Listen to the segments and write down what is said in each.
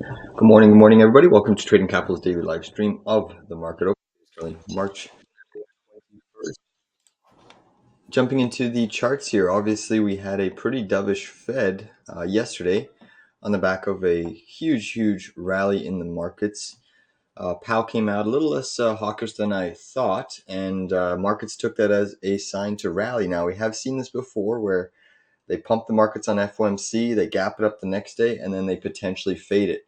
Good morning, everybody. Welcome to Trading Capital's daily live stream of the market open, March 21st. Jumping into the charts here, obviously we had a pretty dovish Fed yesterday on the back of a huge rally in the markets. Powell came out a little less hawkish than I thought, and markets took that as a sign to rally. Now, we have seen this before where they pump the markets on FOMC, they gap it up the next day, and then they potentially fade it.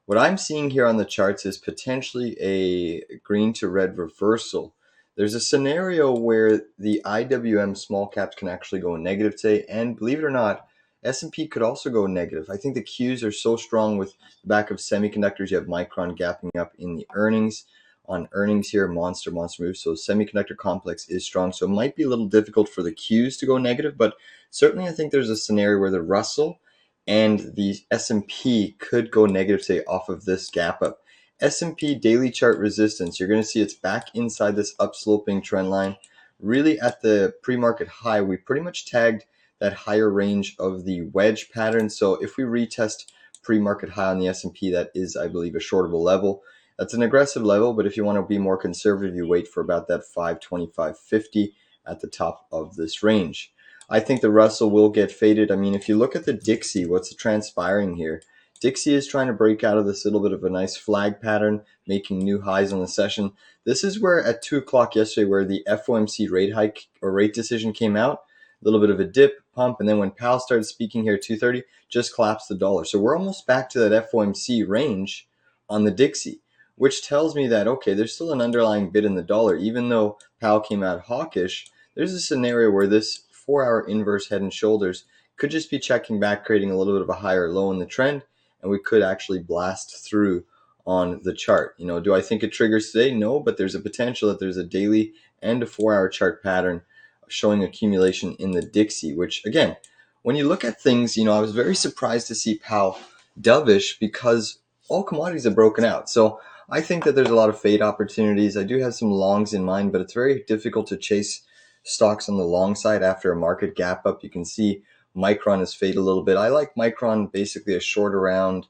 What I'm seeing here on the charts is potentially a green to red reversal. There's a scenario where the IWM small caps can actually go negative today, and believe it or not, S&P could also go negative. I think the Qs are so strong with the back of semiconductors. You have Micron gapping up in the earnings. On earnings here, monster move. So semiconductor complex is strong. So it might be a little difficult for the Qs to go negative, but certainly I think there's a scenario where the Russell and the S&P could go negative today off of this gap up. S&P daily chart resistance, you're going to see it's back inside this upsloping trend line. Really at the pre-market high, we pretty much tagged that higher range of the wedge pattern. So if we retest pre-market high on the S&P, that is, I believe, a shortable level. That's an aggressive level, but if you want to be more conservative, you wait for about that 525.50 at the top of this range. I think the Russell will get faded. I mean, if you look at the Dixie, what's transpiring here? Dixie is trying to break out of this little bit of a nice flag pattern, making new highs on the session. This is where at 2 o'clock yesterday, where the FOMC rate hike or rate decision came out, a little bit of a dip, pump, and then when Powell started speaking here at 2:30, just collapsed the dollar. So we're almost back to that FOMC range on the Dixie, which tells me that, okay, there's still an underlying bid in the dollar. Even though Powell came out hawkish, there's a scenario where this 4-hour inverse head and shoulders could just be checking back, creating a little bit of a higher low in the trend, and we could actually blast through on the chart. Do I think it triggers today? No, but there's a potential that there's a daily and a 4-hour chart pattern showing accumulation in the Dixie, which again, when you look at things, I was very surprised to see Powell dovish because all commodities have broken out. So I think that there's a lot of fade opportunities. I do have some longs in mind, but it's very difficult to chase stocks on the long side after a market gap up. You can see Micron has faded a little bit. I like Micron basically a short around.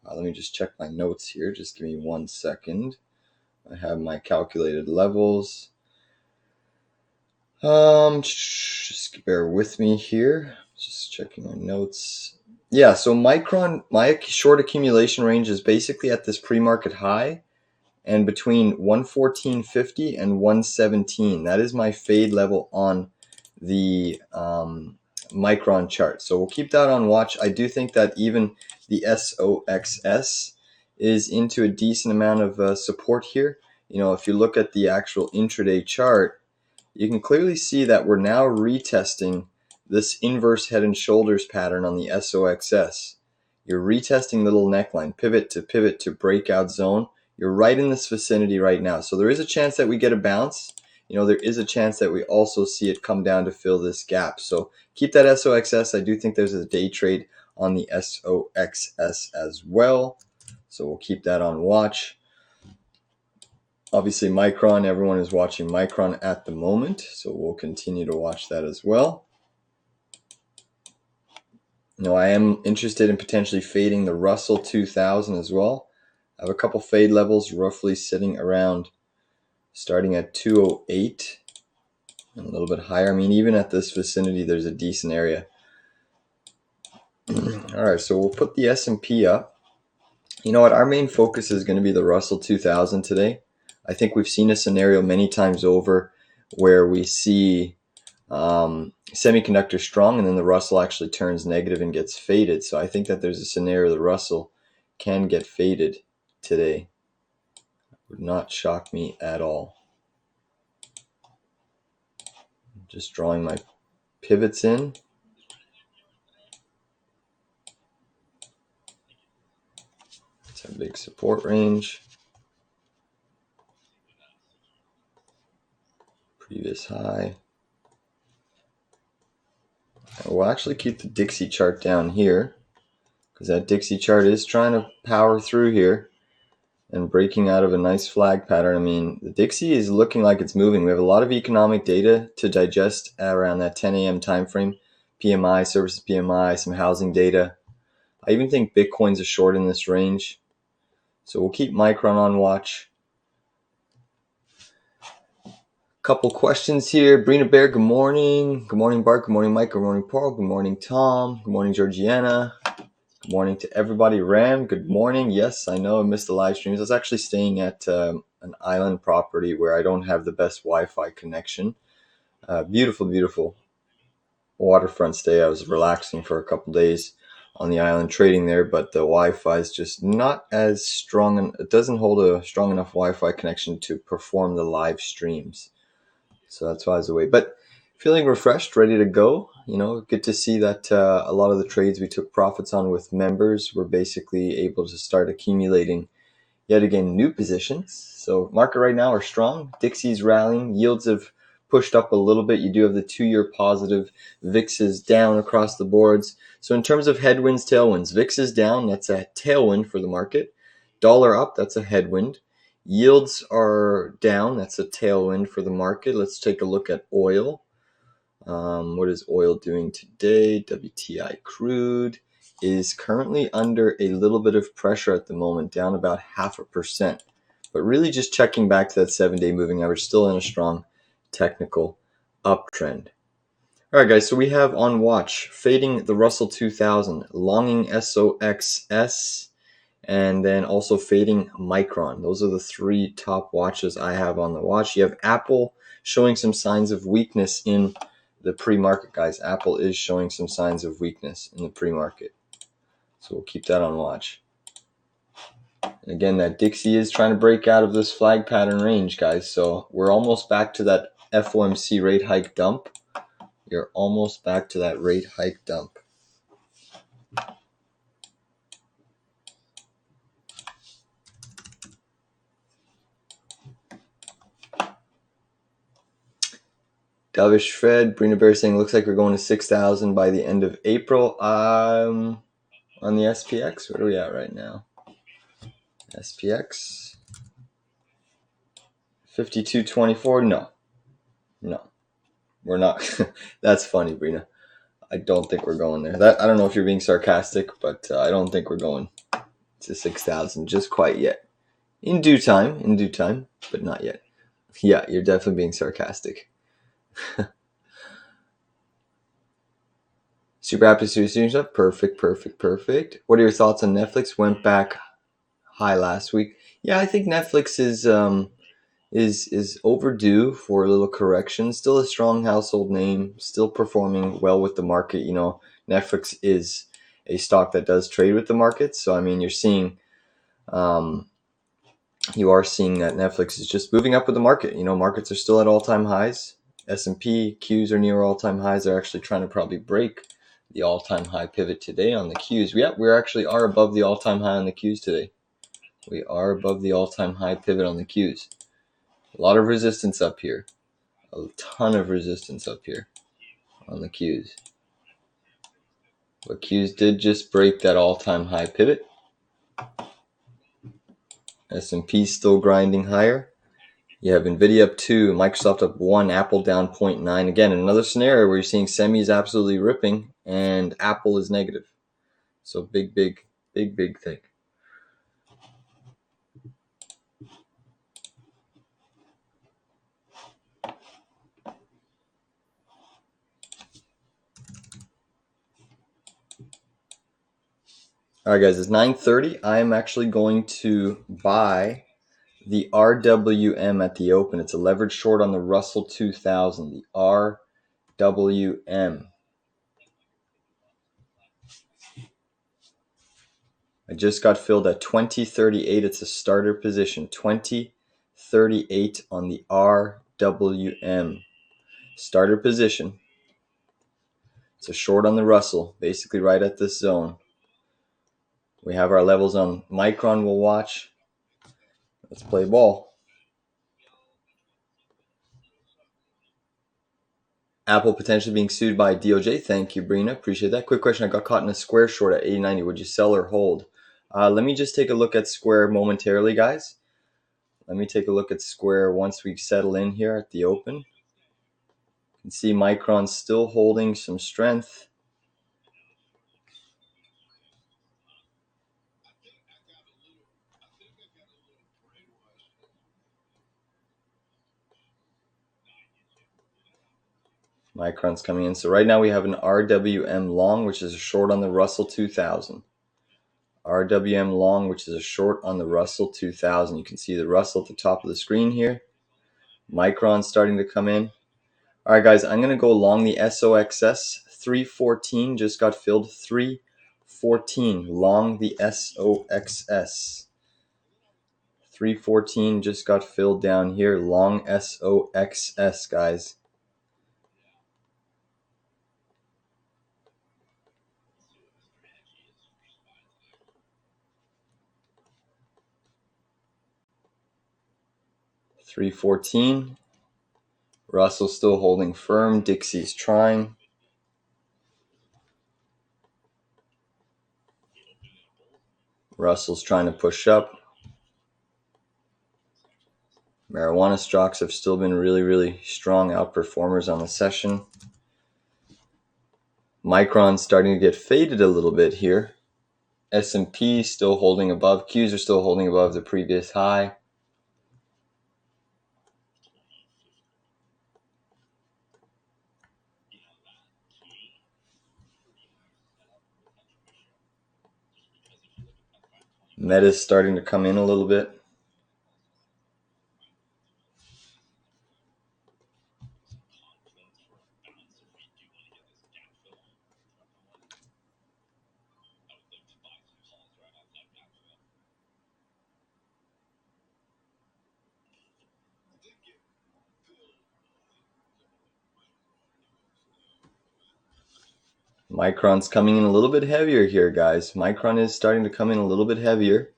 Let me just check my notes here. Just give me 1 second. I have my calculated levels. Just bear with me here. Just checking my notes. Yeah, so Micron, my short accumulation range is basically at this pre-market high and between 114.50 and 117. That is my fade level on the Micron chart. So we'll keep that on watch. I do think that even the SOXS is into a decent amount of support here. If you look at the actual intraday chart, you can clearly see that we're now retesting this inverse head and shoulders pattern on the SOXS. You're retesting the little neckline, pivot to breakout zone. You're right in this vicinity right now. So there is a chance that we get a bounce. There is a chance that we also see it come down to fill this gap. So keep that SOXS. I do think there's a day trade on the SOXS as well. So we'll keep that on watch. Obviously, Micron, everyone is watching Micron at the moment. So we'll continue to watch that as well. I am interested in potentially fading the Russell 2000 as well. I have a couple fade levels roughly sitting around starting at 208 and a little bit higher. I mean, even at this vicinity, there's a decent area. All right, so we'll put the S&P up. You know what? Our main focus is going to be the Russell 2000 today. I think we've seen a scenario many times over where we see semiconductor strong and then the Russell actually turns negative and gets faded. So I think that there's a scenario the Russell can get faded today. Would not shock me at all. Just drawing my pivots in. It's a big support range. Previous high. We'll actually keep the Dixie chart down here because that Dixie chart is trying to power through here and breaking out of a nice flag pattern. I mean, the Dixie is looking like it's moving. We have a lot of economic data to digest around that 10 a.m. time frame. PMI, services PMI, some housing data. I even think Bitcoin's a short in this range. So we'll keep Micron on watch. Couple questions here. Brina Bear, good morning. Good morning, Bart. Good morning, Mike. Good morning, Paul. Good morning, Tom. Good morning, Georgiana. Good morning to everybody. Ram, good morning. Yes, I know I missed the live streams. I was actually staying at an island property where I don't have the best Wi-Fi connection. Beautiful, beautiful waterfront stay. I was relaxing for a couple days on the island trading there, but the Wi-Fi is just not as strong, and it doesn't hold a strong enough Wi-Fi connection to perform the live streams. So that's why I was away. But feeling refreshed, ready to go. Good to see that a lot of the trades we took profits on with members were basically able to start accumulating yet again new positions. So market right now are strong. Dixie's rallying. Yields have pushed up a little bit. You do have the 2-year positive. VIX is down across the boards. So in terms of headwinds, tailwinds, VIX is down. That's a tailwind for the market. Dollar up. That's a headwind. Yields are down. That's a tailwind for the market. Let's take a look at oil. What is oil doing today? WTI crude is currently under a little bit of pressure at the moment, down about 0.5%. But really just checking back to that 7-day moving average, still in a strong technical uptrend. All right, guys, so we have on watch, fading the Russell 2000, longing SOXS, and then also fading Micron. Those are the 3 top watches I have on the watch. You have Apple showing some signs of weakness in the pre-market, guys. Apple is showing some signs of weakness in the pre-market. So we'll keep that on watch. And again, that Dixie is trying to break out of this flag pattern range, guys. So we're almost back to that FOMC rate hike dump. You're almost back to that rate hike dump. Dovish Fred, Brina Bear saying looks like we're going to 6,000 by the end of April. On the SPX, where are we at right now? SPX 52.24. No, we're not. That's funny, Brina. I don't think we're going there. I don't know if you're being sarcastic, but I don't think we're going to 6,000 just quite yet. In due time, but not yet. Yeah, you're definitely being sarcastic. Super happy to see stuff. Perfect. What are your thoughts on Netflix? Went back high last week. Yeah, I think Netflix is overdue for a little correction. Still a strong household name, still performing well with the market. Netflix is a stock that does trade with the market. So, I mean, you are seeing that Netflix is just moving up with the market. Markets are still at all-time highs. S&P, Qs are near all-time highs. They're actually trying to probably break the all-time high pivot today on the Qs. We actually are above the all-time high on the Qs today. We are above the all-time high pivot on the Qs. A lot of resistance up here. A ton of resistance up here on the Qs. But Qs did just break that all-time high pivot. S&P still grinding higher. You have NVIDIA up 2, Microsoft up 1, Apple down 0.9. Again, another scenario where you're seeing semis absolutely ripping and Apple is negative. So big thing. All right, guys, it's 9:30. I am actually going to buy the RWM at the open. It's a leverage short on the Russell 2000, the RWM. I just got filled at 2038. It's a starter position. 2038 on the RWM. Starter position. It's a short on the Russell, basically right at this zone. We have our levels on Micron we'll watch. Let's play ball. Apple potentially being sued by DOJ. Thank you, Brina. Appreciate that. Quick question. I got caught in a Square short at 80.90. Would you sell or hold? Let me just take a look at Square momentarily, guys. Let me take a look at Square once we settle in here at the open. You can see Micron still holding some strength. Micron's coming in. So right now we have an RWM long, which is a short on the Russell 2000. RWM long, which is a short on the Russell 2000. You can see the Russell at the top of the screen here. Micron's starting to come in. All right, guys, I'm going to go along the SOXS. 314 just got filled. 314 long the SOXS. 314 just got filled down here. Long SOXS, guys. $3.14. Russell's still holding firm. Dixie's trying. Russell's trying to push up. Marijuana stocks have still been really strong outperformers on the session. Micron's starting to get faded a little bit here. S&P still holding above. Qs are still holding above the previous high. Meta's starting to come in a little bit. Micron's coming in a little bit heavier here, guys. Micron is starting to come in a little bit heavier.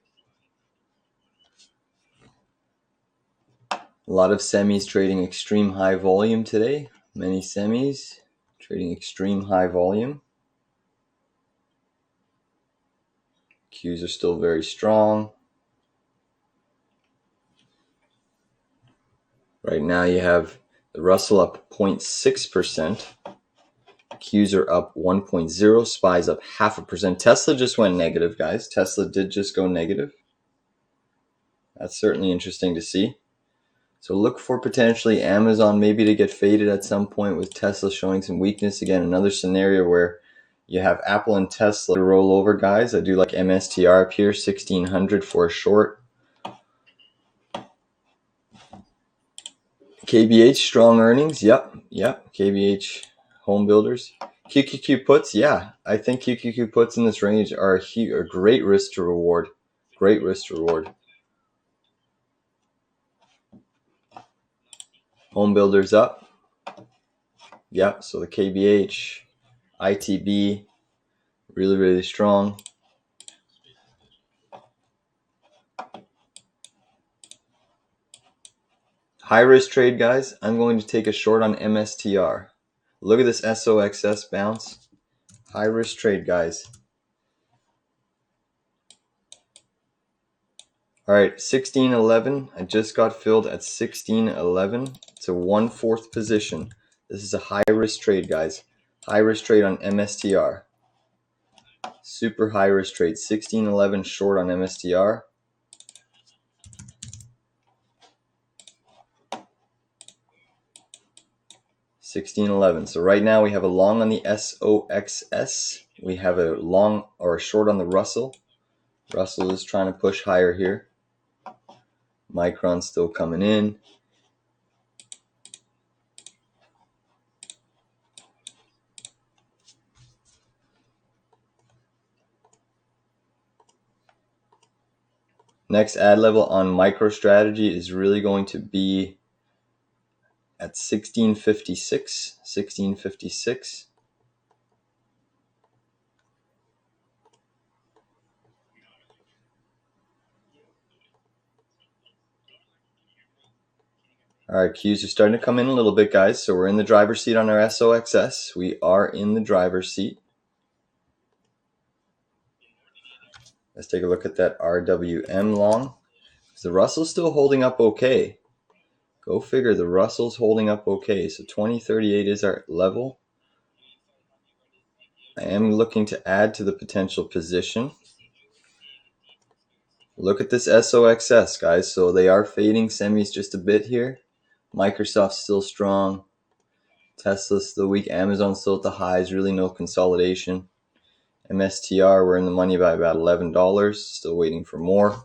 A lot of semis trading extreme high volume today. Many semis trading extreme high volume. Qs are still very strong. Right now you have the Russell up 0.6%. Qs are up 1.0. SPY's up 0.5%. Tesla just went negative, guys. Tesla did just go negative. That's certainly interesting to see. So look for potentially Amazon maybe to get faded at some point with Tesla showing some weakness. Again, another scenario where you have Apple and Tesla to roll over, guys. I do like MSTR up here, 1600 for a short. KBH, strong earnings. Yep. KBH home builders. QQQ puts, yeah. I think QQQ puts in this range are a great risk to reward. Great risk to reward. Home builders up. Yep, so the KBH, ITB, really strong. High risk trade, guys. I'm going to take a short on MSTR. Look at this SOXS bounce. High risk trade, guys. All right, 1611. I just got filled at 1611. It's a 1/4 position. This is a high risk trade, guys. High risk trade on MSTR. Super high risk trade. 1611 short on MSTR. $16.11. So right now we have a long on the SOXS. We have a long or a short on the Russell. Russell is trying to push higher here. Micron's still coming in. Next ad level on MicroStrategy is really going to be at 1656. 1656. All right, Qs are starting to come in a little bit, guys. So we're in the driver's seat on our SOXS. We are in the driver's seat. Let's take a look at that RWM long. The Russell's still holding up okay. Go figure, the Russell's holding up okay. So 2038 is our level. I am looking to add to the potential position. Look at this SOXS, guys. So they are fading semis just a bit here. Microsoft's still strong. Tesla's still weak. Amazon's still at the highs. Really no consolidation. MSTR, we're in the money by about $11. Still waiting for more.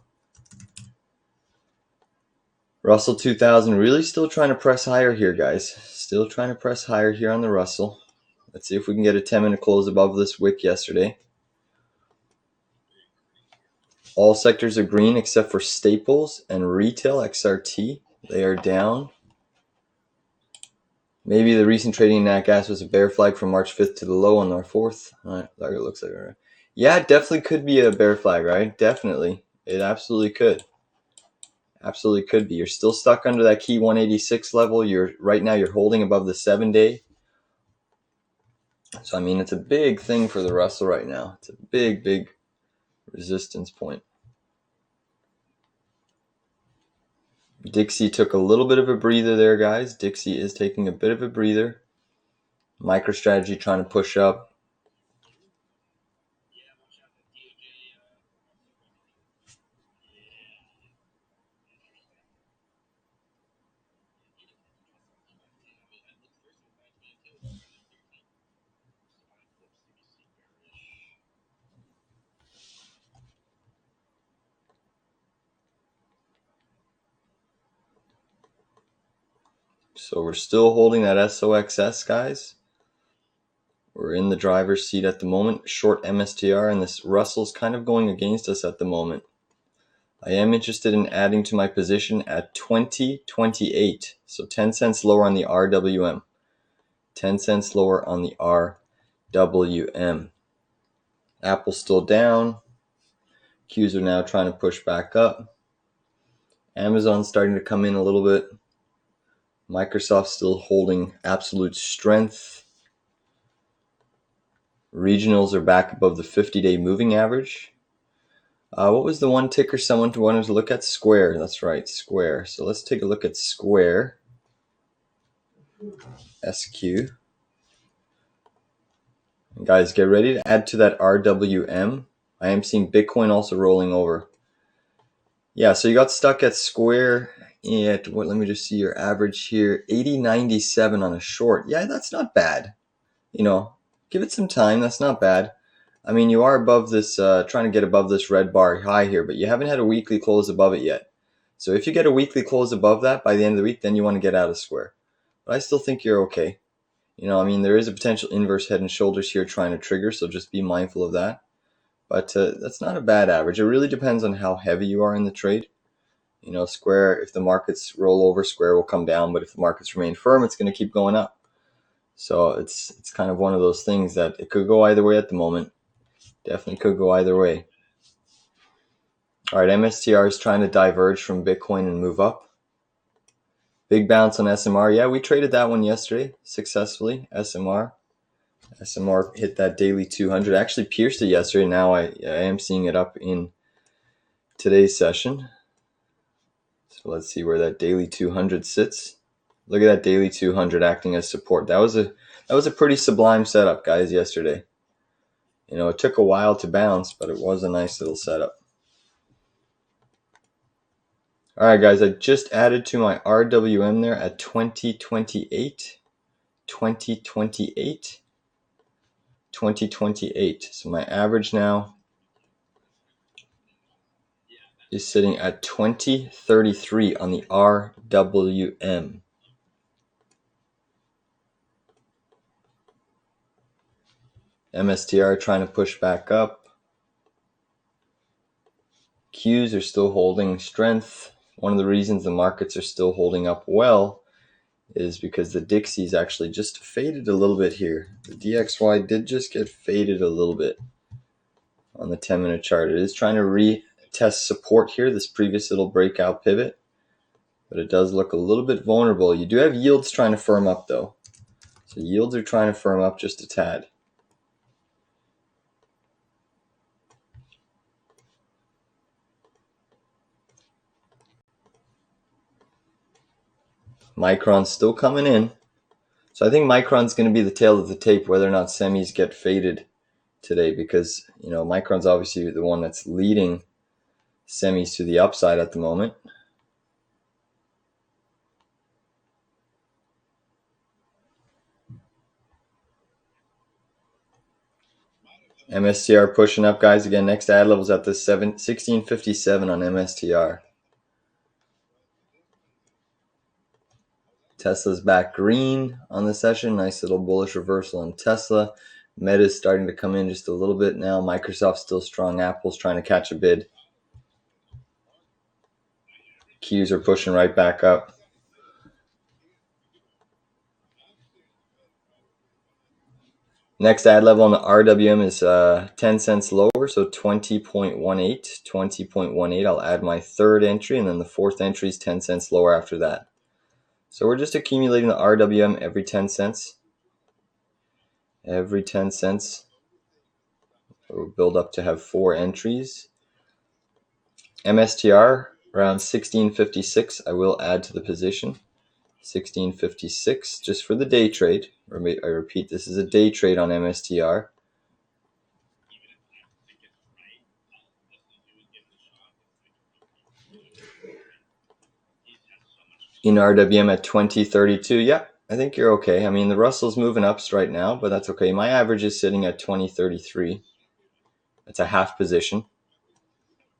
Russell 2000 really still trying to press higher here, guys. Still trying to press higher here on the Russell. Let's see if we can get a 10-minute close above this wick yesterday. All sectors are green except for staples and retail XRT. They are down. Maybe the recent trading in nat gas was a bear flag from March 5th to the low on our 4th. It looks like it. Yeah, it definitely could be a bear flag, right? Definitely. It absolutely could. Absolutely could be. You're still stuck under that key 186 level. Right now you're holding above the 7-day. So I mean, it's a big thing for the Russell right now. It's a big resistance point. Dixie took a little bit of a breather there, guys. Dixie is taking a bit of a breather. MicroStrategy trying to push up. So we're still holding that SOXS, guys. We're in the driver's seat at the moment. Short MSTR, and this Russell's kind of going against us at the moment. I am interested in adding to my position at 20.28. So 10 cents lower on the RWM. 10 cents lower on the RWM. Apple's still down. Qs are now trying to push back up. Amazon's starting to come in a little bit. Microsoft's still holding absolute strength. Regionals are back above the 50-day moving average. What was the one ticker someone wanted to look at? Square. That's right, Square. So let's take a look at Square. SQ. And guys, get ready to add to that RWM. I am seeing Bitcoin also rolling over. Yeah, so you got stuck at Square at, let me just see your average here, 80.97 on a short. Yeah, that's not bad. Give it some time. That's not bad. I mean, you are above this, trying to get above this red bar high here, but you haven't had a weekly close above it yet. So if you get a weekly close above that by the end of the week, then you want to get out of Square. But I still think you're okay. I mean, there is a potential inverse head and shoulders here trying to trigger, so just be mindful of that. But that's not a bad average. It really depends on how heavy you are in the trade. Square, if the markets roll over, Square will come down, but if the markets remain firm, it's going to keep going up. So it's kind of one of those things that it could go either way at the moment. Definitely could go either way. All right, MSTR is trying to diverge from Bitcoin and move up. Big bounce on SMR. Yeah, we traded that one yesterday successfully. SMR hit that daily 200. Actually pierced it yesterday. Now I am seeing it up in today's session. So let's see where that daily 200 sits. Look at that daily 200 acting as support. That was a pretty sublime setup, guys, yesterday. It took a while to bounce, but it was a nice little setup. All right, guys, I just added to my RWM there at 2028. 2028. 2028. So my average now is sitting at 2033 on the RWM. MSTR trying to push back up. Qs are still holding strength. One of the reasons the markets are still holding up well is because the Dixie's actually just faded a little bit here. The DXY did just get faded a little bit on the 10-minute chart. It is trying to retest support here, this previous little breakout pivot, but it does look a little bit vulnerable. You do have yields trying to firm up though. So yields are trying to firm up just a tad. Micron's still coming in. So I think Micron's going to be the tail of the tape whether or not semis get faded today, because Micron's obviously the one that's leading semis to the upside at the moment. MSTR pushing up, guys. Again, next ad level's at the 1657 on MSTR. Tesla's back green on the session. Nice little bullish reversal on Tesla. Meta's starting to come in just a little bit now. Microsoft's still strong. Apple's trying to catch a bid. Qs are pushing right back up. Next ad level on the RWM is 10 cents lower, so 20.18. 20.18. I'll add my third entry, and then the fourth entry is 10 cents lower after that. So we're just accumulating the RWM every 10 cents. Every 10 cents. We'll build up to have 4 entries. MSTR around 1656. I will add to the position. 1656 just for the day trade. I repeat, this is a day trade on MSTR. In RWM at 2032, yeah, I think you're okay. I mean, the Russell's moving up right now, but that's okay. My average is sitting at 2033. It's a half position,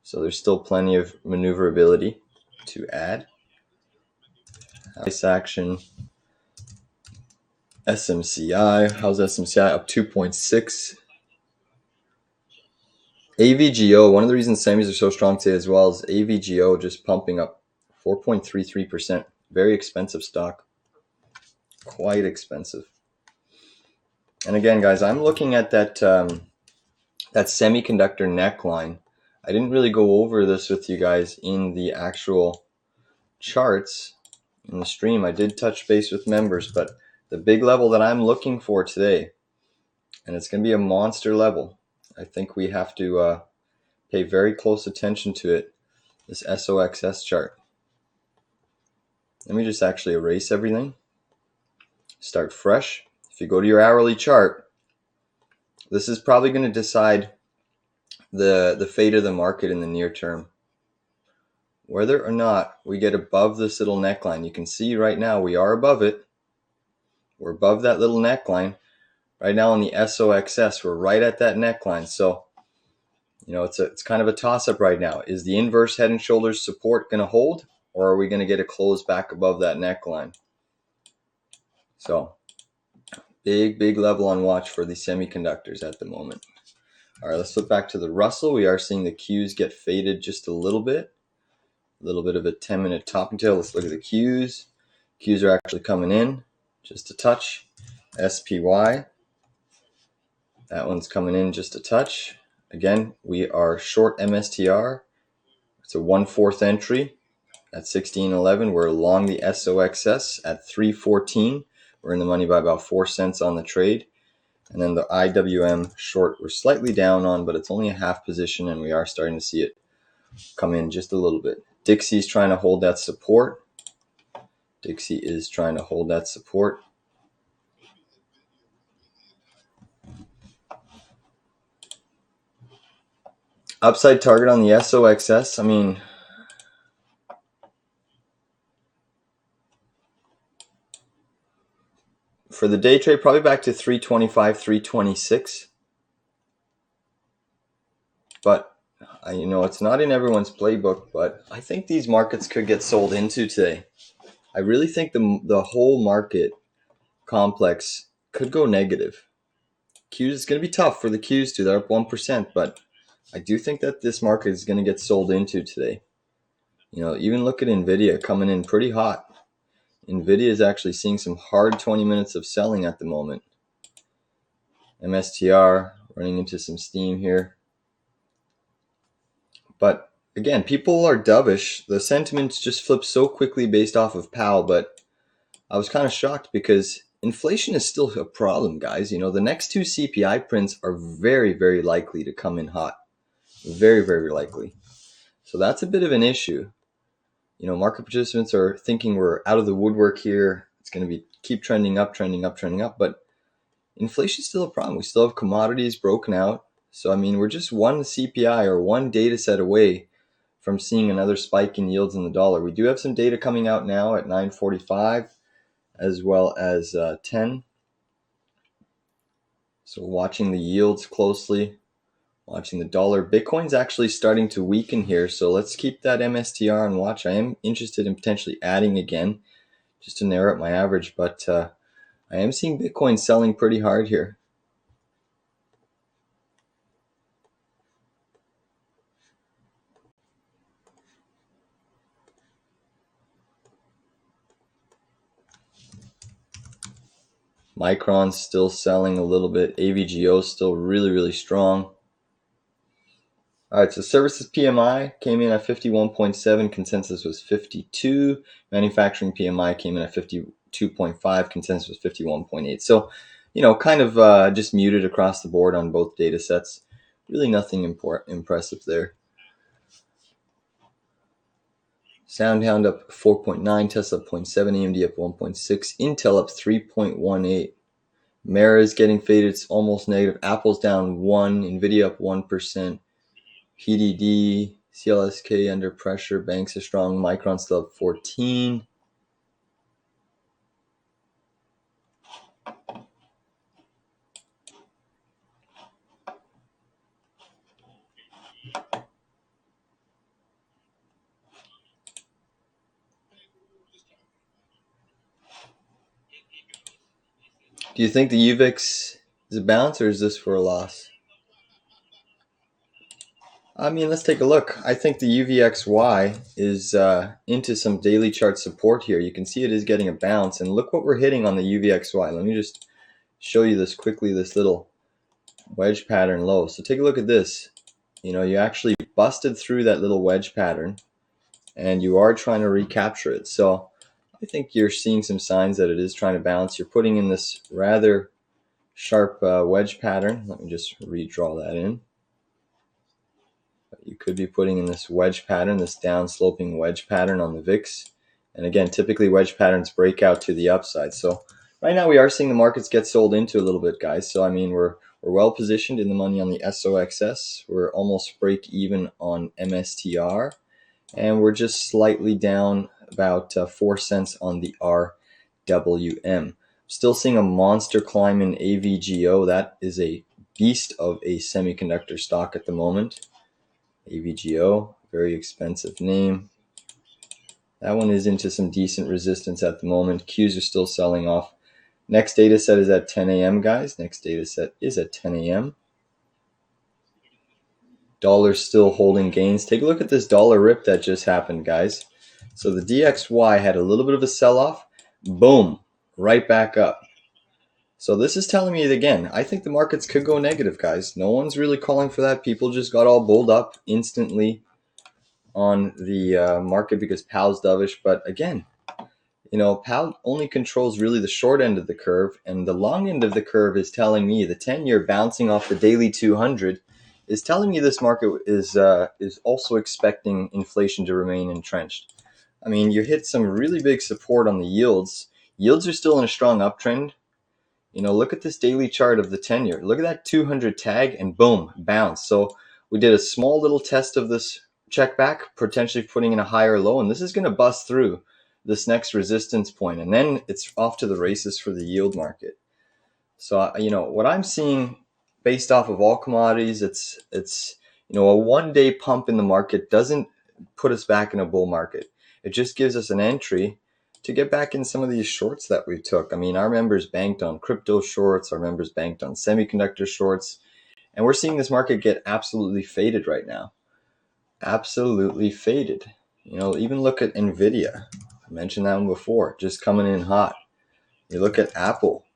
so there's still plenty of maneuverability to add. Price action. SMCI, how's SMCI? Up 2.6. AVGO, one of the reasons semis are so strong today as well is AVGO just pumping up 4.33%. Very expensive stock. Quite expensive. And again, guys, I'm looking at that semiconductor neckline. I didn't really go over this with you guys in the actual charts in the stream. I did touch base with members, but the big level that I'm looking for today, and it's going to be a monster level. I think we have to pay very close attention to it, this SOXS chart. Let me just actually erase everything. Start fresh. If you go to your hourly chart, this is probably going to decide the fate of the market in the near term. Whether or not we get above this little neckline. You can see right now we are above it. We're above that little neckline. Right now on the SOXS, we're right at that neckline. So, you know, it's kind of a toss-up right now. Is the inverse head and shoulders support going to hold, or are we going to get a close back above that neckline? So, big level on watch for the semiconductors at the moment. All right, let's flip back to the Russell. We are seeing the Qs get faded just a little bit. A little bit of a 10-minute topping tail. Let's look at the Qs. Qs are actually coming in just a touch. SPY. That one's coming in just a touch. Again, we are short MSTR. It's a 1/4 entry at 1611. We're long the SOXS at 314. We're in the money by about 4 cents on the trade. And then the IWM short we're slightly down on, but it's only a half position, and we are starting to see it come in just a little bit. Dixie's trying to hold that support. Dixie is trying to hold that support. Upside target on the SOXS, I mean, for the day trade, probably back to 325, 326. But, you know, it's not in everyone's playbook, but I think these markets could get sold into today. I really think the whole market complex could go negative. Qs is going to be tough for the Qs too. They're up 1%, but I do think that this market is going to get sold into today. You know, even look at NVDA coming in pretty hot. NVIDIA is actually seeing some hard 20 minutes of selling at the moment. MSTR running into some steam here. But again, people are dovish. The sentiments just flip so quickly based off of Powell, but I was kind of shocked because inflation is still a problem, guys. You know, the next 2 CPI prints are very likely to come in hot. Very likely. So that's a bit of an issue. You know, market participants are thinking we're out of the woodwork here. It's going to be keep trending up, but inflation is still a problem. We still have commodities broken out. So, I mean, we're just one CPI or one data set away from seeing another spike in yields in the dollar. We do have some data coming out now at 9:45 as well as 10. So watching the yields closely. Watching the dollar. Bitcoin's actually starting to weaken here, so let's keep that MSTR on watch. I am interested in potentially adding again just to narrow up my average, but I am seeing Bitcoin selling pretty hard here. Micron's still selling a little bit. AVGO still really, really strong. All right, so services PMI came in at 51.7. Consensus was 52. Manufacturing PMI came in at 52.5. Consensus was 51.8. So, kind of just muted across the board on both data sets. Really nothing impressive there. SoundHound up 4.9, Tesla up 0.7, AMD up 1.6, Intel up 3.18. Mara is getting faded. It's almost negative. Apple's down 1, NVIDIA up 1%. PDD, CLSK under pressure. Banks are strong. Micron still up 14. Do you think the UVIX is a bounce or is this for a loss? I mean, let's take a look. I think the UVXY is into some daily chart support here. You can see it is getting a bounce, and look what we're hitting on the UVXY. Let me just show you this quickly, this little wedge pattern low. So take a look at this. You actually busted through that little wedge pattern, and you are trying to recapture it. So I think you're seeing some signs that it is trying to bounce. You're putting in this rather sharp wedge pattern. Let me just redraw that in. You could be putting in this wedge pattern, this down sloping wedge pattern on the VIX. And again, typically wedge patterns break out to the upside. So right now we are seeing the markets get sold into a little bit, guys. So I mean, we're well positioned in the money on the SOXS. We're almost break even on MSTR. And we're just slightly down about 4 cents on the RWM. Still seeing a monster climb in AVGO. That is a beast of a semiconductor stock at the moment. AVGO, very expensive name. That one is into some decent resistance at the moment. Qs are still selling off. Next data set is at 10 a.m., guys. Next data set is at 10 a.m. Dollar's still holding gains. Take a look at this dollar rip that just happened, guys. So the DXY had a little bit of a sell-off. Boom, right back up. So this is telling me, again, I think the markets could go negative, guys. No one's really calling for that. People just got all bulled up instantly on the market because Powell's dovish. But again, Powell only controls really the short end of the curve, and the long end of the curve is telling me the 10-year bouncing off the daily 200 is telling me this market is also expecting inflation to remain entrenched. I mean, you hit some really big support on the yields. Yields are still in a strong uptrend. Look at this daily chart of the 10-year. Look at that 200 tag and boom, bounce. So we did a small little test of this check back, potentially putting in a higher low, and this is going to bust through this next resistance point, and then it's off to the races for the yield market. So, what I'm seeing based off of all commodities, it's a one-day pump in the market doesn't put us back in a bull market. It just gives us an entry to get back in some of these shorts that we took. I mean, our members banked on crypto shorts, our members banked on semiconductor shorts, and we're seeing this market get absolutely faded right now. Absolutely faded. Even look at NVDA. I mentioned that one before, just coming in hot. You look at Apple,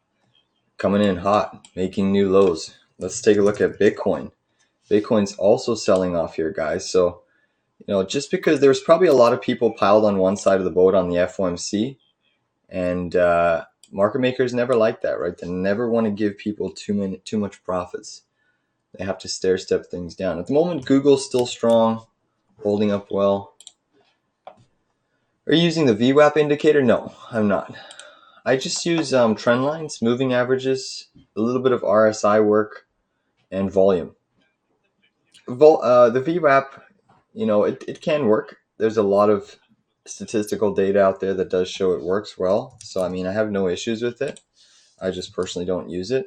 coming in hot, making new lows. Let's take a look at Bitcoin. Bitcoin's also selling off here, guys. So, just because there's probably a lot of people piled on one side of the boat on the FOMC, and market makers never like that, right? They never want to give people too much profits. They have to stair step things down. At the moment, Google's still strong, holding up well. Are you using the VWAP indicator? No, I'm not. I just use trend lines, moving averages, a little bit of RSI work, and volume. The VWAP, it can work. There's a lot of statistical data out there that does show it works well. So, I mean, I have no issues with it. I just personally don't use it.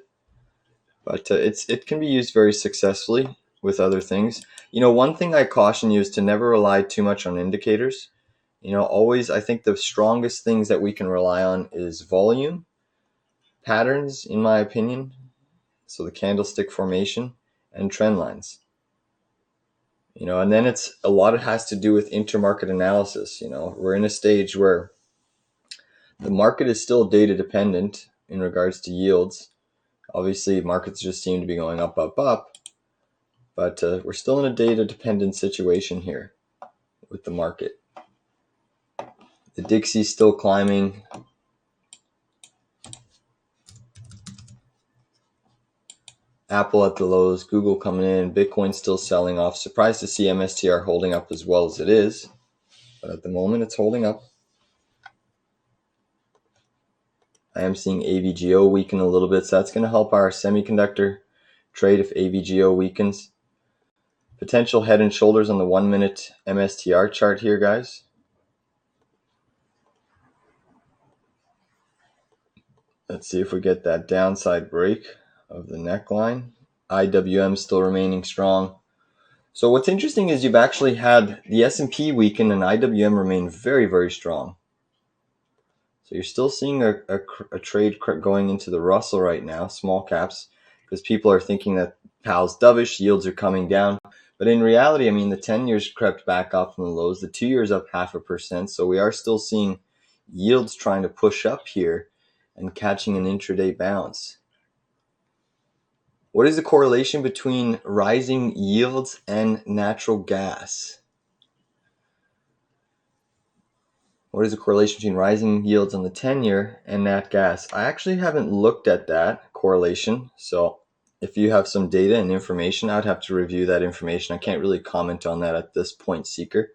But it can be used very successfully with other things. One thing I caution you is to never rely too much on indicators. Always, I think the strongest things that we can rely on is volume, patterns, in my opinion. So the candlestick formation and trend lines. And then it has to do with intermarket analysis. We're in a stage where the market is still data dependent in regards to yields. Obviously, markets just seem to be going up, up, up. But we're still in a data dependent situation here with the market. The Dixie's still climbing. Apple at the lows, Google coming in, Bitcoin still selling off. Surprised to see MSTR holding up as well as it is. But at the moment, it's holding up. I am seeing AVGO weaken a little bit, so that's going to help our semiconductor trade if AVGO weakens. Potential head and shoulders on the 1 minute MSTR chart here, guys. Let's see if we get that downside break of the neckline. IWM still remaining strong. So what's interesting is you've actually had the S&P weaken and IWM remain very, very strong. So you're still seeing a trade going into the Russell right now, small caps, because people are thinking that Powell's dovish, yields are coming down. But in reality, the 10 years crept back up from the lows, the 2 years up 0.5%. So we are still seeing yields trying to push up here and catching an intraday bounce. What is the correlation between rising yields and natural gas? What is the correlation between rising yields on the 10-year and nat gas? I actually haven't looked at that correlation. So if you have some data and information, I'd have to review that information. I can't really comment on that at this point, Seeker.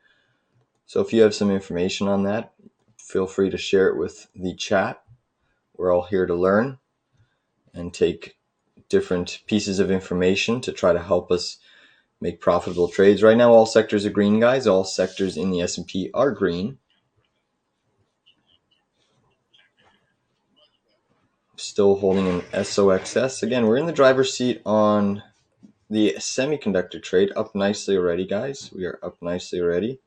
So if you have some information on that, feel free to share it with the chat. We're all here to learn and take different pieces of information to try to help us make profitable trades. Right now, all sectors are green, guys. All sectors in the S&P are green. Still holding an SOXS. Again, we're in the driver's seat on the semiconductor trade. Up nicely already, guys. We are up nicely already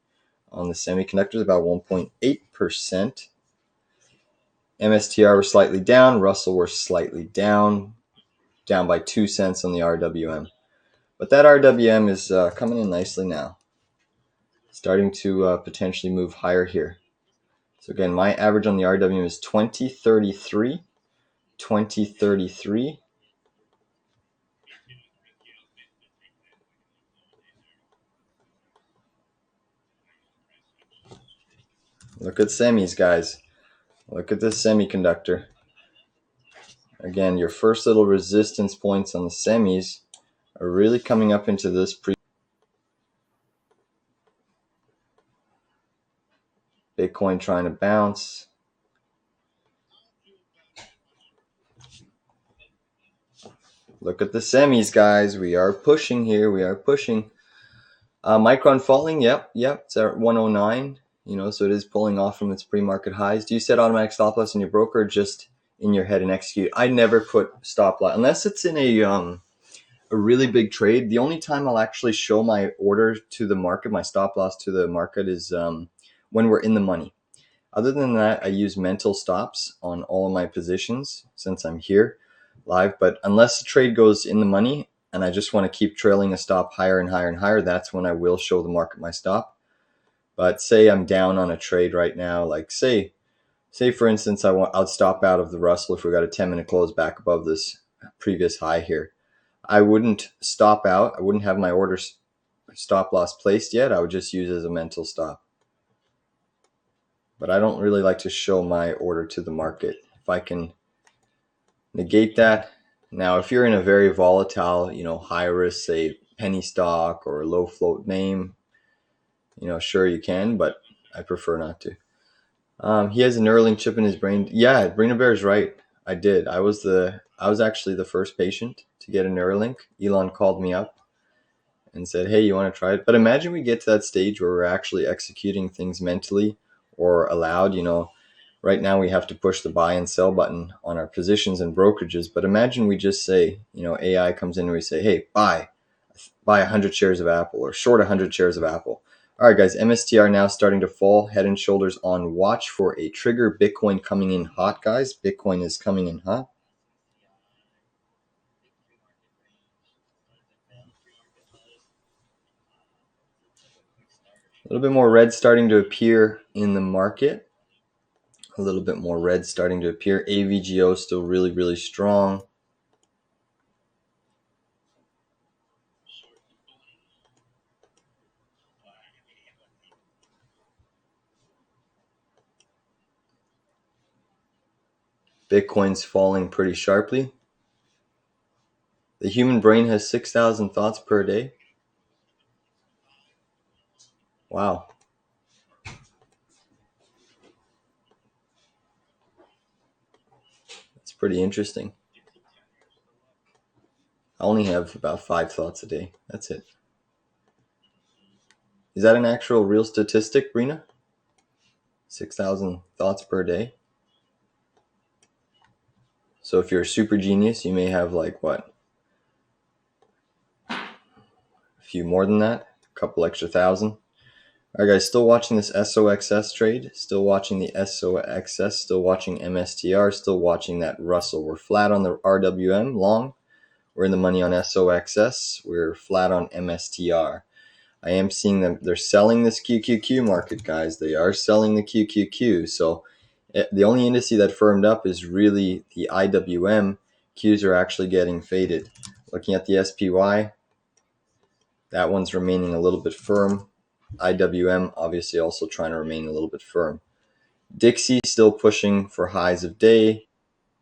on the semiconductors, about 1.8%. MSTR were slightly down. Russell were slightly down by 2 cents on the RWM. But that RWM is coming in nicely now. Starting to potentially move higher here. So again, my average on the RWM is 2033. 2033. Look at semis, guys. Look at this semiconductor. Again, your first little resistance points on the semis are really coming up into this Bitcoin trying to bounce. Look at the semis, guys. We are pushing here. We are pushing. Micron falling. Yep. It's at 109. So it is pulling off from its pre-market highs. Do you set automatic stop loss in your broker or just in your head and execute? I never put stop loss unless it's in a really big trade. The only time I'll actually show my order to the market, my stop loss to the market, is when we're in the money. Other than that, I use mental stops on all of my positions since I'm here live. But unless the trade goes in the money and I just want to keep trailing a stop higher and higher and higher, that's when I will show the market my stop. But say I'm down on a trade right now, like say for instance, I'll stop out of the Russell if we got a 10-minute close back above this previous high here. I wouldn't stop out. I wouldn't have my order stop loss placed yet. I would just use it as a mental stop. But I don't really like to show my order to the market. If I can negate that. Now, if you're in a very volatile, high risk, say penny stock or low float name, sure you can, but I prefer not to. He has a Neuralink chip in his brain. Yeah, Brina Bear's right. I did. I was actually the first patient to get a Neuralink. Elon called me up and said, hey, you want to try it? But imagine we get to that stage where we're actually executing things mentally or aloud. Right now we have to push the buy and sell button on our positions and brokerages. But imagine we just say, AI comes in and we say, hey, buy. buy 100 shares of Apple or short 100 shares of Apple. All right, guys, MSTR now starting to fall, head and shoulders on watch for a trigger. Bitcoin coming in hot, guys. Bitcoin is coming in hot. A little bit more red starting to appear in the market. A little bit more red starting to appear. AVGO still really, really strong. Bitcoin's falling pretty sharply. The human brain has 6,000 thoughts per day. Wow. That's pretty interesting. I only have about 5 thoughts a day. That's it. Is that an actual real statistic, Brina? 6,000 thoughts per day? So if you're a super genius, you may have like what? A few more than that? A couple extra thousand? All right, guys, still watching this SOXS trade, still watching the SOXS, still watching MSTR, still watching that Russell. We're flat on the RWM long. We're in the money on SOXS. We're flat on MSTR. I am seeing them. They're selling this QQQ market, guys. They are selling the QQQ. So the only indice that firmed up is really the IWM. Qs are actually getting faded. Looking at the SPY, that one's remaining a little bit firm. IWM obviously also trying to remain a little bit firm. Dixie still pushing for highs of day.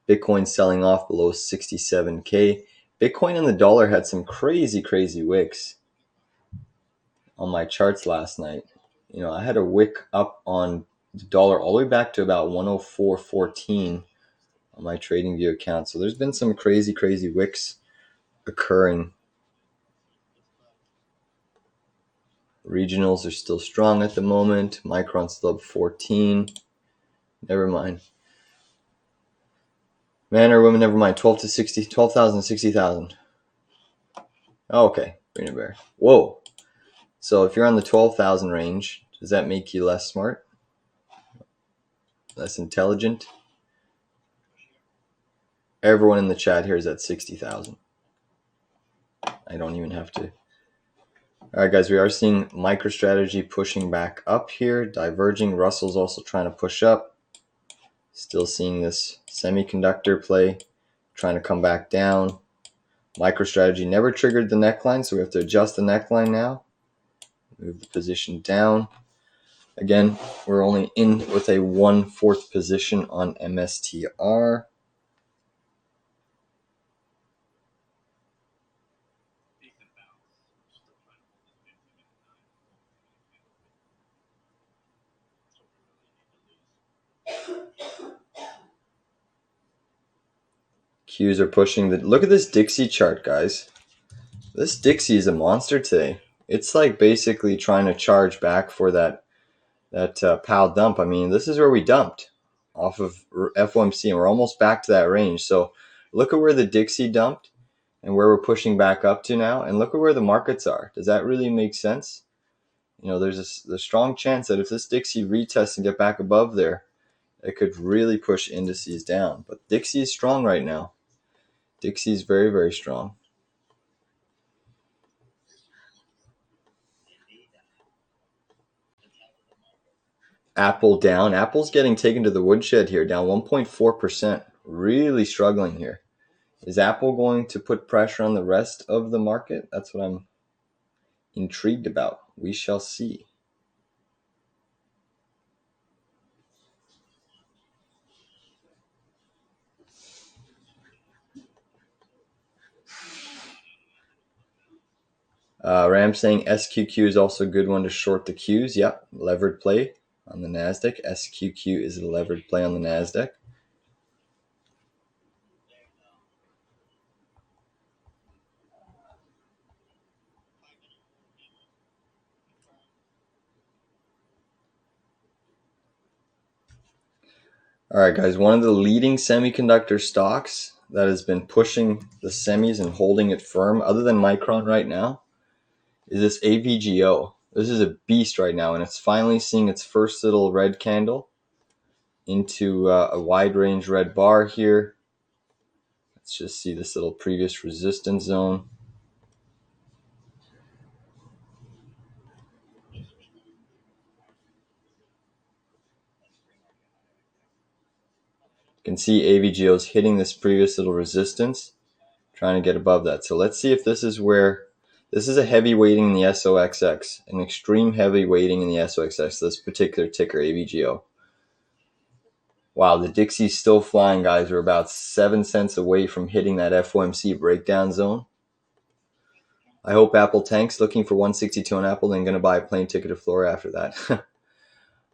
Bitcoin selling off below 67K. Bitcoin and the dollar had some crazy wicks on my charts last night. You know, I had a wick up on the dollar all the way back to about 104.14 on my TradingView account. So there's been some crazy wicks occurring. Regionals are still strong at the moment. Micron's still up 14. Never mind. Man or woman, never mind. 12 to 60, 12,000, 60,000. Oh, okay. Brina Bear. Whoa. So if you're on the 12,000 range, does that make you less smart? Less intelligent? Everyone in the chat here is at 60,000. I don't even have to. All right, guys, we are seeing MicroStrategy pushing back up here, diverging. Russell's also trying to push up. Still seeing this semiconductor play, trying to come back down. MicroStrategy never triggered the neckline, so we have to adjust the neckline now. Move the position down. Again, we're only in with a 1/4 position on MSTR. Qs are pushing the. Look at this Dixie chart, guys. This Dixie is a monster today. It's like basically trying to charge back for that PAL dump. I mean, this is where we dumped off of FOMC, and we're almost back to that range. So look at where the Dixie dumped and where we're pushing back up to now, and look at where the markets are. Does that really make sense? You know, there's a strong chance that if this Dixie retests and get back above there, it could really push indices down. But Dixie is strong right now. Dixie is very strong. Apple down. Apple's getting taken to the woodshed here, down 1.4%. Really struggling here. Is Apple going to put pressure on the rest of the market? That's what I'm intrigued about. We shall see. Ram saying SQQ is also a good one to short the Qs. Yep, levered play on the NASDAQ. SQQ is a levered play on the NASDAQ. All right, guys, one of the leading semiconductor stocks that has been pushing the semis and holding it firm, other than Micron right now, is this AVGO. This is a beast right now, and it's finally seeing its first little red candle into a wide range red bar here. Let's just see this little previous resistance zone. You can see AVGO is hitting this previous little resistance, trying to get above that. So let's see if this is where, this is a heavy weighting in the SOXX, an extreme heavy weighting in the SOXX, this particular ticker, AVGO. Wow, the Dixie's still flying, guys. We're about 7 cents away from hitting that FOMC breakdown zone. I hope Apple tanks, looking for 162 on Apple, then going to buy a plane ticket to Florida after that.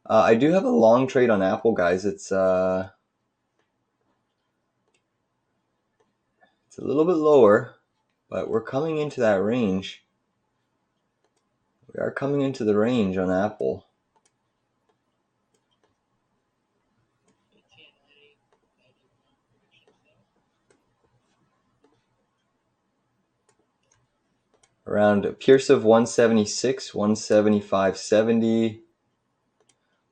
I do have a long trade on Apple, guys. It's a little bit lower, but we're coming into that range. We are coming into the range on Apple. Around a Pierce of 176, 175.70,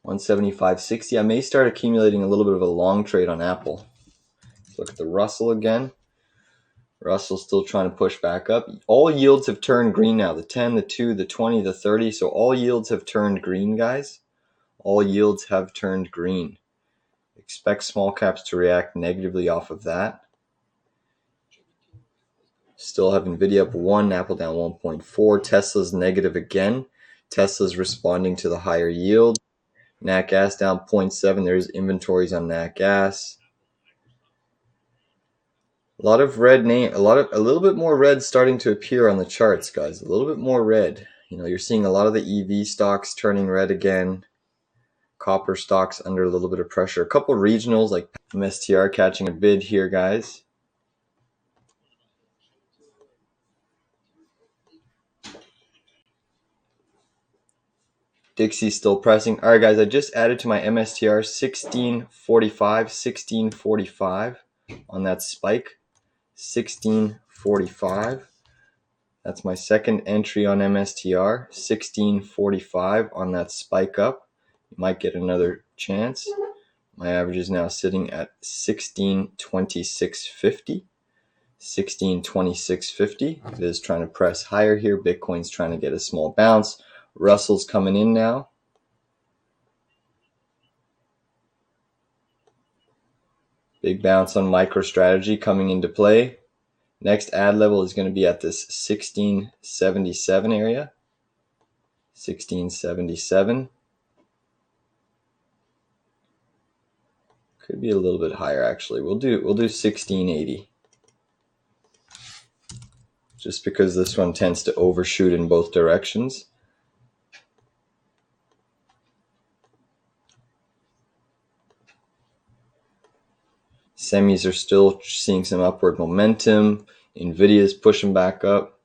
175.60. I may start accumulating a little bit of a long trade on Apple. Let's look at the Russell again. Russell's still trying to push back up. All yields have turned green now. The 10, the 2, the 20, the 30. So all yields have turned green, guys. All yields have turned green. Expect small caps to react negatively off of that. Still have NVIDIA up 1, Apple down 1.4. Tesla's negative again. Tesla's responding to the higher yield. Nat gas down 0.7. There's inventories on nat gas. A lot of red name, a little bit more red starting to appear on the charts, guys. A little bit more red. You know, you're seeing a lot of the EV stocks turning red again. Copper stocks under a little bit of pressure. A couple regionals like MSTR catching a bid here, guys. Dixie's still pressing. All right, guys, I just added to my MSTR 1645 on that spike. 1645. That's my second entry on MSTR. 1645 on that spike up. You might get another chance. My average is now sitting at 1626.50. 1626.50. It is trying to press higher here. Bitcoin's trying to get a small bounce. Russell's coming in now. Big bounce on MicroStrategy coming into play. Next ad level is going to be at this 1677 area. 1677. Could be a little bit higher actually. We'll do 1680. Just because this one tends to overshoot in both directions. Semis are still seeing some upward momentum. NVIDIA is pushing back up.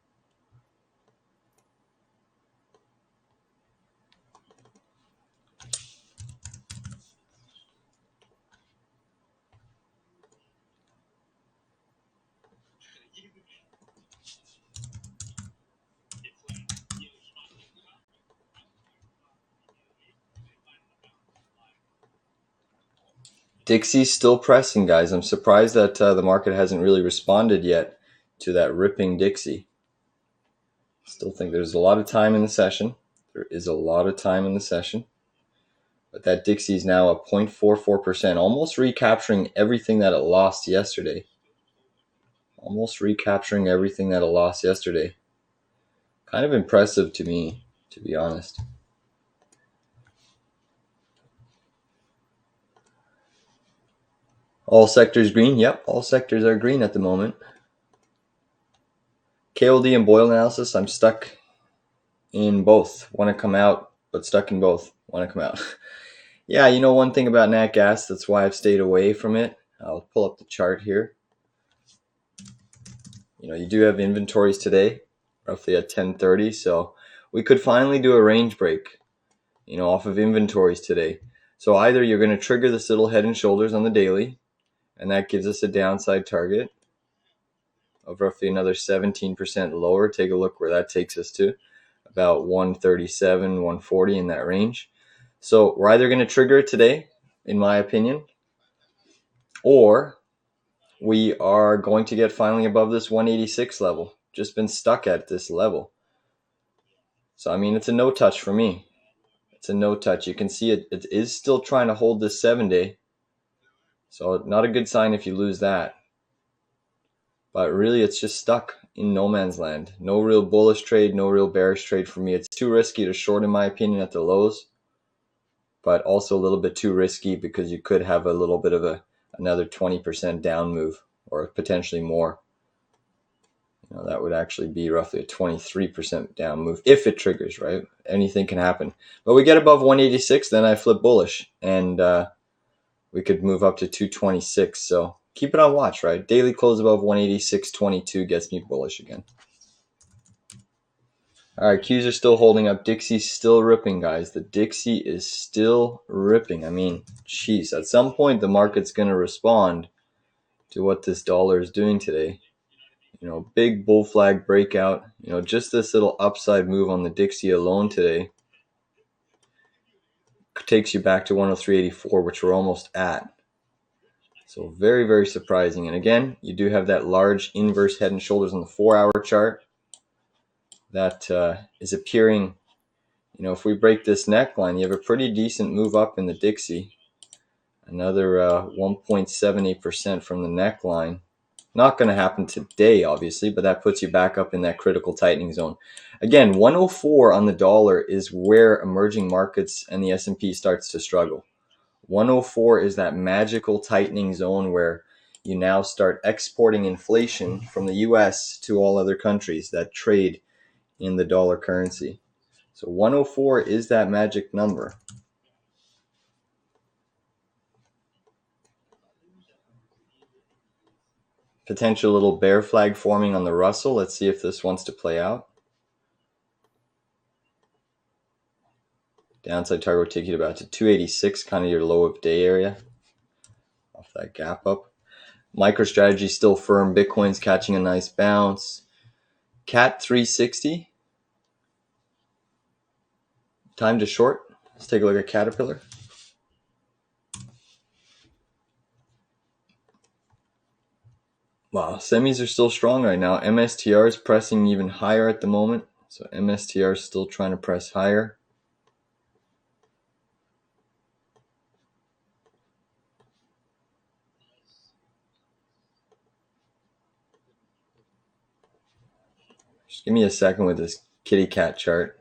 Dixie's still pressing, guys. I'm surprised that the market hasn't really responded yet to that ripping Dixie. Still think there's a lot of time in the session. There is a lot of time in the session. But that Dixie is now at 0.44%, almost recapturing everything that it lost yesterday. Almost recapturing everything that it lost yesterday. Kind of impressive to me, to be honest. All sectors green? Yep, all sectors are green at the moment. KLD and Boyle analysis, I'm stuck in both. Want to come out, but stuck in both. Want to come out. Yeah, you know one thing about nat gas, that's why I've stayed away from it. I'll pull up the chart here. You know, you do have inventories today, roughly at 10:30, so we could finally do a range break, you know, off of inventories today. So either you're going to trigger this little head and shoulders on the daily, and that gives us a downside target of roughly another 17% lower. Take a look where that takes us to. about 137, 140 in that range. So we're either going to trigger it today, in my opinion, or we are going to get finally above this 186 level. Just been stuck at this level. So, I mean, it's a no touch for me. It's a no touch. You can see it is still trying to hold this 7-day. So not a good sign if you lose that. But really, it's just stuck in no man's land. No real bullish trade, no real bearish trade for me. It's too risky to short, in my opinion, at the lows. But also a little bit too risky because you could have a little bit of another 20% down move or potentially more. You know, that would actually be roughly a 23% down move if it triggers, right? Anything can happen. But we get above 186, then I flip bullish, and we could move up to 226. So keep it on watch, right? Daily close above 186.22 gets me bullish again. All right, Qs are still holding up. Dixie's still ripping, guys. The Dixie is still ripping. I mean, geez, at some point the market's going to respond to what this dollar is doing today. You know, big bull flag breakout. You know, just this little upside move on the Dixie alone today takes you back to 103.84, which we're almost at. So very, very surprising. And again, you do have that large inverse head and shoulders on the 4-hour chart that is appearing. You know, if we break this neckline, you have a pretty decent move up in the Dixie. Another 1.78% from the neckline. Not going to happen today, obviously, but that puts you back up in that critical tightening zone. Again, 104 on the dollar is where emerging markets and the S&P starts to struggle. 104 is that magical tightening zone where you now start exporting inflation from the US to all other countries that trade in the dollar currency. So 104 is that magic number. Potential little bear flag forming on the Russell. Let's see if this wants to play out. Downside target will take you about to 286, kind of your low of day area. Off that gap up. MicroStrategy still firm. Bitcoin's catching a nice bounce. CAT 360. Time to short. Let's take a look at Caterpillar. Wow, semis are still strong right now. MSTR is pressing even higher at the moment. So MSTR is still trying to press higher. Just give me a second with this kitty cat chart.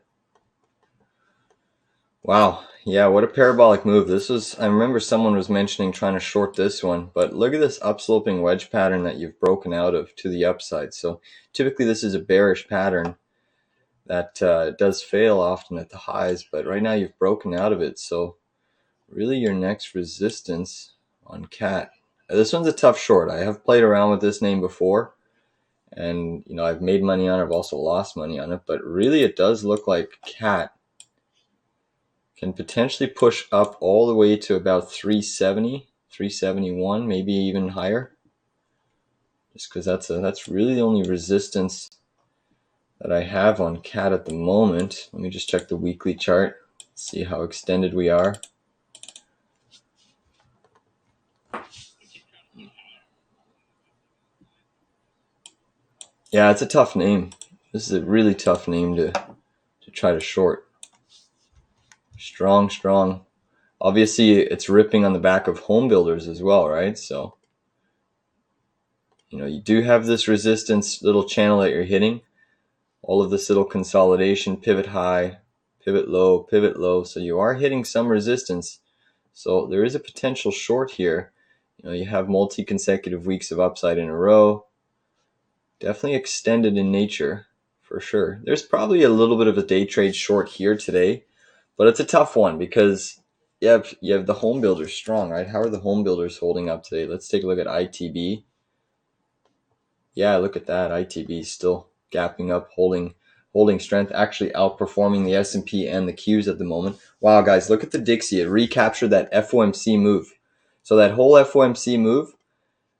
Wow, yeah, what a parabolic move. This was, I remember someone was mentioning trying to short this one, but look at this upsloping wedge pattern that you've broken out of to the upside. So typically this is a bearish pattern that does fail often at the highs, but right now you've broken out of it. So really your next resistance on CAT. This one's a tough short. I have played around with this name before, and you know, I've made money on it. I've also lost money on it, but really it does look like CAT can potentially push up all the way to about 370, 371, maybe even higher. Just because that's really the only resistance that I have on CAT at the moment. Let me just check the weekly chart, see how extended we are. Yeah, it's a tough name. This is a really tough name to try to short. Strong. Obviously, it's ripping on the back of home builders as well, right? So, you know, you do have this resistance little channel that you're hitting. All of this little consolidation, pivot high, pivot low. So you are hitting some resistance. So there is a potential short here. You know, you have multi-consecutive weeks of upside in a row. Definitely extended in nature, for sure. There's probably a little bit of a day trade short here today, but it's a tough one because you have the home builders strong, right? How are the home builders holding up today? Let's take a look at ITB. Yeah, look at that. ITB is still gapping up, holding strength, actually outperforming the S&P and the Qs at the moment. Wow, guys, look at the Dixie. It recaptured that FOMC move. So that whole FOMC move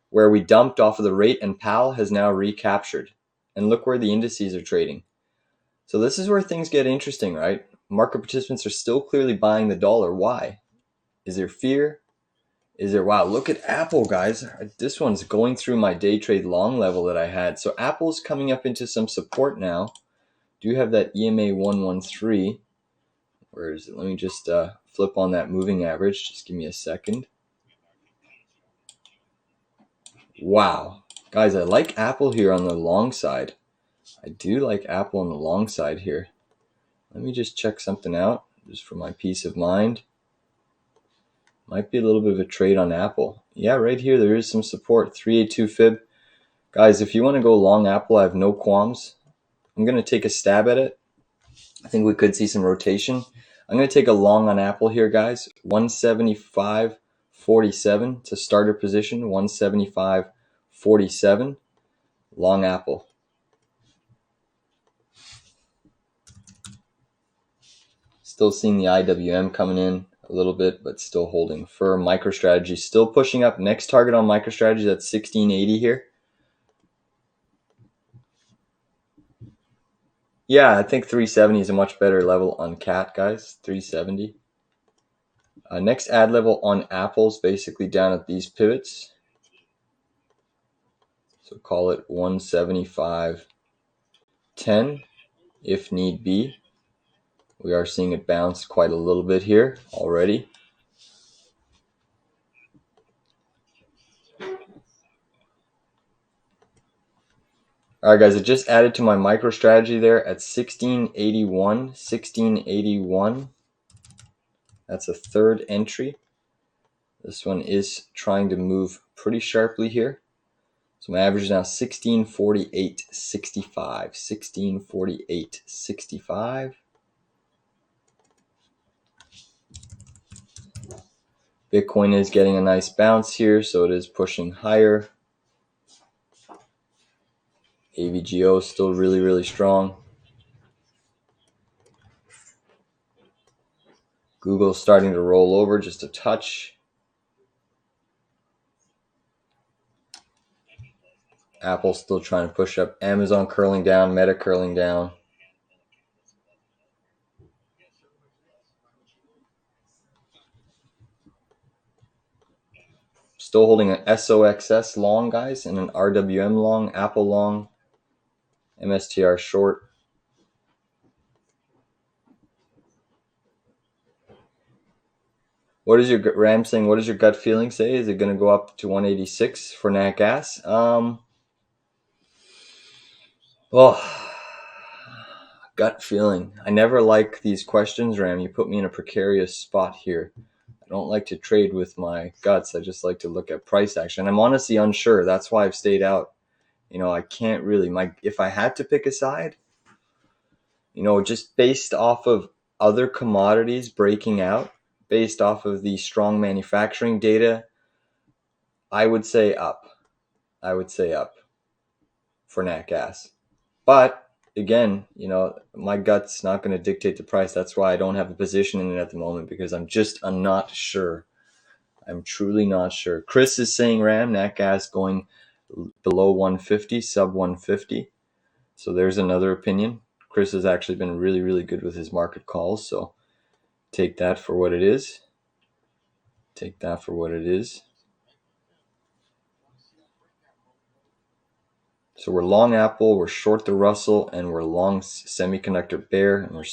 where we dumped off of the rate and PAL has now recaptured. And look where the indices are trading. So this is where things get interesting, right? Market participants are still clearly buying the dollar. Why? Is there fear? Is there, wow, look at Apple, guys. This one's going through my day trade long level that I had. So Apple's coming up into some support now. Do you have that EMA 113? Where is it? Let me just flip on that moving average. Just give me a second. Wow. Guys, I like Apple here on the long side. I do like Apple on the long side here. Let me just check something out just for my peace of mind. Might be a little bit of a trade on Apple. Yeah, right here there is some support. 382 fib. Guys, if you want to go long Apple, I have no qualms. I'm going to take a stab at it. I think we could see some rotation. I'm going to take a long on Apple here, guys. 175.47. It's a starter position. 175.47. Long Apple. Still seeing the IWM coming in a little bit, but still holding firm. MicroStrategy still pushing up. Next target on MicroStrategy, that's 1680 here. Yeah, I think 370 is a much better level on CAT, guys. 370. Next ad level on Apple's basically down at these pivots. So call it 175.10 if need be. We are seeing it bounce quite a little bit here already. All right, guys, I just added to my MicroStrategy there at 1681. 1681. That's a third entry. This one is trying to move pretty sharply here. So my average is now 1648.65. 1648.65. Bitcoin is getting a nice bounce here, so it is pushing higher. AVGO is still really, really strong. Google's starting to roll over just a touch. Apple's still trying to push up. Amazon curling down. Meta curling down. Still holding an SOXS long, guys, and an RWM long, Apple long, MSTR short. What is your Ram saying? What does your gut feeling say? Is it going to go up to 186 for nat gas? Well, gut feeling. I never like these questions, Ram. You put me in a precarious spot here. I don't like to trade with my guts. I just like to look at price action. I'm honestly unsure. That's why I've stayed out. I can't really. If I had to pick a side, just based off of other commodities breaking out, based off of the strong manufacturing data, I would say up. I would say up for nat gas. But again, my gut's not going to dictate the price. That's why I don't have a position in it at the moment, because I'm not sure. I'm truly not sure. Chris is saying Ram, nat gas going below 150, sub 150. So there's another opinion. Chris has actually been really, really good with his market calls. So take that for what it is. Take that for what it is. So we're long Apple, we're short the Russell, and we're long semiconductor bear. And we're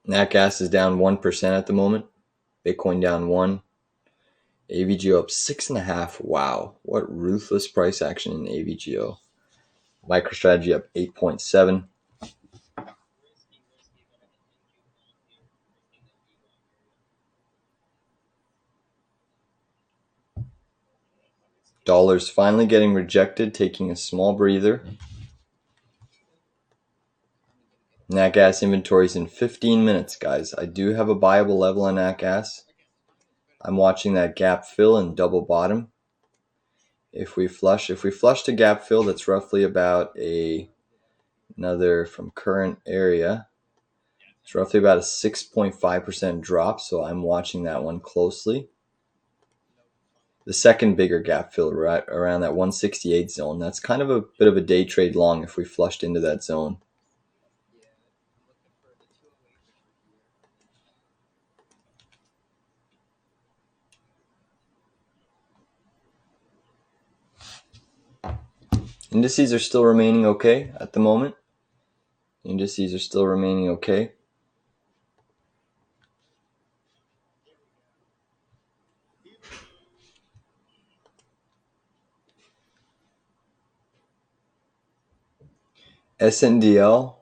nat gas is down 1% at the moment. Bitcoin down 1. AVGO up 6.5. Wow, what ruthless price action in AVGO. MicroStrategy up 8.7. Dollars finally getting rejected, taking a small breather. Nat gas inventories in 15 minutes, guys. I do have a buyable level on nat gas. I'm watching that gap fill and double bottom. If we flush to gap fill, that's roughly about another from current area. It's roughly about a 6.5% drop, so I'm watching that one closely. the second bigger gap fill right around that 168 zone. That's kind of a bit of a day trade long if we flushed into that zone. Indices are still remaining okay at the moment. Indices are still remaining okay. SNDL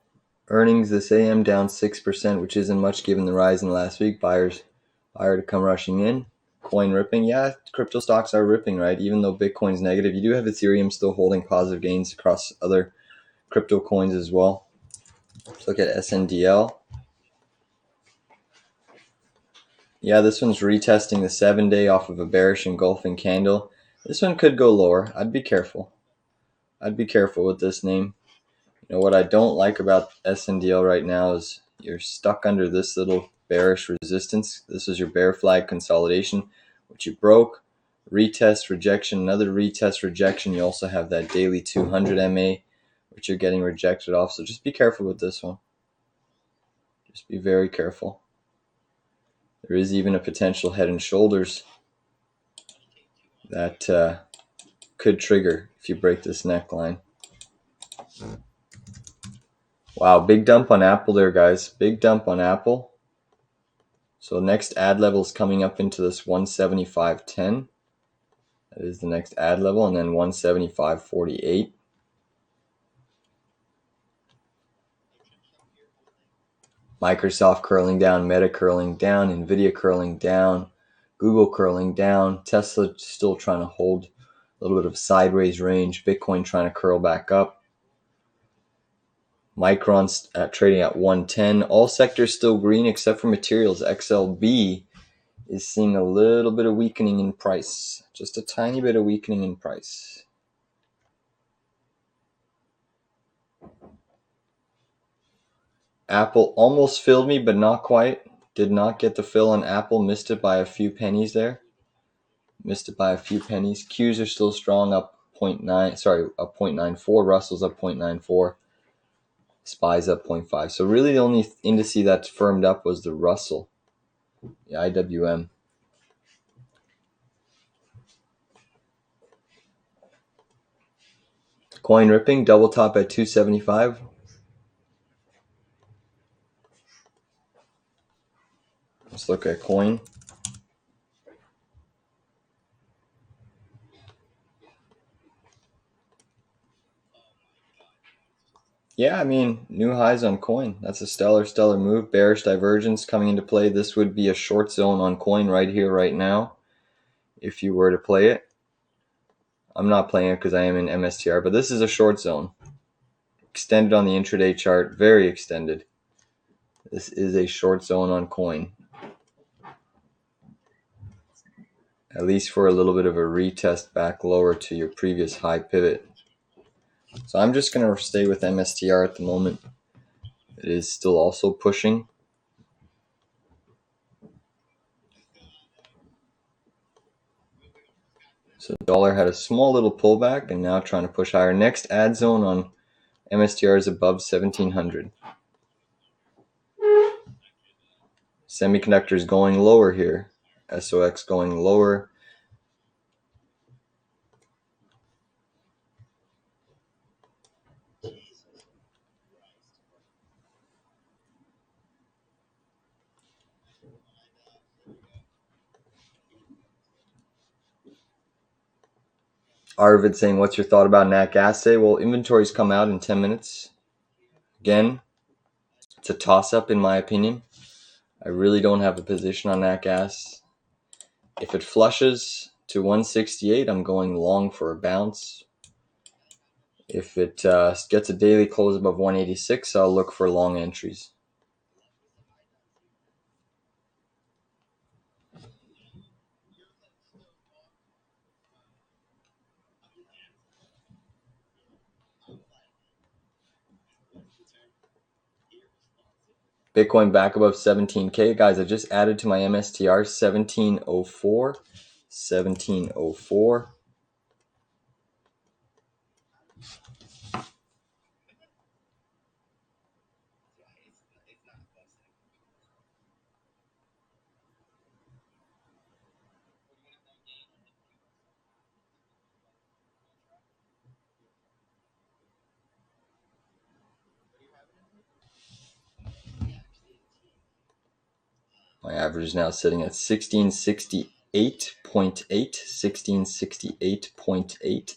earnings this AM down 6%, which isn't much given the rise in the last week. Buyer to come rushing in. Coin ripping. Yeah, crypto stocks are ripping, right? Even though Bitcoin's negative, you do have Ethereum still holding positive gains across other crypto coins as well. Let's look at SNDL. Yeah, this one's retesting the 7-day off of a bearish engulfing candle. This one could go lower. I'd be careful. I'd be careful with this name. You know what I don't like about SNDL right now is you're stuck under this little bearish resistance. This is your bear flag consolidation, which you broke. Retest, rejection, another retest, rejection. You also have that daily 200 MA, which you're getting rejected off. So just be careful with this one. Just be very careful. There is even a potential head and shoulders that could trigger if you break this neckline. Wow, big dump on Apple there, guys. Big dump on Apple. So next ad level is coming up into this 175.10. That is the next ad level, and then 175.48. Microsoft curling down, Meta curling down, NVDA curling down, Google curling down, Tesla still trying to hold a little bit of sideways range, Bitcoin trying to curl back up. Micron's trading at 110. All sectors still green except for materials. XLB is seeing a little bit of weakening in price. Just a tiny bit of weakening in price. Apple almost filled me, but not quite. Did not get the fill on Apple. Missed it by a few pennies there. Missed it by a few pennies. Qs are still strong, up 0.9. Sorry, up 0.94. Russell's up 0.94. SPY's up 0.5. So really the only index that firmed up was the Russell, the IWM. Coin ripping, double top at 275. Let's look at coin. Yeah, I mean, new highs on coin. That's a stellar move. Bearish divergence coming into play. This would be a short zone on coin right here, right now, if you were to play it. I'm not playing it because I am in MSTR, but this is a short zone. Extended on the intraday chart, very extended. This is a short zone on coin. At least for a little bit of a retest back lower to your previous high pivot. So I'm just going to stay with MSTR at the moment. It is still also pushing. So the dollar had a small little pullback and now trying to push higher. Next ad zone on MSTR is above 1700. Semiconductors going lower here. SOX going lower. Arvid saying, what's your thought about Nat Gas today? Well, inventories come out in 10 minutes. Again, it's a toss-up in my opinion. I really don't have a position on Nat Gas. If it flushes to 168, I'm going long for a bounce. If it gets a daily close above 186, I'll look for long entries. Bitcoin back above 17K. Guys, I just added to my MSTR 1704. 1704. My average is now sitting at 1668.8, 1668.8.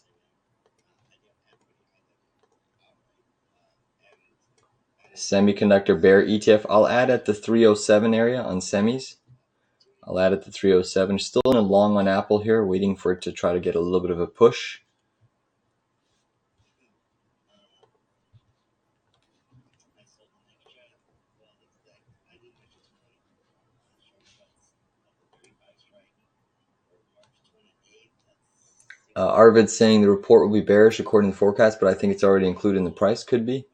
Semiconductor bear ETF, I'll add at the 307 area on semis. I'll add at the 307. Still in a long on Apple here, waiting for it to try to get a little bit of a push. Arvid's saying the report will be bearish according to the forecast, but I think it's already included in the price. Could be.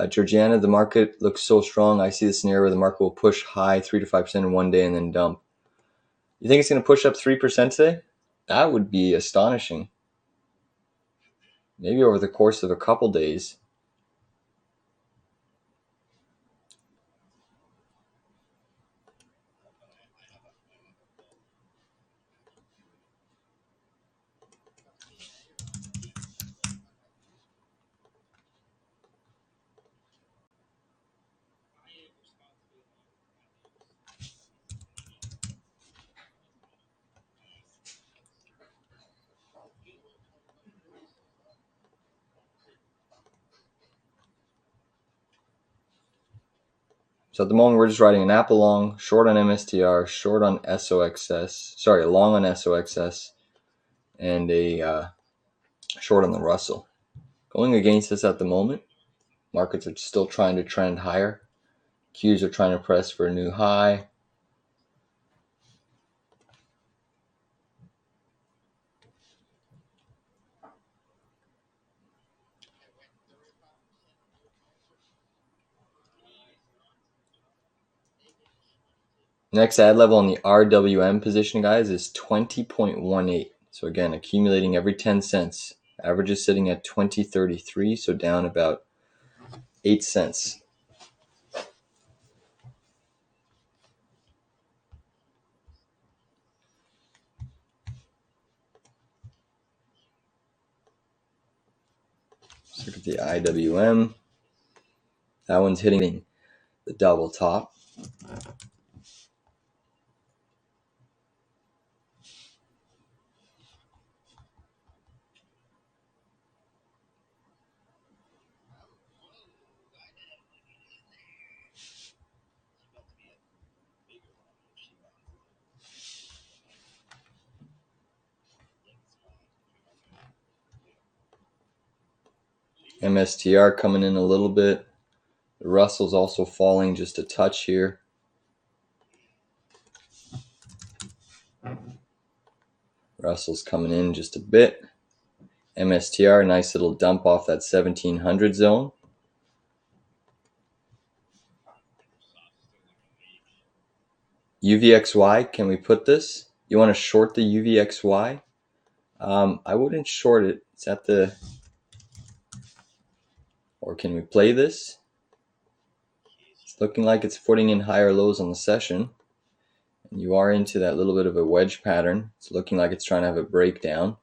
Georgiana, the market looks so strong. I see the scenario where the market will push high 3 to 5% in one day and then dump. You think it's going to push up 3% today? That would be astonishing. Maybe over the course of a couple days. So at the moment, we're just riding an Apple long, short on MSTR, short on SOXS, sorry, long on SOXS, and a short on the Russell. Going against us at the moment, markets are still trying to trend higher. Qs are trying to press for a new high. Next ad level on the RWM position, guys, is 20.18. So again, accumulating every 10 cents. Average is sitting at 20.33, so down about 8 cents. Let's look at the IWM. That one's hitting the double top. MSTR coming in a little bit. The Russell's also falling just a touch here. Russell's coming in just a bit. MSTR, nice little dump off that 1700 zone. UVXY, can we put this? You want to short the UVXY? I wouldn't short it. It's at the... Or can we play this? It's looking like it's footing in higher lows on the session. And you are into that little bit of a wedge pattern. It's looking like it's trying to have a breakdown.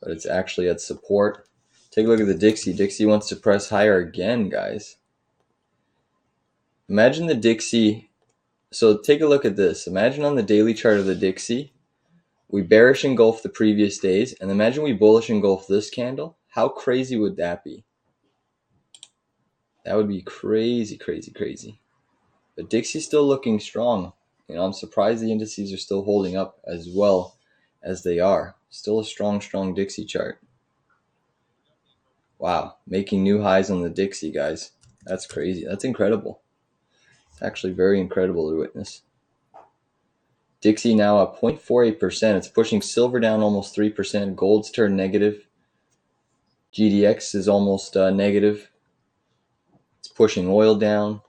But it's actually at support. Take a look at the Dixie. Dixie wants to press higher again, guys. Imagine the Dixie. So take a look at this. Imagine on the daily chart of the Dixie, we bearish engulf the previous days, and imagine we bullish engulf this candle. How crazy would that be? That would be crazy, crazy, crazy. But Dixie's still looking strong. You know, I'm surprised the indices are still holding up as well as they are. Still a strong, strong Dixie chart. Wow, making new highs on the Dixie, guys. That's crazy. That's incredible. It's actually very incredible to witness. Dixie now at 0.48%. It's pushing silver down almost 3%. Gold's turned negative. GDX is almost negative. It's pushing oil down.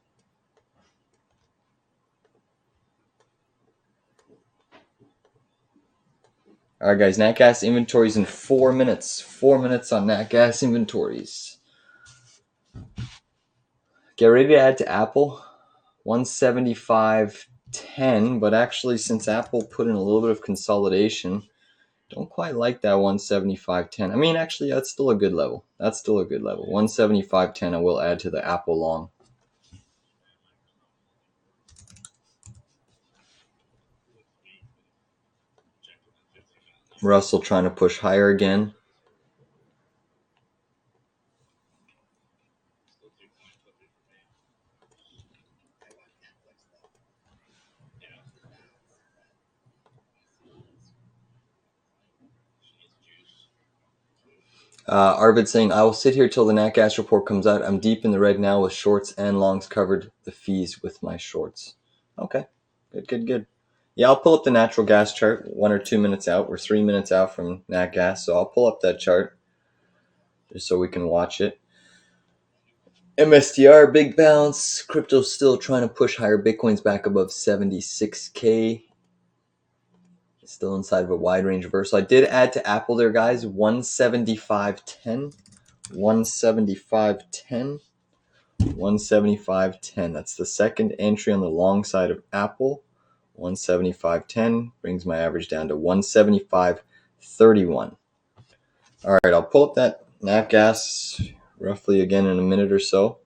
All right, guys, nat gas inventories in 4 minutes. 4 minutes on nat gas inventories. Get ready to add to Apple. 175.10, but actually, since Apple put in a little bit of consolidation, don't quite like that 175.10. I mean, actually, that's still a good level. 175.10, I will add to the Apple long. Russell trying to push higher again. Arvid saying, I will sit here till the nat gas report comes out. I'm deep in the red now with shorts and longs covered the fees with my shorts. Okay, good. Yeah, I'll pull up the natural gas chart 1 or 2 minutes out. We're 3 minutes out from nat gas, so I'll pull up that chart just so we can watch it. MSTR, big bounce. Crypto's still trying to push higher. Bitcoin's back above 76K. Still inside of a wide range reversal. I did add to Apple there, guys. 175.10. 175.10. 175.10. That's the second entry on the long side of Apple. 175.10 brings my average down to 175.31. All right, I'll pull up that nat gas roughly again in a minute or so.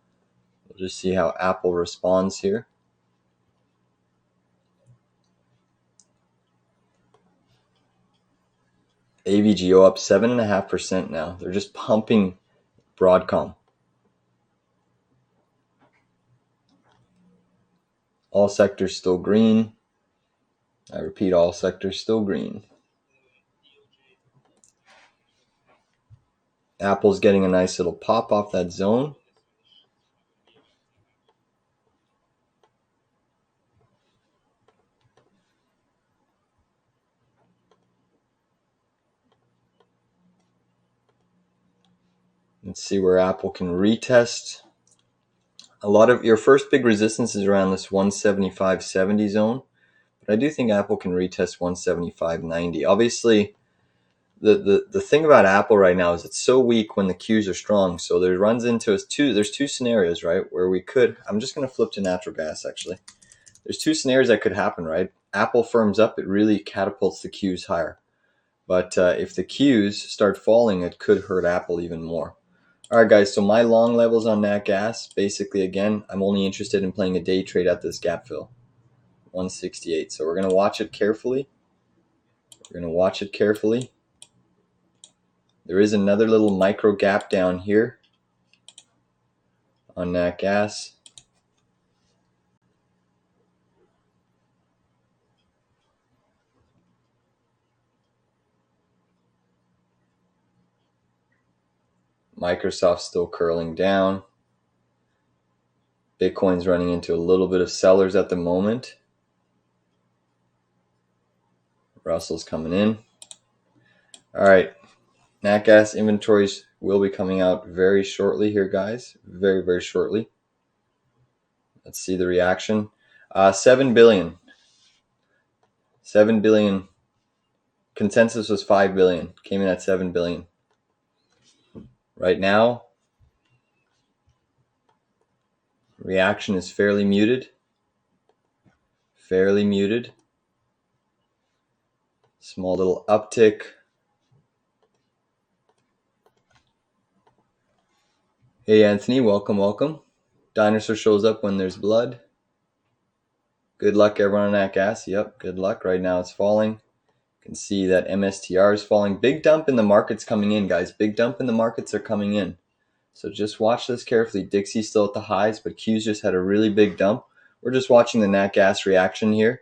We'll just see how Apple responds here. AVGO up 7.5% now. They're just pumping Broadcom. All sectors still green. I repeat, all sectors still green. Apple's getting a nice little pop off that zone. Let's see where Apple can retest. A lot of your first big resistance is around this 175.70 zone, but I do think Apple can retest 175.90. Obviously, the thing about Apple right now is it's so weak when the Qs are strong. So there runs into us there's two scenarios, right, where we could. I'm just going to flip to natural gas actually. There's two scenarios that could happen, right? Apple firms up, it really catapults the Qs higher. But if the Qs start falling, it could hurt Apple even more. All right, guys, so my long levels on nat gas, basically, again, I'm only interested in playing a day trade at this gap fill, 168. So we're going to watch it carefully. There is another little micro gap down here on nat gas. Microsoft's still curling down. Bitcoin's running into a little bit of sellers at the moment. Russell's coming in. All right. Nat gas inventories will be coming out very shortly here, guys. Very, very shortly. Let's see the reaction. 7 billion. 7 billion. Consensus was 5 billion. Came in at 7 billion. Right now, reaction is fairly muted. Small little uptick. Hey, Anthony, welcome. Dinosaur shows up when there's blood. Good luck, everyone on nat gas. Yep, good luck. Right now it's falling. You can see that MSTR is falling. Big dump in the markets coming in, guys. Big dump in the markets are coming in. So just watch this carefully. Dixie's still at the highs, but Q's just had a really big dump. We're just watching the nat gas reaction here.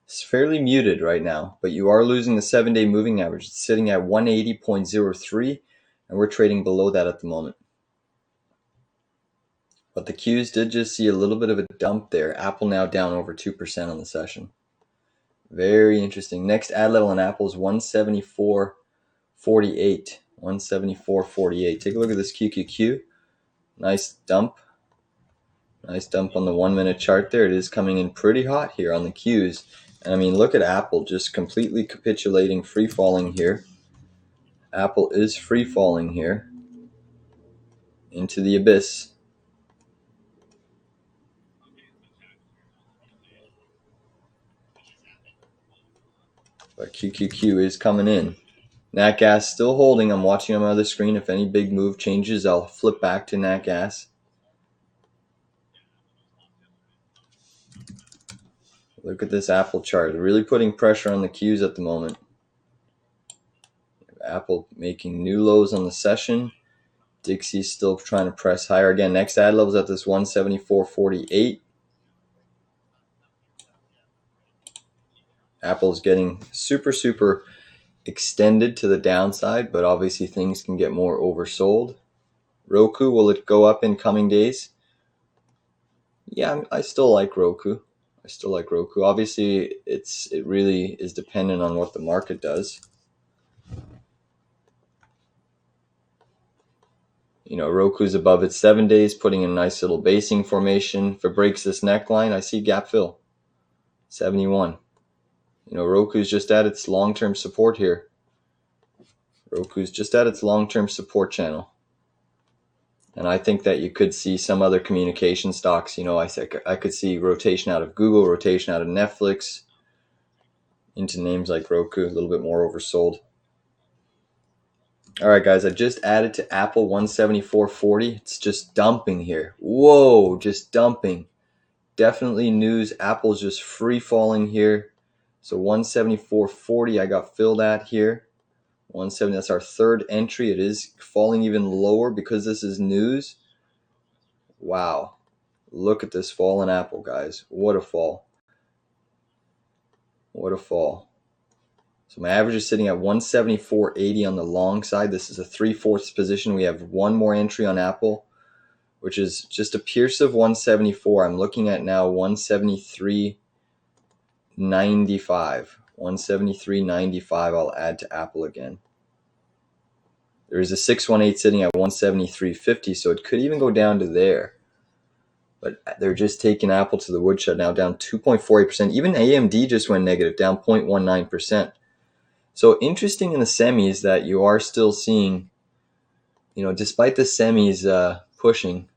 It's fairly muted right now, but you are losing the 7-day moving average. It's sitting at 180.03, and we're trading below that at the moment. But the Qs did just see a little bit of a dump there. Apple now down over 2% on the session. Very interesting. Next ad level on Apple is 174.48. 174.48. Take a look at this QQQ. Nice dump. Nice dump on the 1 minute chart there. It is coming in pretty hot here on the Qs. And I mean, look at Apple just completely capitulating, free falling here. Apple is free falling here into the abyss. But QQQ is coming in. Nat Gas still holding. I'm watching on my other screen. If any big move changes, I'll flip back to Nat Gas. Look at this Apple chart. Really putting pressure on the Qs at the moment. Apple making new lows on the session. Dixie's still trying to press higher. Again, next ad level's at this 174.48. Apple's getting super extended to the downside, but obviously things can get more oversold. Roku, will it go up in coming days? Yeah, I still like Roku. Obviously, it really is dependent on what the market does. You know, Roku's above its 7 days, putting in a nice little basing formation. If it breaks this neckline, I see gap fill. 71. You know, Roku's just at its long-term support here. Roku's just at its long-term support channel. And I think that you could see some other communication stocks. You know, I could see rotation out of Google, rotation out of Netflix into names like Roku, a little bit more oversold. All right, guys, I just added to Apple 174.40. It's just dumping here. Whoa, just dumping. Definitely news. Apple's just free falling here. So 174.40 I got filled at here. 170, that's our third entry. It is falling even lower because this is news. Wow. Look at this fall in Apple, guys. What a fall. What a fall. So my average is sitting at 174.80 on the long side. This is a 3/4 position. We have one more entry on Apple, which is just a pierce of 174. I'm looking at now 173.95. 173.95 I'll add to Apple again. There is a 618 sitting at 173.50, so it could even go down to there. But they're just taking Apple to the woodshed now, down 2.48%. Even AMD just went negative, down 0.19%. So interesting in the semis that you are still seeing, you know, despite the semis pushing,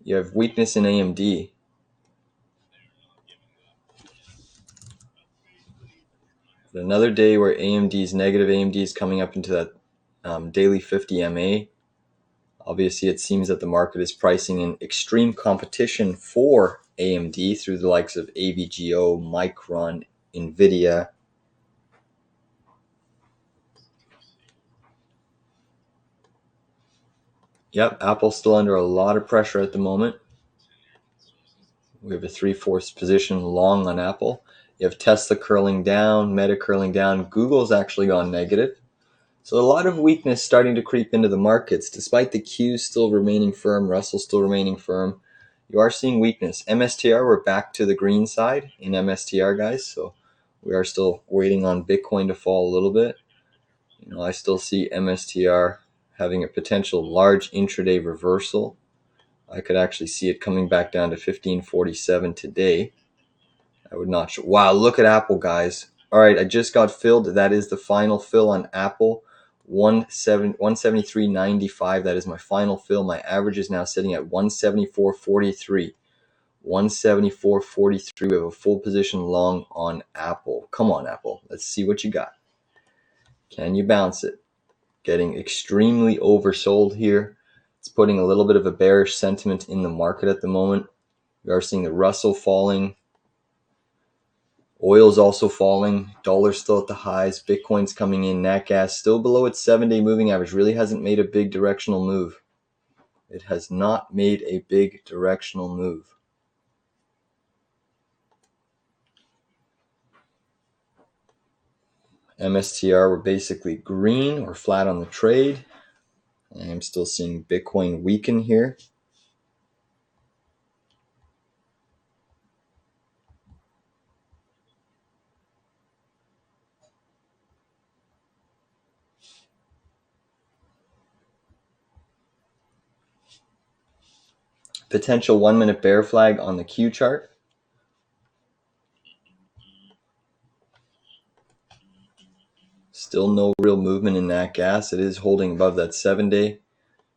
you have weakness in AMD. But another day where AMD is negative. AMD is coming up into that daily 50 MA. Obviously, it seems that the market is pricing in extreme competition for AMD through the likes of AVGO, Micron, NVDA. Yep, Apple's still under a lot of pressure at the moment. We have a 3/4 position long on Apple. You have Tesla curling down, Meta curling down. Google's actually gone negative. So a lot of weakness starting to creep into the markets, despite the Qs still remaining firm, Russell still remaining firm. You are seeing weakness. MSTR, we're back to the green side in MSTR, guys. So we are still waiting on Bitcoin to fall a little bit. You know, I still see MSTR having a potential large intraday reversal. I could actually see it coming back down to 1547 today. I would not. Wow, look at Apple, guys. All right, I just got filled. That is the final fill on Apple. 173.95. That is my final fill. My average is now sitting at 174.43. 174.43. We have a full position long on Apple. Come on, Apple. Let's see what you got. Can you bounce it? Getting extremely oversold here. It's putting a little bit of a bearish sentiment in the market at the moment. We are seeing the Russell falling. Oil's also falling. Dollar's still at the highs. Bitcoin's coming in. Nat gas still below its 7-day moving average. Really hasn't made a big directional move. It has not made a big directional move. MSTR, we're basically green or flat on the trade. I am still seeing Bitcoin weaken here. Potential 1-minute bear flag on the Q chart. Still no real movement in that gas. It is holding above that 7-day.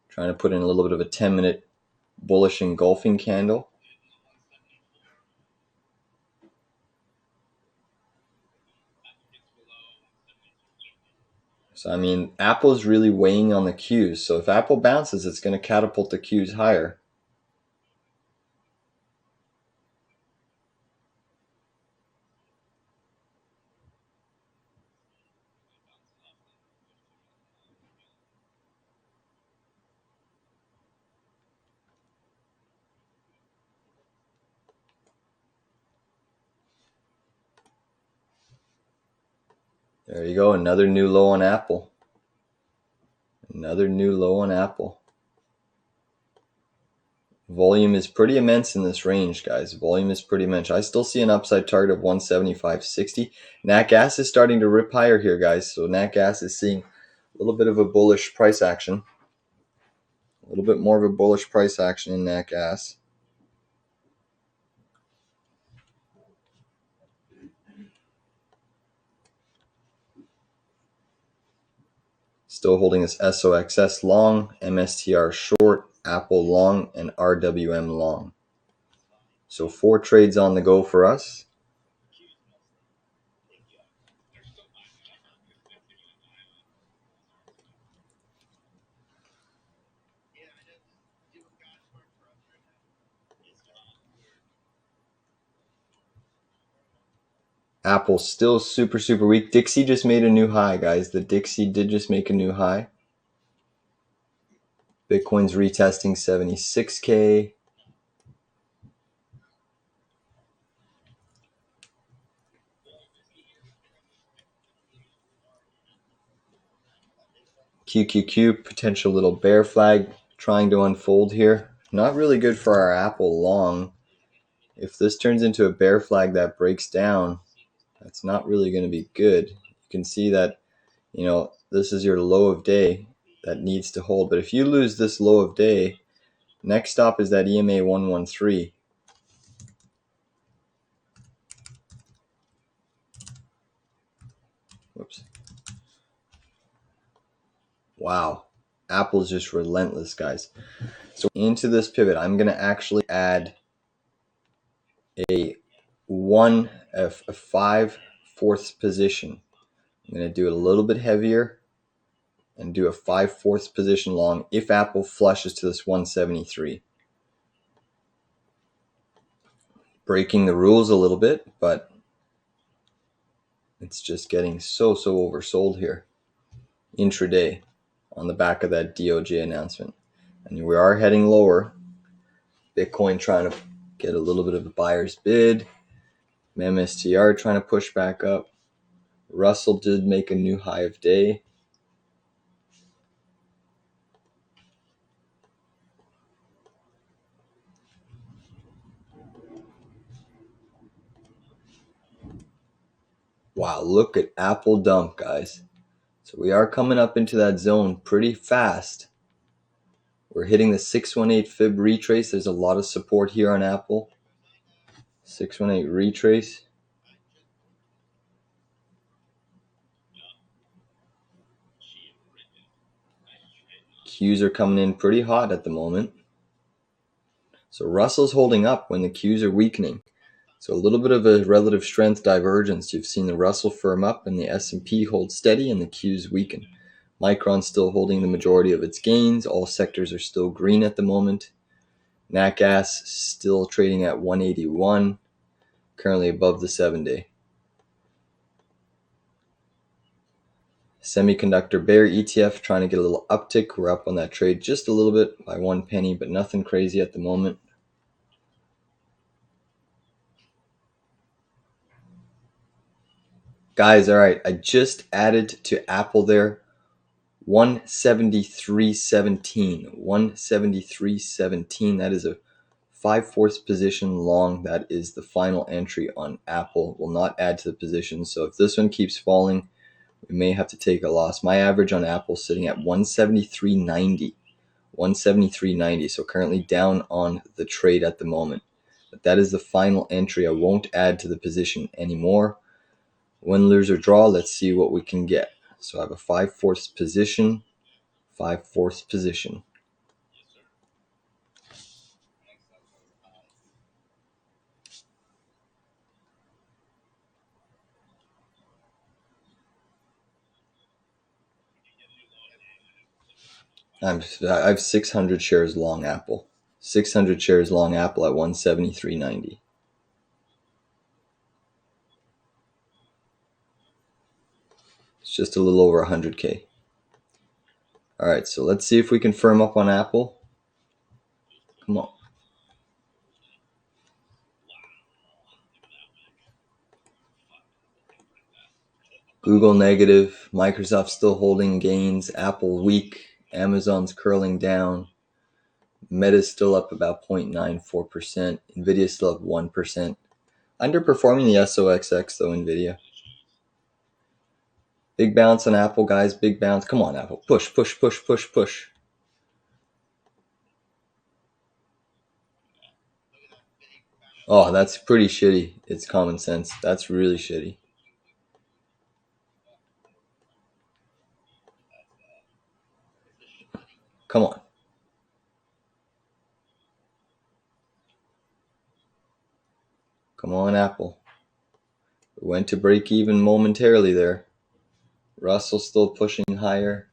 Trying to put in a little bit of a 10-minute bullish engulfing candle. So, I mean, Apple is really weighing on the Qs. So if Apple bounces, it's going to catapult the Qs higher. There you go. Another new low on Apple. Another new low on Apple. Volume is pretty immense in this range, guys. Volume is pretty immense. I still see an upside target of 175.60. Nat gas is starting to rip higher here, guys. So Nat gas is seeing a little bit of a bullish price action. A little bit more of a bullish price action in Nat gas. Still holding this SOXS long, MSTR short, Apple long, and RWM long. So 4 trades on the go for us. Apple still super weak. Dixie just made a new high, guys. The Dixie did just make a new high. Bitcoin's retesting 76K. QQQ, potential little bear flag trying to unfold here. Not really good for our Apple long. If this turns into a bear flag that breaks down, that's not really going to be good. You can see that, you know, this is your low of day that needs to hold. But if you lose this low of day, next stop is that EMA 113. Whoops. Wow. Apple's just relentless, guys. So into this pivot, I'm going to actually add a 5/4 position. I'm going to do it a little bit heavier and do a 5/4 position long if Apple flushes to this 173. Breaking the rules a little bit, but it's just getting so oversold here intraday on the back of that DOJ announcement. And we are heading lower. Bitcoin trying to get a little bit of a buyer's bid. MSTR trying to push back up. Russell did make a new high of day. Wow, look at Apple dump, guys. So we are coming up into that zone pretty fast. We're hitting the 618 fib retrace. There's a lot of support here on Apple. 618 retrace. Qs are coming in pretty hot at the moment. So Russell's holding up when the Qs are weakening. So a little bit of a relative strength divergence. You've seen the Russell firm up and the S&P hold steady and the Qs weaken. Micron's still holding the majority of its gains. All sectors are still green at the moment. Nat gas still trading at 181, currently above the 7-day. Semiconductor bear ETF trying to get a little uptick. We're up on that trade just a little bit by 1 penny, but nothing crazy at the moment. Guys, all right, I just added to Apple there 173.17. 173.17. That is a 5/4 position long. That is the final entry on Apple. Will not add to the position. So if this one keeps falling, we may have to take a loss. My average on Apple is sitting at 173.90. 173.90. So currently down on the trade at the moment. But that is the final entry. I won't add to the position anymore. Win, lose, or draw. Let's see what we can get. So I have a 5/4 position, 5/4 position. I have 600 shares long Apple. 600 shares long Apple at 173.90. It's just a little over 100K. All right, so let's see if we can firm up on Apple. Come on. Google negative, Microsoft still holding gains, Apple weak, Amazon's curling down, Meta's still up about 0.94%, NVIDIA's still up 1%. Underperforming the SOXX though, NVIDIA. Big bounce on Apple, guys, big bounce. Come on, Apple, push, push, push, push, push. Oh, that's pretty shitty. It's common sense. That's really shitty. Come on. Come on, Apple. We went to break even momentarily there. Russell still pushing higher.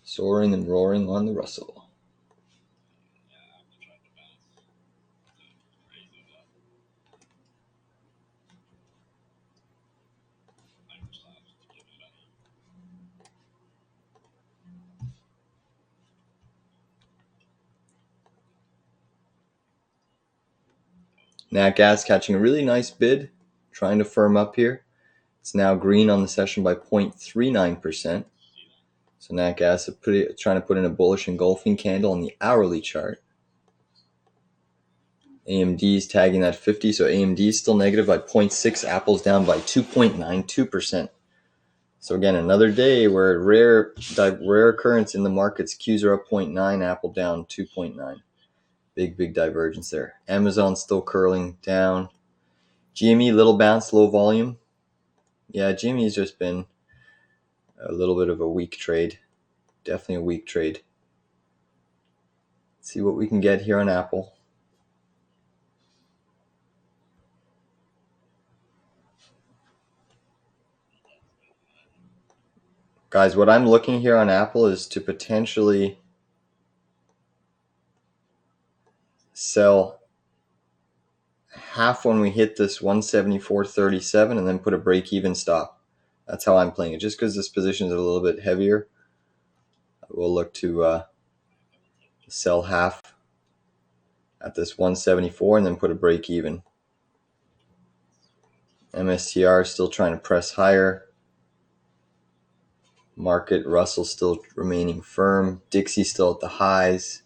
Soaring and roaring on the Russell. Nat Gas catching a really nice bid, trying to firm up here. It's now green on the session by 0.39%. So Nat Gas is trying to put in a bullish engulfing candle on the hourly chart. AMD is tagging that 50, so AMD is still negative by 0.6. Apple's down by 2.92%. So again, another day where rare occurrence in the markets. Qs are up 0.9, Apple down 2.9. Big divergence there. Amazon still curling down. GME, little bounce, low volume. Yeah, GME's just been a little bit of a weak trade. Definitely a weak trade. Let's see what we can get here on Apple. Guys, what I'm looking here on Apple is to potentially sell half when we hit this 174.37 and then put a break-even stop. That's how I'm playing it. Just because this position is a little bit heavier, we'll look to sell half at this 174 and then put a break-even. MSTR is still trying to press higher. Market Russell still remaining firm. Dixie still at the highs.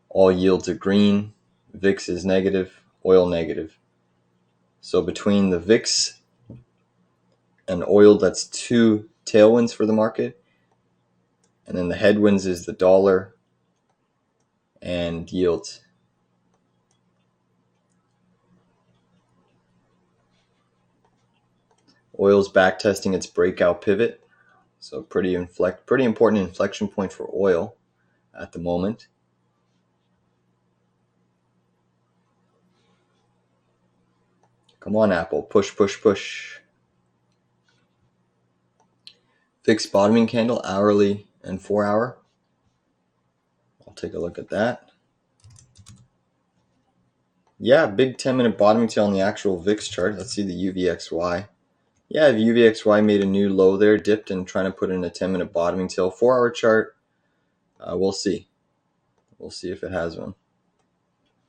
All yields are green. VIX is negative. Oil negative. So between the VIX and oil, that's two tailwinds for the market. And then the headwinds is the dollar and yields. Oil's back testing its breakout pivot. So pretty important inflection point for oil at the moment. Come on, Apple. Push, push, push. VIX bottoming candle, hourly and 4 hour. I'll take a look at that. Yeah, big 10-minute bottoming tail on the actual VIX chart. Let's see the UVXY. Yeah, the UVXY made a new low there, dipped and trying to put in a 10-minute bottoming tail. 4 hour chart, we'll see. We'll see if it has one.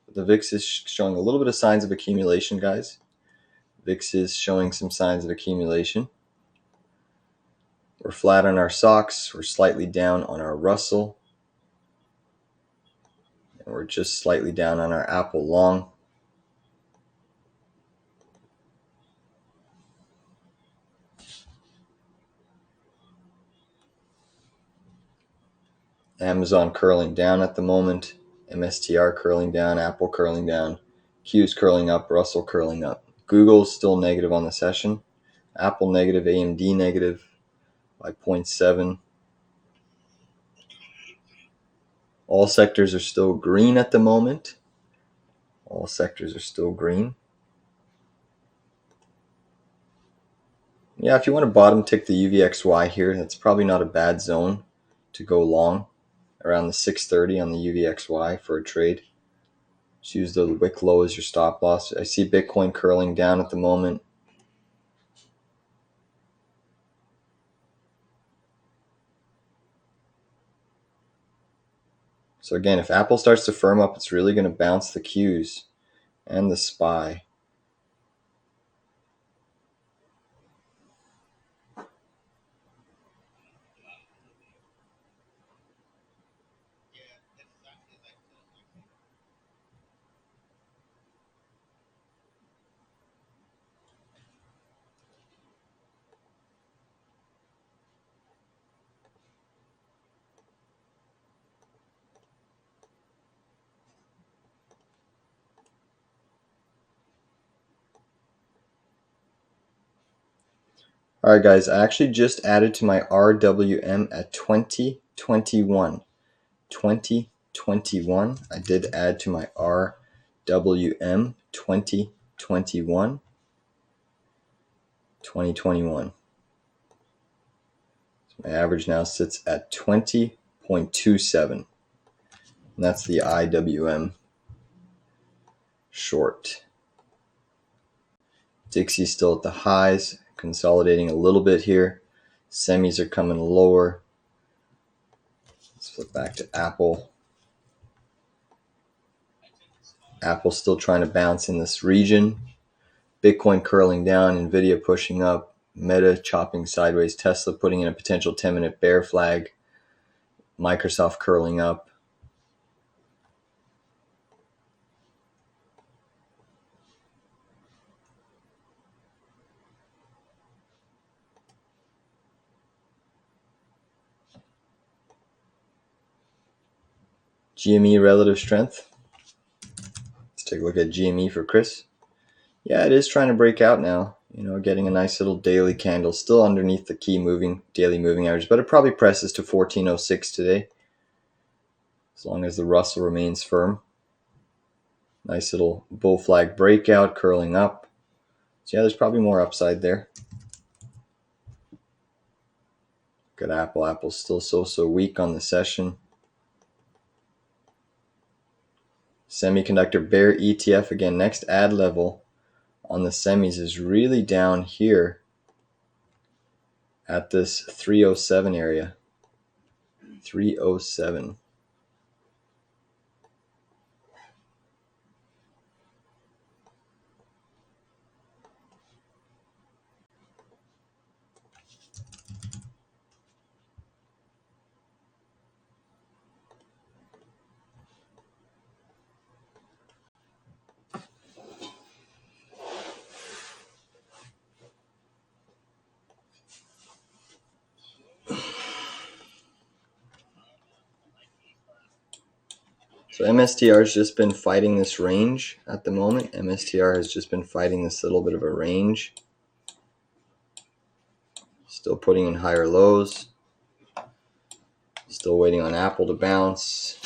The VIX is showing a little bit of signs of accumulation, guys. VIX is showing some signs of accumulation. We're flat on our SOX. We're slightly down on our Russell. And we're just slightly down on our Apple long. Amazon curling down at the moment. MSTR curling down. Apple curling down. Q's curling up. Russell curling up. Google's still negative on the session. Apple negative, AMD negative by 0.7. All sectors are still green at the moment. All sectors are still green. Yeah, if you want to bottom tick the UVXY here, that's probably not a bad zone to go long, around the 630 on the UVXY for a trade. Just use the wick low as your stop loss. I see Bitcoin curling down at the moment. So again, if Apple starts to firm up, it's really going to bounce the Qs and the SPY. All right, guys, I actually just added to my RWM at 2021. 2021. I did add to my RWM 2021. 2021. So my average now sits at 20.27. And that's the IWM short. Dixie's still at the highs, consolidating a little bit here. Semis are coming lower. Let's flip back to Apple. Apple's still trying to bounce in this region. Bitcoin curling down, NVIDIA pushing up, Meta chopping sideways, Tesla putting in a potential 10-minute bear flag, Microsoft curling up. GME relative strength. Let's take a look at GME for Chris. Yeah, it is trying to break out now. Getting a nice little daily candle, still underneath the key daily moving average, but it probably presses to 1406 today, as long as the Russell remains firm. Nice little bull flag breakout, curling up. So yeah, there's probably more upside there. Good Apple. Apple's still so weak on the session. Semiconductor bear ETF again. Next ad level on the semis is really down here at this 307 area. 307. So MSTR has just been fighting this range at the moment. MSTR has just been fighting this little bit of a range. Still putting in higher lows. Still waiting on Apple to bounce.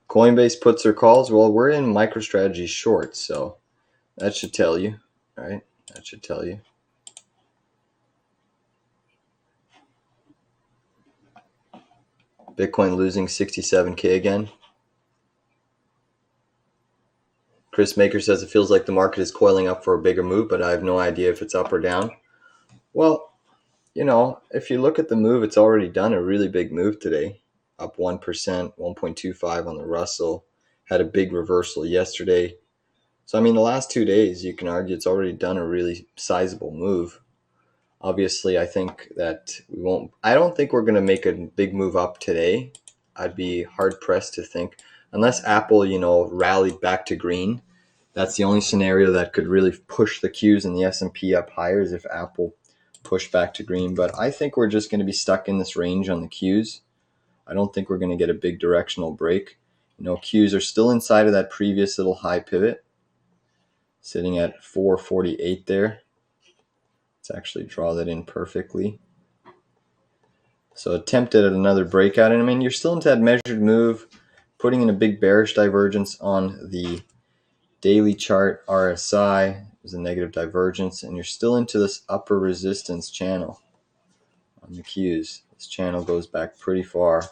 Coinbase puts or calls. Well, we're in MicroStrategy short, so that should tell you, right? That should tell you. Bitcoin losing 67K again. Chris Maker says it feels like the market is coiling up for a bigger move, but I have no idea if it's up or down. Well, if you look at the move, it's already done a really big move today. Up 1%, 1.25 on the Russell. Had a big reversal yesterday. So, the last 2 days, you can argue it's already done a really sizable move. Obviously, I think that we won't. I don't think we're going to make a big move up today. I'd be hard pressed to think, unless Apple, rallied back to green. That's the only scenario that could really push the Qs and the S&P up higher, is if Apple pushed back to green. But I think we're just going to be stuck in this range on the Qs. I don't think we're going to get a big directional break. Qs are still inside of that previous little high pivot, sitting at 448 there. Let's actually draw that in perfectly. So attempted at another breakout, and I mean, you're still into that measured move, putting in a big bearish divergence on the daily chart. RSI is a negative divergence, and you're still into this upper resistance channel on the Qs. This channel goes back pretty far.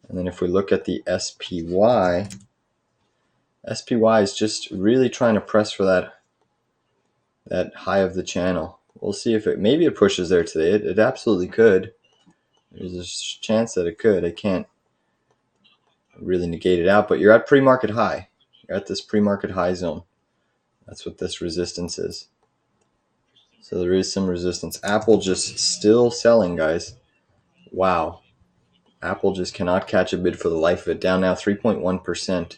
And then if we look at the SPY, SPY is just really trying to press for that high of the channel. We'll see if maybe it pushes there today. It absolutely could. There's a chance that it could. I can't really negate it out, but you're at pre-market high. You're at this pre-market high zone. That's what this resistance is. So there is some resistance. Apple just still selling, guys. Wow. Apple just cannot catch a bid for the life of it. Down now 3.1%.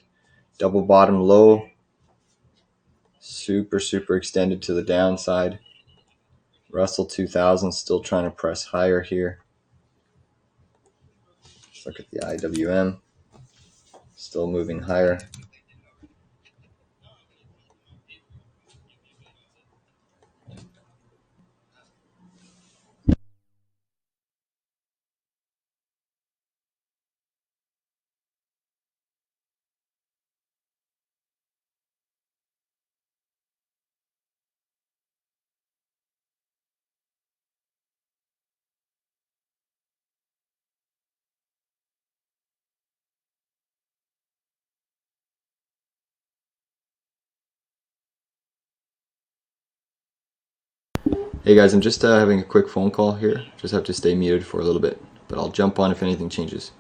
Double bottom low. Super, super extended to the downside. Russell 2000 still trying to press higher here. Let's look at the IWM. Still moving higher. Hey guys, I'm just having a quick phone call here. Just have to stay muted for a little bit, but I'll jump on if anything changes.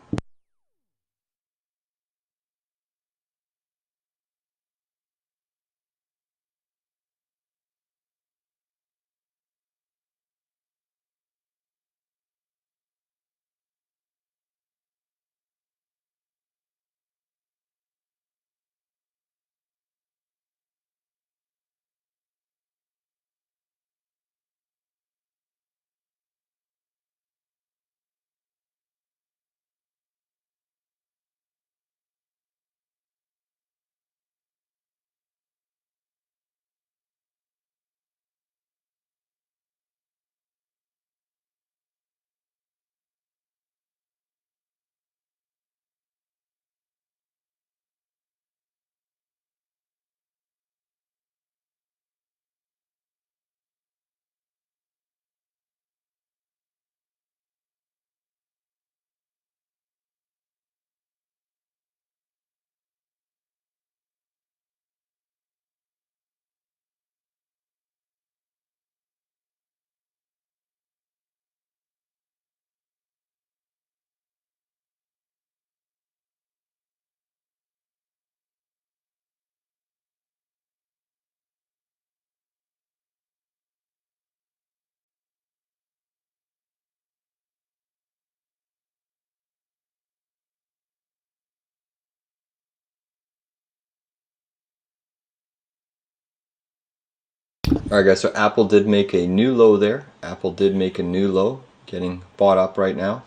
All right, guys, so Apple did make a new low there. Apple did make a new low, getting bought up right now.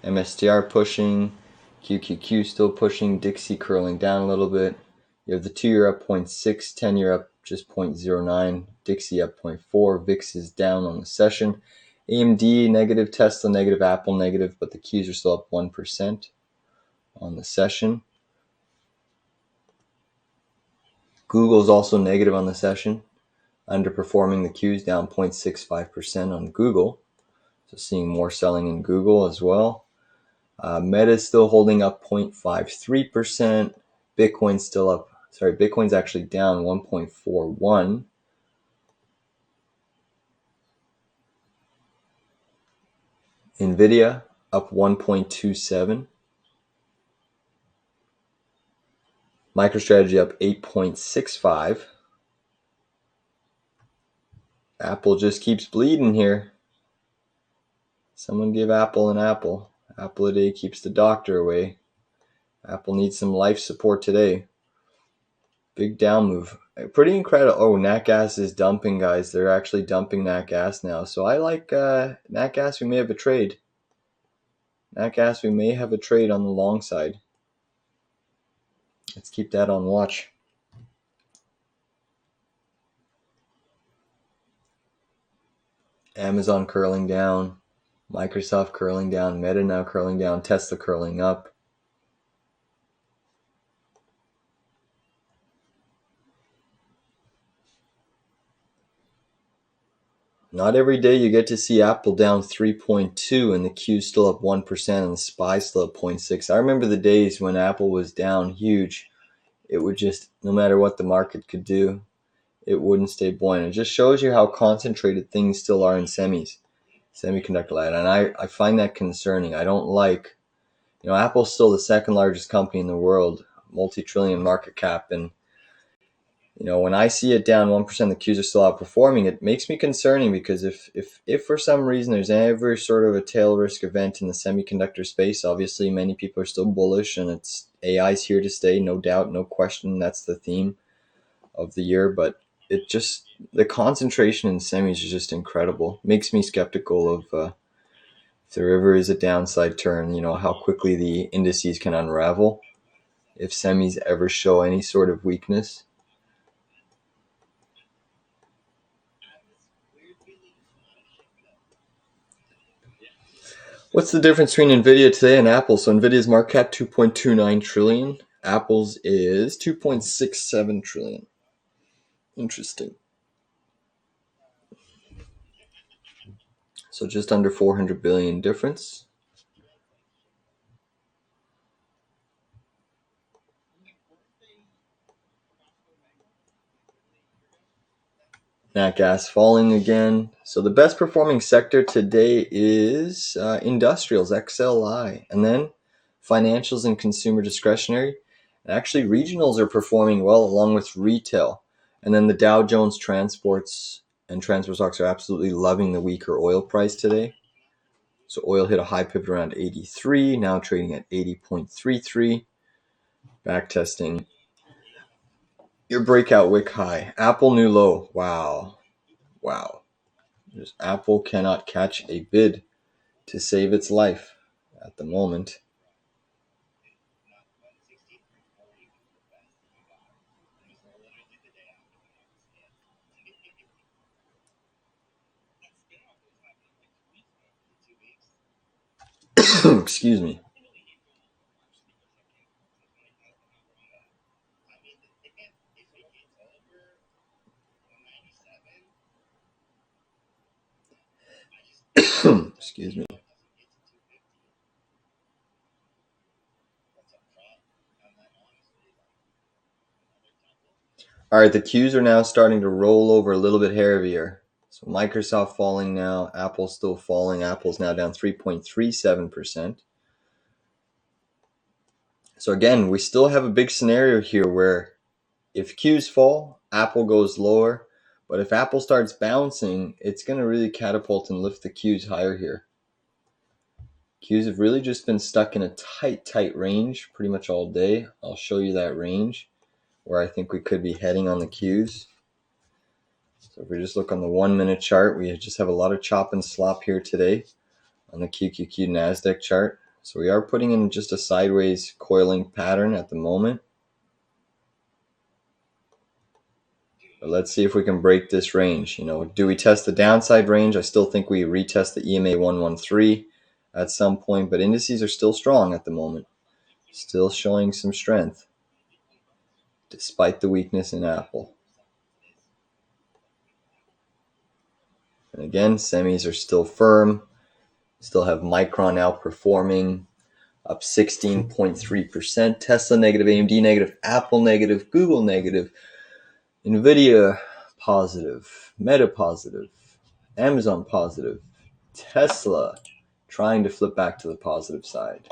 MSTR pushing, QQQ still pushing, Dixie curling down a little bit. You have the 2-year up 0.6, 10-year up just 0.09, Dixie up 0.4, VIX is down on the session. AMD negative, Tesla negative, Apple negative, but the Qs are still up 1% on the session. Google's also negative on the session, underperforming the Qs, down 0.65% on Google. So seeing more selling in Google as well. Meta is still holding up 0.53%. Bitcoin's still up. Sorry, Bitcoin's actually down 1.41. NVDA up 1.27. MicroStrategy up 8.65. Apple just keeps bleeding here. Someone give Apple an apple. Apple a day keeps the doctor away. Apple needs some life support today. Big down move. Pretty incredible. Oh, Nat Gas is dumping, guys. They're actually dumping Nat Gas now. So I like Nat Gas. We may have a trade. Nat Gas, we may have a trade on the long side. Let's keep that on watch. Amazon curling down. Microsoft curling down. Meta now curling down. Tesla curling up. Not every day you get to see Apple down 3.2 and the Q still up 1% and the SPY still up 0.6. I remember the days when Apple was down huge. It would just, no matter what the market could do, it wouldn't stay buoyant. It just shows you how concentrated things still are in semiconductor land. And I find that concerning. I don't like, Apple's still the second largest company in the world, multi-trillion market cap. And when I see it down 1%, the Qs are still outperforming, it makes me concerning because if for some reason there's ever sort of a tail risk event in the semiconductor space, obviously many people are still bullish and it's AI's here to stay, no doubt, no question. That's the theme of the year, but the concentration in semis is just incredible. Makes me skeptical of if there ever is a downside turn, how quickly the indices can unravel if semis ever show any sort of weakness. What's the difference between NVIDIA today and Apple? So NVIDIA's market cap 2.29 trillion. Apple's is 2.67 trillion. Interesting. So just under 400 billion difference. Nat gas falling again. So the best performing sector today is industrials, XLI, and then financials and consumer discretionary. And actually, regionals are performing well along with retail. And then the Dow Jones transports and transport stocks are absolutely loving the weaker oil price today. So oil hit a high pivot around 83, now trading at 80.33. Back testing your breakout wick high. Apple new low. Wow. Apple cannot catch a bid to save its life at the moment. Excuse me. Excuse me. All right, the Qs are now starting to roll over a little bit heavier. So Microsoft falling now, Apple's still falling. Apple's now down 3.37%. So again, we still have a big scenario here where if Qs fall, Apple goes lower. But if Apple starts bouncing, it's going to really catapult and lift the Qs higher here. Qs have really just been stuck in a tight range pretty much all day. I'll show you that range where I think we could be heading on the Qs. So if we just look on the 1 minute chart, we just have a lot of chop and slop here today on the QQQ NASDAQ chart. So we are putting in just a sideways coiling pattern at the moment. But let's see if we can break this range. Do we test the downside range? I still think we retest the EMA 113 at some point, but indices are still strong at the moment. Still showing some strength despite the weakness in Apple. And again, semis are still firm. Still have Micron outperforming, up 16.3%. Tesla negative, AMD negative, Apple negative, Google negative, NVIDIA positive, Meta positive, Amazon positive, Tesla trying to flip back to the positive side.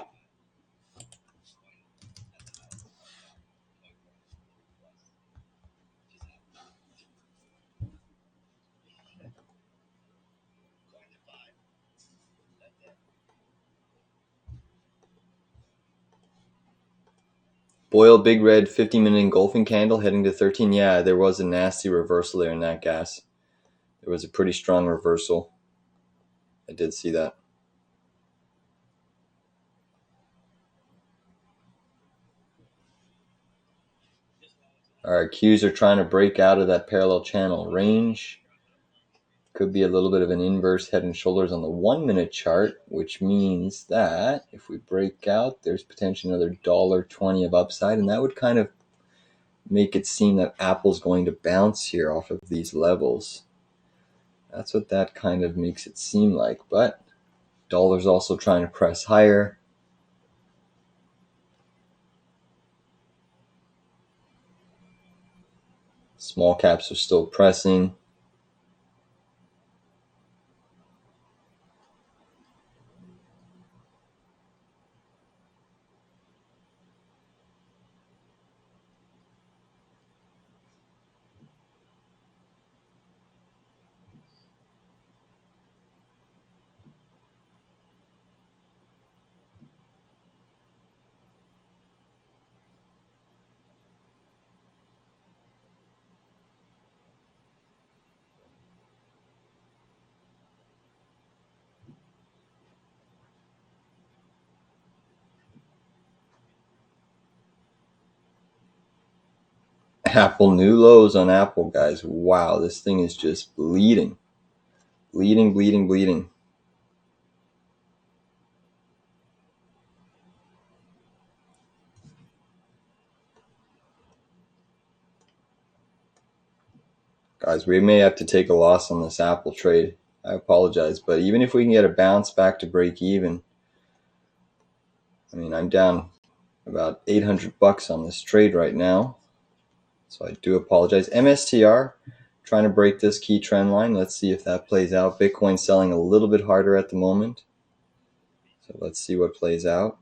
Boyle, big red 50-minute engulfing candle heading to 13. Yeah, there was a nasty reversal there in that gas. There was a pretty strong reversal. I did see that. All right, Qs are trying to break out of that parallel channel range. Could be a little bit of an inverse head and shoulders on the 1-minute chart, which means that if we break out, there's potentially another $1.20 of upside, and that would kind of make it seem that Apple's going to bounce here off of these levels. That's what that kind of makes it seem like, but dollar's also trying to press higher. Small caps are still pressing. Apple, new lows on Apple, guys. Wow, this thing is just bleeding. Bleeding, bleeding, bleeding. Guys, we may have to take a loss on this Apple trade. I apologize, but even if we can get a bounce back to break even, I mean, I'm down about $800 on this trade right now, so I do apologize. MSTR trying to break this key trend line. Let's see if that plays out. Bitcoin selling a little bit harder at the moment, so let's see what plays out.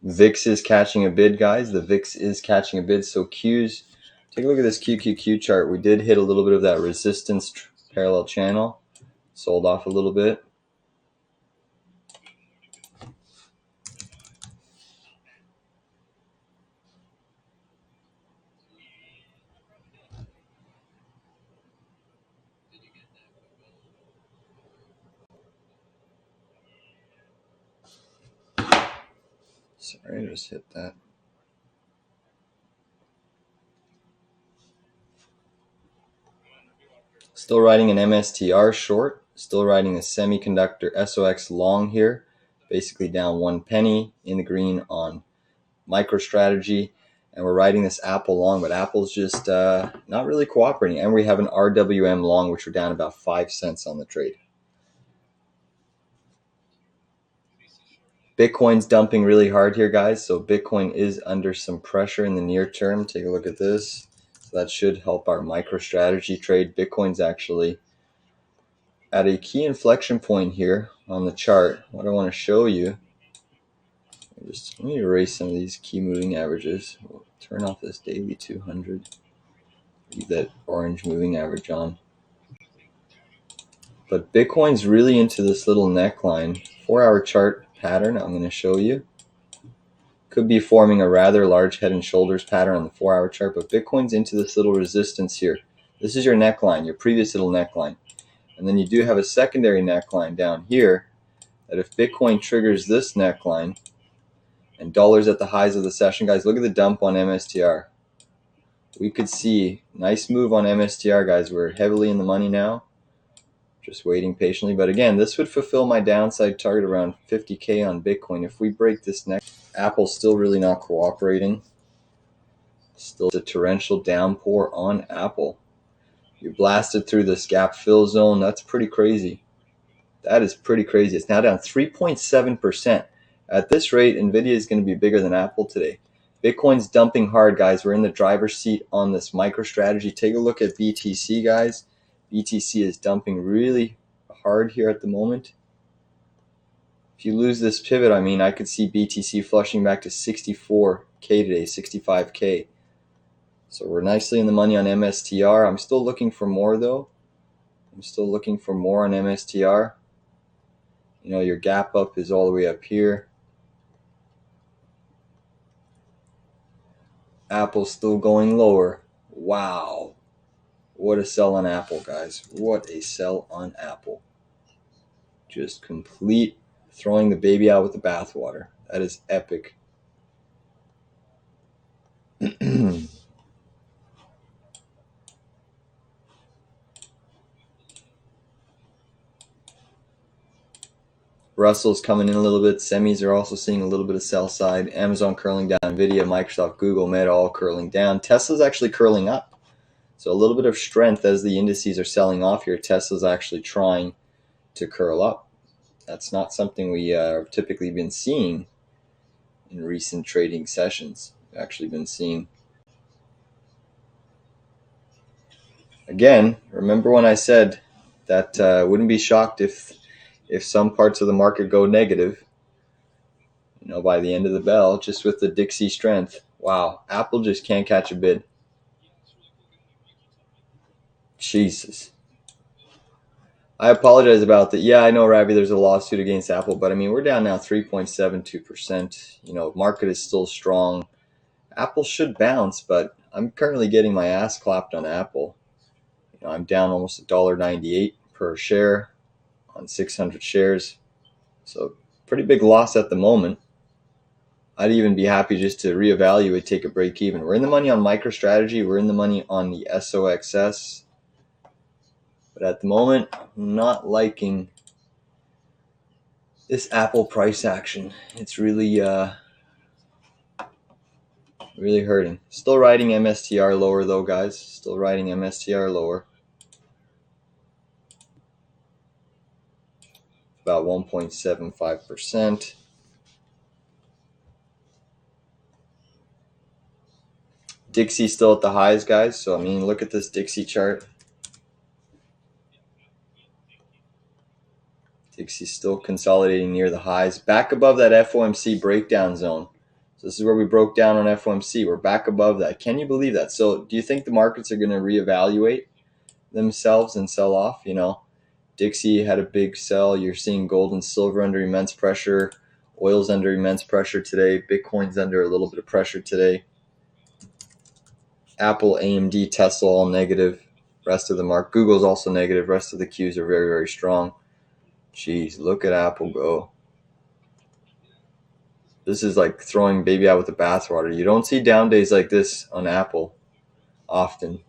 VIX is catching a bid, guys. The VIX is catching a bid. So Qs, take a look at this QQQ chart. We did hit a little bit of that resistance parallel channel. Sold off a little bit. Sorry, I just hit that. Still riding an MSTR short. Still riding a semiconductor SOX long here. Basically down 1 penny in the green on MicroStrategy. And we're riding this Apple long, but Apple's just not really cooperating. And we have an RWM long, which we're down about 5 cents on the trade. Bitcoin's dumping really hard here, guys. So Bitcoin is under some pressure in the near term. Take a look at this. So that should help our MicroStrategy trade. Bitcoin's actually at a key inflection point here on the chart. What I want to show you, let me erase some of these key moving averages. We'll turn off this daily 200. Leave that orange moving average on. But Bitcoin's really into this little neckline. 4-hour chart pattern I'm going to show you. Could be forming a rather large head and shoulders pattern on the 4-hour chart, but Bitcoin's into this little resistance here. This is your neckline, your previous little neckline. And then you do have a secondary neckline down here that if Bitcoin triggers this neckline and dollars at the highs of the session, guys, look at the dump on MSTR. We could see nice move on MSTR, guys. We're heavily in the money now. Just waiting patiently. But again, this would fulfill my downside target around 50K on Bitcoin. If we break this neck, Apple's still really not cooperating. Still a torrential downpour on Apple. You blasted through this gap fill zone. That's pretty crazy. That is pretty crazy. It's now down 3.7%. At this rate, NVDA is going to be bigger than Apple today. Bitcoin's dumping hard, guys. We're in the driver's seat on this MicroStrategy. Take a look at BTC, guys. BTC is dumping really hard here at the moment. If you lose this pivot, I mean, I could see BTC flushing back to 64K today, 65K. So we're nicely in the money on MSTR. I'm still looking for more though. I'm still looking for more on MSTR. You know, your gap up is all the way up here. Apple's still going lower. Wow. What a sell on Apple, guys. What a sell on Apple. Just complete throwing the baby out with the bathwater. That is epic. Russell's coming in a little bit. Semis are also seeing a little bit of sell side. Amazon curling down. NVIDIA, Microsoft, Google, Meta all curling down. Tesla's actually curling up. So a little bit of strength as the indices are selling off here. Tesla's actually trying to curl up. That's not something we have typically been seeing in recent trading sessions. We've actually been seeing. Again, remember when I said that wouldn't be shocked if some parts of the market go negative, you know, by the end of the bell, just with the Dixie strength. Wow, Apple just can't catch a bid. Jesus. I apologize about that. Yeah, I know, Ravi, there's a lawsuit against Apple, but I mean, we're down now 3.72%. You know, market is still strong. Apple should bounce, but I'm currently getting my ass clapped on Apple. You know, I'm down almost $1.98 per share on 600 shares. So pretty big loss at the moment. I'd even be happy just to reevaluate, take a break even. We're in the money on MicroStrategy. We're in the money on the SOXS. But at the moment, I'm not liking this Apple price action. It's really really hurting. Still riding MSTR lower though, guys. Still riding MSTR lower. About 1.75%. Dixie still at the highs, guys. So I mean, look at this Dixie chart. Dixie's still consolidating near the highs. Back above that FOMC breakdown zone. So this is where we broke down on FOMC. We're back above that. Can you believe that? So do you think the markets are going to reevaluate themselves and sell off? You know, Dixie had a big sell. You're seeing gold and silver under immense pressure. Oil's under immense pressure today. Bitcoin's under a little bit of pressure today. Apple, AMD, Tesla all negative. Rest of the market. Google's also negative. Rest of the Qs are very, very strong. Jeez, look at Apple go. This is like throwing baby out with the bathwater. You don't see down days like this on Apple often.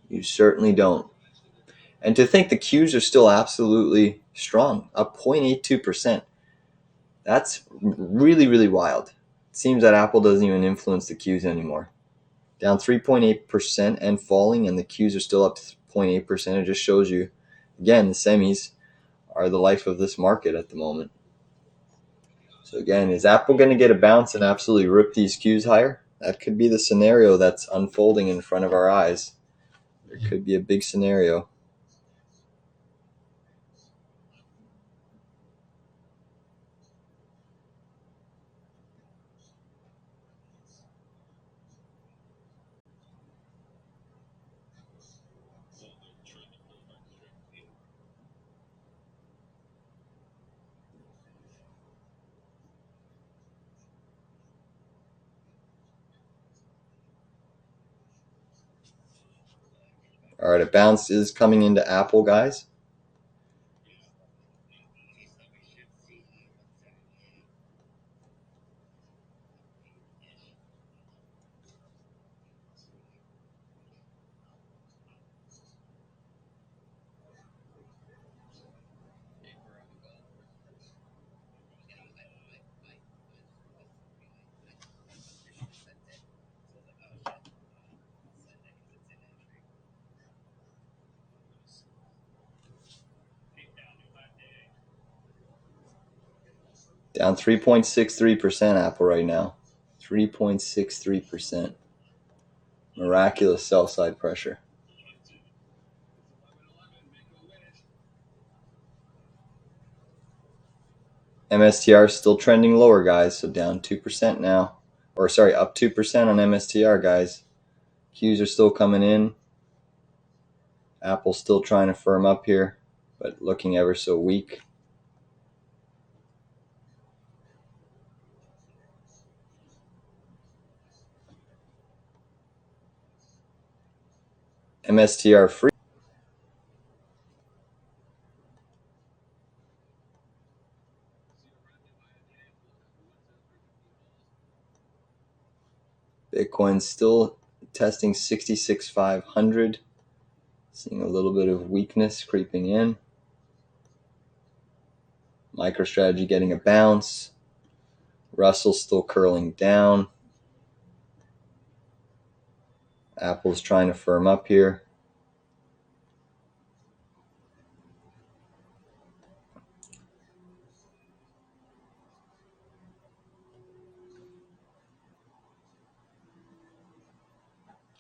You certainly don't. And to think the Qs are still absolutely strong, up 0.82%. That's really, really wild. It seems that Apple doesn't even influence the Qs anymore. Down 3.8% and falling, and the Qs are still up 0.8%. It just shows you, again, the semis are the life of this market at the moment. So again, is Apple going to get a bounce and absolutely rip these Qs higher? That could be the scenario that's unfolding in front of our eyes. There could be a big scenario. All right, a bounce is coming into Apple, guys. Down 3.63% Apple right now. 3.63%. Miraculous sell side pressure. MSTR is still trending lower, guys, so down 2% now. Or sorry, up 2% on MSTR, guys. Qs are still coming in. Apple's still trying to firm up here, but looking ever so weak. MSTR free. Bitcoin's still testing 66,500. Seeing a little bit of weakness creeping in. MicroStrategy getting a bounce. Russell's still curling down. Apple's trying to firm up here.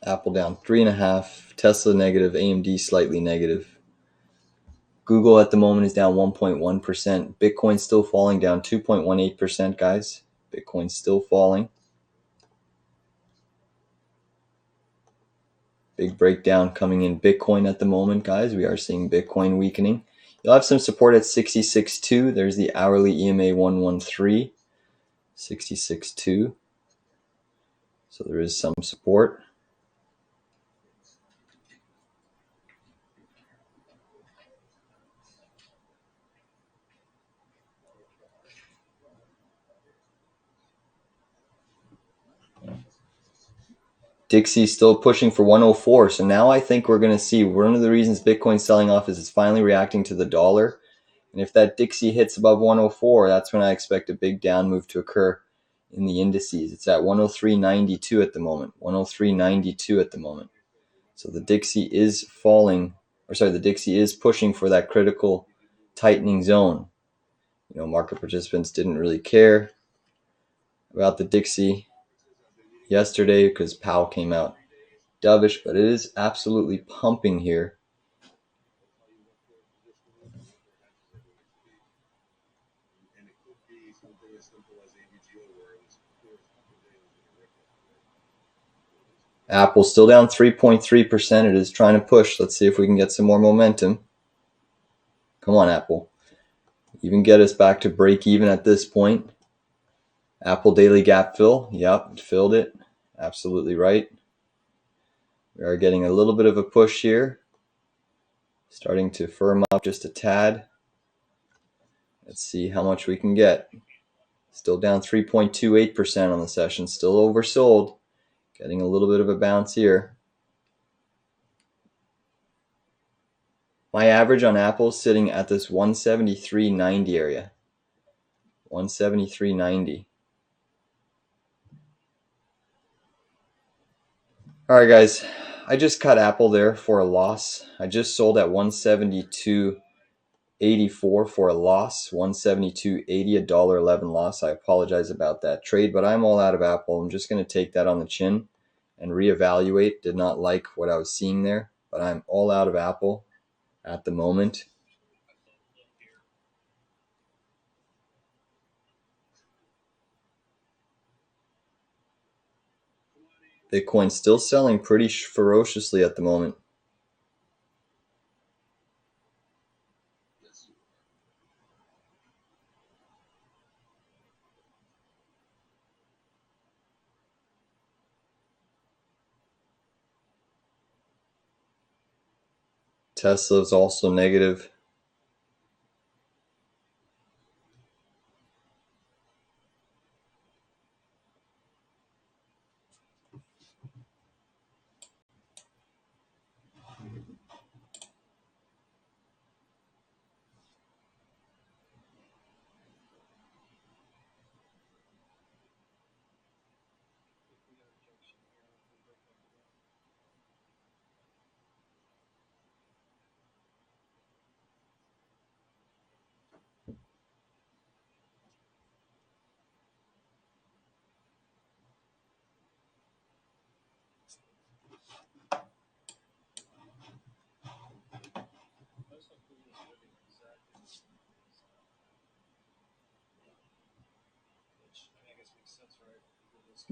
Apple down 3.5%. Tesla negative. AMD slightly negative. Google at the moment is down 1.1%. Bitcoin still falling, down 2.18%, guys. Bitcoin's still falling. Big breakdown coming in Bitcoin at the moment, guys. We are seeing Bitcoin weakening. You'll have some support at 66.2. There's the hourly EMA 113. 66.2. So there is some support. Dixie's still pushing for 104. So now I think we're going to see one of the reasons Bitcoin's selling off is it's finally reacting to the dollar. And if that Dixie hits above 104, that's when I expect a big down move to occur in the indices. It's at 103.92 at the moment. 103.92 at the moment. So the Dixie is falling, the Dixie is pushing for that critical tightening zone. You know, market participants didn't really care about the Dixie yesterday because Powell came out dovish, but it is absolutely pumping here. Apple's still down 3.3%. It is trying to push. Let's see if we can get some more momentum. Come on, Apple. Even get us back to break even at this point. Apple daily gap fill. Yep, filled it. Absolutely right. We are getting a little bit of a push here. Starting to firm up just a tad. Let's see how much we can get. Still down 3.28% on the session. Still oversold. Getting a little bit of a bounce here. My average on Apple is sitting at this 173.90 area. 173.90. All right, guys. I just cut Apple there for a loss. I just sold at 172.84 for a loss. 172.80, $1.11 loss. I apologize about that trade, but I'm all out of Apple. I'm just going to take that on the chin and reevaluate. Did not like what I was seeing there, but I'm all out of Apple at the moment. Bitcoin's still selling pretty ferociously at the moment. Tesla is also negative.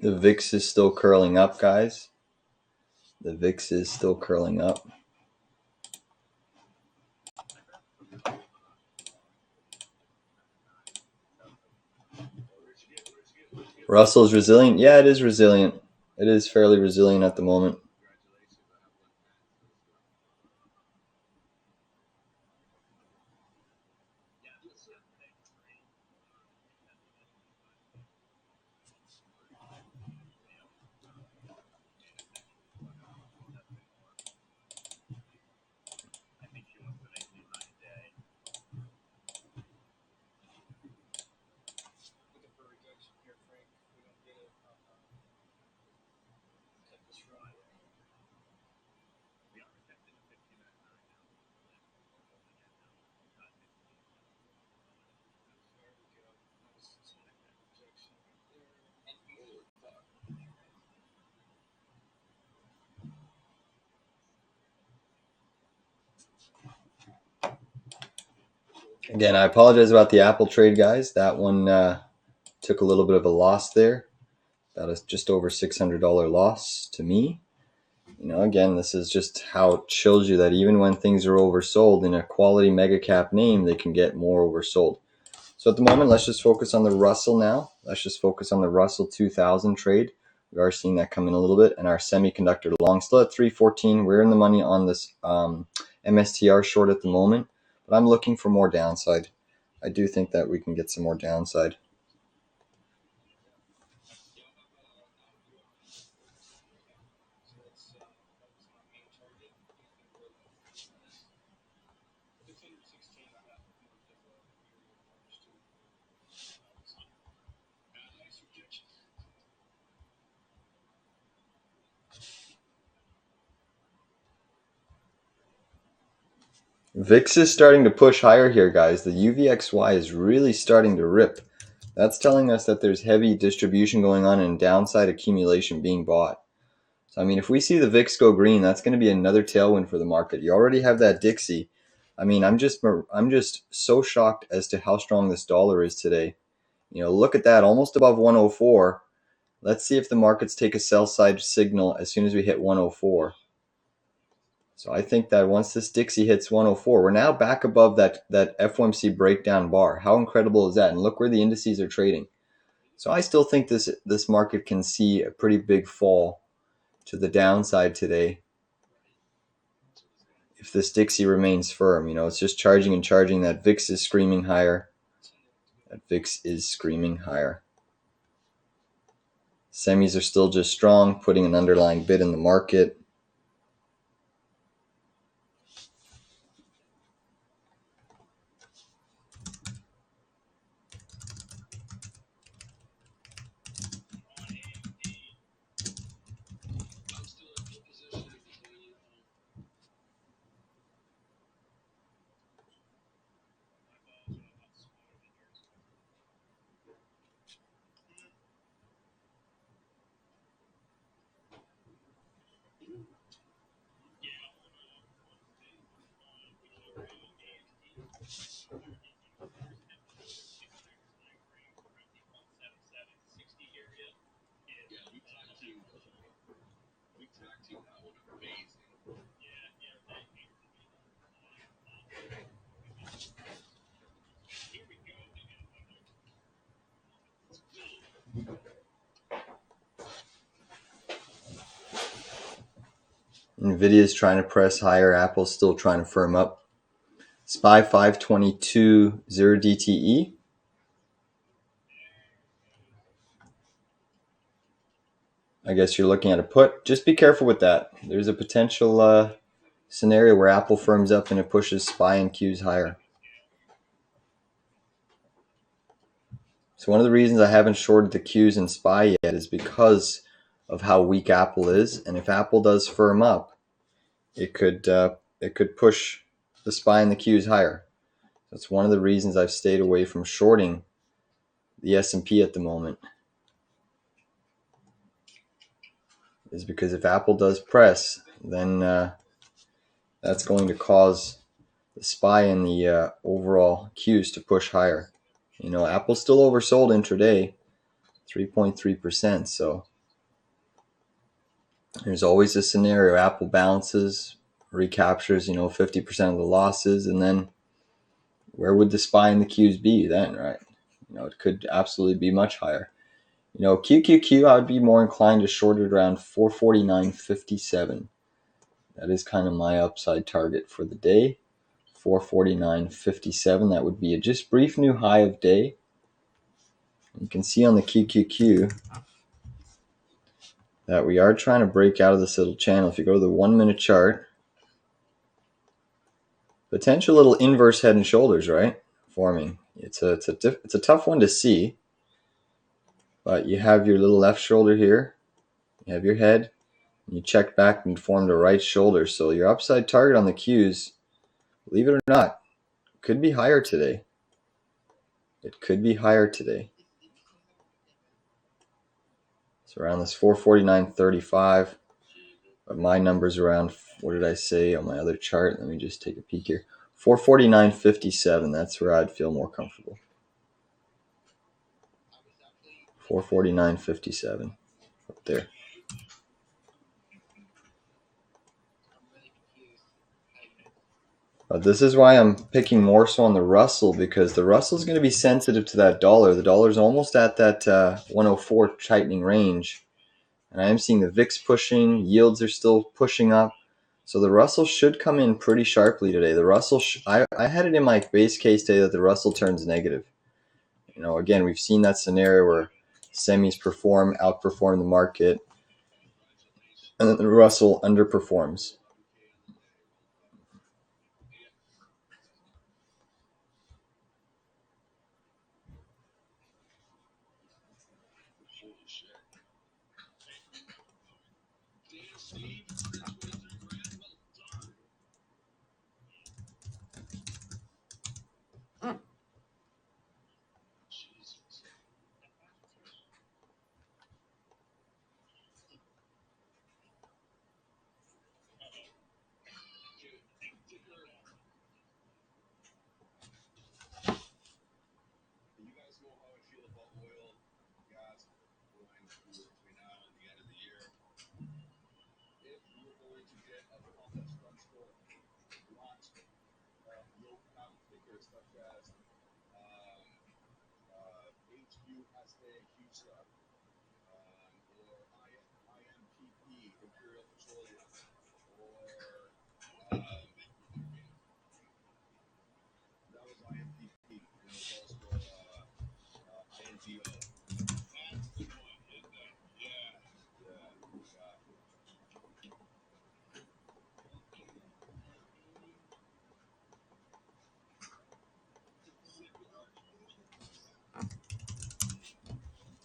The VIX is still curling up, guys. The VIX is still curling up. Russell's resilient. Yeah, it is resilient. It is fairly resilient at the moment. Again, I apologize about the Apple trade, guys. That one took a little bit of a loss there. That is just over $600 loss to me. Again, this is just how it shows you that even when things are oversold in a quality mega cap name, they can get more oversold. So at the moment, let's just focus on the Russell now. Let's just focus on the Russell 2000 trade. We are seeing that come in a little bit, and our semiconductor long still at 314. We're in the money on this MSTR short at the moment, but I'm looking for more downside. I do think that we can get some more downside. VIX is starting to push higher here, guys. The UVXY is really starting to rip. That's telling us that there's heavy distribution going on and downside accumulation being bought. So, I mean, if we see the VIX go green, that's going to be another tailwind for the market. You already have that Dixie. I mean, I'm just so shocked as to how strong this dollar is today. Look at that, almost above 104. Let's see if the markets take a sell side signal as soon as we hit 104. So I think that once this Dixie hits 104, we're now back above that FOMC breakdown bar. How incredible is that? And look where the indices are trading. So I still think this market can see a pretty big fall to the downside today if this Dixie remains firm. It's just charging and charging. That VIX is screaming higher. That VIX is screaming higher. Semis are still just strong, putting an underlying bid in the market. NVIDIA is trying to press higher. Apple's still trying to firm up. SPY 522 0 DTE. I guess you're looking at a put. Just be careful with that. There's a potential scenario where Apple firms up and it pushes SPY and Qs higher. So one of the reasons I haven't shorted the Qs and SPY yet is because of how weak Apple is. And if Apple does firm up, it could push the SPY and the Qs higher. That's one of the reasons I've stayed away from shorting the S&P at the moment. Is because if Apple does press, then that's going to cause the SPY and the overall Qs to push higher. Apple's still oversold intraday, 3.3%. So There's always a scenario. Apple bounces, recaptures, 50% of the losses, and then where would the SPY and the Qs be then, right? It could absolutely be much higher. QQQ, I would be more inclined to short it around 449.57. That is kind of my upside target for the day. 449.57. That would be a just brief new high of day. You can see on the QQQ that we are trying to break out of this little channel. If you go to the 1 minute chart, potential little inverse head and shoulders, right? Forming. It's a tough one to see, but you have your little left shoulder here. You have your head. And you check back and formed a right shoulder. So your upside target on the Qs, believe it or not, could be higher today. It could be higher today. It's around this 449.35. But my number's around, what did I say on my other chart? Let me just take a peek here. 449.57. That's where I'd feel more comfortable. 449.57. Up there. But this is why I'm picking more so on the Russell, because the Russell's going to be sensitive to that dollar. The dollar's almost at that 104 tightening range. And I am seeing the VIX pushing. Yields are still pushing up. So the Russell should come in pretty sharply today. The Russell, I had it in my base case today that the Russell turns negative. Again, we've seen that scenario where semis outperform the market, and then the Russell underperforms.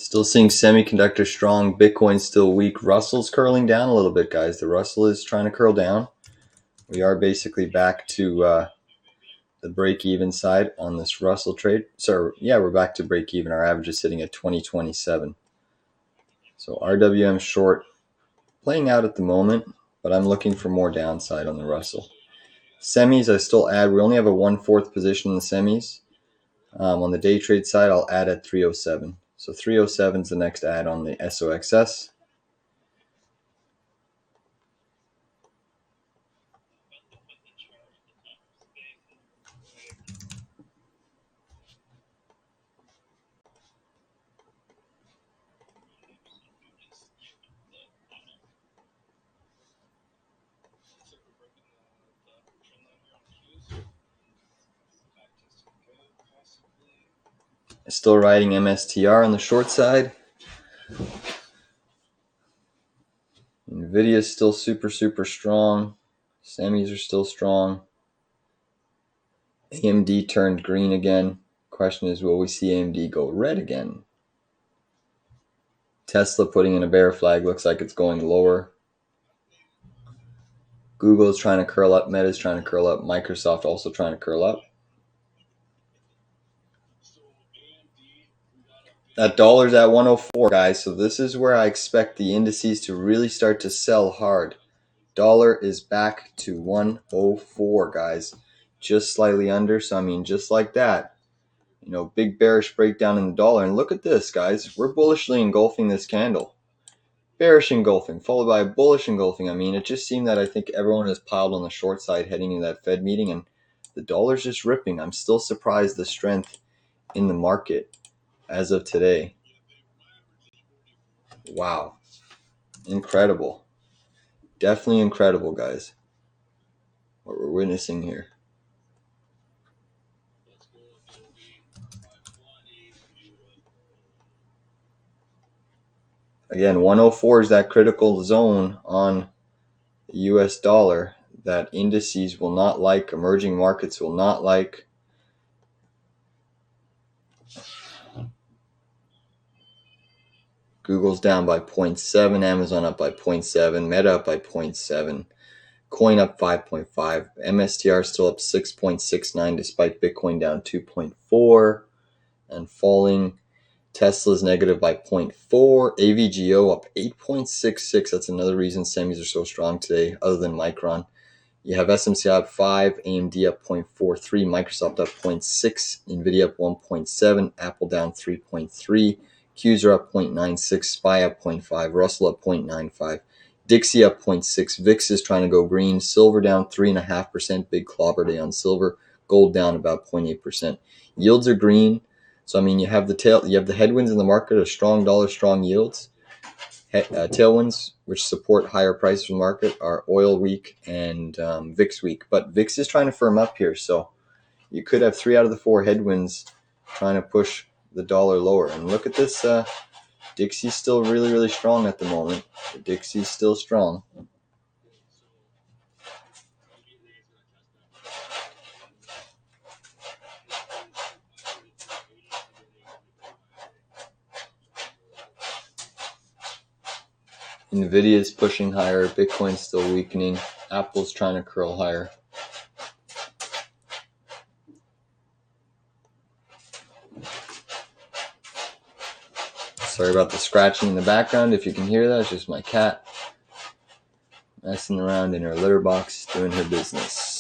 Still seeing semiconductor strong. Bitcoin still weak. Russell's curling down a little bit, guys. The Russell is trying to curl down. We are basically back to the break-even side on this Russell trade. So, yeah, we're back to break-even. Our average is sitting at 20.27. So RWM short playing out at the moment, but I'm looking for more downside on the Russell. Semis, I still add. We only have a 1/4 position in the semis. On the day trade side, I'll add at 307. So 307 is the next add on the SOXS. Still riding MSTR on the short side. NVDA is still super, super strong. Semis are still strong. AMD turned green again. Question is, will we see AMD go red again? Tesla putting in a bear flag. Looks like it's going lower. Google is trying to curl up. Meta is trying to curl up. Microsoft also trying to curl up. That dollar's at 104, guys. So this is where I expect the indices to really start to sell hard. Dollar is back to 104, guys. Just slightly under. So, I mean, just like that. Big bearish breakdown in the dollar. And look at this, guys. We're bullishly engulfing this candle. bearish engulfing, followed by a bullish engulfing. I mean, it just seemed that I think everyone is piled on the short side heading into that Fed meeting, and the dollar's just ripping. I'm still surprised the strength in the market as of today. Wow. Incredible. Definitely incredible, guys, what we're witnessing here. Again, 104 is that critical zone on the US dollar that indices will not like, emerging markets will not like. Google's down by 0.7, Amazon up by 0.7, Meta up by 0.7, Coin up 5.5, MSTR still up 6.69 despite Bitcoin down 2.4 and falling. Tesla's negative by 0.4, AVGO up 8.66. That's another reason semis are so strong today, other than Micron. You have SMCI up 5, AMD up 0.43, Microsoft up 0.6, NVDA up 1.7, Apple down 3.3, Qs are up 0.96, SPY up 0.5, Russell up 0.95, Dixie up 0.6, VIX is trying to go green, silver down 3.5%, big clobber day on silver, gold down about 0.8%. Yields are green. So I mean, you have the headwinds in the market of strong dollar, strong yields. Tailwinds, which support higher prices from the market, are oil weak and VIX weak. But VIX is trying to firm up here, so you could have 3 out of the 4 headwinds trying to push the dollar lower. And look at this, Dixie's still really, really strong at the moment. The Dixie's still strong. NVIDIA's pushing higher, Bitcoin's still weakening, Apple's trying to curl higher. Sorry about the scratching in the background. If you can hear that, it's just my cat messing around in her litter box, doing her business.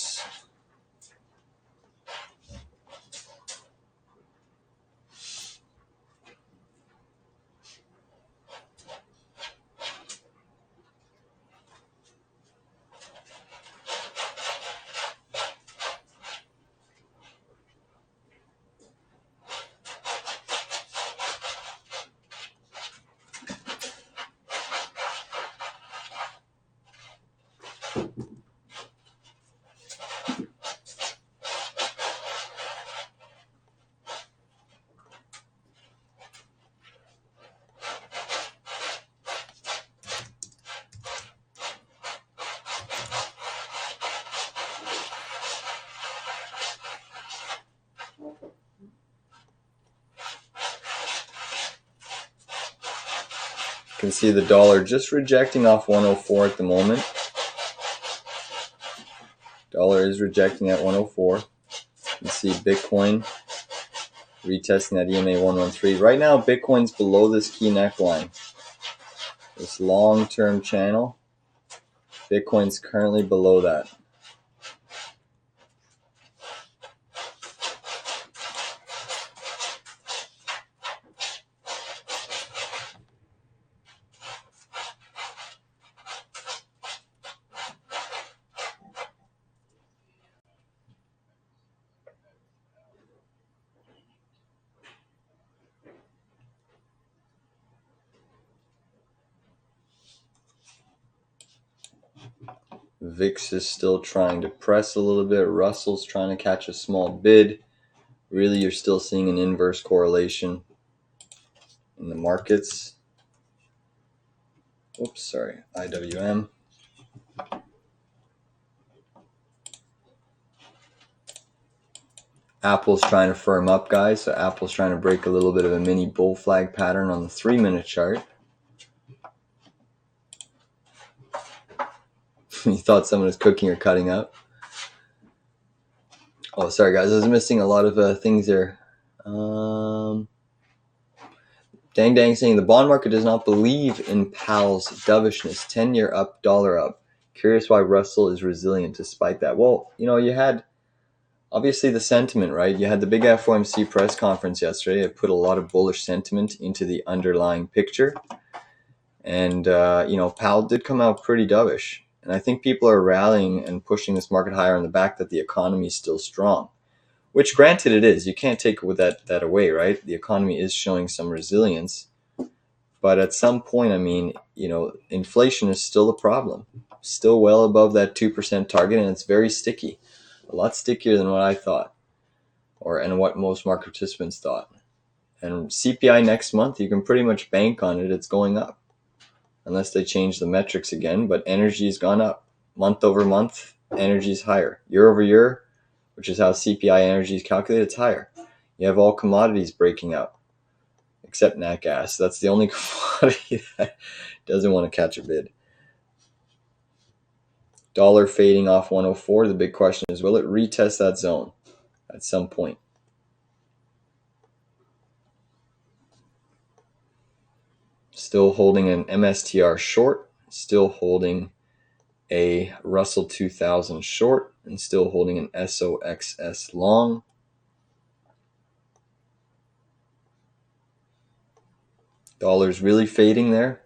You can see the dollar just rejecting off 104 at the moment. Dollar is rejecting at 104. You can see Bitcoin retesting that EMA 113. Right now, Bitcoin's below this key neckline. This long-term channel, Bitcoin's currently below that. VIX is still trying to press a little bit. Russell's trying to catch a small bid. Really, you're still seeing an inverse correlation in the markets. Oops, sorry, IWM. Apple's trying to firm up, guys. So Apple's trying to break a little bit of a mini bull flag pattern on the 3-minute chart. You thought someone was cooking or cutting up. Oh, sorry, guys. I was missing a lot of things there. Dang saying the bond market does not believe in Powell's dovishness. 10-year up, dollar up. Curious why Russell is resilient despite that. Well, you know, you had obviously the sentiment, right? You had the big FOMC press conference yesterday. It put a lot of bullish sentiment into the underlying picture. And, Powell did come out pretty dovish. And I think people are rallying and pushing this market higher on the back that the economy is still strong, which granted it is. You can't take that away, right? The economy is showing some resilience. But at some point, inflation is still a problem, still well above that 2% target, and it's very sticky, a lot stickier than what I thought, and what most market participants thought. And CPI next month, you can pretty much bank on it. It's going up, unless they change the metrics again. But energy's gone up month over month. Energy's higher year over year, which is how CPI energy is calculated. It's higher. You have all commodities breaking out, except nat gas. That's the only commodity that doesn't want to catch a bid. Dollar fading off 104. The big question is, will it retest that zone at some point? Still holding an MSTR short, still holding a Russell 2000 short, and still holding an SOXS long. Dollar's really fading there.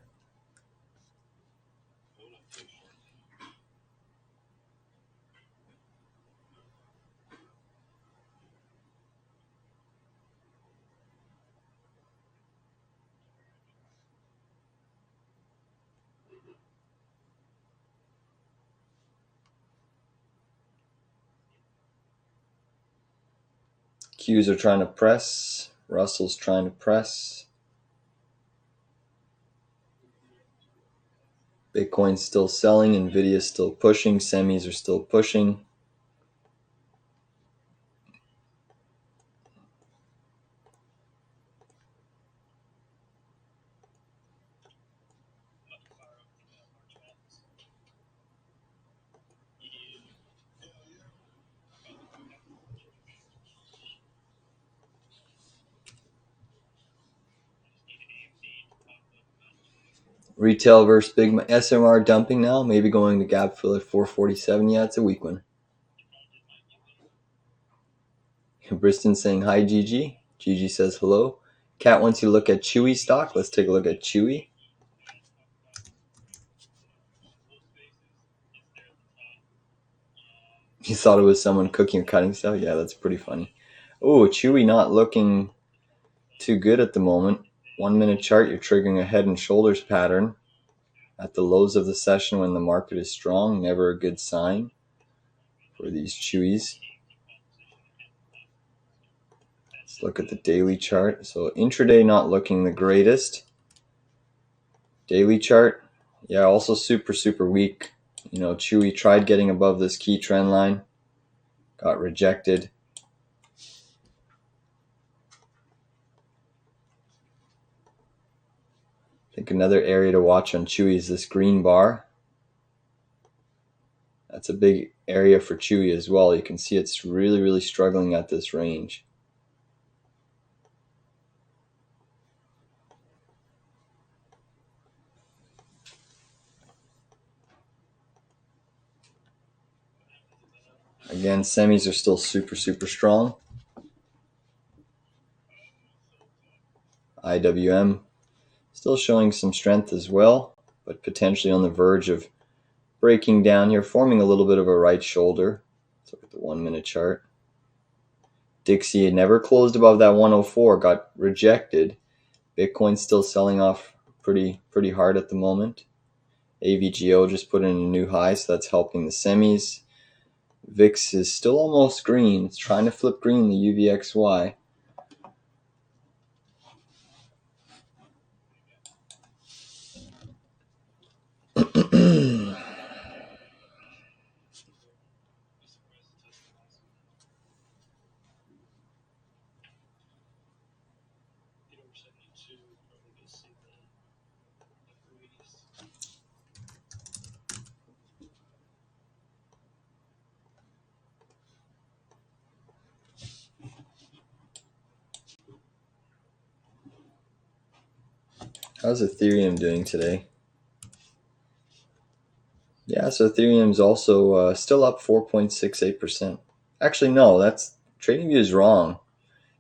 Qs are trying to press. Russell's trying to press. Bitcoin's still selling. NVIDIA's still pushing. Semis are still pushing. Retail versus big SMR dumping now, maybe going to gap fill at 447. Yeah, it's a weak one. Briston saying hi, Gigi. Gigi says hello. Kat wants you to look at Chewy stock. Let's take a look at Chewy. You thought it was someone cooking or cutting stuff? Yeah, that's pretty funny. Oh, Chewy not looking too good at the moment. 1 minute chart, you're triggering a head and shoulders pattern at the lows of the session when the market is strong. Never a good sign for these Chewies. Let's look at the daily chart. So intraday not looking the greatest. Daily chart, yeah, also super weak. Chewy tried getting above this key trend line, got rejected. I think another area to watch on Chewy is this green bar. That's a big area for Chewy as well. You can see it's really struggling at this range. Again, semis are still super strong. IWM still showing some strength as well, but potentially on the verge of breaking down here, forming a little bit of a right shoulder. Let's look at the 1 minute chart. Dixie never closed above that 104, got rejected. Bitcoin's still selling off pretty hard at the moment. AVGO just put in a new high, so that's helping the semis. VIX is still almost green. It's trying to flip green, the UVXY. How's Ethereum doing today? Yeah, so Ethereum's also still up 4.68%. Actually, no, that's TradingView is wrong.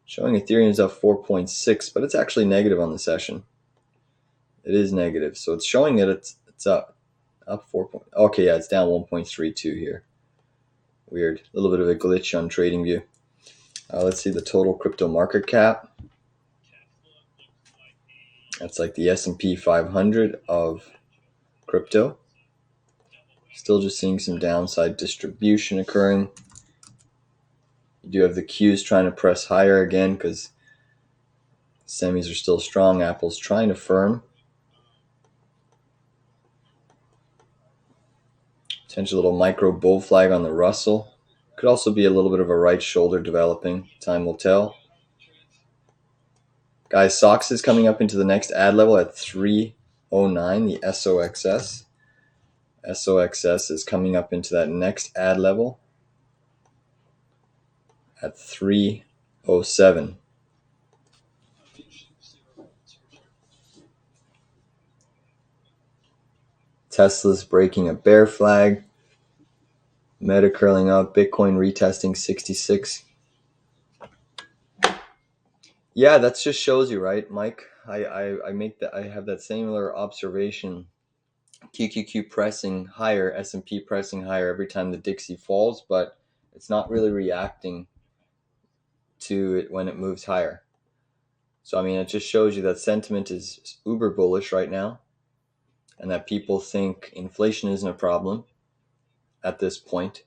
Showing Ethereum's up 4.6, but it's actually negative on the session. It is negative, so it's showing that it's up 4 point. Okay, yeah, it's down 1.32 here. Weird, a little bit of a glitch on TradingView. Let's see the total crypto market cap. That's like the S&P 500 of crypto. Still just seeing some downside distribution occurring. You do have the Qs trying to press higher again because semis are still strong. Apple's trying to firm. Potential little micro bull flag on the Russell. Could also be a little bit of a right shoulder developing. Time will tell. Guys, SOX is coming up into the next ad level at 309, the SOXS. SOXS is coming up into that next ad level at 307. Tesla's breaking a bear flag. Meta curling up. Bitcoin retesting 66. Yeah, that just shows you, right, Mike? I make that. I have that similar observation. QQQ pressing higher, S&P pressing higher every time the Dixie falls, but it's not really reacting to it when it moves higher. So I mean, it just shows you that sentiment is uber bullish right now, and that people think inflation isn't a problem at this point.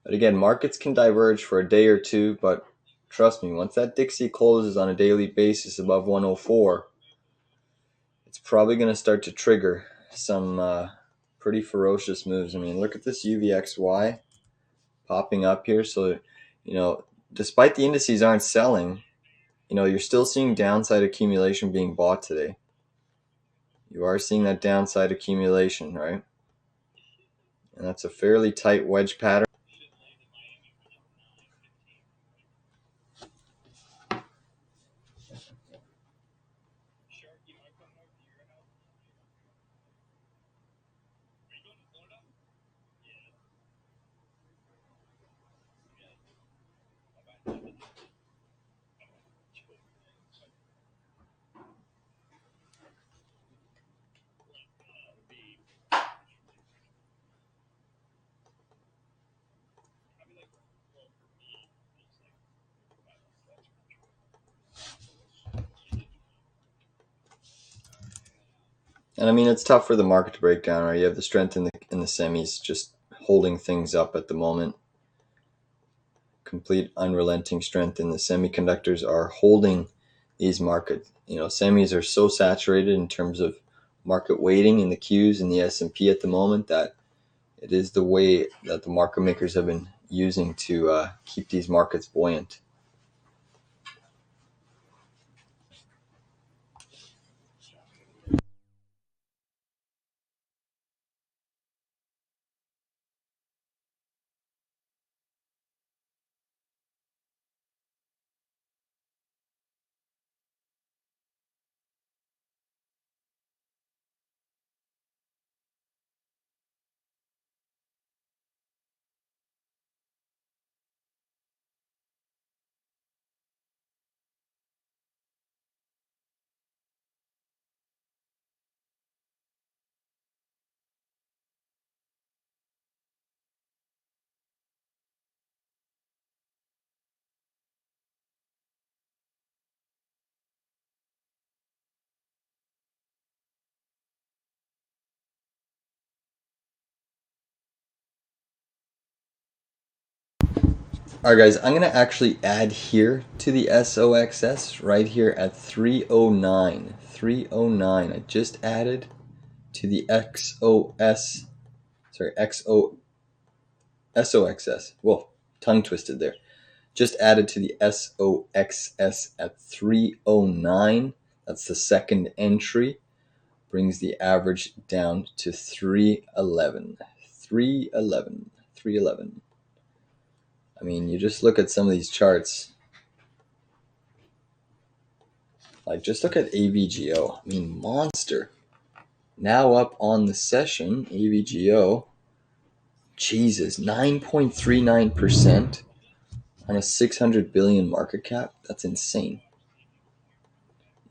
But again, markets can diverge for a day or two, but trust me, once that Dixie closes on a daily basis above 104, it's probably going to start to trigger some pretty ferocious moves. I mean, look at this UVXY popping up here. So, despite the indices aren't selling, you're still seeing downside accumulation being bought today. You are seeing that downside accumulation, right? And that's a fairly tight wedge pattern. And I mean, it's tough for the market to break down, right? You have the strength in the semis just holding things up at the moment. Complete unrelenting strength in the semiconductors are holding these markets. Semis are so saturated in terms of market weighting in the Qs and the S&P at the moment that it is the way that the market makers have been using to keep these markets buoyant. All right, guys, I'm going to actually add here to the SOXS right here at 309. 309. I just added to the SOXS. Whoa, tongue twisted there. Just added to the SOXS at 309. That's the second entry. Brings the average down to 311. 311. 311. I mean, you just look at some of these charts. Like, just look at AVGO. I mean, monster. Now up on the session, AVGO. Jesus, 9.39% on a 600 billion market cap. That's insane.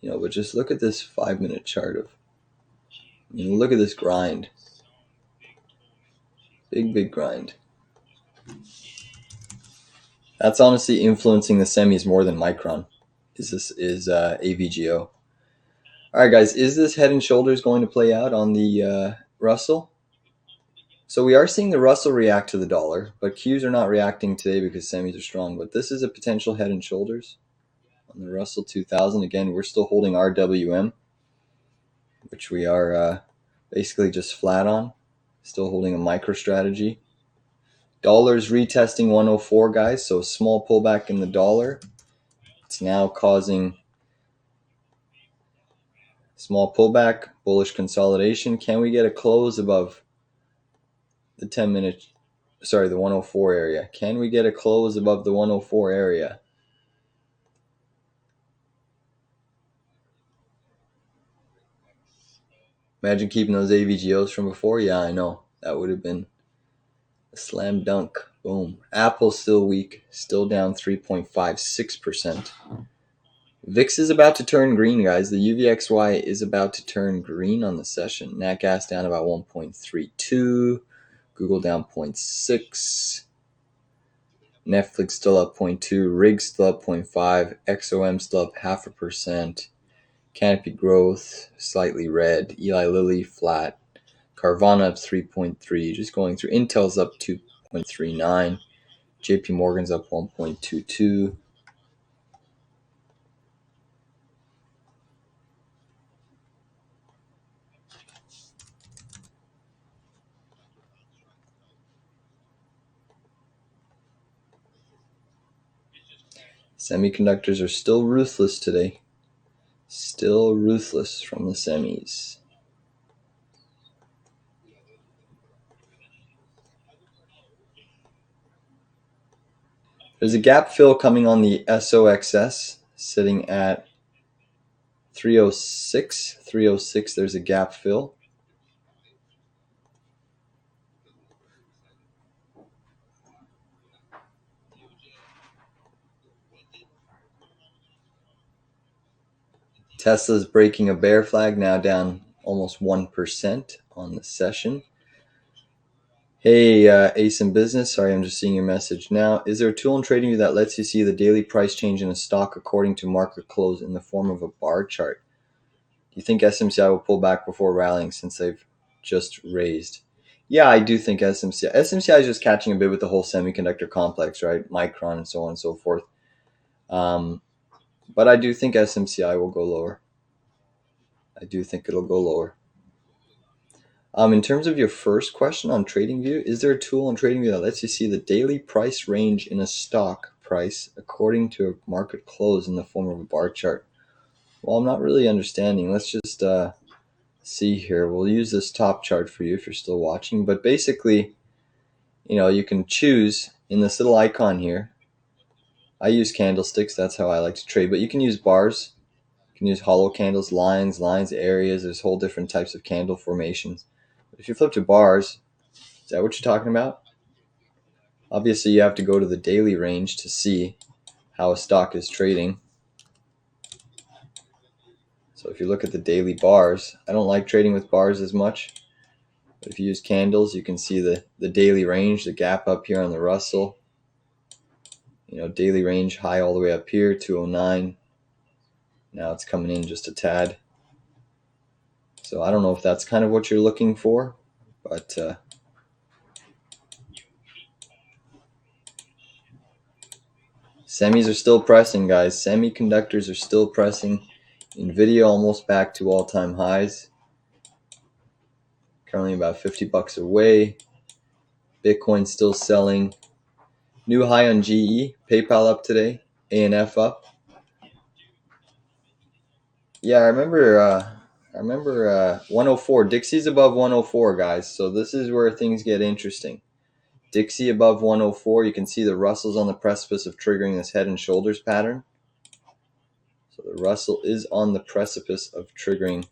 But just look at this 5-minute chart of, look at this grind. Big grind. That's honestly influencing the semis more than Micron. Is AVGO. All right, guys, is this head and shoulders going to play out on the Russell? So we are seeing the Russell react to the dollar, but Qs are not reacting today because semis are strong. But this is a potential head and shoulders on the Russell 2000. Again, we're still holding RWM, which we are basically just flat on. Still holding a micro strategy. Dollar's retesting 104, guys, so small pullback in the dollar. It's now causing small pullback, bullish consolidation. Can we get a close above the 10-minute, the 104 area? Can we get a close above the 104 area? Imagine keeping those AVGOs from before. Yeah, I know. That would have been a slam dunk. Boom. Apple's still weak, still down 3.56%. VIX is about to turn green, guys. The UVXY is about to turn green on the session. Nat gas down about 1.32. Google down 0.6. Netflix still up 0.2. Rig still up 0.5. XOM still up 0.5%. Canopy Growth slightly red. Eli Lilly flat. Carvana up 3.3. Just going through. Intel's up 2.39. JP Morgan's up 1.22. Semiconductors are still ruthless today. Still ruthless from the semis. There's a gap fill coming on the SOXS, sitting at 306. 306, there's a gap fill. Tesla's breaking a bear flag, now down almost 1% on the session. Hey, Ace in Business. Sorry, I'm just seeing your message now. Is there a tool in TradingView that lets you see the daily price change in a stock according to market close in the form of a bar chart? Do you think SMCI will pull back before rallying since they've just raised? Yeah, I do think SMCI is just catching a bit with the whole semiconductor complex, right? Micron and so on and so forth. But I do think SMCI will go lower. I do think it'll go lower. In terms of your first question on TradingView, is there a tool on TradingView that lets you see the daily price range in a stock price according to a market close in the form of a bar chart? Well, I'm not really understanding. Let's just see here. We'll use this top chart for you if you're still watching. But basically, you can choose in this little icon here. I use candlesticks. That's how I like to trade. But you can use bars. You can use hollow candles, lines, areas. There's whole different types of candle formations. If you flip to bars, is that what you're talking about? Obviously, you have to go to the daily range to see how a stock is trading. So if you look at the daily bars, I don't like trading with bars as much. But if you use candles, you can see the daily range, the gap up here on the Russell. Daily range high all the way up here, 209. Now it's coming in just a tad. So I don't know if that's kind of what you're looking for, but semis are still pressing, guys. Semiconductors are still pressing. NVDA almost back to all-time highs. Currently about $50 away. Bitcoin still selling. New high on GE. PayPal up today. ANF up. Yeah, I remember 104. Dixie's above 104, guys. So this is where things get interesting. Dixie above 104. You can see the Russell's on the precipice of triggering this head and shoulders pattern. So the Russell is on the precipice of triggering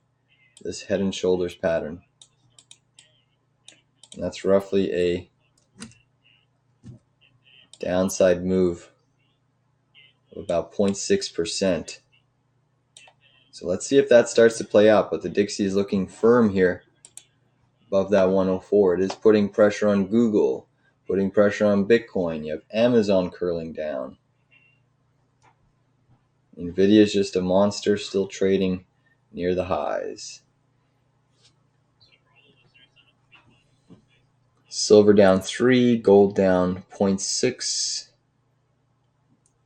this head and shoulders pattern. And that's roughly a downside move of about 0.6%. So let's see if that starts to play out. But the Dixie is looking firm here above that 104. It is putting pressure on Google, putting pressure on Bitcoin. You have Amazon curling down. NVDA is just a monster, still trading near the highs. Silver down 3, gold down 0.6.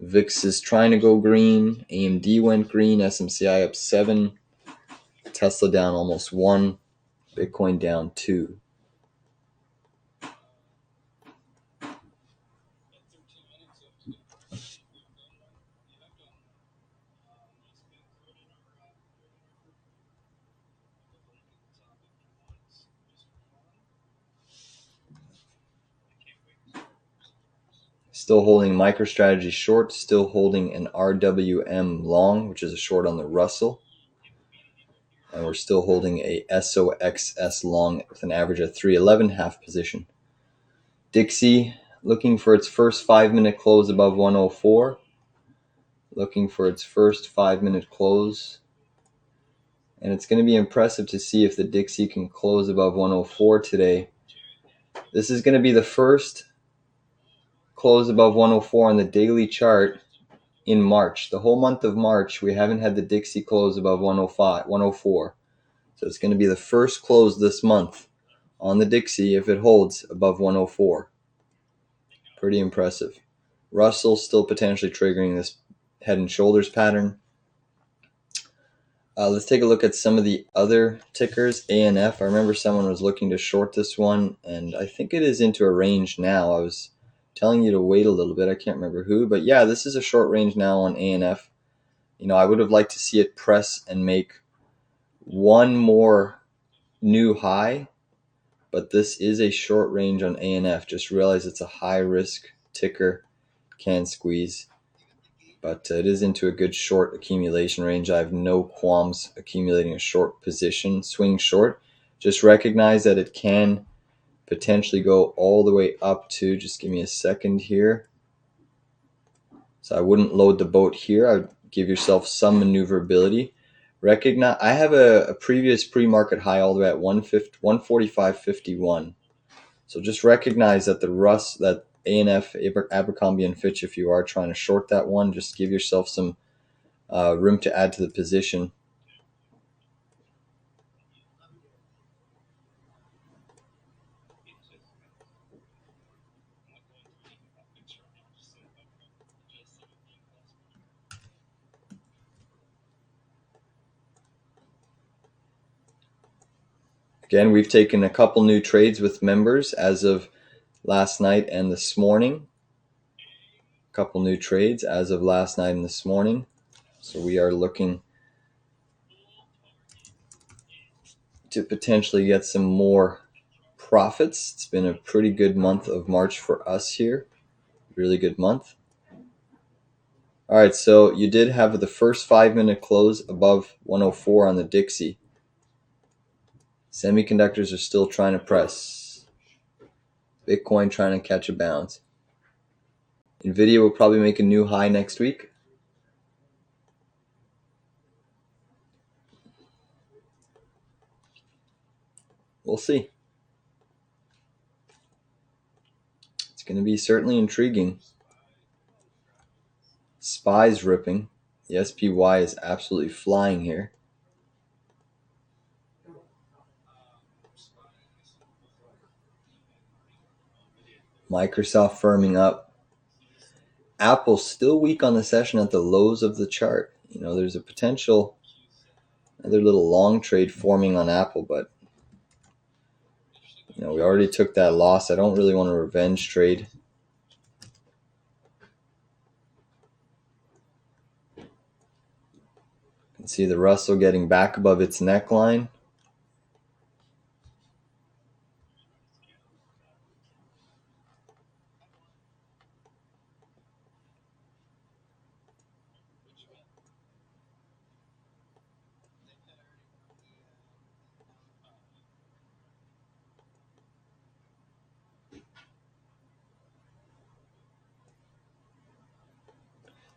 VIX is trying to go green. AMD went green. SMCI up 7. Tesla down almost 1. Bitcoin down 2. Still holding MicroStrategy short, still holding an RWM long, which is a short on the Russell. And we're still holding a SOXS long with an average of 311, half position. Dixie looking for its first 5-minute close above 104. Looking for its first 5-minute close. And it's going to be impressive to see if the Dixie can close above 104 today. This is going to be the first close above 104 on the daily chart in March. The whole month of March, we haven't had the Dixie close above 104. So it's going to be the first close this month on the Dixie if it holds above 104. Pretty impressive. Russell still potentially triggering this head and shoulders pattern. Let's take a look at some of the other tickers. ANF, I remember someone was looking to short this one, and I think it is into a range now. I was telling you to wait a little bit. I can't remember who, but yeah, this is a short range now on ANF. I would have liked to see it press and make one more new high, but this is a short range on ANF. Just realize it's a high risk ticker, can squeeze. But it is into a good short accumulation range. I have no qualms accumulating a short position, swing short. Just recognize that it can potentially go all the way up to, just give me a second here. So I wouldn't load the boat here. I would give yourself some maneuverability. Recognize I have a previous pre-market high all the way at 145.51. So just recognize that that ANF, Abercrombie and Fitch, if you are trying to short that one, just give yourself some room to add to the position. Again, we've taken a couple new trades with members as of last night and this morning. A couple new trades as of last night and this morning. So we are looking to potentially get some more profits. It's been a pretty good month of March for us here. Really good month. All right, so you did have the first 5-minute close above 104 on the Dixie. Semiconductors are still trying to press. Bitcoin trying to catch a bounce. NVIDIA will probably make a new high next week. We'll see. It's going to be certainly intriguing. SPY's ripping. The SPY is absolutely flying here. Microsoft firming up. Apple still weak on the session at the lows of the chart. There's a potential another little long trade forming on Apple, but we already took that loss. I don't really want a revenge trade. You can see the Russell getting back above its neckline.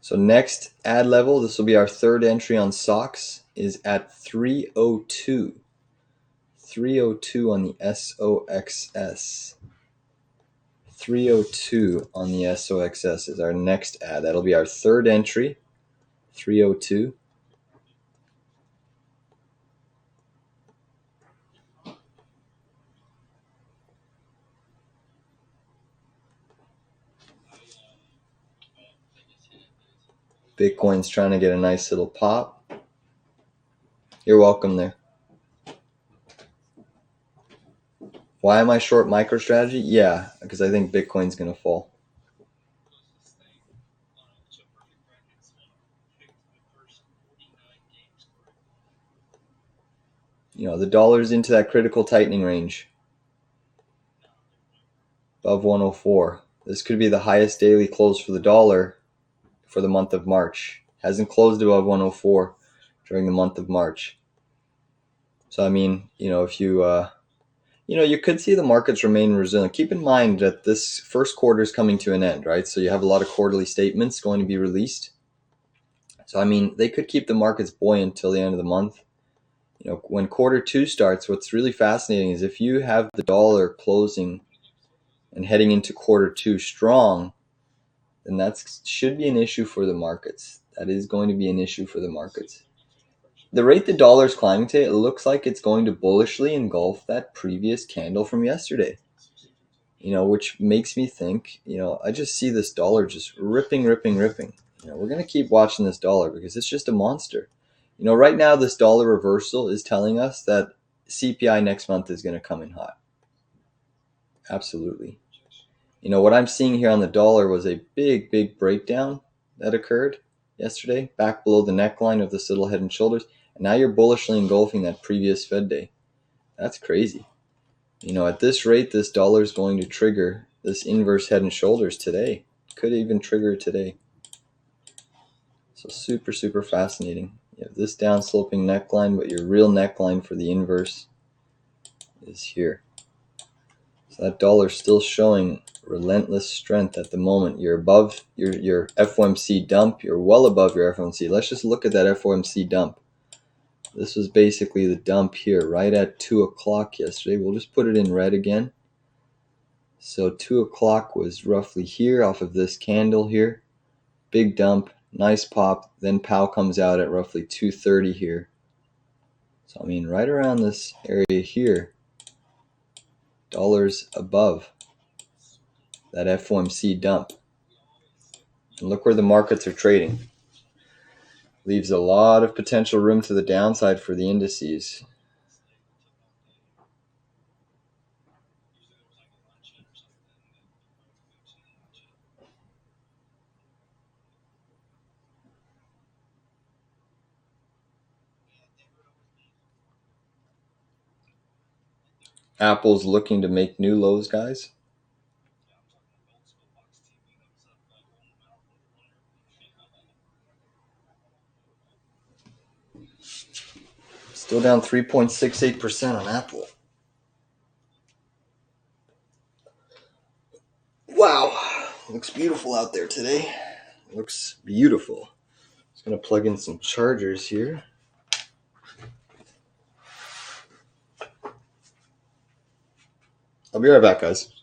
So next ad level, this will be our third entry on SOX, is at 302. 302 on the SOXS. 302 on the SOXS is our next ad. That'll be our third entry. 302. Bitcoin's trying to get a nice little pop. You're welcome there. Why am I short MicroStrategy? Yeah, because I think Bitcoin's going to fall. You know, the dollar's into that critical tightening range. Above 104. This could be the highest daily close for the dollar for the month of March. Hasn't closed above 104 during the month of March. So, I mean, you know, if you, you could see the markets remain resilient. Keep in mind that this first quarter is coming to an end, right? So you have a lot of quarterly statements going to be released. So, I mean, they could keep the markets buoyant until the end of the month. You know, when quarter two starts, what's really fascinating is if you have the dollar closing and heading into quarter two strong, then that should be an issue for the markets. That is going to be an issue for the markets. The rate the dollar is climbing today, it looks like it's going to bullishly engulf that previous candle from yesterday. You know, which makes me think, you know, I just see this dollar just ripping. You know, we're going to keep watching this dollar because it's just a monster. You know, right now this dollar reversal is telling us that CPI next month is going to come in hot. Absolutely. You know, what I'm seeing here on the dollar was a big breakdown that occurred yesterday, back below the neckline of this little head and shoulders. And now you're bullishly engulfing that previous Fed day. That's crazy. You know, at this rate, this dollar is going to trigger this inverse head and shoulders today. Could even trigger today. So super fascinating. You have this down sloping neckline, but your real neckline for the inverse is here. So that dollar still showing relentless strength at the moment. You're above your FOMC dump. You're well above your FOMC. Let's just look at that FOMC dump. This was basically the dump here, right at 2 o'clock yesterday. We'll just put it in red again. So 2 o'clock was roughly here off of this candle here. Big dump, nice pop. Then Powell comes out at roughly 2:30 here. So, I mean, right around this area here, dollars above that FOMC dump. And look where the markets are trading. Leaves a lot of potential room to the downside for the indices. Apple's looking to make new lows, guys. Still down 3.68% on Apple. Wow, looks beautiful out there today. Looks beautiful. Just gonna plug in some chargers here. I'll be right back, guys.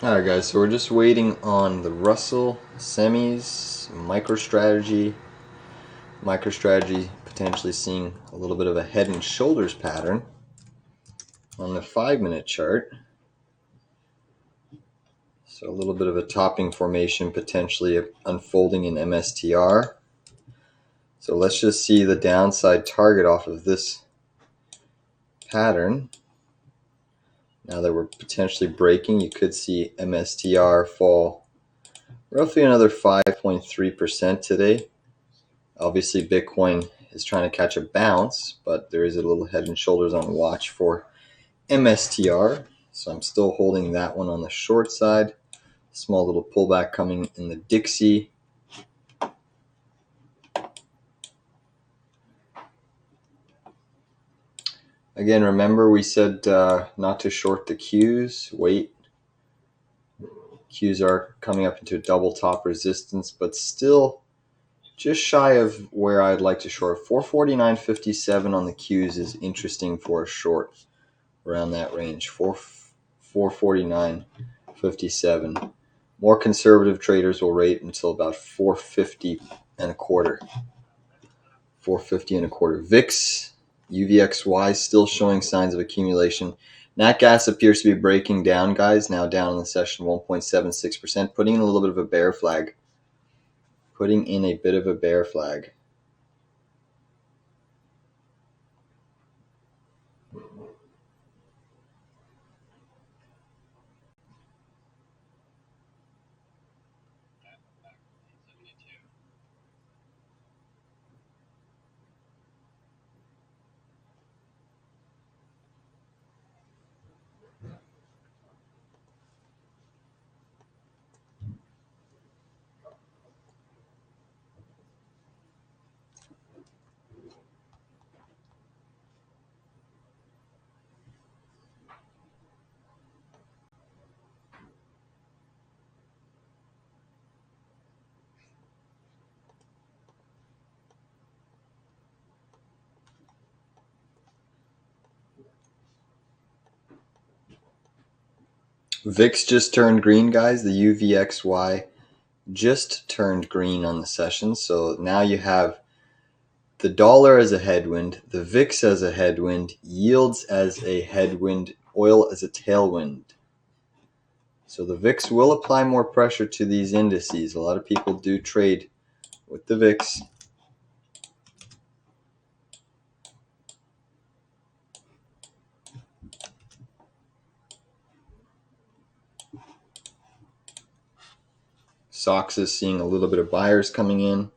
Alright guys, so we're just waiting on the Russell semis, MicroStrategy potentially seeing a little bit of a head and shoulders pattern on the 5-minute chart. So a little bit of a topping formation potentially unfolding in MSTR. So let's just see the downside target off of this pattern. Now that we're potentially breaking, you could see MSTR fall roughly another 5.3% today. Obviously, Bitcoin is trying to catch a bounce, but there is a little head and shoulders on watch for MSTR. So I'm still holding that one on the short side. Small little pullback coming in the Dixie. Again, remember we said not to short the Qs. Wait. Qs are coming up into a double top resistance, but still just shy of where I'd like to short. 449.57 on the Qs is interesting for a short around that range. 449.57. More conservative traders will rate until about 450 and a quarter. 450 and a quarter. VIX, UVXY still showing signs of accumulation. Nat gas appears to be breaking down, guys. Now down in the session 1.76%, putting in a little bit of a bear flag. Putting in a bit of a bear flag. VIX just turned green, guys. The UVXY just turned green on the session. So now you have the dollar as a headwind, the VIX as a headwind, yields as a headwind, oil as a tailwind. So the VIX will apply more pressure to these indices. A lot of people do trade with the VIX. SOX is seeing a little bit of buyers coming in.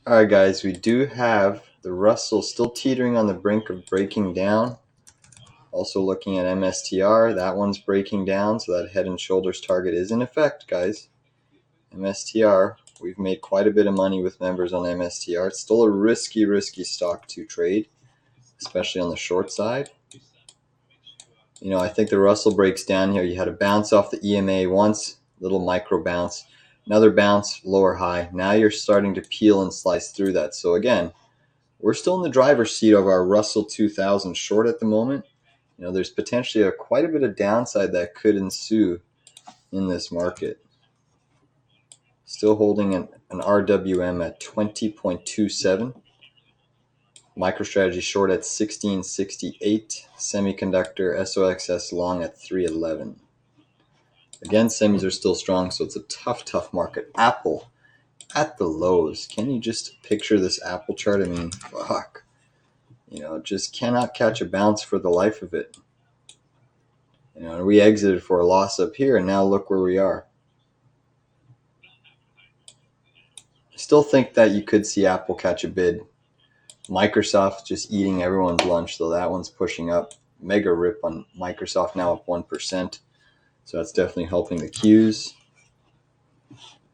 All right, guys, we do have the Russell still teetering on the brink of breaking down. Also looking at MSTR, that one's breaking down, so that head and shoulders target is in effect, guys. MSTR, we've made quite a bit of money with members on MSTR. It's still a risky stock to trade, especially on the short side. You know, I think the Russell breaks down here. You had a bounce off the EMA once, little micro bounce, another bounce, lower high. Now you're starting to peel and slice through that. So again, we're still in the driver's seat of our Russell 2000 short at the moment. You know, there's potentially quite a bit of downside that could ensue in this market. Still holding an RWM at 20.27. MicroStrategy short at 1668. Semiconductor SOXS long at 311. Again, semis are still strong, so it's a tough market. Apple at the lows. Can you just picture this Apple chart? I mean, fuck. Just cannot catch a bounce for the life of it. We exited for a loss up here, and now look where we are. I still think that you could see Apple catch a bid. Microsoft just eating everyone's lunch, though. That one's pushing up. Mega rip on Microsoft, now up 1%. So that's definitely helping the Qs.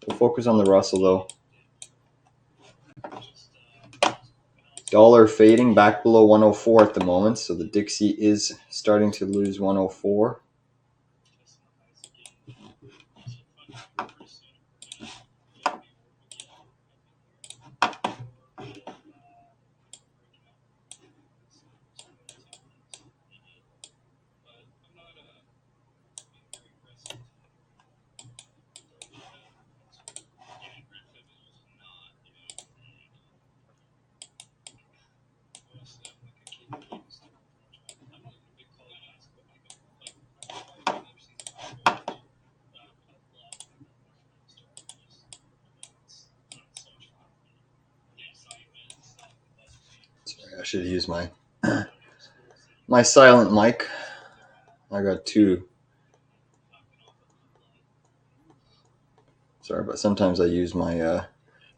We'll focus on the Russell, though. Dollar fading back below 104 at the moment, so the Dixie is starting to lose 104. Sorry, I should use my silent mic. I got two. Sorry, but sometimes I use my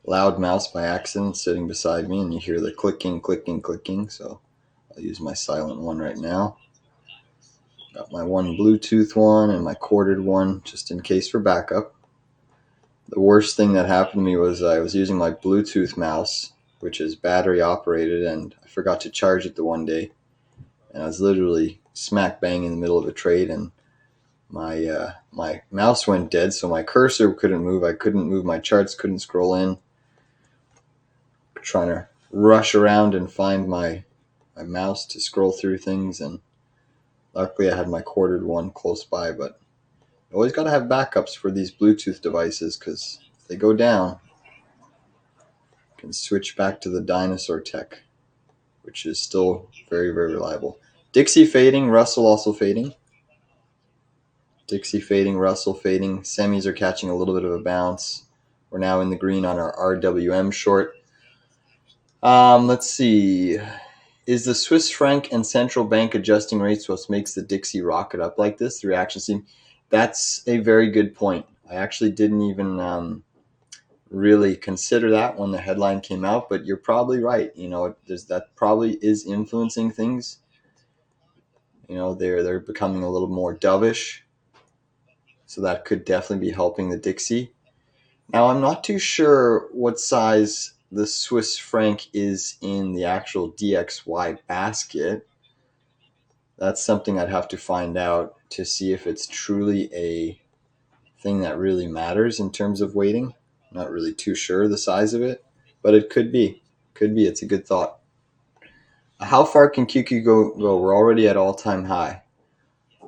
loud mouse by accident sitting beside me, and you hear the clicking. So I'll use my silent one right now. Got my one Bluetooth one and my corded one, just in case for backup. The worst thing that happened to me was I was using my Bluetooth mouse, which is battery operated, and I forgot to charge it the one day. And I was literally smack bang in the middle of a trade, and my mouse went dead, so my cursor couldn't move. I couldn't move my charts, couldn't scroll in. Trying to rush around and find my mouse to scroll through things, and luckily I had my corded one close by, but you always got to have backups for these Bluetooth devices, because if they go down, you can switch back to the dinosaur tech, which is still very reliable. Dixie fading, Russell also fading. Dixie fading, Russell fading. Semis are catching a little bit of a bounce. We're now in the green on our RWM short. Let's see. Is the Swiss franc and central bank adjusting rates what makes the Dixie rocket up like this? The reaction seem. That's a very good point. I actually didn't even really consider that when the headline came out, but you're probably right. That probably is influencing things. They're becoming a little more dovish, so that could definitely be helping the Dixie. Now, I'm not too sure what size the Swiss franc is in the actual DXY basket. That's something I'd have to find out to see if it's truly a thing that really matters in terms of weighting. I'm not really too sure the size of it, but it could be. Could be. It's a good thought. How far can QQ go? We're already at all-time high.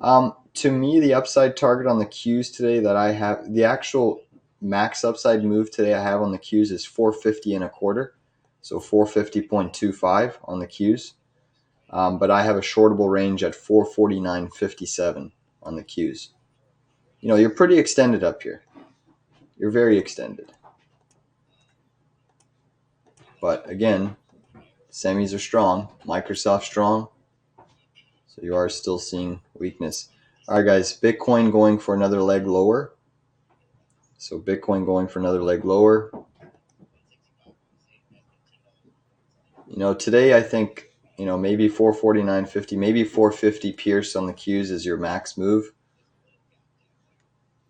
To me, the upside target on the Qs today that I have, the actual max upside move today I have on the Qs is 450 and a quarter, so 450.25 on the Qs. But I have a shortable range at 449.57 on the Qs. You're pretty extended up here. You're very extended. But again, semis are strong, Microsoft strong, so you are still seeing weakness. All right, guys, Bitcoin going for another leg lower. So Bitcoin going for another leg lower. Today I think, maybe 449.50, maybe 450 Pierce on the Qs is your max move.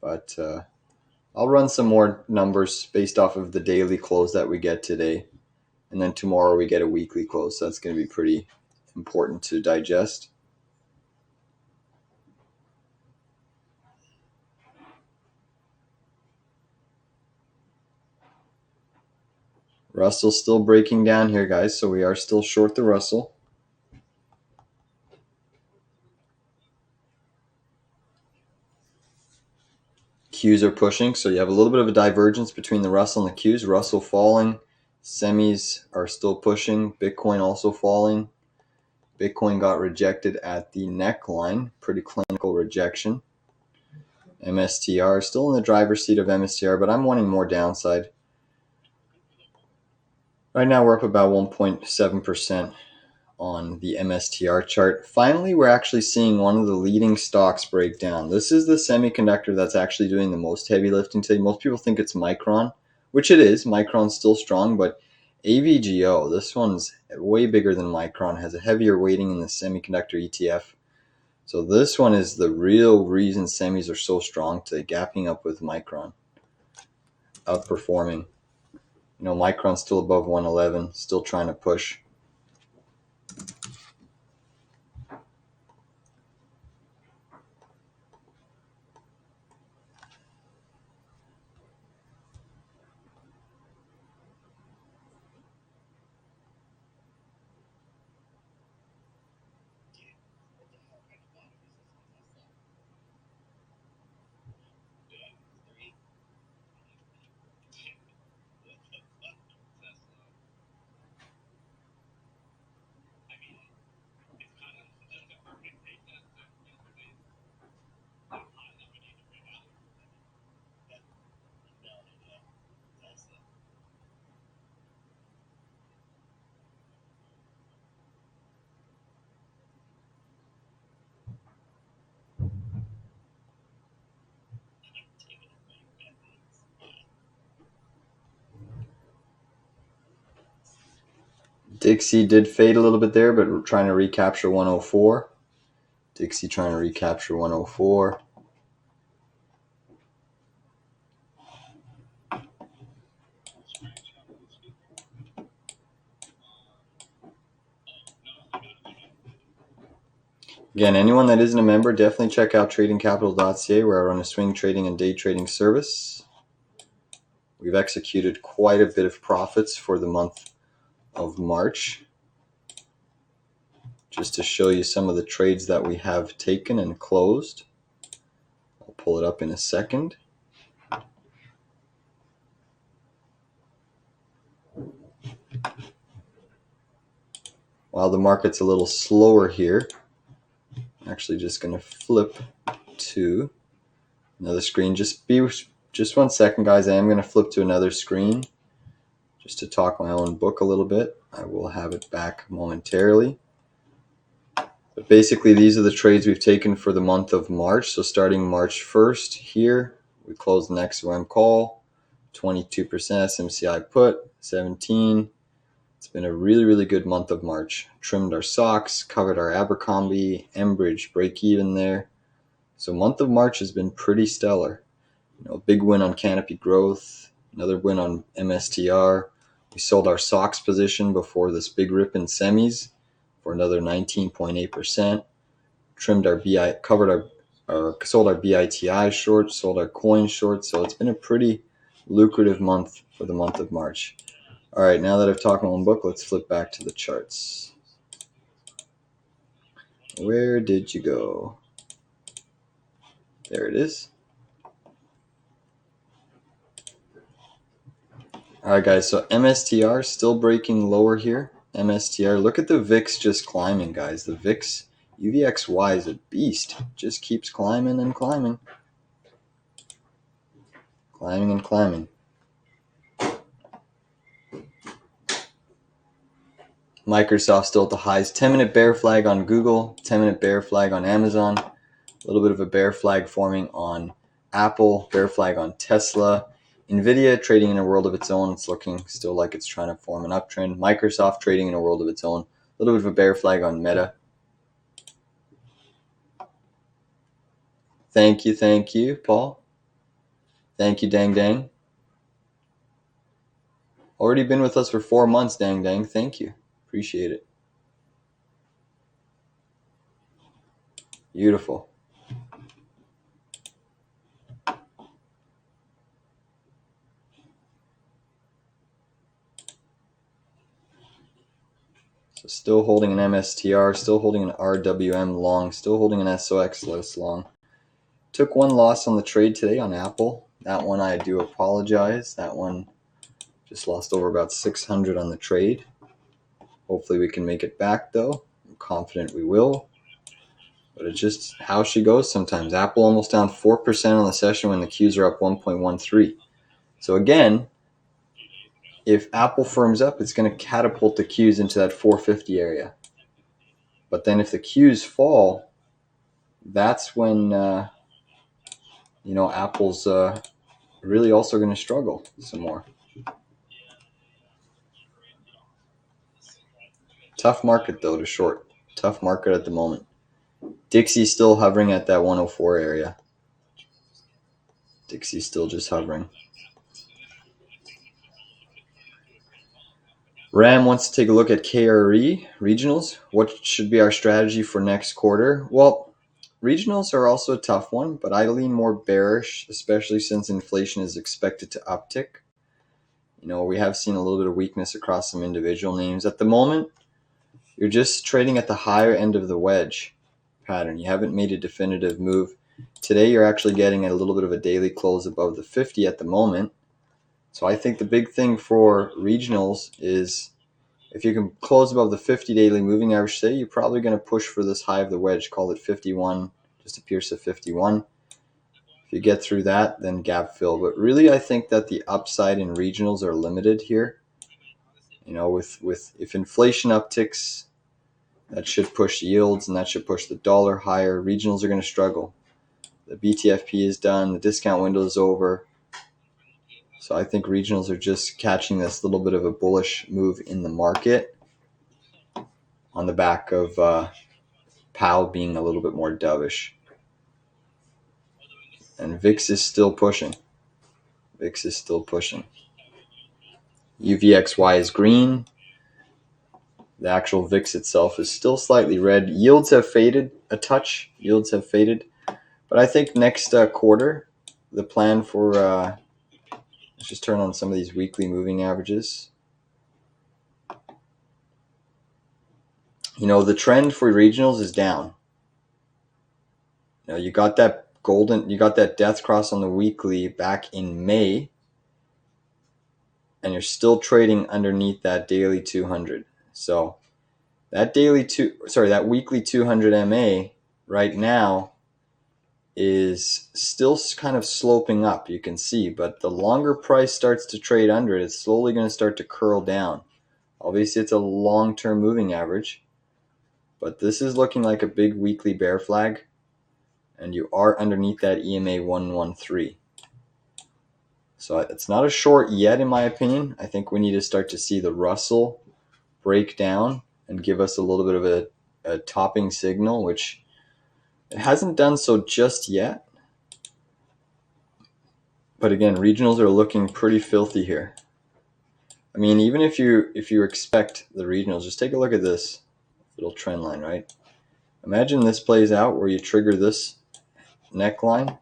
But I'll run some more numbers based off of the daily close that we get today. And then tomorrow we get a weekly close. So that's going to be pretty important to digest. Russell's still breaking down here, guys. So we are still short the Russell. Qs are pushing, so you have a little bit of a divergence between the Russell and the Qs. Russell falling, semis are still pushing, Bitcoin also falling. Bitcoin got rejected at the neckline, pretty clinical rejection. MSTR, still in the driver's seat of MSTR, but I'm wanting more downside. Right now we're up about 1.7% on the MSTR chart. Finally, we're actually seeing one of the leading stocks break down. This is the semiconductor that's actually doing the most heavy lifting today. Most people think it's Micron, which it is. Micron's still strong, but AVGO, this one's way bigger than Micron, has a heavier weighting in the semiconductor ETF. So this one is the real reason semis are so strong today, gapping up with Micron, outperforming. You know, Micron's still above 111, still trying to push. Dixie did fade a little bit there, but we're trying to recapture 104. Dixie trying to recapture 104. Again, anyone that isn't a member, definitely check out tradingcapital.ca, where I run a swing trading and day trading service. We've executed quite a bit of profits for the month of March. Just to show you some of the trades that we have taken and closed. I'll pull it up in a second. While the market's a little slower here, I'm actually just going to flip to another screen. Just 1 second, guys. I am going to flip to another screen just to talk my own book a little bit. I will have it back momentarily. But basically, these are the trades we've taken for the month of March. So starting March 1st here, we closed the next OM call, 22% SMCI put, 17. It's been a really, really good month of March. Trimmed our socks, covered our Abercrombie, Enbridge, break even there. So month of March has been pretty stellar. You know, big win on Canopy Growth, another win on MSTR. We sold our socks position before this big rip in semis for another 19.8%. Trimmed our BI, sold our BITI short, sold our coin short. So it's been a pretty lucrative month for the month of March. All right, now that I've talked my own book, let's flip back to the charts. Where did you go? There it is. All right, guys, so MSTR still breaking lower here. MSTR, look at the VIX just climbing, guys. The VIX, UVXY is a beast. Just keeps climbing and climbing. Climbing and climbing. Microsoft still at the highs. 10-minute bear flag on Google. 10-minute bear flag on Amazon. A little bit of a bear flag forming on Apple. Bear flag on Tesla. NVDA trading in a world of its own. It's looking still like it's trying to form an uptrend. Microsoft trading in a world of its own. A little bit of a bear flag on Meta. Thank you, Paul. Thank you, Dang Dang. Already been with us for 4 months, Dang Dang. Thank you. Appreciate it. Beautiful. So still holding an MSTR, still holding an RWM long, still holding an SOX list long. Took one loss on the trade today on Apple. That one I do apologize. That one just lost over about 600 on the trade. Hopefully we can make it back though. I'm confident we will. But it's just how she goes sometimes. Apple almost down 4% on the session when the Qs are up 1.13. So again, if Apple firms up, it's going to catapult the Qs into that 450 area. But then if the Qs fall, that's when Apple's really also going to struggle some more. Tough market though to short. Tough market at the moment. Dixie's still hovering at that 104 area. Dixie's still just hovering. Ram wants to take a look at KRE regionals. What should be our strategy for next quarter? Well, regionals are also a tough one, but I lean more bearish, especially since inflation is expected to uptick. We have seen a little bit of weakness across some individual names. At the moment, you're just trading at the higher end of the wedge pattern. You haven't made a definitive move. Today, you're actually getting a little bit of a daily close above the 50 at the moment. So I think the big thing for regionals is if you can close above the 50 daily moving average today, you're probably going to push for this high of the wedge, call it 51, just to pierce the 51. If you get through that, then gap fill. But really, I think that the upside in regionals are limited here. With if inflation upticks, that should push yields and that should push the dollar higher. Regionals are going to struggle. The BTFP is done. The discount window is over. So I think regionals are just catching this little bit of a bullish move in the market on the back of Powell being a little bit more dovish. And VIX is still pushing. VIX is still pushing. UVXY is green. The actual VIX itself is still slightly red. Yields have faded a touch. Yields have faded. But I think next quarter, the plan for, let's just turn on some of these weekly moving averages. The trend for regionals is down. You got that death cross on the weekly back in May, and you're still trading underneath that daily 200. So that weekly 200 MA right now is still kind of sloping up, you can see, but the longer price starts to trade under it, it's slowly going to start to curl down. Obviously, it's a long-term moving average, but this is looking like a big weekly bear flag, and you are underneath that EMA 113. So it's not a short yet, in my opinion. I think we need to start to see the Russell break down and give us a little bit of a topping signal, which it hasn't done so just yet. But again, regionals are looking pretty filthy here. I mean, even if you expect the regionals, just take a look at this little trend line, right? Imagine this plays out where you trigger this neckline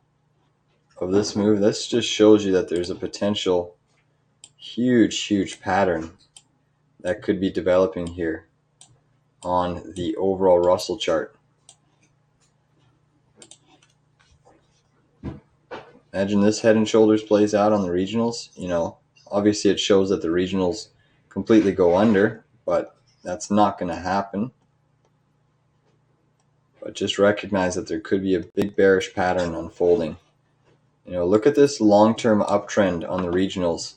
of this move. This just shows you that there's a potential huge pattern that could be developing here on the overall Russell chart. Imagine this head and shoulders plays out on the regionals. Obviously it shows that the regionals completely go under, but that's not going to happen. But just recognize that there could be a big bearish pattern unfolding. Look at this long-term uptrend on the regionals.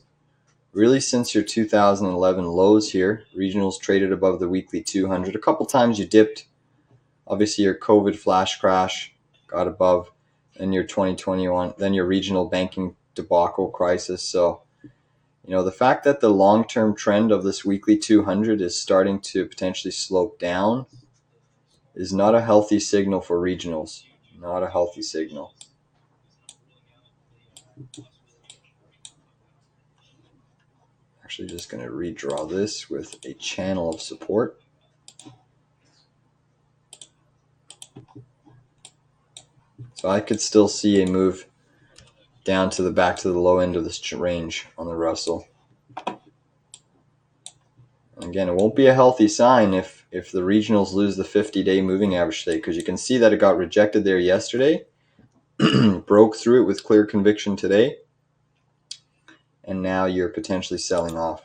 Really, since your 2011 lows here, regionals traded above the weekly 200. A couple times you dipped. Obviously, your COVID flash crash got above, then your 2021, then your regional banking debacle crisis. So, the fact that the long-term trend of this weekly 200 is starting to potentially slope down is not a healthy signal for regionals. Not a healthy signal. Actually, just going to redraw this with a channel of support. So I could still see a move down to back to the low end of this range on the Russell. And again, it won't be a healthy sign if the regionals lose the 50-day moving average today, because you can see that it got rejected there yesterday, broke through it with clear conviction today, and now you're potentially selling off.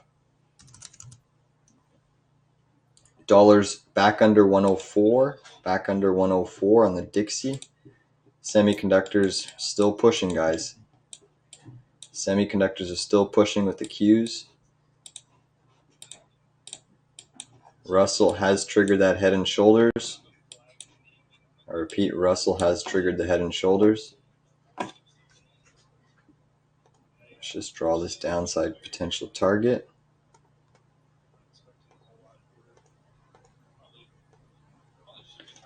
Dollars back under 104, back under 104 on the Dixie. Semiconductors still pushing, guys. Semiconductors are still pushing with the Qs. Russell has triggered that head and shoulders. I repeat, Russell has triggered the head and shoulders. Let's just draw this downside potential target.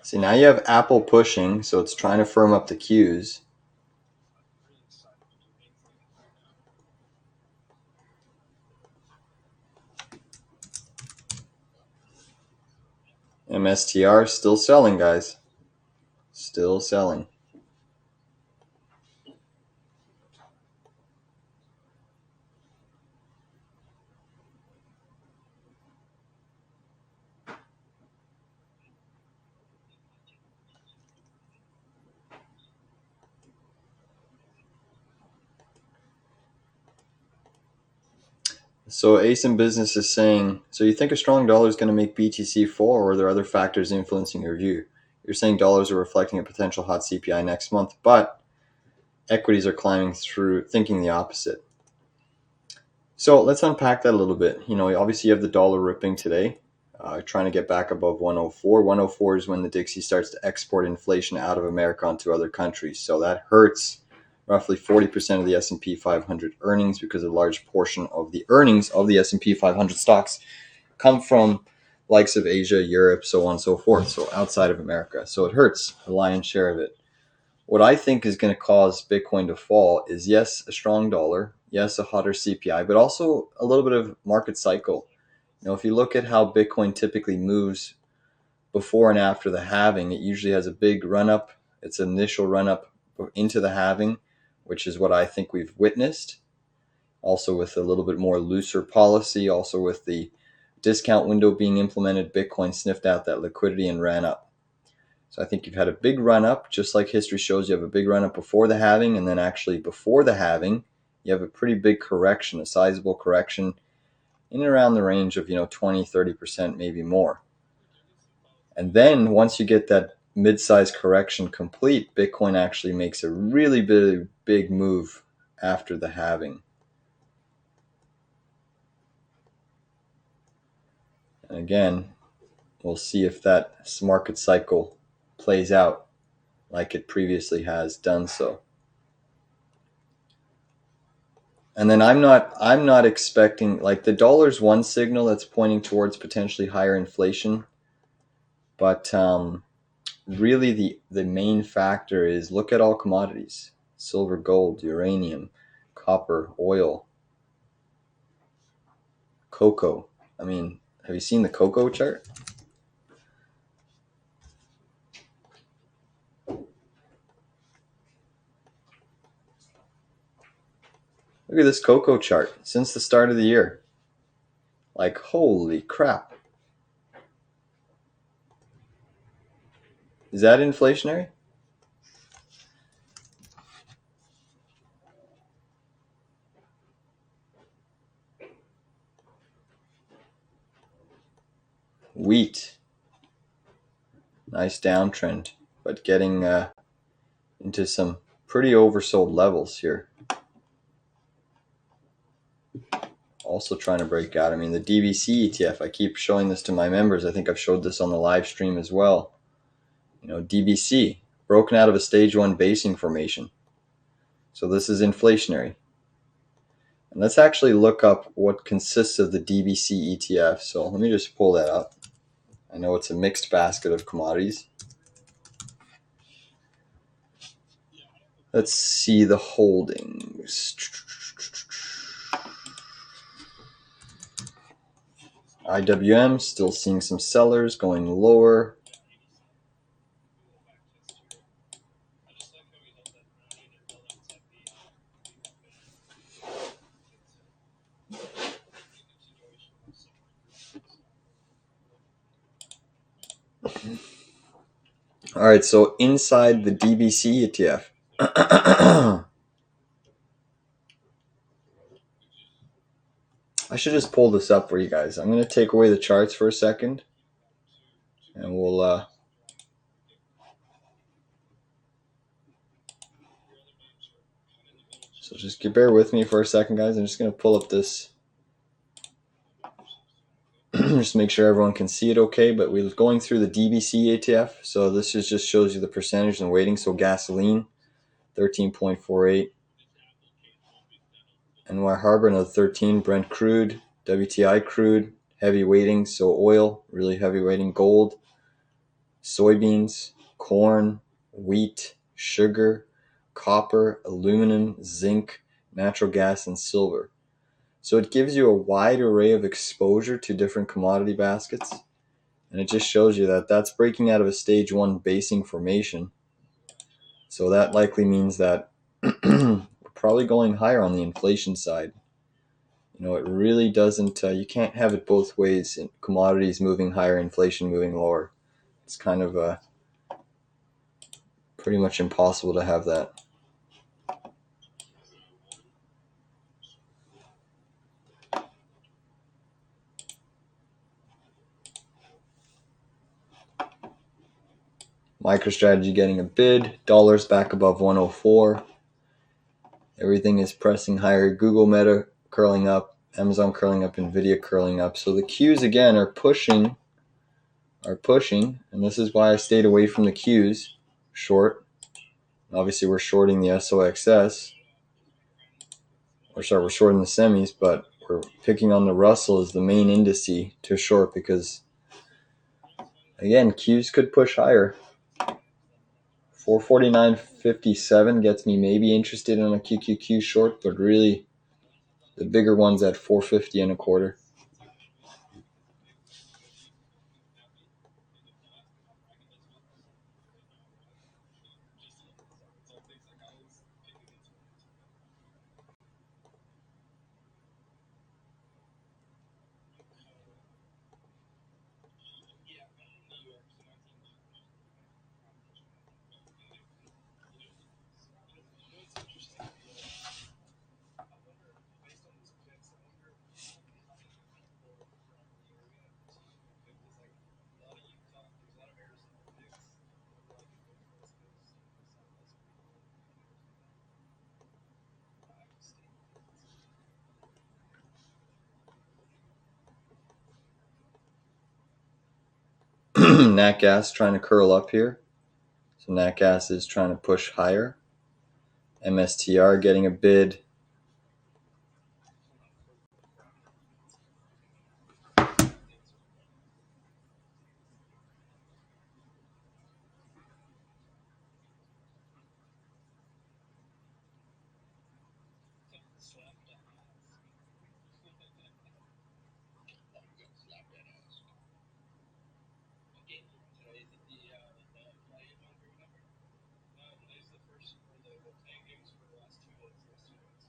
See, now you have Apple pushing, so it's trying to firm up the Qs. MSTR still selling, guys. Still selling. So Ace in Business is saying, so you think a strong dollar is going to make BTC fall, or are there other factors influencing your view? You're saying dollars are reflecting a potential hot CPI next month, but equities are climbing through, thinking the opposite. So let's unpack that a little bit. Obviously you have the dollar ripping today, trying to get back above 104. 104 is when the Dixie starts to export inflation out of America onto other countries. So that hurts roughly 40% of the S&P 500 earnings, because a large portion of the earnings of the S&P 500 stocks come from likes of Asia, Europe, so on and so forth, so outside of America. So it hurts the lion's share of it. What I think is going to cause Bitcoin to fall is, yes, a strong dollar, yes, a hotter CPI, but also a little bit of market cycle. If you look at how Bitcoin typically moves before and after the halving, it usually has a big run up. It's an initial run up into the halving, which is what I think we've witnessed. Also with a little bit more looser policy, also with the discount window being implemented, Bitcoin sniffed out that liquidity and ran up. So I think you've had a big run up, just like history shows. You have a big run up before the halving, and then actually before the halving, you have a pretty big correction, a sizable correction in and around the range of 20, 30%, maybe more. And then once you get that mid-sized correction complete, Bitcoin actually makes a really big move after the halving. And again, we'll see if that market cycle plays out like it previously has done so. And then I'm not expecting, like, the dollar's one signal that's pointing towards potentially higher inflation, but really the main factor is, look at all commodities: silver, gold, uranium, copper, oil, cocoa. I mean, have you seen the cocoa chart? Look at this cocoa chart since the start of the year. Like, holy crap. Is that inflationary? Wheat. Nice downtrend, but getting into some pretty oversold levels here. Also trying to break out. I mean, the DVC ETF, I keep showing this to my members. I think I've showed this on the live stream as well. DVC, broken out of a stage 1 basing formation. So this is inflationary. And let's actually look up what consists of the DVC ETF. So let me just pull that up. I know it's a mixed basket of commodities. Let's see the holdings. IWM, still seeing some sellers going lower. All right, so inside the DVC ETF, I should just pull this up for you guys. I'm going to take away the charts for a second. and we'll so just bear with me for a second, guys. I'm just going to pull up this just make sure everyone can see it okay. But we're going through the DBC ATF, so this just shows you the percentage and weighting. So gasoline 13.48, NY Harbor another 13, Brent crude, WTI crude, heavy weighting, so oil really heavy weighting, gold, soybeans, corn, wheat, sugar, copper, aluminum, zinc, natural gas, and silver. So it gives you a wide array of exposure to different commodity baskets, and it just shows you that that's breaking out of a stage 1 basing formation. So that likely means that we're probably going higher on the inflation side. You know, it really doesn't, you can't have it both ways. Commodities moving higher, inflation moving lower. It's kind of pretty much impossible to have that. MicroStrategy getting a bid. Dollars back above 104. Everything is pressing higher. Google, Meta curling up. Amazon curling up. NVDA curling up. So the Qs again are pushing. And this is why I stayed away from the Qs. Short. Obviously, we're shorting the SOXS. We're shorting the semis, but we're picking on the Russell as the main indice to short because, again, Qs could push higher. 449.57 gets me maybe interested in a QQQ short, but really the bigger one's at 450 and a quarter. Nat gas trying to curl up here. So Nat gas is trying to push higher. MSTR getting a bid.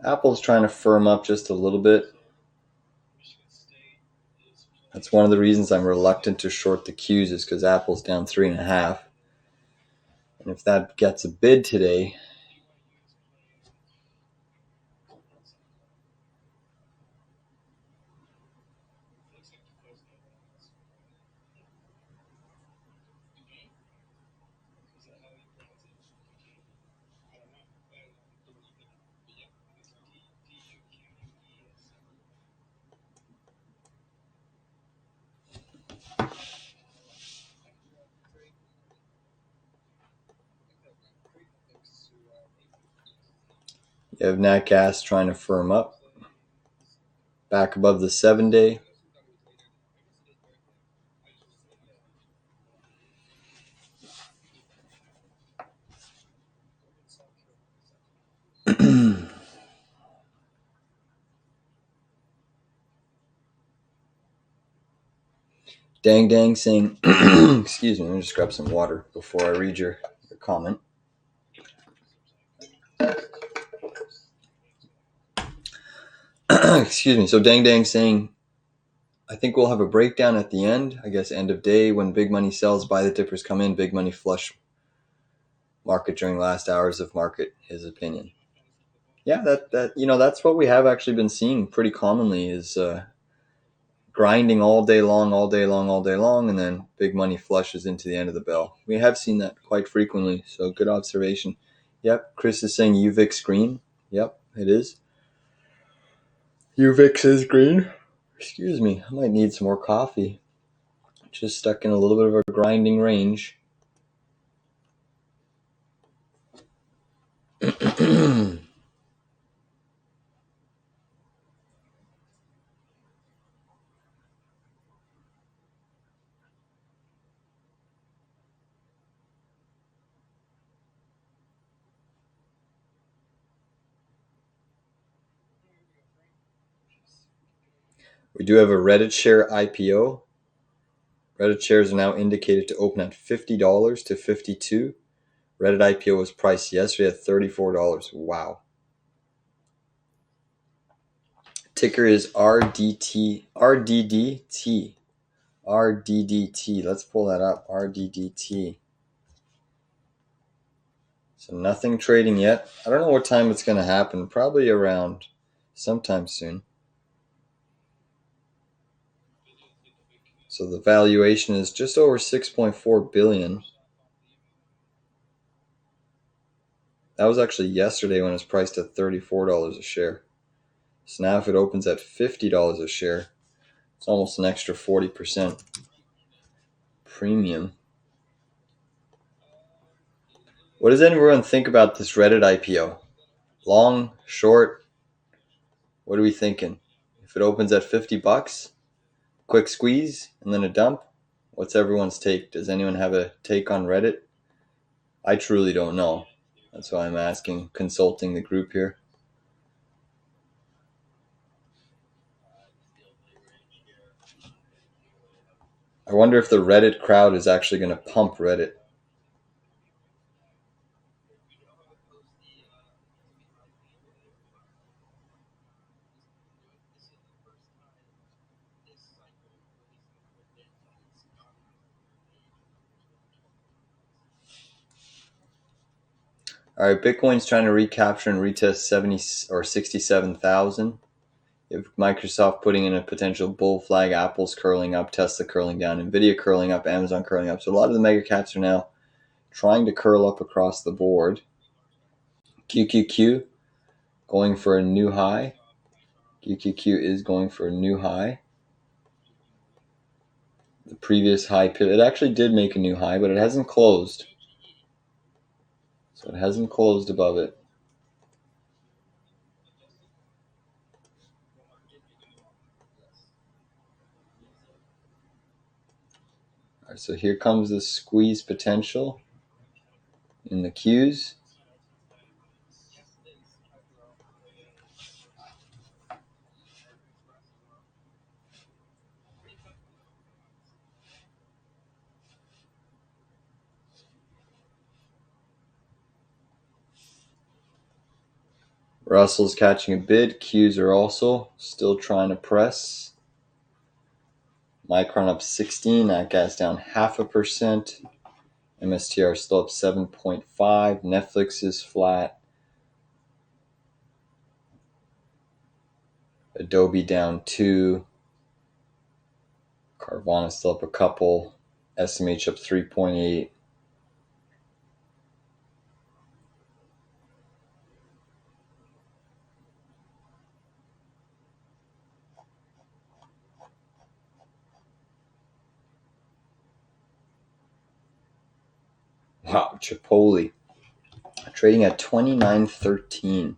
Apple's trying to firm up just a little bit. That's one of the reasons I'm reluctant to short the Qs is because Apple's down 3.5. And if that gets a bid today, you have Nat gas trying to firm up. Back above the 7-day. Dang saying, excuse me, let me just grab some water before I read your comment. Excuse me. So Dang saying, I think we'll have a breakdown at the end. I guess end of day when big money sells, buy the dippers come in, big money flush market during last hours of market, his opinion. Yeah, that that's what we have actually been seeing pretty commonly is grinding all day long, all day long, all day long, and then big money flushes into the end of the bell. We have seen that quite frequently, so good observation. Yep, Chris is saying UVIX green. Yep, it is. UVIX is green. Excuse me, I might need some more coffee. Just stuck in a little bit of a grinding range. We do have a Reddit share IPO. Reddit shares are now indicated to open at $50 to $52. Reddit IPO was priced yesterday at $34. Wow. Ticker is RDT, RDDT. RDDT. Let's pull that up. RDDT. So nothing trading yet. I don't know what time it's going to happen. Probably around sometime soon. So the valuation is just over 6.4 billion. That was actually yesterday when it was priced at $34 a share. So now if it opens at $50 a share, it's almost an extra 40% premium. What does everyone think about this Reddit IPO? Long, short? What are we thinking? If it opens at $50, quick squeeze and then a dump? What's everyone's take? Does anyone have a take on Reddit? I truly don't know. That's why I'm asking, consulting the group here. I wonder if the Reddit crowd is actually going to pump Reddit. All right, Bitcoin's trying to recapture and retest 70 or 67,000. If Microsoft putting in a potential bull flag, Apple's curling up, Tesla curling down, NVDA curling up, Amazon curling up. So a lot of the mega caps are now trying to curl up across the board. QQQ going for a new high. QQQ is going for a new high. The previous high pivot, it actually did make a new high, but it hasn't closed. So it hasn't closed above it. All right, so here comes the squeeze potential in the Qs. Russell's catching a bid. Qs are also still trying to press. Micron up 16. That gas down 0.5%. MSTR still up 7.5. Netflix is flat. Adobe down 2. Carvana still up a couple. SMH up 3.8. Wow, Chipotle trading at 29.13.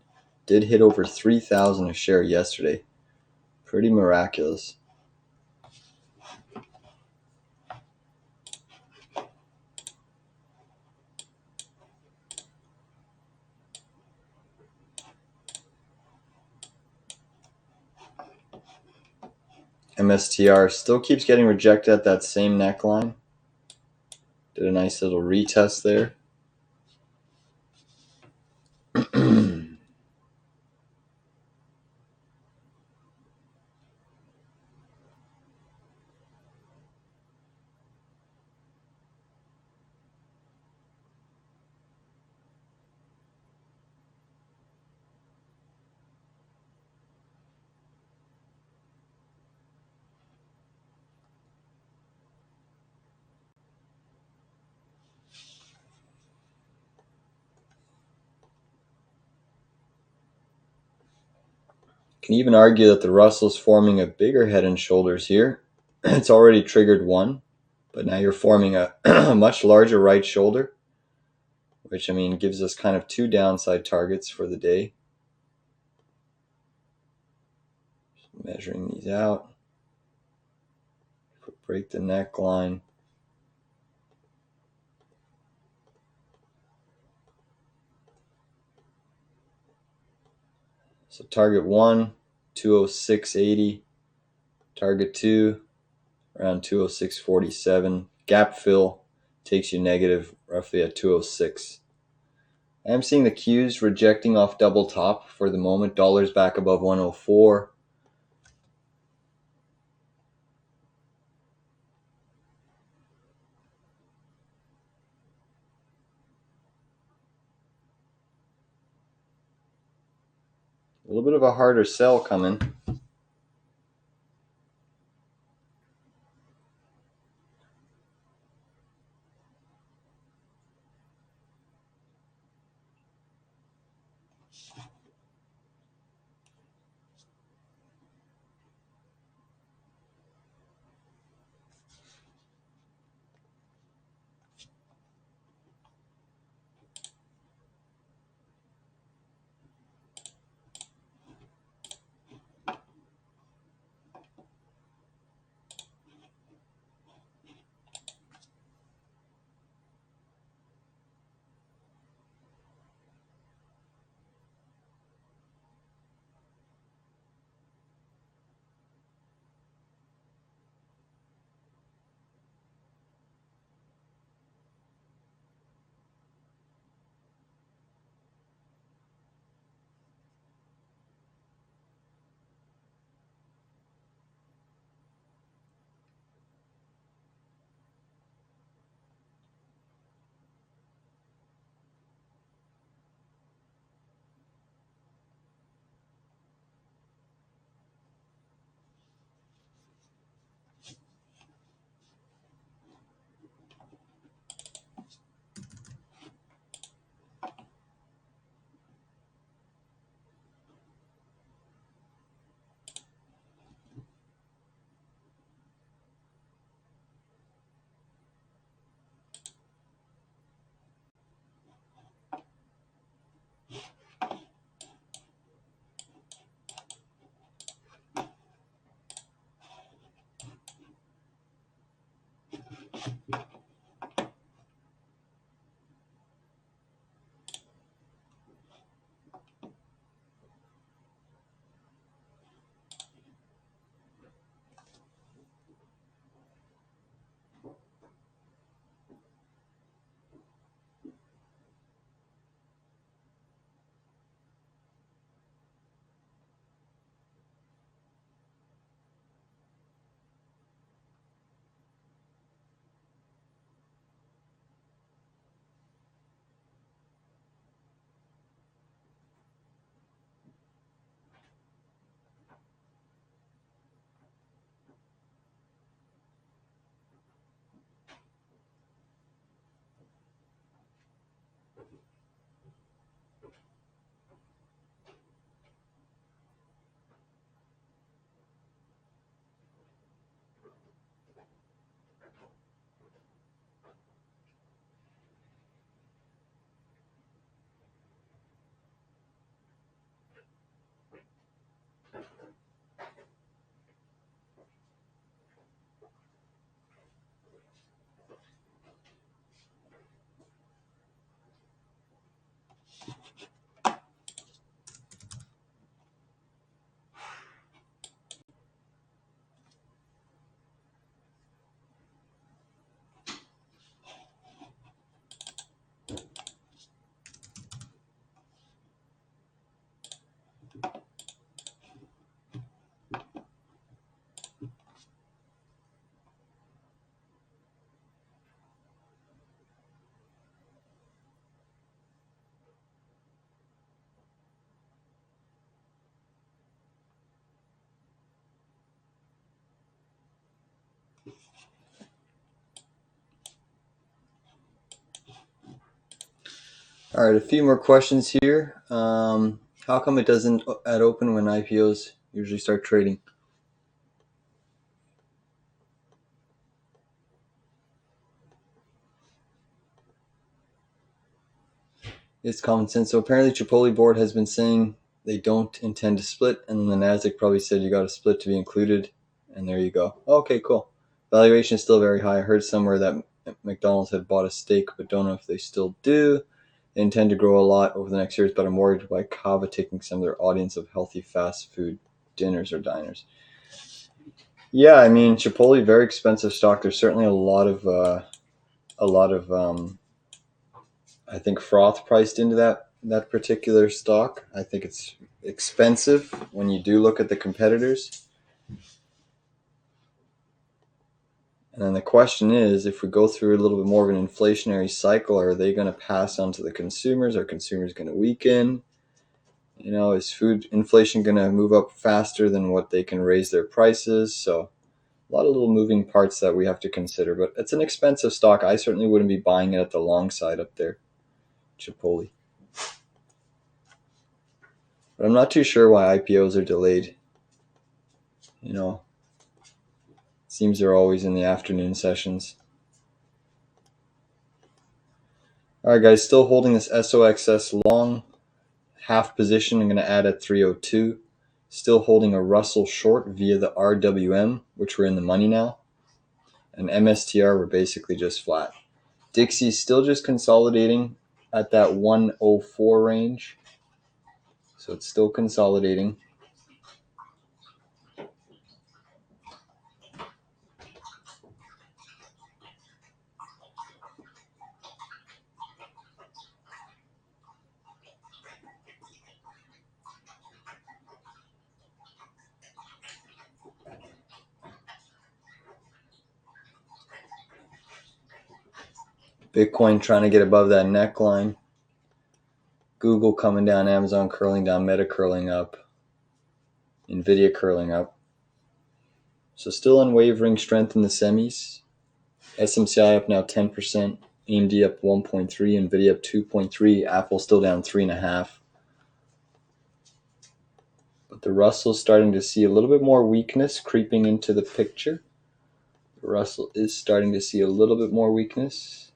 Did hit over 3,000 a share yesterday. Pretty miraculous. MSTR still keeps getting rejected at that same neckline. Did a nice little retest there. Can even argue that the Russell's forming a bigger head and shoulders here. It's already triggered one, but now you're forming a much larger right shoulder, which, I mean, gives us kind of two downside targets for the day. Just measuring these out. Break the neckline. So target 1, 206.80. Target 2, around 206.47. Gap fill takes you negative roughly at 206. I am seeing the Qs rejecting off double top for the moment. Dollar's back above 104. A little bit of a harder sell coming. All right, a few more questions here. How come it doesn't at open when IPOs usually start trading? It's common sense. So apparently Chipotle board has been saying they don't intend to split, and then the Nasdaq probably said you got to split to be included, and there you go. Okay, cool. Valuation is still very high. I heard somewhere that McDonald's had bought a stake, but don't know if they still do. They intend to grow a lot over the next years, but I'm worried by Kava taking some of their audience of healthy fast food dinners or diners. Yeah, I mean Chipotle, very expensive stock. There's certainly a lot of I think froth priced into that particular stock. I think it's expensive when you do look at the competitors. And then the question is, if we go through a little bit more of an inflationary cycle, are they going to pass on to the consumers? Are consumers going to weaken? Is food inflation going to move up faster than what they can raise their prices? So a lot of little moving parts that we have to consider. But it's an expensive stock. I certainly wouldn't be buying it at the long side up there, Chipotle. But I'm not too sure why IPOs are delayed. Seems they're always in the afternoon sessions. All right, guys, still holding this SOXS long half position. I'm going to add at 302. Still holding a Russell short via the RWM, which we're in the money now. And MSTR, we're basically just flat. Dixie's still just consolidating at that 104 range. So it's still consolidating. Bitcoin trying to get above that neckline. Google coming down, Amazon curling down, Meta curling up, NVDA curling up. So still unwavering strength in the semis. SMCI up now 10%, AMD up 1.3, NVIDIA up 2.3, Apple still down 3.5. But the Russell's starting to see a little bit more weakness creeping into the picture. The Russell is starting to see a little bit more weakness.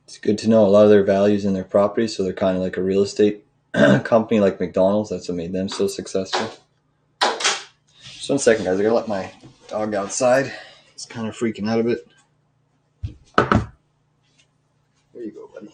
It's good to know a lot of their values in their properties, so they're kind of like a real estate company like McDonald's. That's what made them so successful. Just 1 second, guys. I gotta let my dog outside. He's kind of freaking out a bit. There you go, buddy.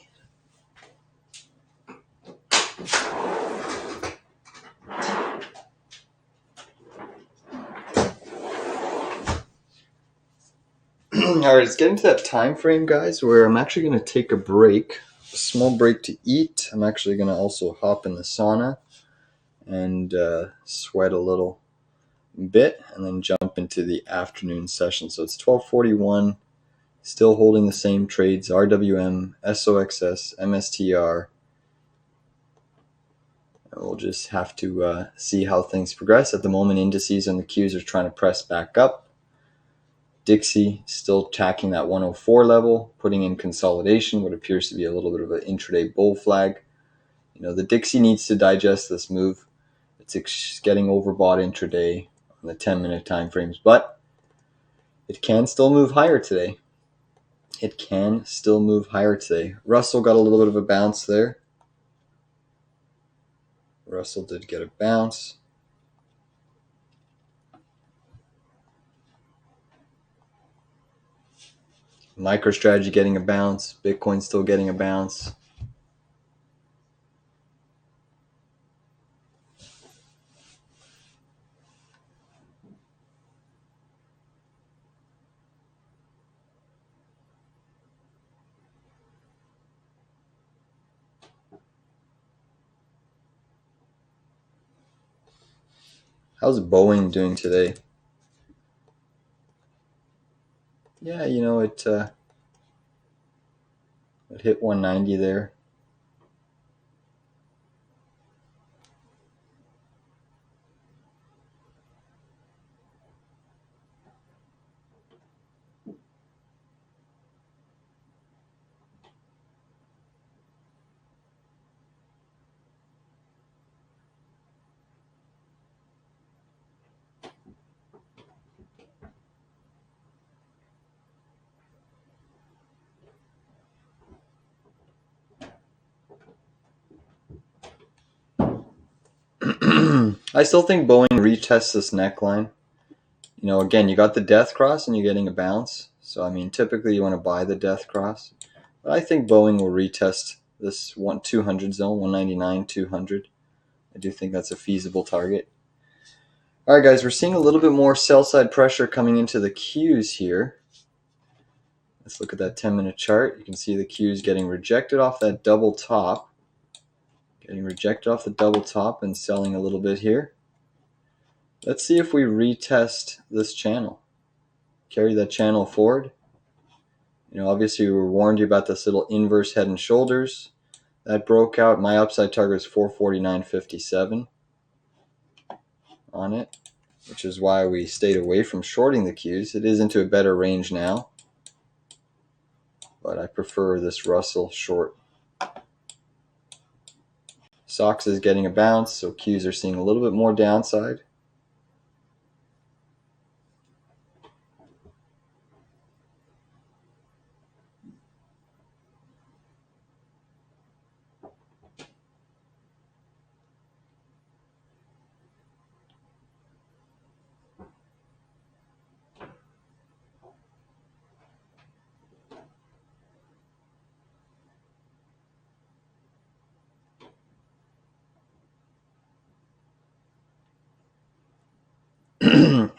All right, it's getting to that time frame, guys, where I'm actually going to take a break, a small break to eat. I'm actually going to also hop in the sauna and sweat a little bit and then jump into the afternoon session. So it's 12:41, still holding the same trades, RWM, SOXS, MSTR. And we'll just have to see how things progress. At the moment, indices and the Qs are trying to press back up. Dixie still tracking that 104 level, putting in consolidation, what appears to be a little bit of an intraday bull flag. The Dixie needs to digest this move. It's getting overbought intraday on the 10-minute time frames, but it can still move higher today. Russell got a little bit of a bounce there. Russell did get a bounce. MicroStrategy getting a bounce. Bitcoin still getting a bounce. How's Boeing doing today? Yeah, you know, it hit 190 there. I still think Boeing retests this neckline. You know, again, you got the death cross and you're getting a bounce. So, I mean, typically you want to buy the death cross. But I think Boeing will retest this 200 zone, 199, 200. I do think that's a feasible target. All right, guys, we're seeing a little bit more sell side pressure coming into the Qs here. Let's look at that 10-minute chart. You can see the Qs getting rejected off that double top. Getting rejected off the double top and selling a little bit here. Let's see if we retest this channel. Carry that channel forward. You know, obviously we warned you about this little inverse head and shoulders. That broke out. My upside target is 449.57 on it, which is why we stayed away from shorting the Qs. It is into a better range now, but I prefer this Russell short. SOX is getting a bounce, so Qs are seeing a little bit more downside.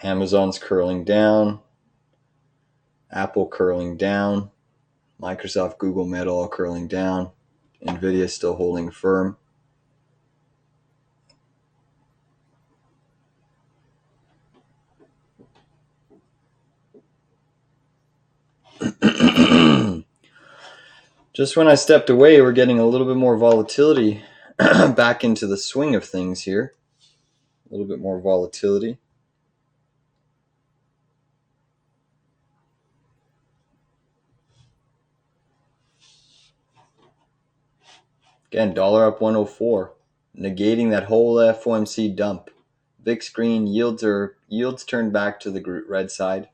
Amazon's curling down, Apple curling down, Microsoft, Google, Meta all curling down, NVDA still holding firm. Just when I stepped away, we're getting a little bit more volatility back into the swing of things here. A little bit more volatility. Again, dollar up 104, negating that whole FOMC dump. VIX green, yields turned back to the red side.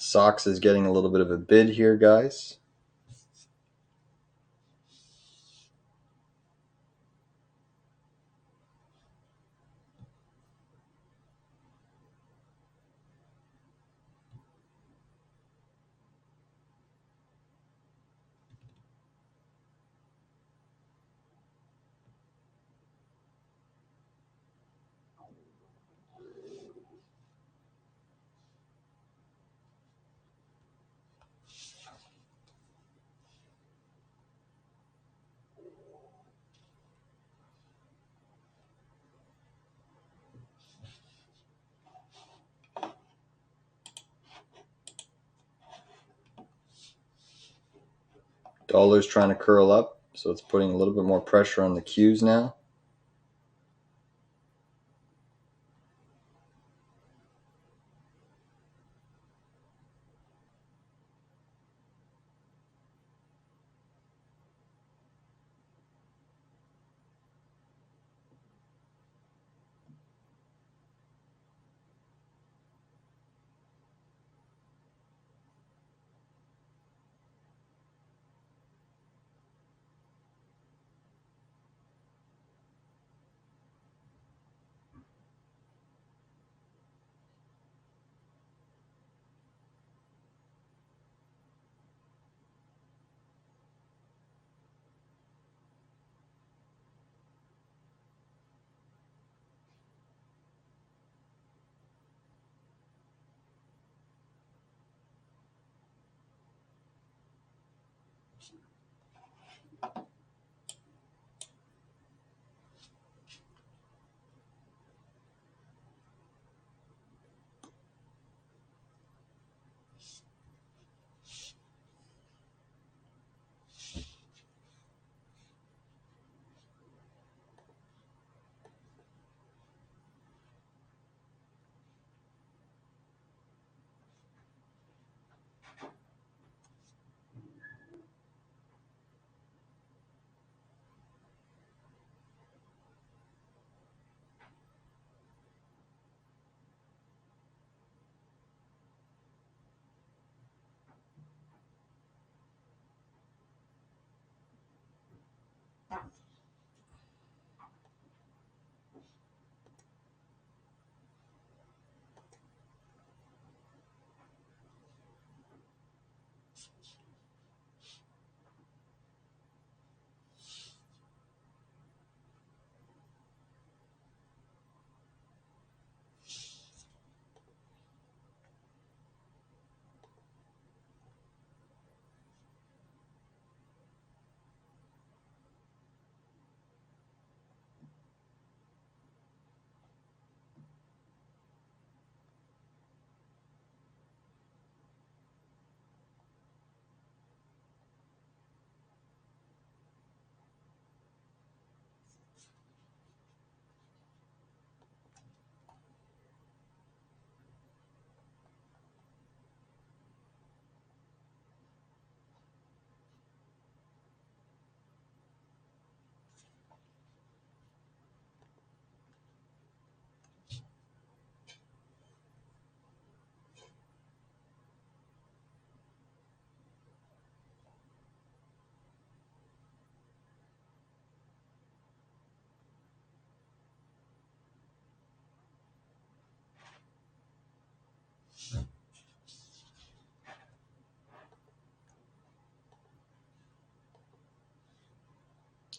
SOX is getting a little bit of a bid here, guys. Dollar's trying to curl up, so it's putting a little bit more pressure on the Qs now.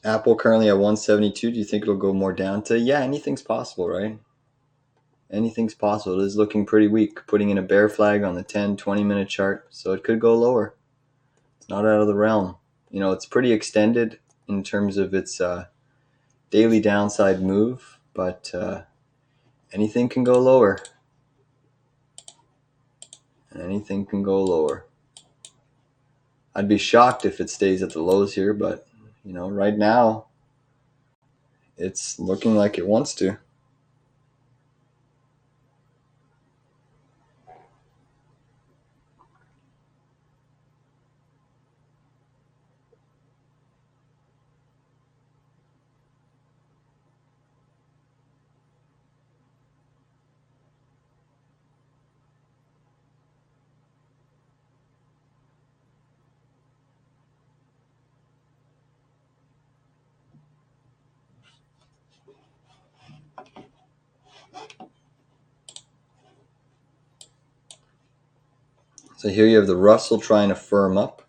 Apple currently at 172. Do you think it'll go more down to? Yeah, anything's possible, right? Anything's possible. It is looking pretty weak, putting in a bear flag on the 10, 20-minute chart, so it could go lower. It's not out of the realm. It's pretty extended in terms of its daily downside move, but anything can go lower. Anything can go lower. I'd be shocked if it stays at the lows here, but right now it's looking like it wants to. So here you have the Russell trying to firm up.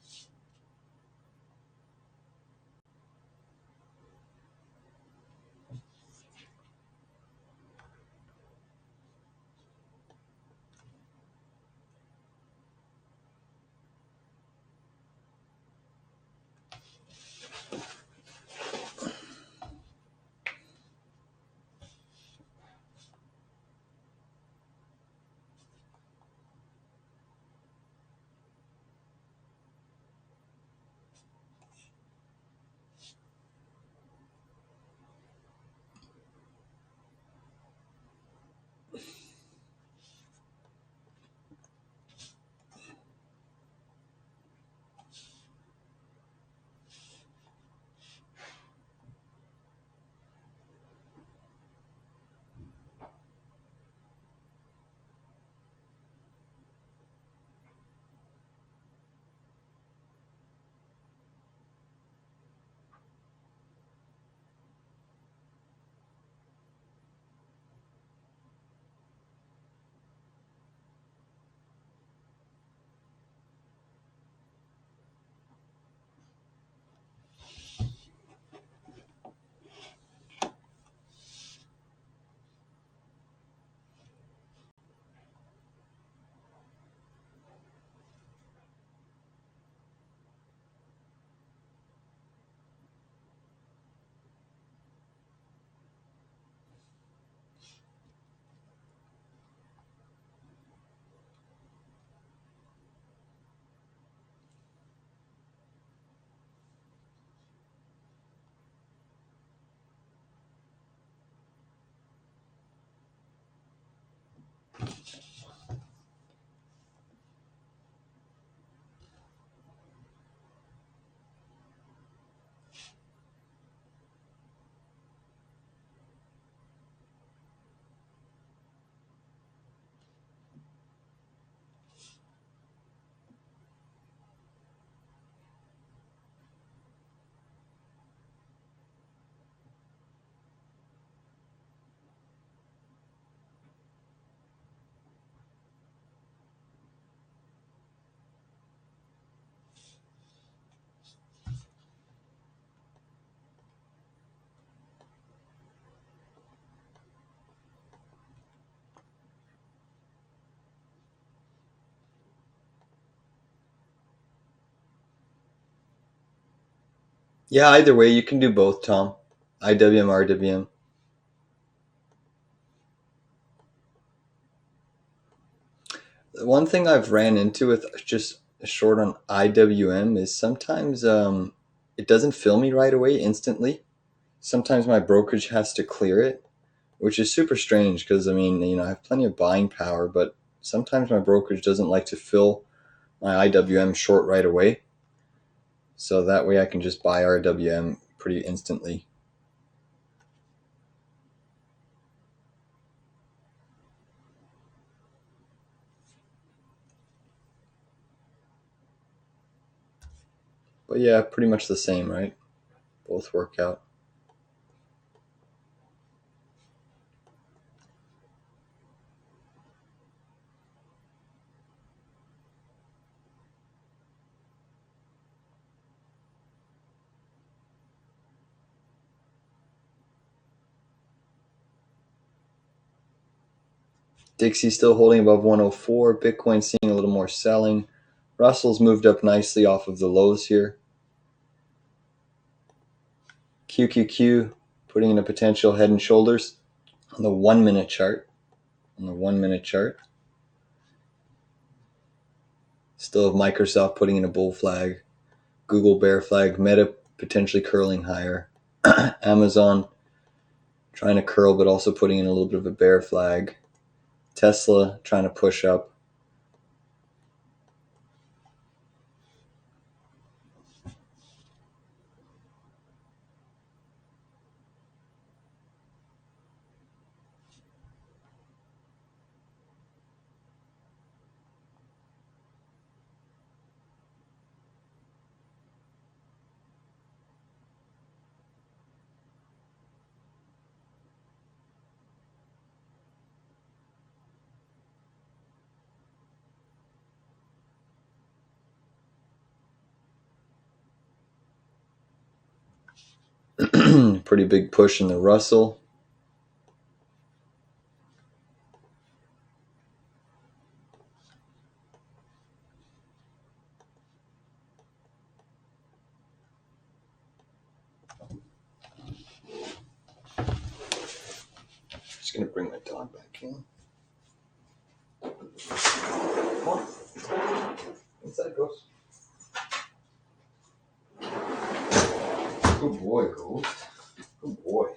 Yeah, either way, you can do both, Tom. IWM, RWM. One thing I've ran into with just short on IWM is sometimes it doesn't fill me right away instantly. Sometimes my brokerage has to clear it, which is super strange because I have plenty of buying power, but sometimes my brokerage doesn't like to fill my IWM short right away. So that way I can just buy RWM pretty instantly. But yeah, pretty much the same, right? Both work out. Dixie still holding above 104. Bitcoin seeing a little more selling. Russell's moved up nicely off of the lows here. QQQ putting in a potential head and shoulders on the 1 minute chart. Still have Microsoft putting in a bull flag. Google bear flag. Meta potentially curling higher. Amazon trying to curl but also putting in a little bit of a bear flag. Tesla trying to push up. Pretty big push in the Russell. Just going to bring my dog back in. Come on. Inside, Ghost. Good boy, Ghost. Good boy.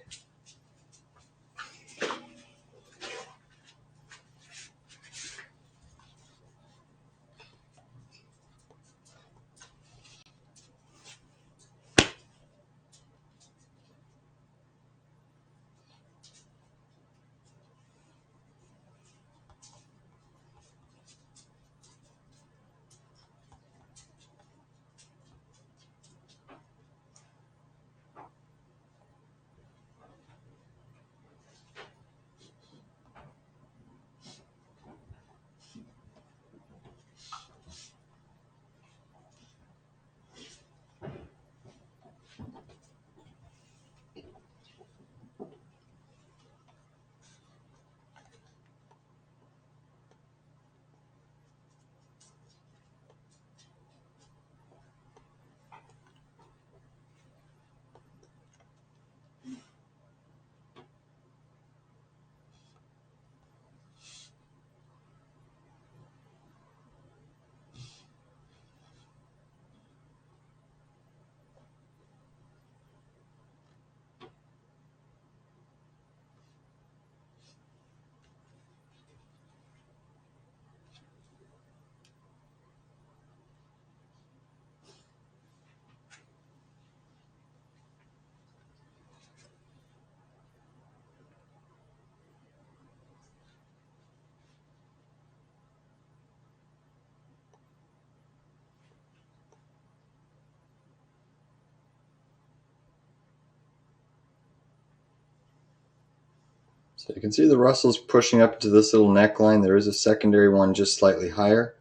So you can see the Russell's pushing up to this little neckline. There is a secondary one just slightly higher,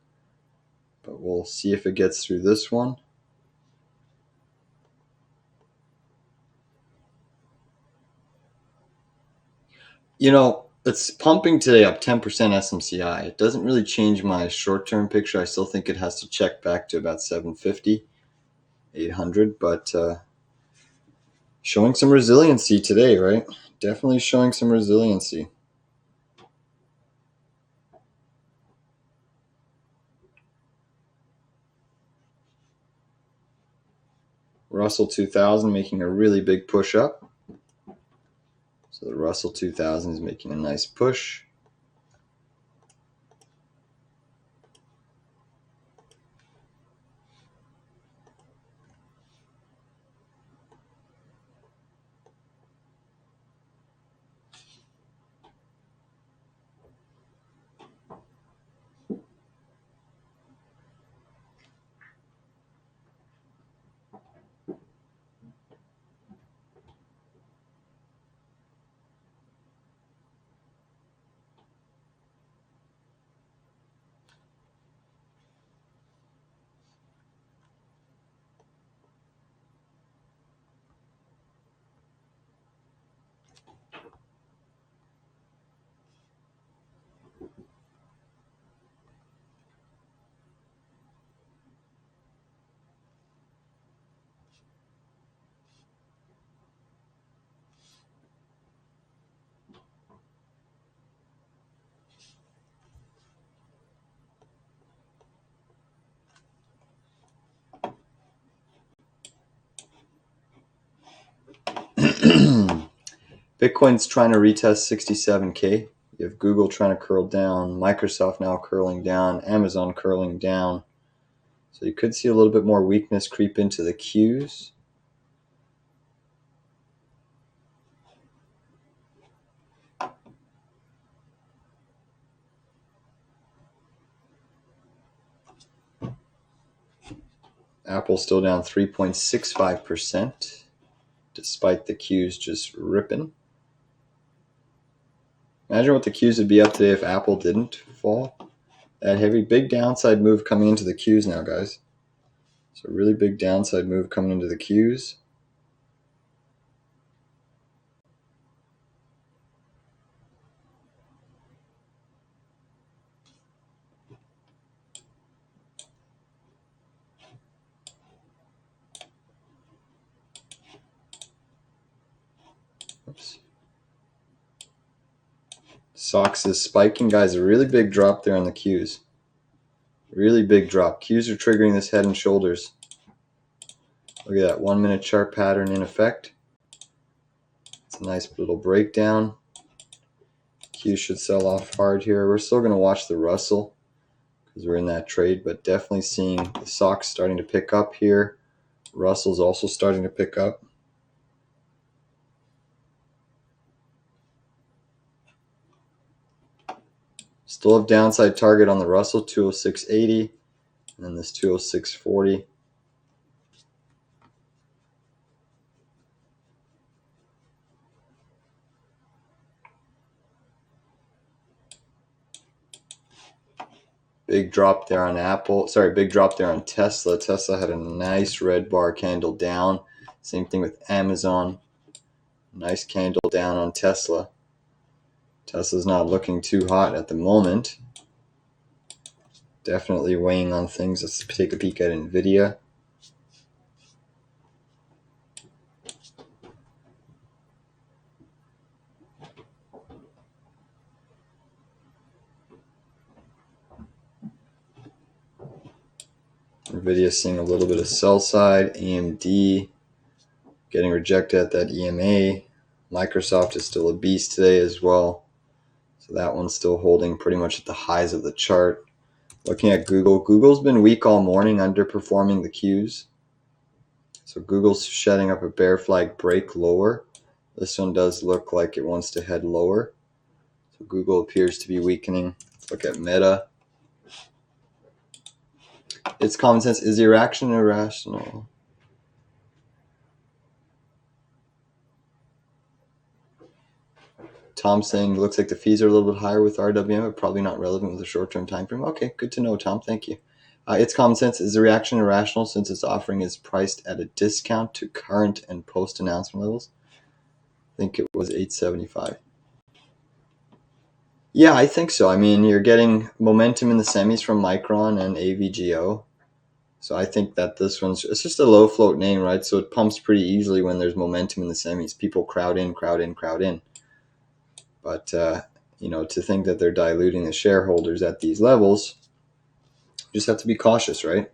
but we'll see if it gets through this one. You know, it's pumping today up 10% SMCI. It doesn't really change my short-term picture. I still think it has to check back to about 750, 800, but showing some resiliency today, right? Definitely showing some resiliency. Russell 2000 making a really big push up. So the Russell 2000 is making a nice push. Bitcoin's trying to retest 67K. You have Google trying to curl down, Microsoft now curling down, Amazon curling down. So you could see a little bit more weakness creep into the Qs. Apple's still down 3.65%, despite the Qs just ripping. Imagine what the Qs would be up today if Apple didn't fall. That heavy, big downside move coming into the Qs now, guys. So really big downside move coming into the Qs. Oops. SOX is spiking, guys. A really big drop there on the Qs. Really big drop. Qs are triggering this head and shoulders. Look at that 1 minute chart pattern in effect. It's a nice little breakdown. Q should sell off hard here. We're still going to watch the Russell because we're in that trade, but definitely seeing the SOX starting to pick up here. Russell's also starting to pick up. Still have downside target on the Russell, 206.80, and then this 206.40. Big drop there on Apple. Sorry, big drop there on Tesla. Tesla had a nice red bar candle down. Same thing with Amazon. Nice candle down on Tesla. Tesla's not looking too hot at the moment. Definitely weighing on things. Let's take a peek at NVDA. NVIDIA seeing a little bit of sell side. AMD getting rejected at that EMA. Microsoft is still a beast today as well. So that one's still holding pretty much at the highs of the chart. Looking at Google. Google's been weak all morning, underperforming the Qs. So Google's shedding up a bear flag break lower. This one does look like it wants to head lower. So Google appears to be weakening. Let's look at Meta. It's common sense. Is the reaction irrational? Tom saying, looks like the fees are a little bit higher with RWM, but probably not relevant with a short-term time frame. Okay, good to know, Tom. Thank you. It's common sense. Is the reaction irrational since its offering is priced at a discount to current and post-announcement levels? I think it was $8.75. Yeah, I think so. I mean, you're getting momentum in the semis from Micron and AVGO. So I think that this one's, it's just a low float name, right? So it pumps pretty easily when there's momentum in the semis. People crowd in, crowd in, crowd in. But, you know, to think that they're diluting the shareholders at these levels, you just have to be cautious, right?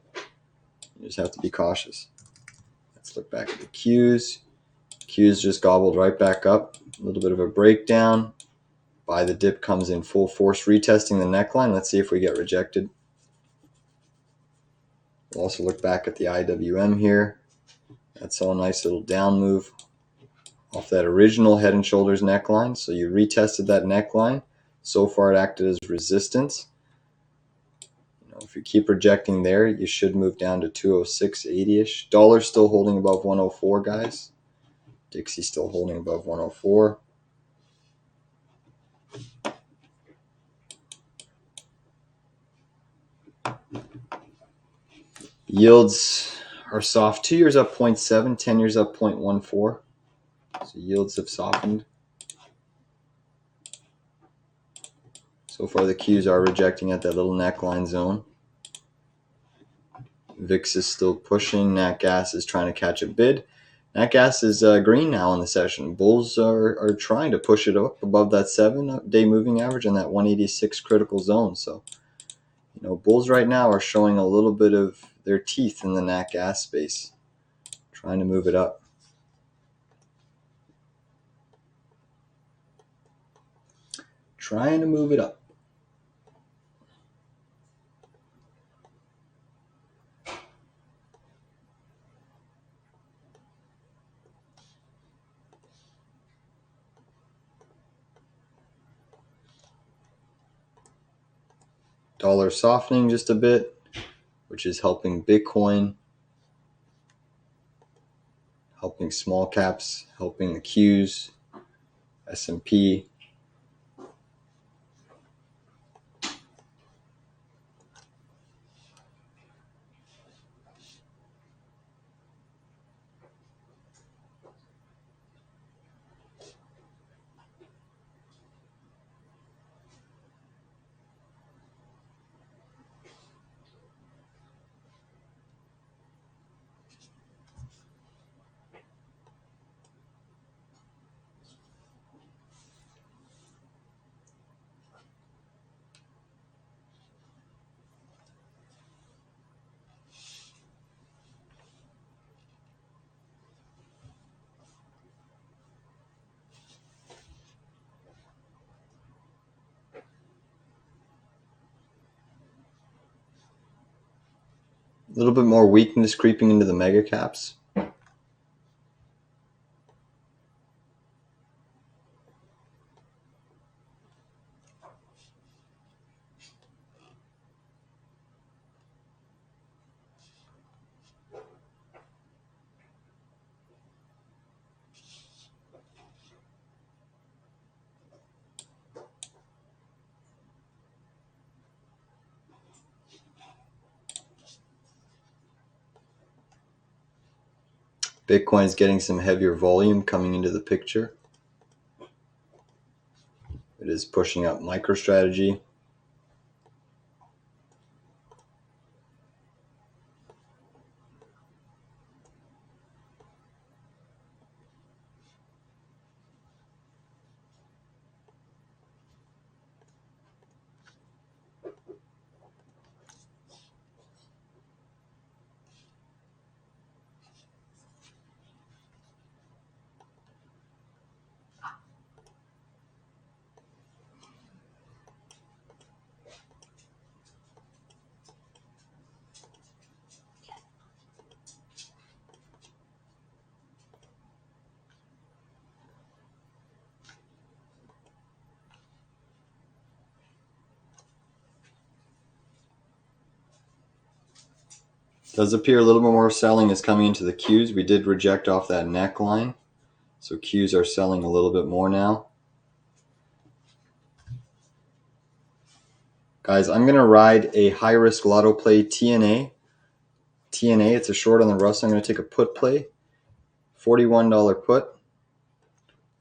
You just have to be cautious. Let's look back at the Qs. Qs just gobbled right back up. A little bit of a breakdown. Buy the dip comes in full force, retesting the neckline. Let's see if we get rejected. We'll also look back at the IWM here. That's all a nice little down move off that original head and shoulders neckline. So you retested that neckline. So far it acted as resistance. You know, if you keep rejecting there, you should move down to 206.80-ish. Dollar still holding above 104, guys. Dixie still holding above 104. Yields are soft. 2 years up 0.7, 10 years up 0.14. So yields have softened. So far the Qs are rejecting at that little neckline zone. VIX is still pushing. Nat Gas is trying to catch a bid. Nat Gas is green now in the session. Bulls are trying to push it up above that 7-day moving average and that 186 critical zone. So, you know, bulls right now are showing a little bit of their teeth in the Nat Gas space, trying to move it up. trying to move it up. Dollar softening just a bit, which is helping Bitcoin, helping small caps, helping the Qs, S&P. A little bit more weakness creeping into the mega caps. Bitcoin is getting some heavier volume coming into the picture. It is pushing up MicroStrategy. Does appear a little bit more selling is coming into the Qs. We did reject off that neckline, so Qs are selling a little bit more now. Guys, I'm going to ride a high-risk lotto play TNA. TNA, it's a short on the Russell. I'm going to take a put play, $41 put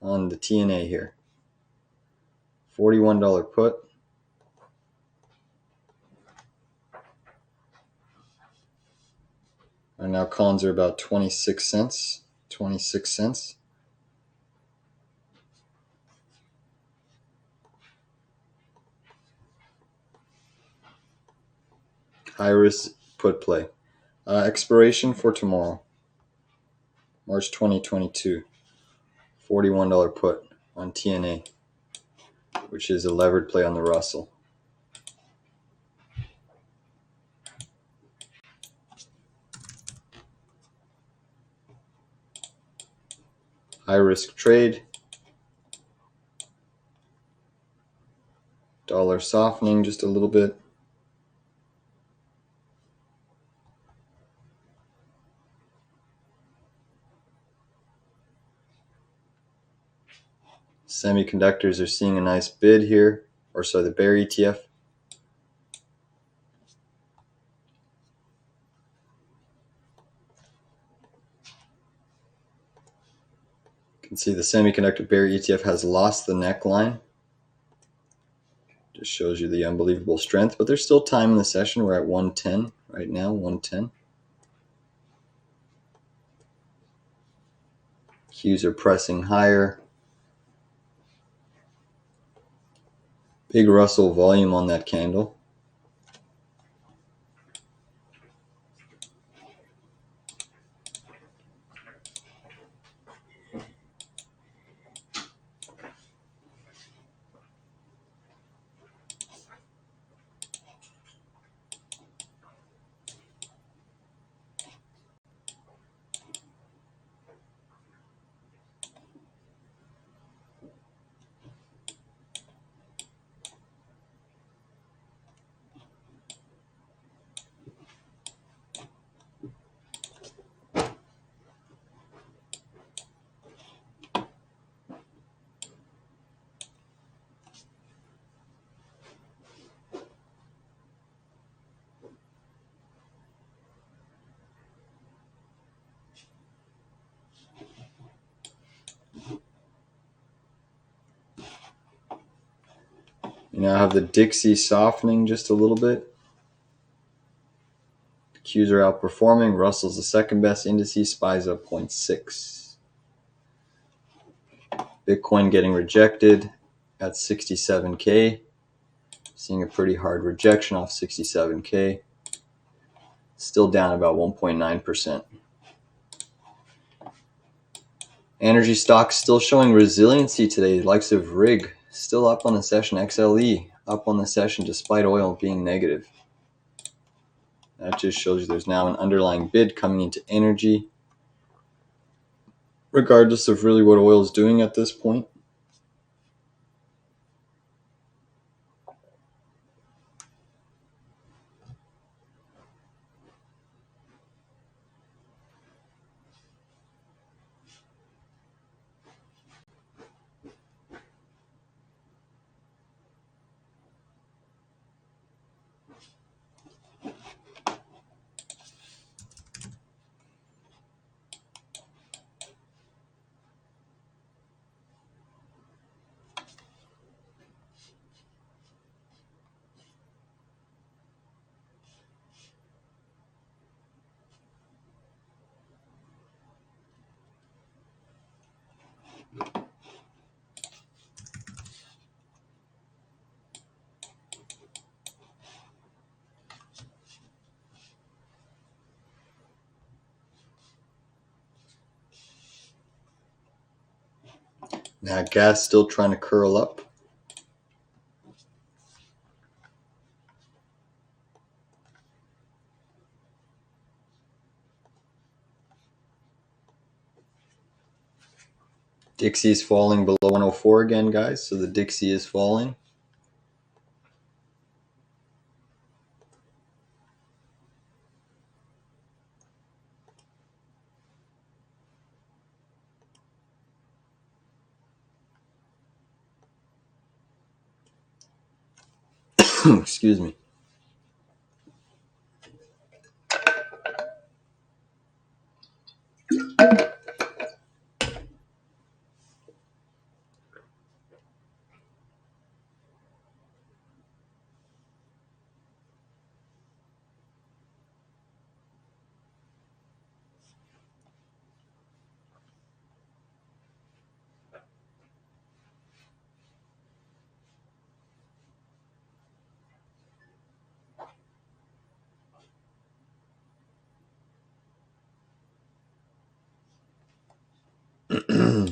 on the TNA here. $41 put. And now cons are about 26 cents. 26 cents. High risk put play. Expiration for tomorrow, March 2022. $41 put on TNA, which is a levered play on the Russell. High risk trade. Dollar softening just a little bit. Semiconductors are seeing a nice bid here, or sorry, the bear ETF. You can see the semiconductor bear ETF has lost the neckline. Just shows you the unbelievable strength, but there's still time in the session. We're at 110 right now, 110. Qs are pressing higher. Big Russell volume on that candle. You now have the Dixie softening just a little bit. The Qs are outperforming. Russell's the second best indices. SPY's up 0.6. Bitcoin getting rejected at 67K. Seeing a pretty hard rejection off 67K. Still down about 1.9%. Energy stocks still showing resiliency today. The likes of RIG still up on the session. XLE up on the session despite oil being negative. That just shows you there's now an underlying bid coming into energy, regardless of really what oil is doing at this point. Now gas still trying to curl up. Dixie's falling below 104 again, guys. So the Dixie is falling. Excuse me.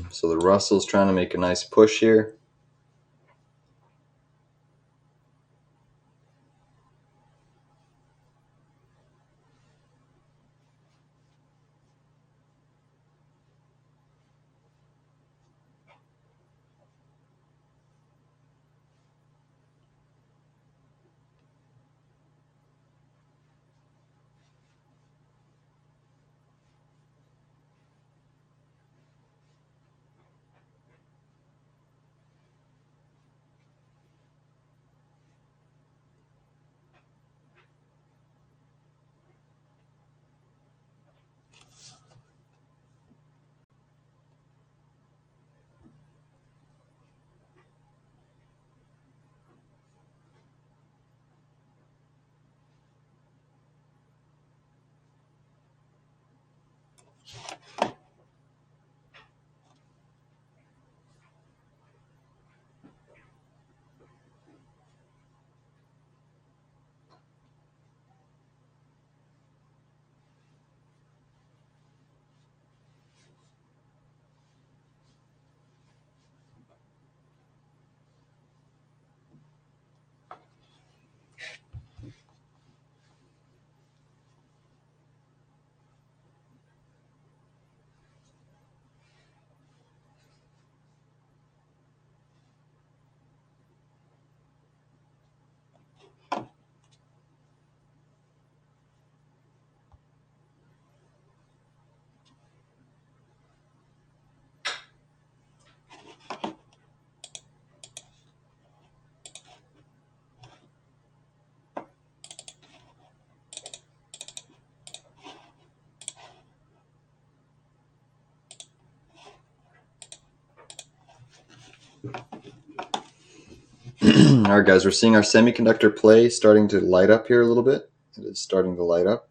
So the Russell's trying to make a nice push here. All right, guys, we're seeing our semiconductor play starting to light up here a little bit. It is starting to light up.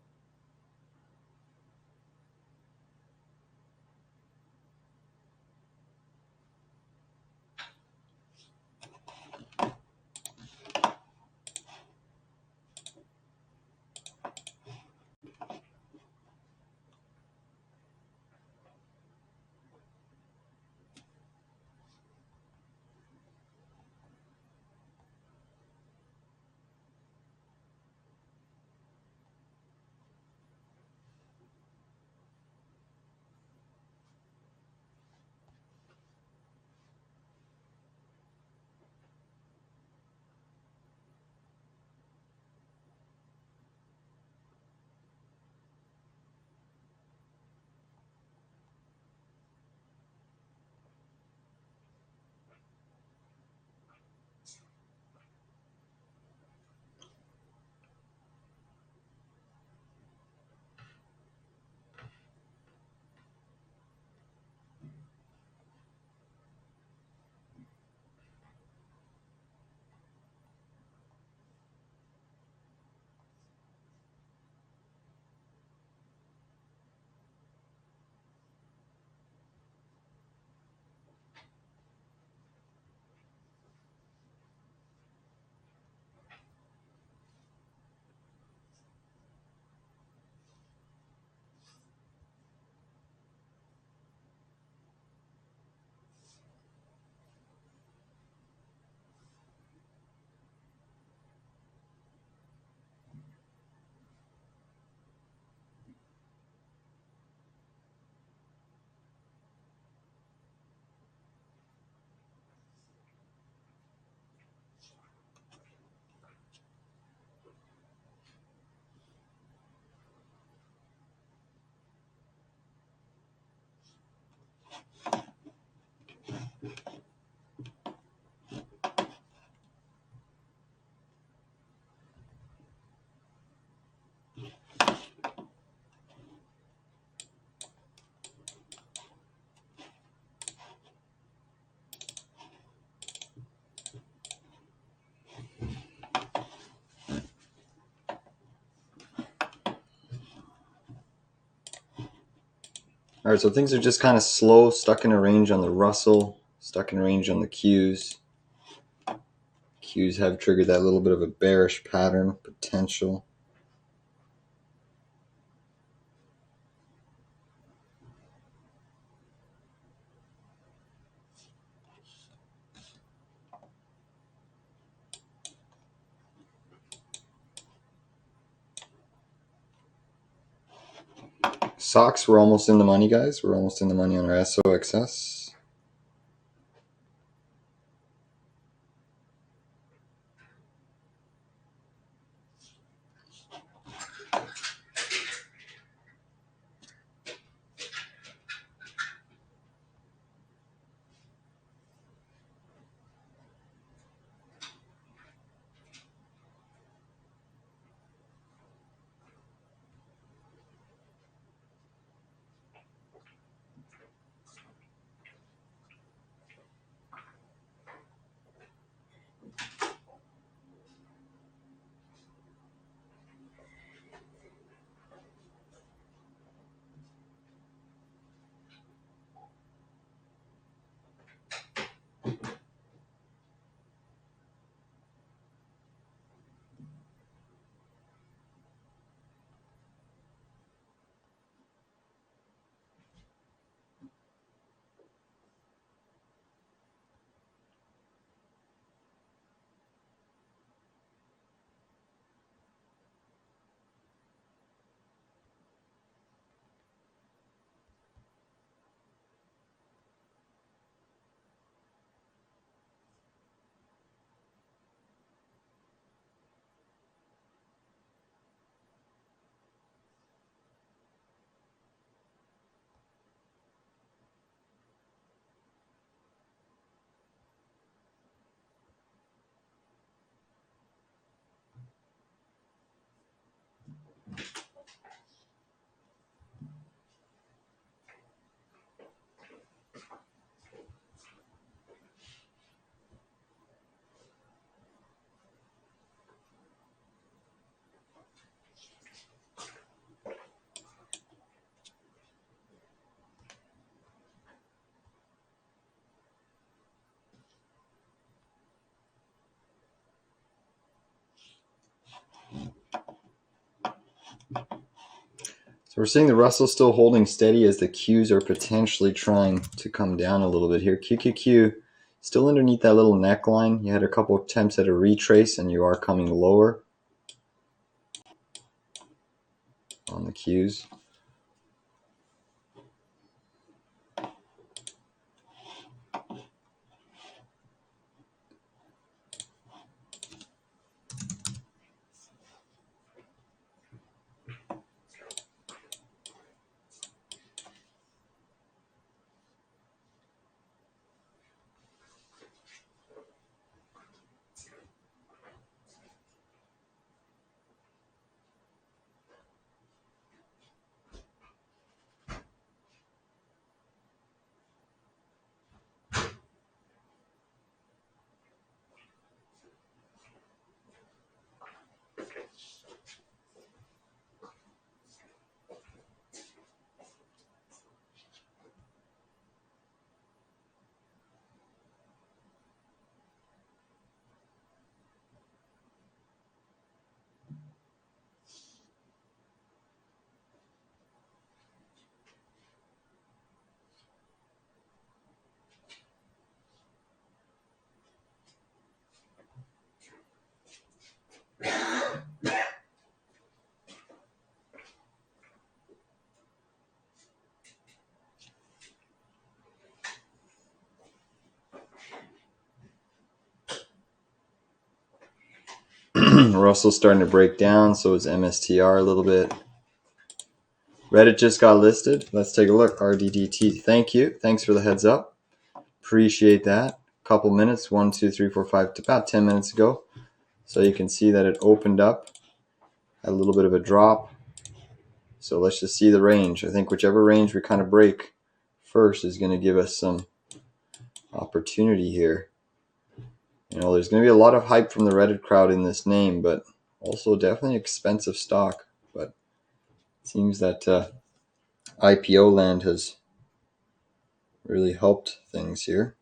All right, so things are just kind of slow, stuck in a range on the Russell, stuck in a range on the Qs. Qs have triggered that little bit of a bearish pattern potential. SOX, we're almost in the money, guys. We're almost in the money on our SOXS. So we're seeing the Russell still holding steady as the Qs are potentially trying to come down a little bit here. QQQ still underneath that little neckline. You had a couple attempts at a retrace and you are coming lower on the Qs. Russell's starting to break down, so is MSTR a little bit. Reddit just got listed. Let's take a look. RDDT, thank you. Thanks for the heads up. Appreciate that. Couple minutes, 1, 2, 3, 4, 5, about 10 minutes ago. So you can see that it opened up, had a little bit of a drop. So let's just see the range. I think whichever range we kind of break first is going to give us some opportunity here. You know, there's going to be a lot of hype from the Reddit crowd in this name, but also definitely expensive stock. But it seems that IPO land has really helped things here.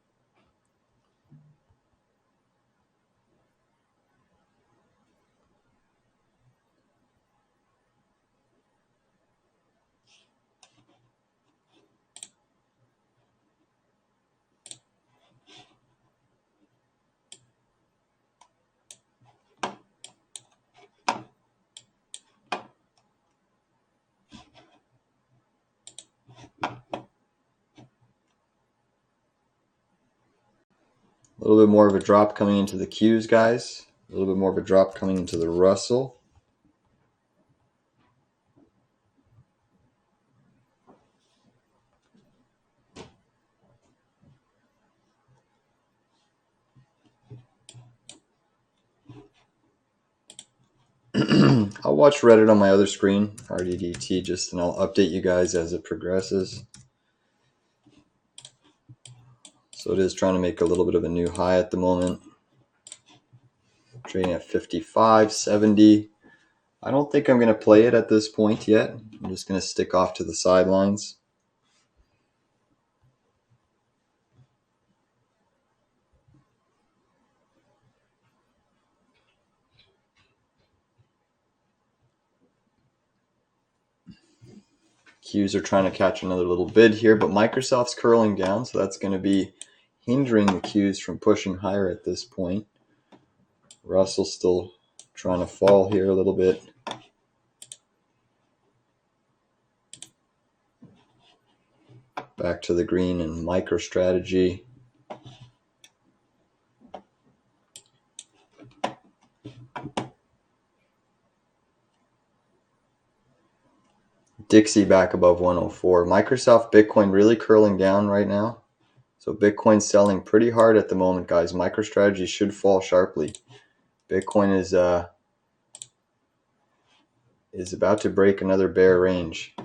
A little bit more of a drop coming into the Qs, guys. A little bit more of a drop coming into the Russell. I'll watch Reddit on my other screen, RDDT, and I'll update you guys as it progresses. So it is trying to make a little bit of a new high at the moment. Trading at 55.70. I don't think I'm going to play it at this point yet. I'm just going to stick off to the sidelines. Qs are trying to catch another little bid here, but Microsoft's curling down, so that's going to be hindering the Qs from pushing higher at this point. Russell's still trying to fall here a little bit. Back to the green and MicroStrategy. Dixie back above 104. Microsoft Bitcoin really curling down right now. So Bitcoin's selling pretty hard at the moment, guys. MicroStrategy should fall sharply. Bitcoin is about to break another bear range.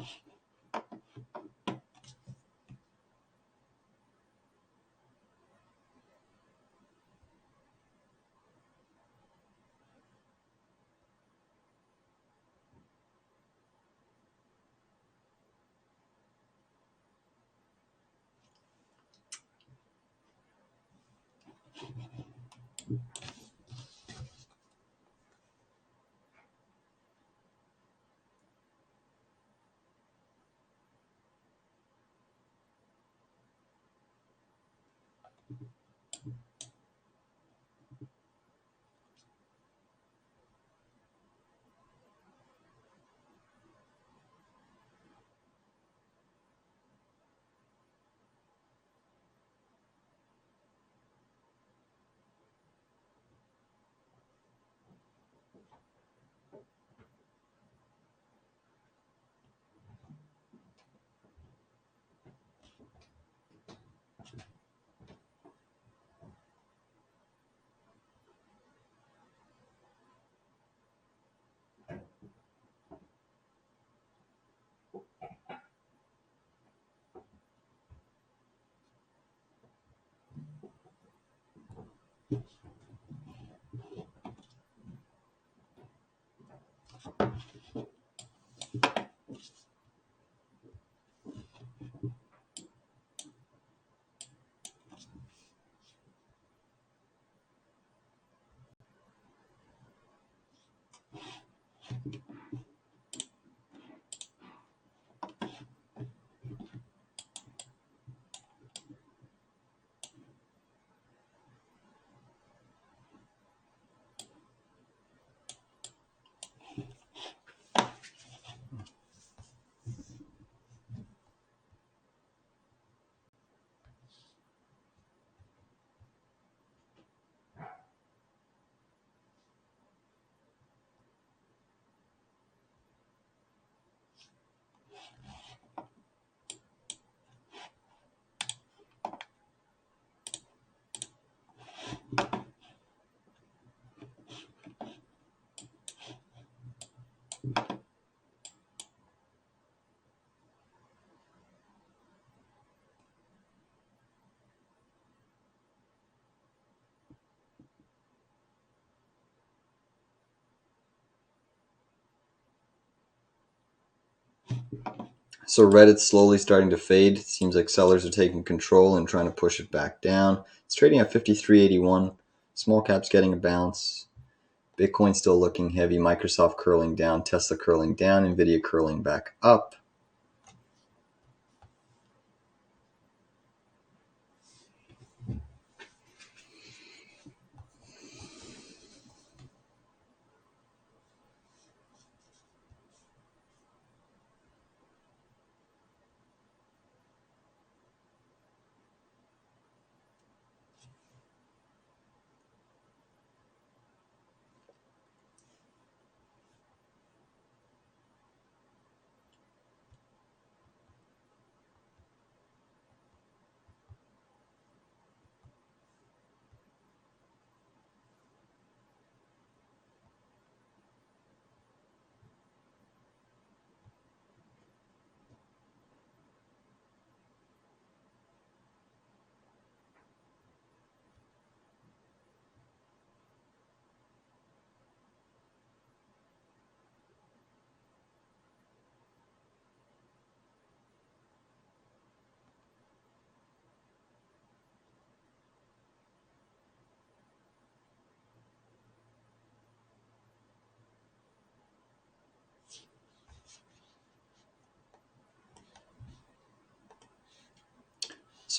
So Reddit's slowly starting to fade. It seems like sellers are taking control and trying to push it back down. It's trading at 53.81. Small caps getting a bounce. Bitcoin still looking heavy. Microsoft curling down. Tesla curling down. NVDA curling back up.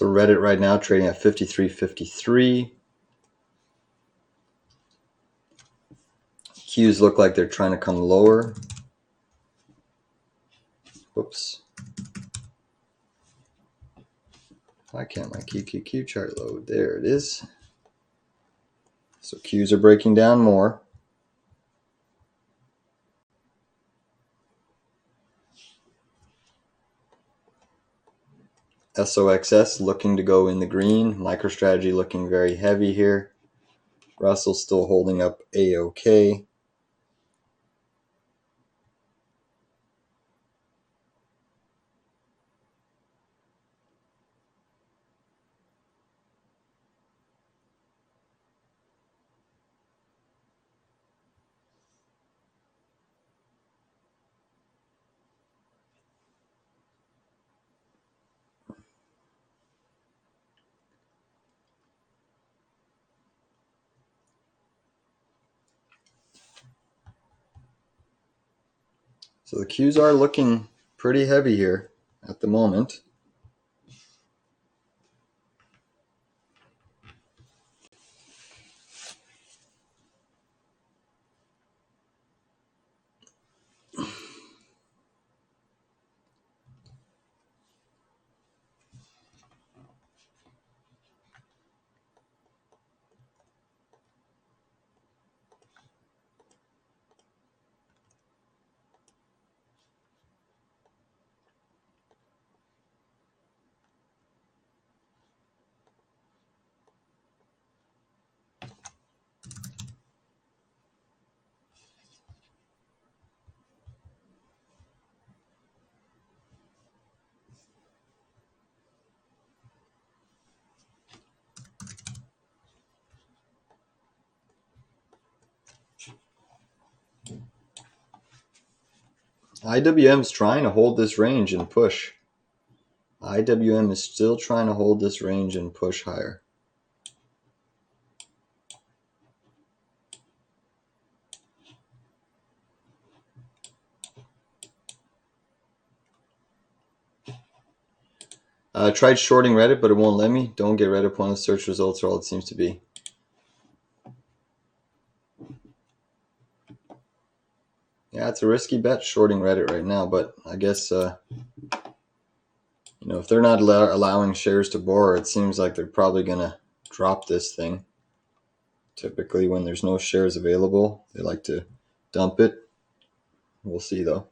So Reddit right now trading at 53.53. Qs look like they're trying to come lower. Whoops. Why can't my QQQ chart load? There it is. So Qs are breaking down more. SOXS looking to go in the green. MicroStrategy looking very heavy here. Russell still holding up A-OK. So the Qs are looking pretty heavy here at the moment. IWM's trying to hold this range and push. IWM is still trying to hold this range and push higher. I tried shorting Reddit, but it won't let me. Don't get Reddit pointless search results are all it seems to be. Yeah, it's a risky bet shorting Reddit right now, but I guess if they're not allowing shares to borrow, it seems like they're probably gonna drop this thing. Typically, when there's no shares available, they like to dump it. We'll see though.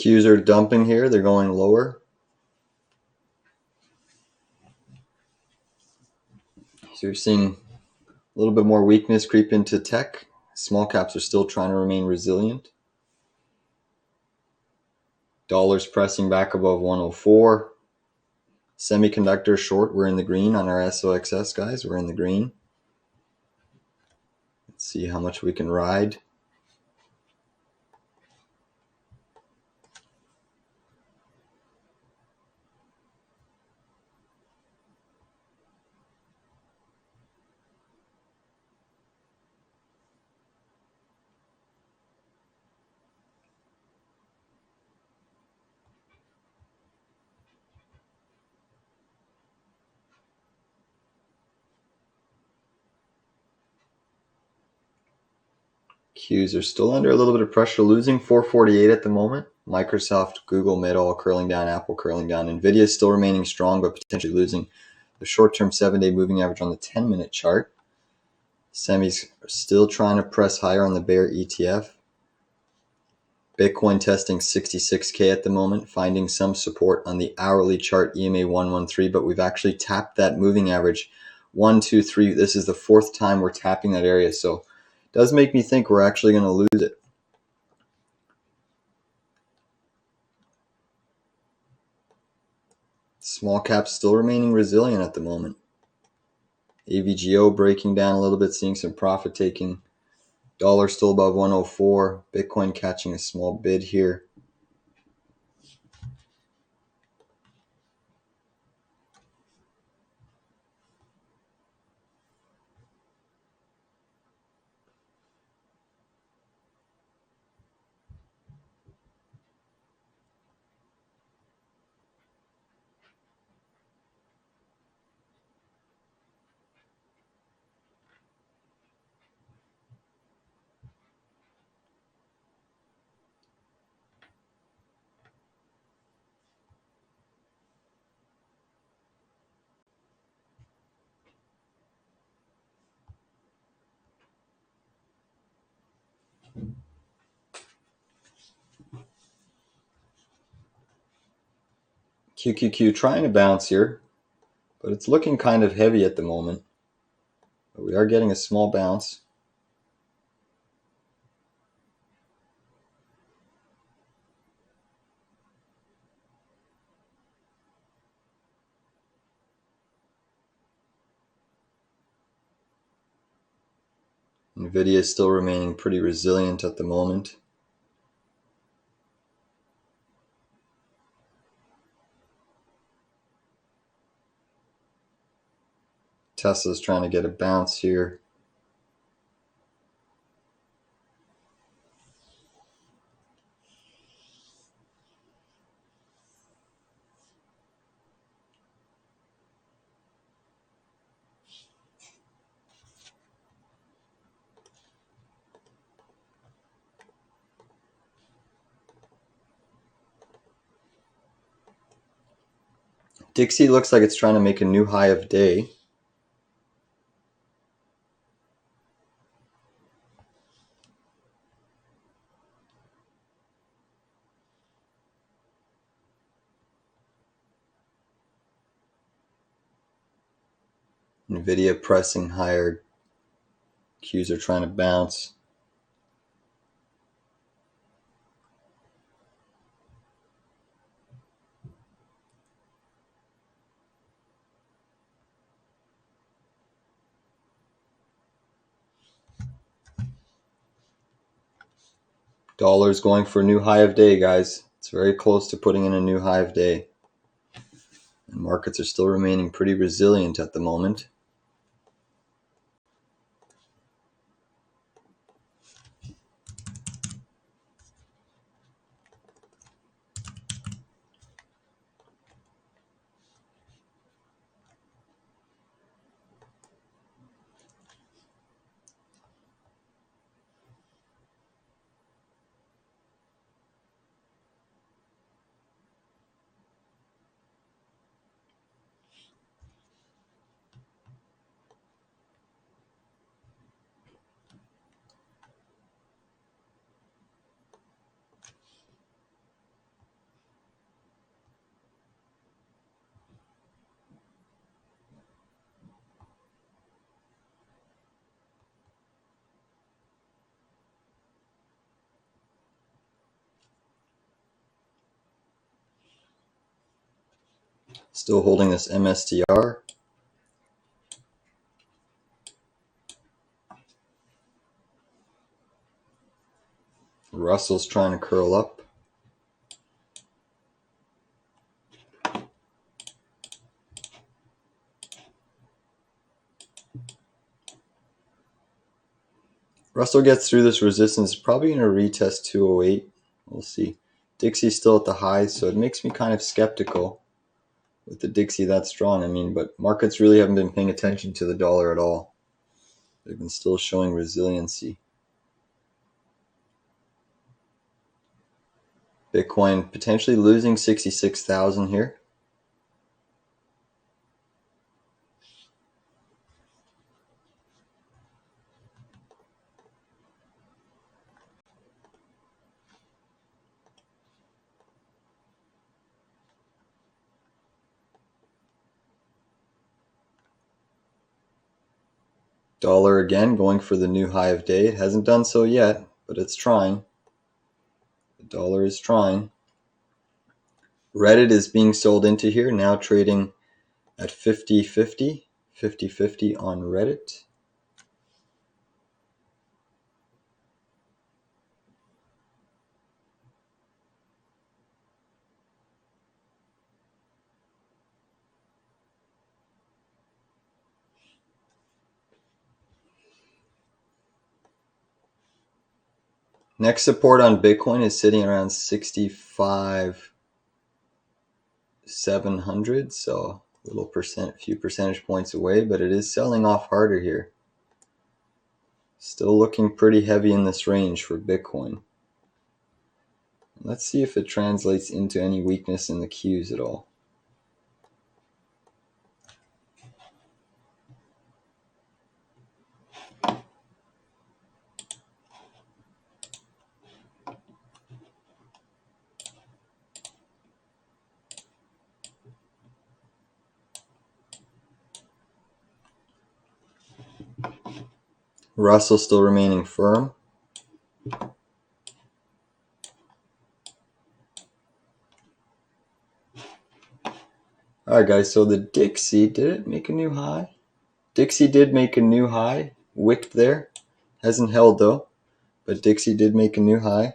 Qs are dumping here. They're going lower. So you're seeing a little bit more weakness creep into tech. Small caps are still trying to remain resilient. Dollars pressing back above 104. Semiconductor short, we're in the green on our SOXS, guys. We're in the green. Let's see how much we can ride. Qs are still under a little bit of pressure, losing 448 at the moment. Microsoft, Google, Meta all curling down, Apple curling down. NVDA is still remaining strong, but potentially losing the short-term 7-day moving average on the 10-minute chart. Semis are still trying to press higher on the bear ETF. Bitcoin testing 66K at the moment, finding some support on the hourly chart EMA 113, but we've actually tapped that moving average 1, 2, 3. This is the fourth time we're tapping that area, so it does make me think we're actually going to lose it. Small caps still remaining resilient at the moment. AVGO breaking down a little bit, seeing some profit taking. Dollar still above 104. Bitcoin catching a small bid here. QQQ trying to bounce here, but it's looking kind of heavy at the moment. But we are getting a small bounce. NVIDIA is still remaining pretty resilient at the moment. Tesla's trying to get a bounce here. Dixie looks like it's trying to make a new high of day. NVDA pressing higher. Qs are trying to bounce. Dollar's going for a new high of day, guys. It's very close to putting in a new high of day. And markets are still remaining pretty resilient at the moment. Still holding this MSTR. Russell's trying to curl up. Russell gets through this resistance, probably going to retest 208. We'll see. Dixie's still at the highs, so it makes me kind of skeptical with the Dixie that strong. I mean, but markets really haven't been paying attention to the dollar at all. They've been still showing resiliency. Bitcoin potentially losing 66,000 here. Dollar again going for the new high of day. It hasn't done so yet, but it's trying. The dollar is trying. Reddit is being sold into here, now trading at 50-50. 50-50 on Reddit. Next support on Bitcoin is sitting around 65,700, so a few percentage points away, but it is selling off harder here. Still looking pretty heavy in this range for Bitcoin. Let's see if it translates into any weakness in the Qs at all. Russell still remaining firm. Alright guys, so the Dixie, did it make a new high? Dixie did make a new high, wicked there. Hasn't held though, but Dixie did make a new high.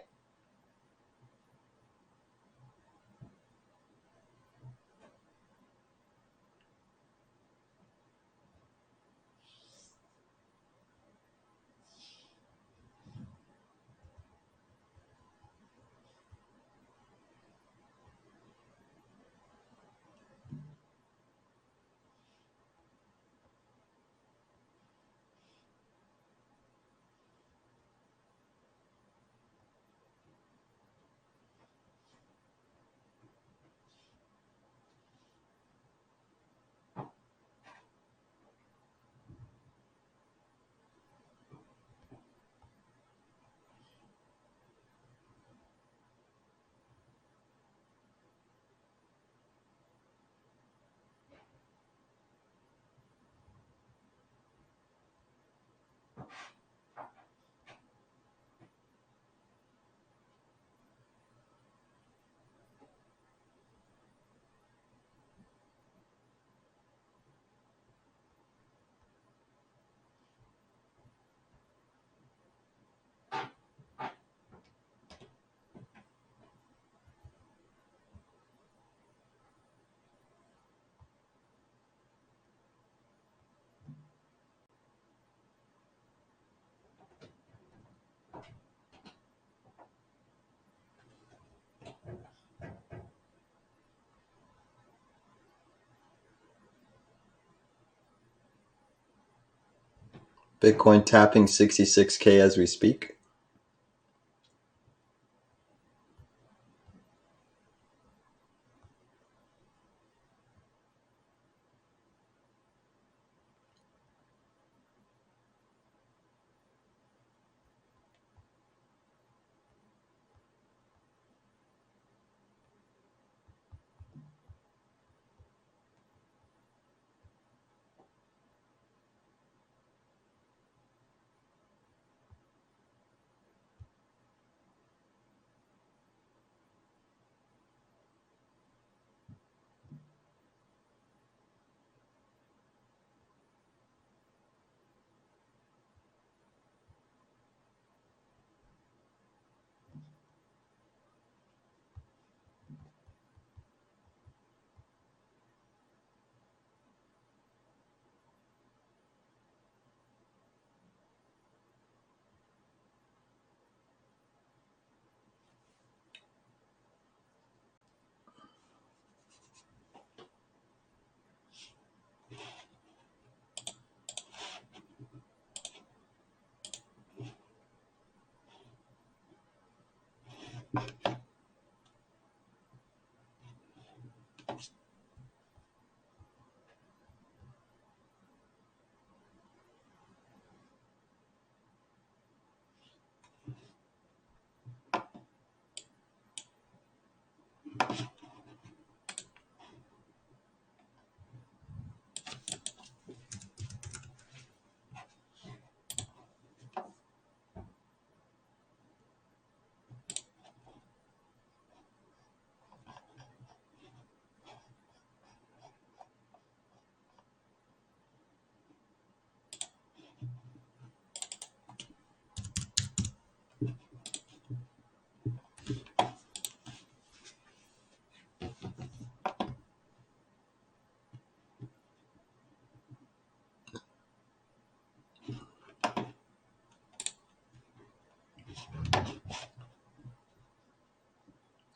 Bitcoin tapping 66K as we speak.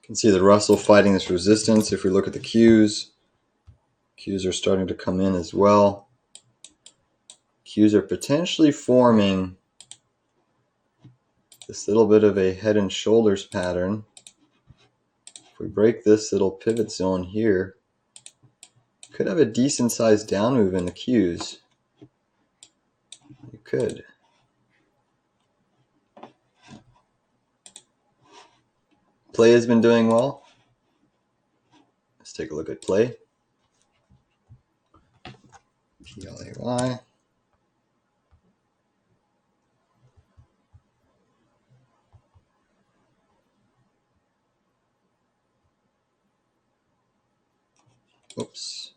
You can see the Russell fighting this resistance. If we look at the Qs, Qs are starting to come in as well. Qs are potentially forming this little bit of a head and shoulders pattern. If we break this little pivot zone here, could have a decent sized down move in the Qs. You could. Play has been doing well. Let's take a look at play. PLAY. Oops.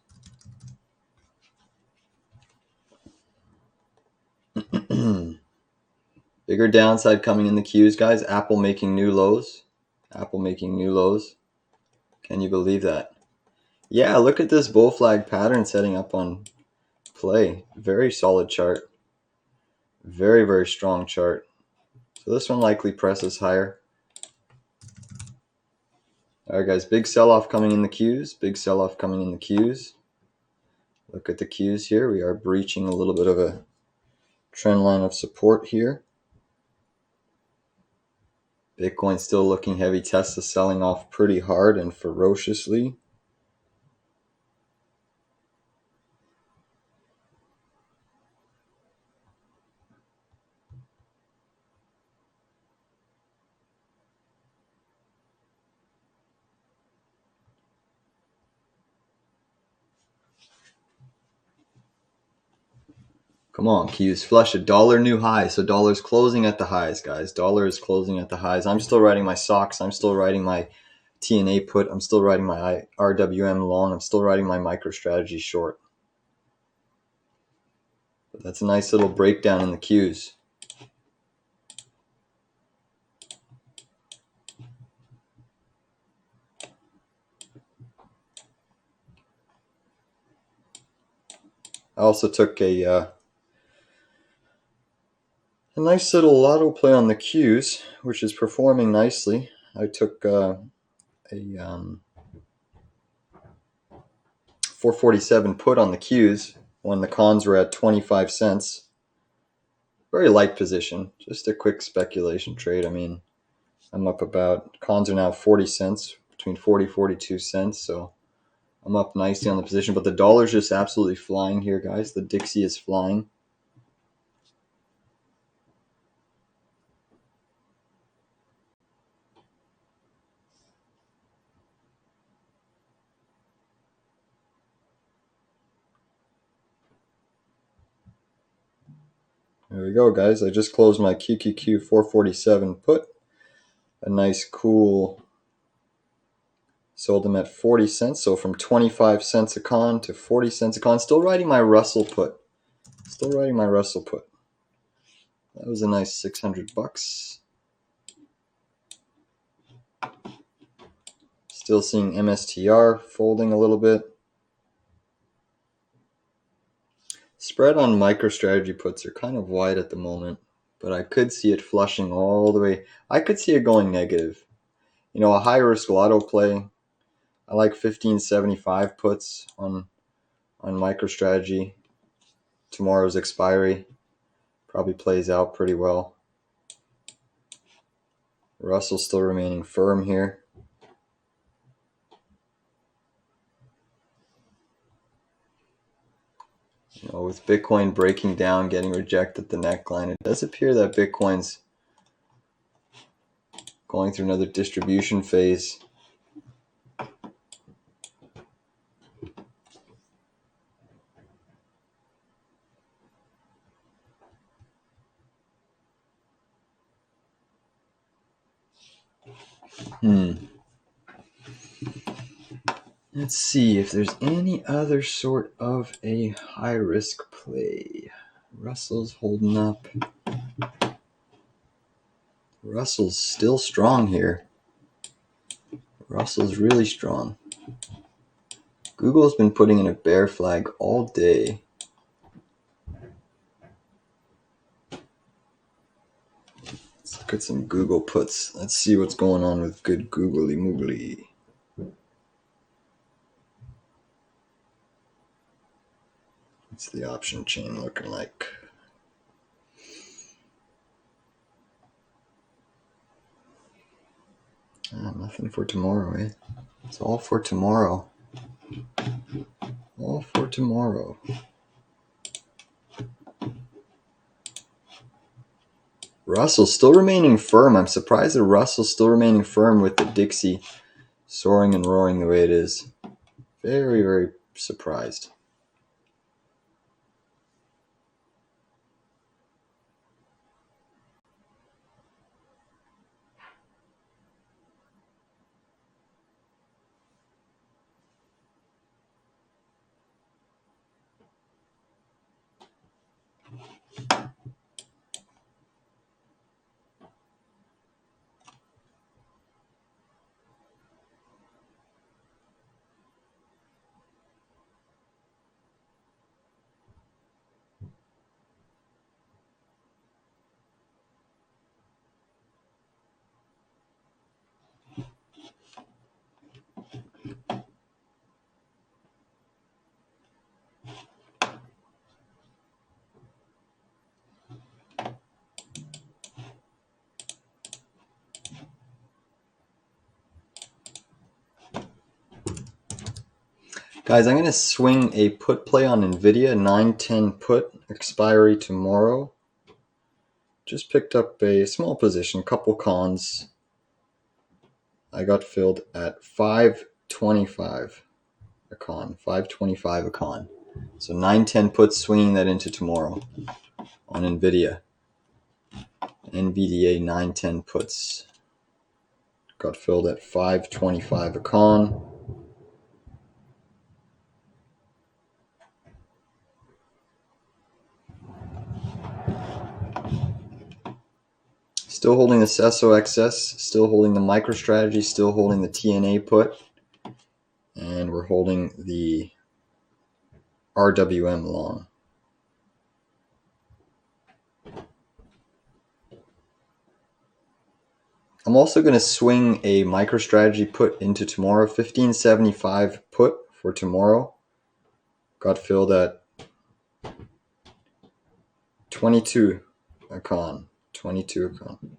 Bigger downside coming in the Qs, guys. Apple making new lows. Apple making new lows. Can you believe that? Yeah, look at this bull flag pattern setting up on play. Very solid chart. Very, very strong chart. So this one likely presses higher. All right, guys, big sell-off coming in the Qs. Big sell-off coming in the Qs. Look at the Qs here. We are breaching a little bit of a trend line of support here. Bitcoin still looking heavy. Tesla selling off pretty hard and ferociously. Come on, Qs, flush a dollar new high. So dollar's closing at the highs, guys. Dollar is closing at the highs. I'm still writing my socks. I'm still writing my TNA put. I'm still writing my RWM long. I'm still writing my MicroStrategy short. But that's a nice little breakdown in the Qs. I also took a nice little lotto play on the Qs, which is performing nicely. I took a 447 put on the Qs when the cons were at 25 cents. very light position, just a quick speculation trade. I mean, I'm up about, cons are now 40 cents, between 40 42 cents, so I'm up nicely on the position, but the dollar's just absolutely flying here, guys. The Dixie is flying. There we go, guys. I just closed my QQQ 447 put. A nice, cool, sold them at 40 cents. So from 25 cents a con to 40 cents a con. Still writing my Russell put. Still writing my Russell put. That was a nice 600 bucks. Still seeing MSTR folding a little bit. Spread on MicroStrategy puts are kind of wide at the moment, but I could see it flushing all the way. I could see it going negative. You know, a high risk lotto play. I like 1575 puts on MicroStrategy. Tomorrow's expiry probably plays out pretty well. Russell's still remaining firm here. You know, with Bitcoin breaking down, getting rejected at the neckline, it does appear that Bitcoin's going through another distribution phase. Let's see if there's any other sort of a high risk play. Russell's holding up. Russell's still strong here. Russell's really strong. Google's been putting in a bear flag all day. Let's look at some Google puts. Let's see what's going on with good googly moogly. What's the option chain looking like? Nothing for tomorrow, eh? It's all for tomorrow. All for tomorrow. Russell's still remaining firm. I'm surprised that Russell's still remaining firm with the Dixie soaring and roaring the way it is. Very, very surprised. Guys, I'm going to swing a put play on NVDA, 910 put, expiry tomorrow. Just picked up a small position, couple cons. I got filled at 525 a con, 525 a con. So 910 puts, swinging that into tomorrow on NVIDIA. NVDA 910 puts. Got filled at 525 a con. Still holding the SSOXS, still holding the MicroStrategy, still holding the TNA put, and we're holding the RWM long. I'm also going to swing a MicroStrategy put into tomorrow, 1575 put for tomorrow. Got filled at 22 a con. 22 a con.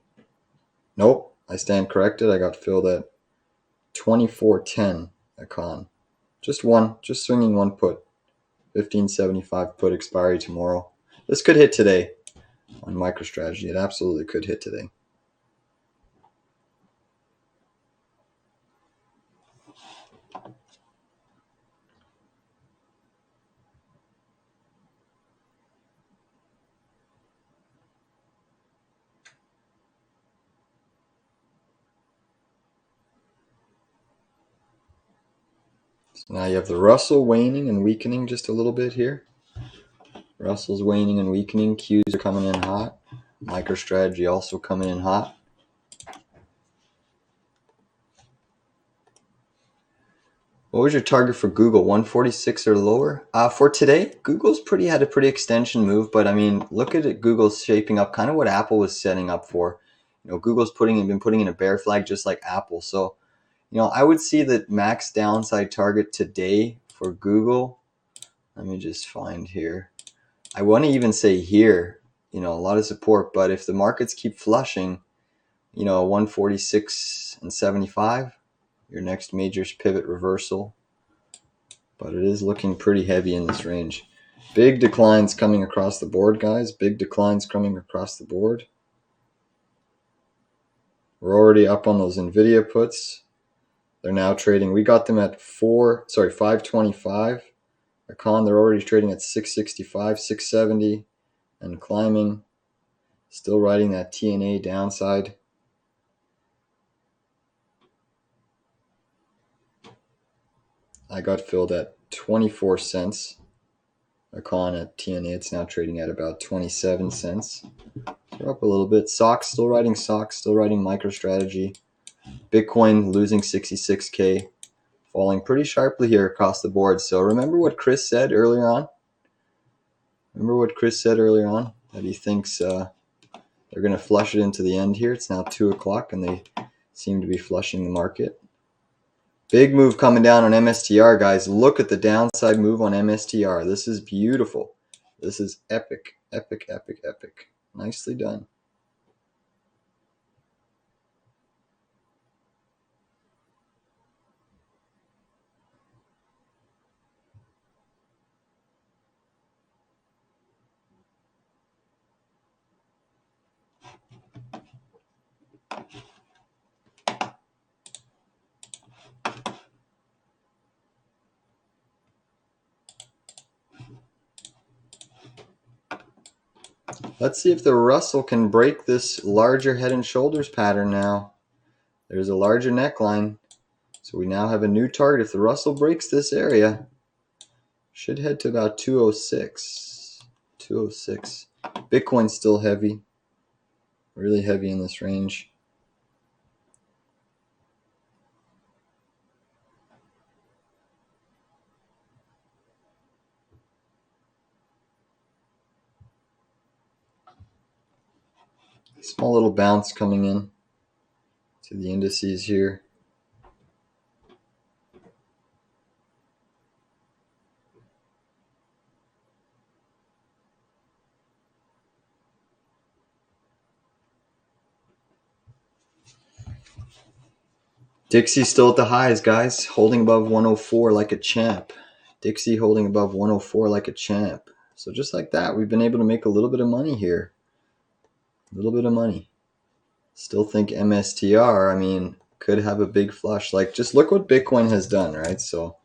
Nope, I stand corrected. I got filled at 24.10 a con. Just swinging one put. 1575 put expiry tomorrow. This could hit today on MicroStrategy. It absolutely could hit today. So now you have the Russell waning and weakening just a little bit here. Russell's waning and weakening. Qs are coming in hot. MicroStrategy also coming in hot. What was your target for Google? 146 or lower? For today, Google's had a pretty extension move, but I mean, look at it. Google's shaping up kind of what Apple was setting up for. Google's been putting in a bear flag just like Apple. So, I would see the max downside target today for Google. Let me just find here. I want to even say here, a lot of support, but if the markets keep flushing, 146 and 75, your next major pivot reversal. But it is looking pretty heavy in this range. Big declines coming across the board, guys. Big declines coming across the board. We're already up on those NVDA puts. They're now trading. We got them at 525 a con. They're already trading at 665, 670 and climbing. Still riding that TNA downside. I got filled at 24 cents a con at TNA. It's now trading at about 27 cents. We're up a little bit. Stocks, still riding MicroStrategy. Bitcoin losing 66K, falling pretty sharply here across the board. So remember what Chris said earlier on? That he thinks they're going to flush it into the end here. It's now 2 o'clock and they seem to be flushing the market. Big move coming down on MSTR, guys. Look at the downside move on MSTR. This is beautiful. This is epic, epic, epic, epic. Nicely done. Let's see if the Russell can break this larger head and shoulders pattern now. There's a larger neckline. So we now have a new target. If the Russell breaks this area, should head to about 206. 206. Bitcoin's still heavy. Really heavy in this range. Small little bounce coming in to the indices here. Dixie's still at the highs, guys. Holding above 104 like a champ. Dixie holding above 104 like a champ. So just like that, we've been able to make a little bit of money here. A little bit of money. Still think MSTR, could have a big flush. Like, just look what Bitcoin has done, right? So,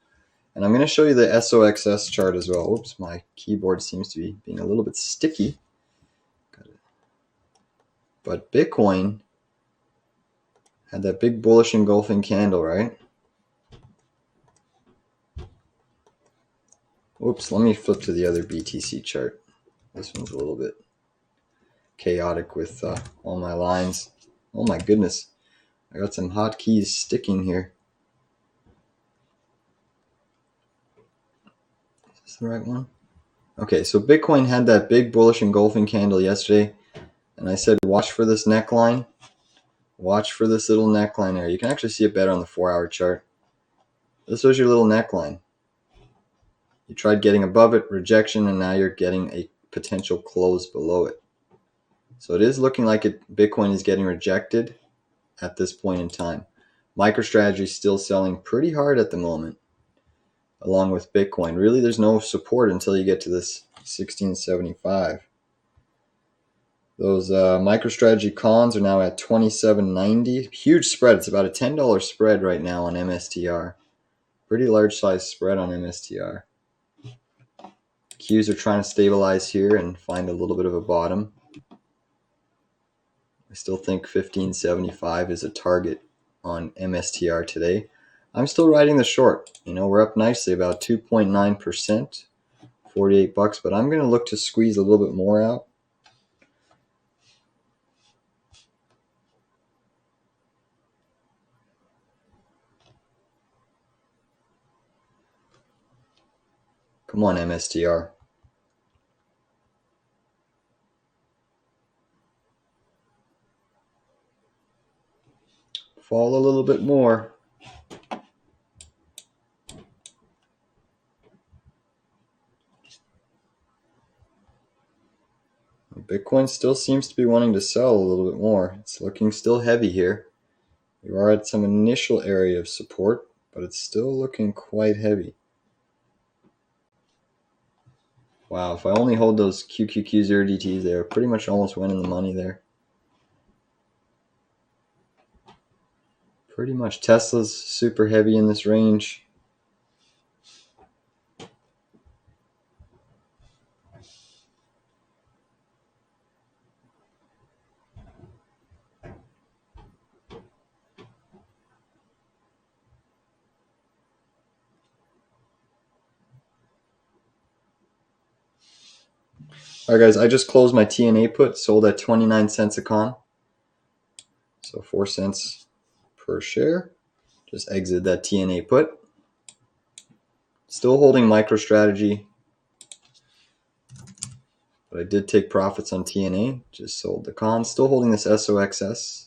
and I'm going to show you the SOXS chart as well. Oops, my keyboard seems to be being a little bit sticky. But Bitcoin had that big bullish engulfing candle, right? Oops, let me flip to the other BTC chart. This one's a little bit chaotic with all my lines. Oh my goodness. I got some hotkeys sticking here. Is this the right one? Okay, so Bitcoin had that big bullish engulfing candle yesterday. And I said, watch for this neckline. Watch for this little neckline there. You can actually see it better on the 4-hour chart. This was your little neckline. You tried getting above it, rejection, and now you're getting a potential close below it. So it is looking like Bitcoin is getting rejected at this point in time. MicroStrategy is still selling pretty hard at the moment, along with Bitcoin. Really, there's no support until you get to this 1675. Those MicroStrategy cons are now at 27.90. Huge spread. It's about a $10 spread right now on MSTR. Pretty large size spread on MSTR. Qs are trying to stabilize here and find a little bit of a bottom. I still think 1575 is a target on MSTR today. I'm still riding the short. We're up nicely, about 2.9%, 48 bucks, but I'm going to look to squeeze a little bit more out. Come on, MSTR. Fall a little bit more. Bitcoin still seems to be wanting to sell a little bit more. It's looking still heavy here. We are at some initial area of support, but it's still looking quite heavy. Wow, if I only hold those QQQ0DTs there, pretty much almost went in the money there. Pretty much. Tesla's super heavy in this range. Alright guys, I just closed my TNA put, sold at 29 cents a con. So 4 cents per share. Just exit that TNA put. Still holding MicroStrategy, but I did take profits on TNA. Just sold the con. Still holding this SOXS.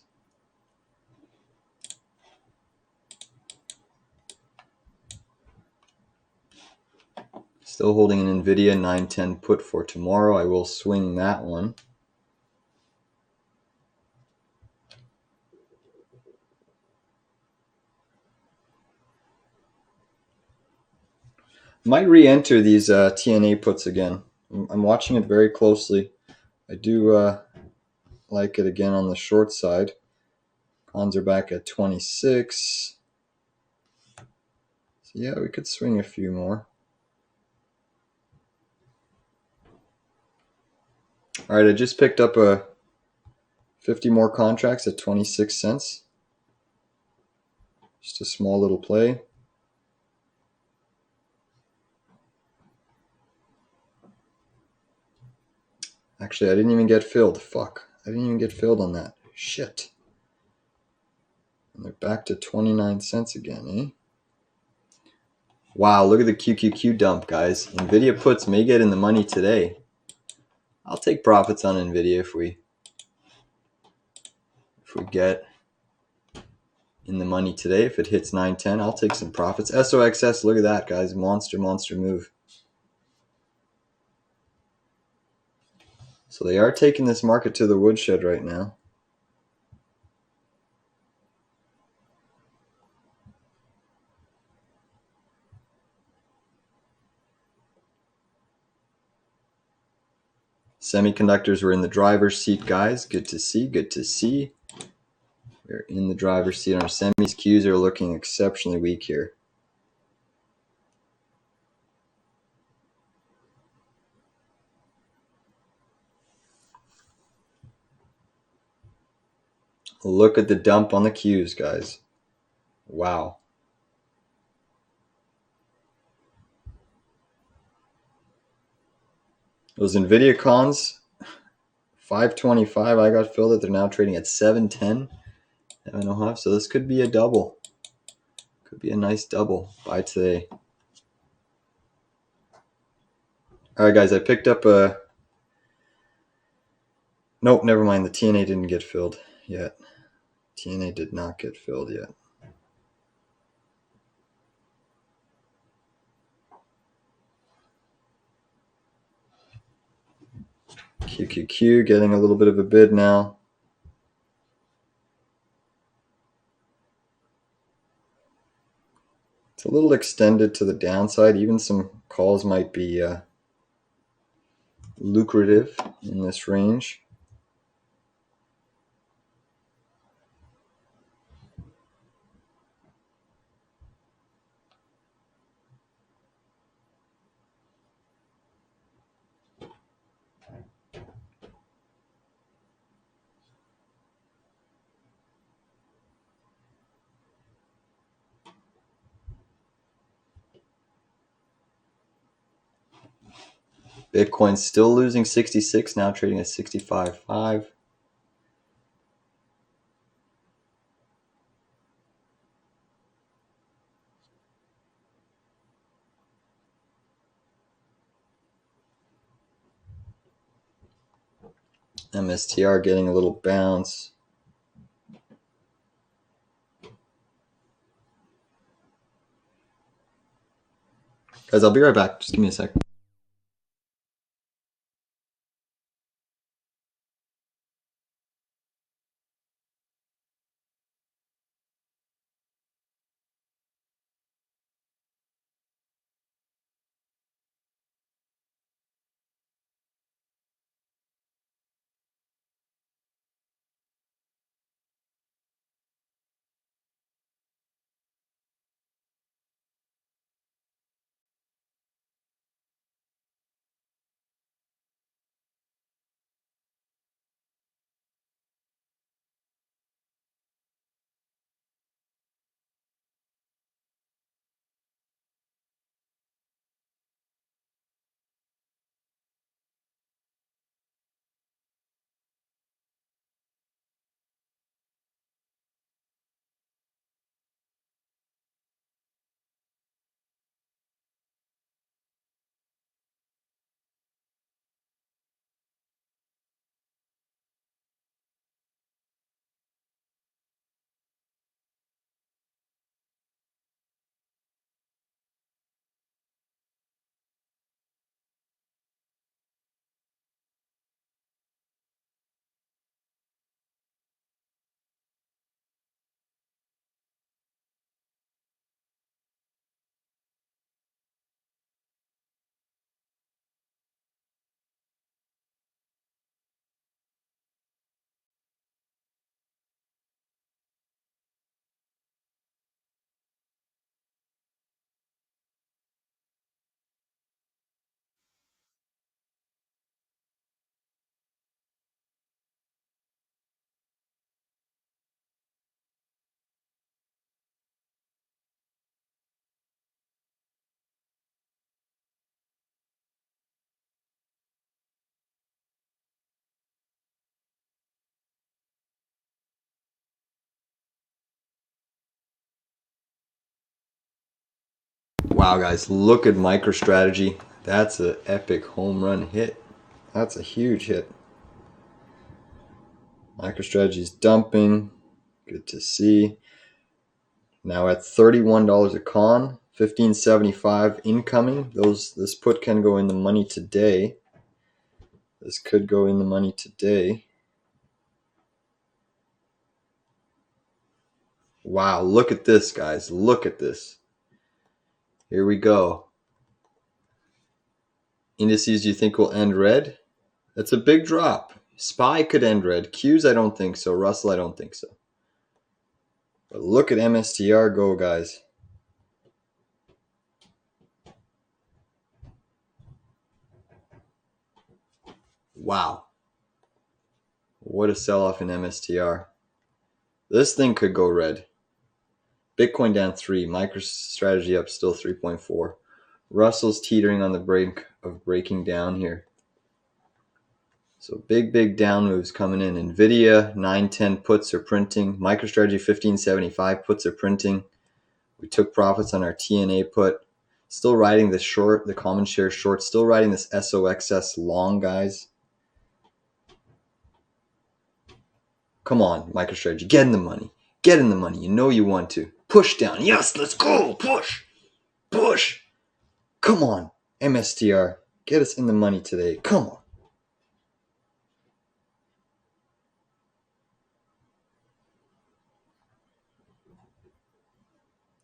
Still holding an NVDA 910 put for tomorrow. I will swing that one. Might re-enter these TNA puts again. I'm watching it very closely. I do like it again on the short side. Cons are back at 26. So yeah, we could swing a few more. All right, I just picked up 50 more contracts at 26 cents. Just a small little play. Actually, I didn't even get filled. Fuck. I didn't even get filled on that. Shit. And they're back to 29 cents again, eh? Wow, look at the QQQ dump, guys. NVIDIA puts may get in the money today. I'll take profits on NVIDIA if we get in the money today. If it hits 910, I'll take some profits. SOXS, look at that, guys. Monster move. So they are taking this market to the woodshed right now. Semiconductors were in the driver's seat, guys. Good to see. We're in the driver's seat. Our semis Qs are looking exceptionally weak here. Look at the dump on the Qs, guys. Wow. Those NVIDIA cons, 525, I got filled it. They're now trading at 710. 7.5. So this could be a double. Could be a nice double. Buy today. All right, guys, I picked up a... Nope, never mind. The TNA didn't get filled yet. TNA did not get filled yet. QQQ getting a little bit of a bid now. It's a little extended to the downside. Even some calls might be lucrative in this range. Bitcoin's still losing 66, now trading at 65.5. MSTR getting a little bounce. Guys, I'll be right back. Just give me a sec. Wow, guys, look at MicroStrategy. That's an epic home run hit. That's a huge hit. MicroStrategy's dumping. Good to see. Now at $31 a con, $15.75 incoming. This put can go in the money today. This could go in the money today. Wow, look at this, guys. Look at this. Here we go. Indices you think will end red? That's a big drop. SPY could end red. Qs, I don't think so. Russell, I don't think so. But look at MSTR go, guys. Wow. What a sell-off in MSTR. This thing could go red. Bitcoin down 3. MicroStrategy up still 3.4. Russell's teetering on the brink of breaking down here. So big down moves coming in. NVDA 910 puts are printing. MicroStrategy 1575 puts are printing. We took profits on our TNA put. Still riding the short, the common share short. Still riding this SOXS long, guys. Come on, MicroStrategy, get in the money. Get in the money. You know you want to. Push down. Yes, let's go. Push. Push. Come on, MSTR. Get us in the money today. Come on.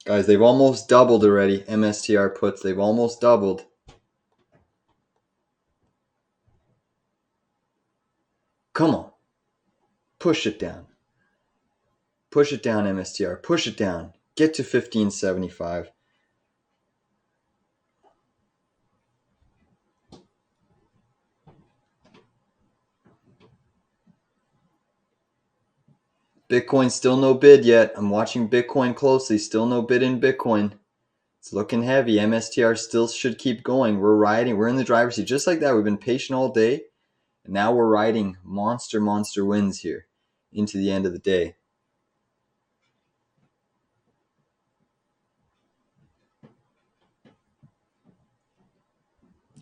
Guys, they've almost doubled already. MSTR puts, they've almost doubled. Come on. Push it down. Push it down, MSTR. Push it down. Get to 1575. Bitcoin still no bid yet. I'm watching Bitcoin closely. Still no bid in Bitcoin. It's looking heavy. MSTR still should keep going. We're riding. We're in the driver's seat. Just like that. We've been patient all day. And now we're riding monster wins here into the end of the day.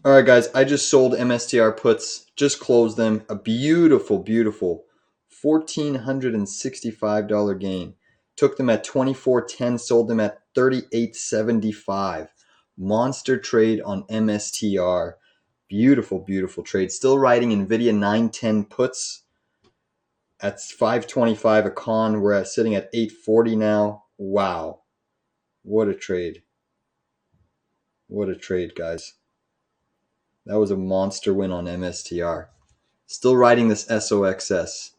All right, guys. I just sold MSTR puts. Just closed them. A beautiful $1,465 gain. Took them at 24.10. Sold them at 38.75. Monster trade on MSTR. Beautiful trade. Still riding NVIDIA 910 puts at 525 a con. We're sitting at 840 now. Wow. What a trade. What a trade, guys. That was a monster win on MSTR. Still riding this SOXS.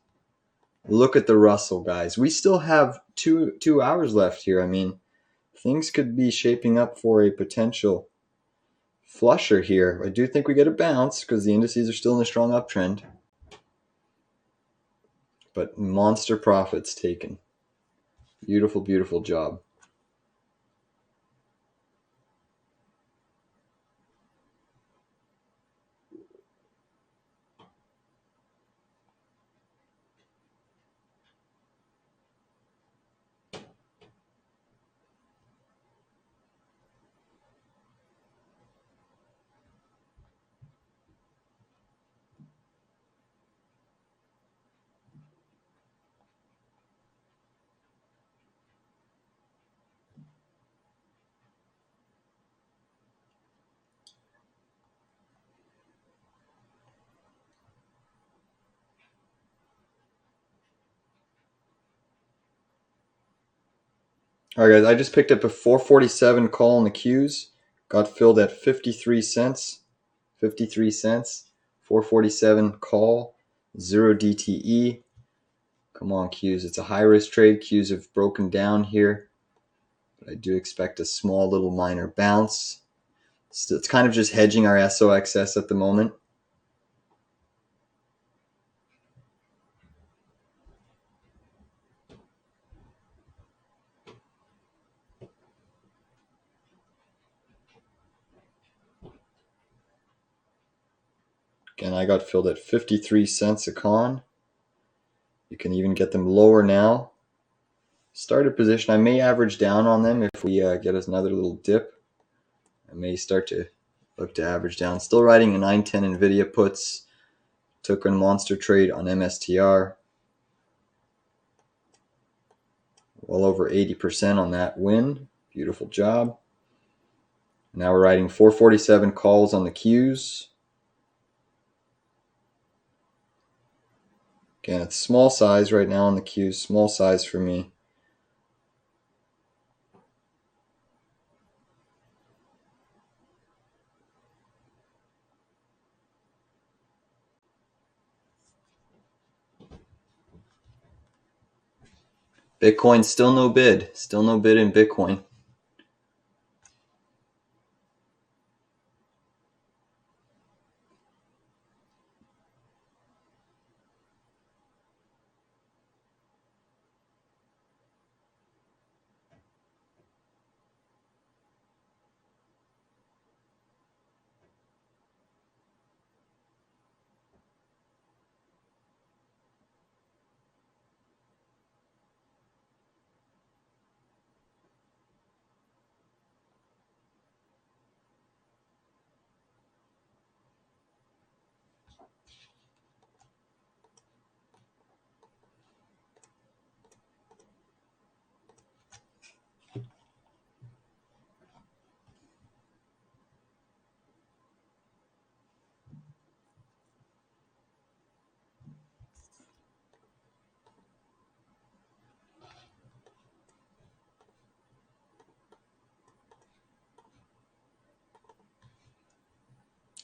Look at the Russell, guys. We still have two hours left here. I mean, things could be shaping up for a potential flusher here. I do think we get a bounce because the indices are still in a strong uptrend. But monster profits taken. Beautiful job. All right, guys, I just picked up a 447 call in the Qs. Got filled at 53 cents. 53 cents. 447 call. 0 DTE. Come on, Qs. It's a high-risk trade. Qs have broken down here. But I do expect a small little minor bounce. It's kind of just hedging our SOXS at the moment. Again, I got filled at 53 cents a con. You can even get them lower now. Started position. I may average down on them if we get us another little dip. I may start to look to average down. Still riding a 910 NVIDIA puts. Took a monster trade on MSTR. Well over 80% on that win. Beautiful job. Now we're riding 447 calls on the Qs. Again, it's small size right now on the Qs. Small size for me. Bitcoin still no bid. Still no bid in Bitcoin.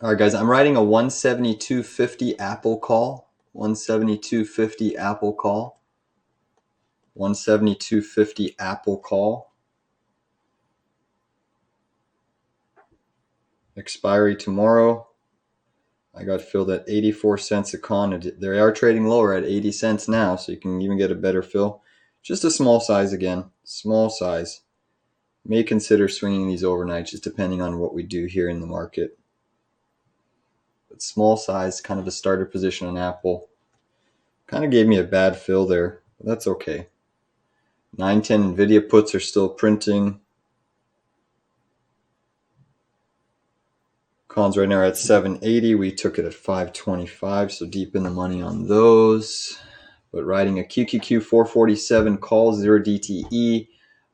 All right, guys, I'm writing a 172.50 Apple call. 172.50 Apple call. 172.50 Apple call. Expiry tomorrow. I got filled at 84 cents a con. They are trading lower at 80 cents now, so you can even get a better fill. Just a small size again. Small size. May consider swinging these overnight, just depending on what we do here in the market. But small size, kind of a starter position on Apple. Kind of gave me a bad fill there, but that's okay. 910 NVDA puts are still printing. Cons right now are at 780. We took it at 525, so deep in the money on those. But riding a QQQ 447 call, 0 DTE,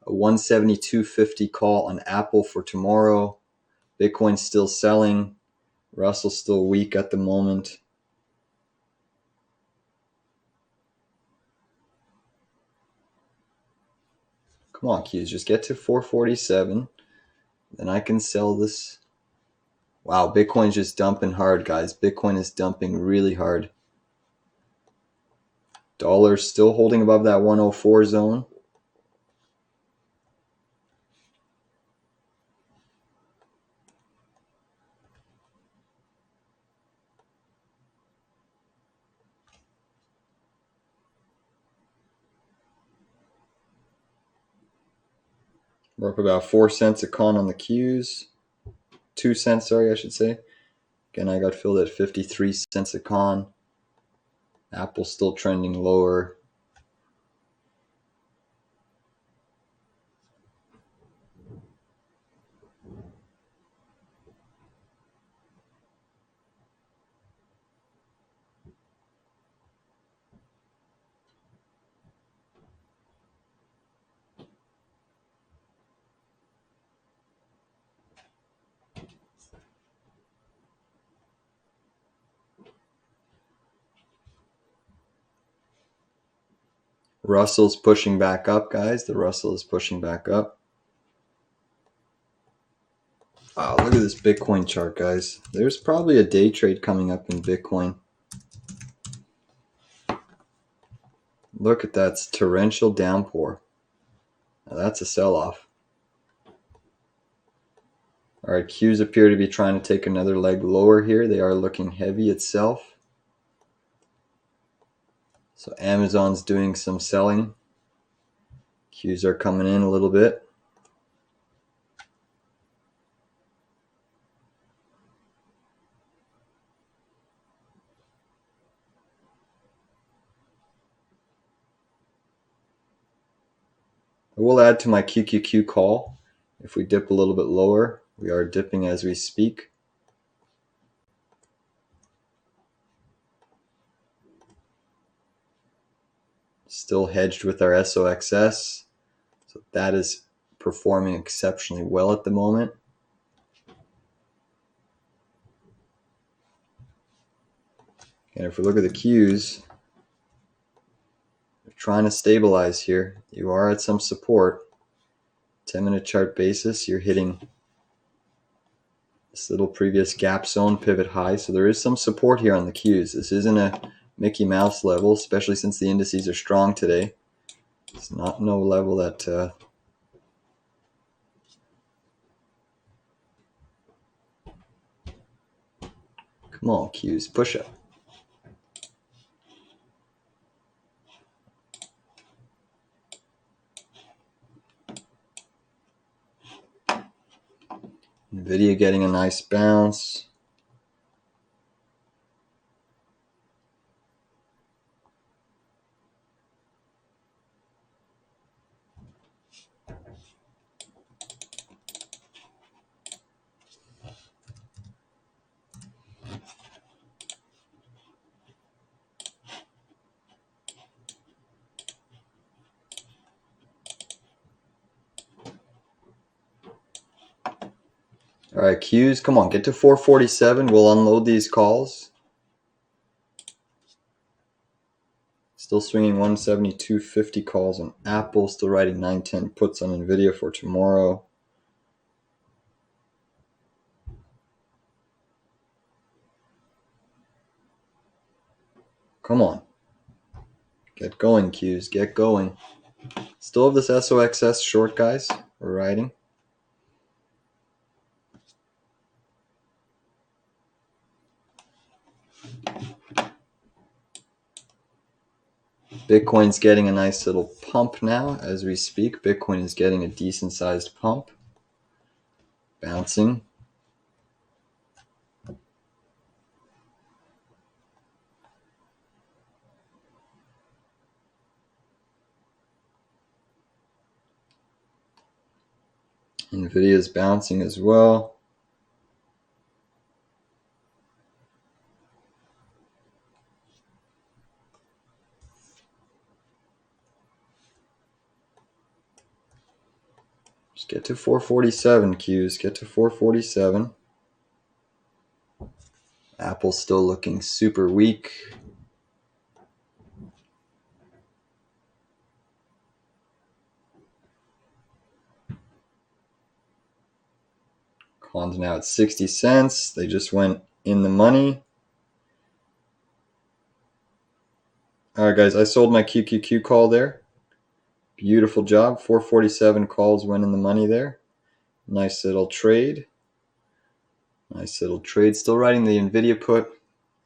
a 172.50 call on Apple for tomorrow. Bitcoin's still selling. Russell's still weak at the moment. Come on, Qs, just get to 447. Then I can sell this. Wow, Bitcoin's just dumping hard, guys. Bitcoin is dumping really hard. Dollar's still holding above that 104 zone. We're up about 4 cents a con on the Qs. 2 cents, sorry, I should say. Again, I got filled at 53 cents a con. Apple's still trending lower. Russell's pushing back up, guys. The Russell is pushing back up. Wow, look at this Bitcoin chart, guys. There's probably a day trade coming up in Bitcoin. Look at that. It's torrential downpour. Now that's a sell-off. All right, Qs appear to be trying to take another leg lower here. They are looking heavy itself. So Amazon's doing some selling. Qs are coming in a little bit. I will add to my QQQ call. If we dip a little bit lower, we are dipping as we speak. Still hedged with our SOXS. So that is performing exceptionally well at the moment. And if we look at the Qs, they're trying to stabilize here. You are at some support. 10-minute chart basis, you're hitting this little previous gap zone, pivot high. So there is some support here on the Qs. This isn't a Mickey Mouse level, especially since the indices are strong today. It's not no level that come on, Qs, push up. NVIDIA getting a nice bounce. All right, Qs, come on, get to 447. We'll unload these calls. Still swinging 172.50 calls on Apple. Still writing 910 puts on NVIDIA for tomorrow. Come on. Get going, Qs. Get going. Still have this SOXS short, guys. We're riding. Bitcoin's getting a nice little pump now as we speak. Bitcoin is getting a decent sized pump. Bouncing. NVDA is bouncing as well. Just get to 447, Qs. Get to 447. Apple's still looking super weak. Con's now at 60 cents. They just went in the money. All right, guys, I sold my QQQ call there. Beautiful job. 447 calls went in the money there. Nice little trade. Nice little trade. Still riding the NVIDIA put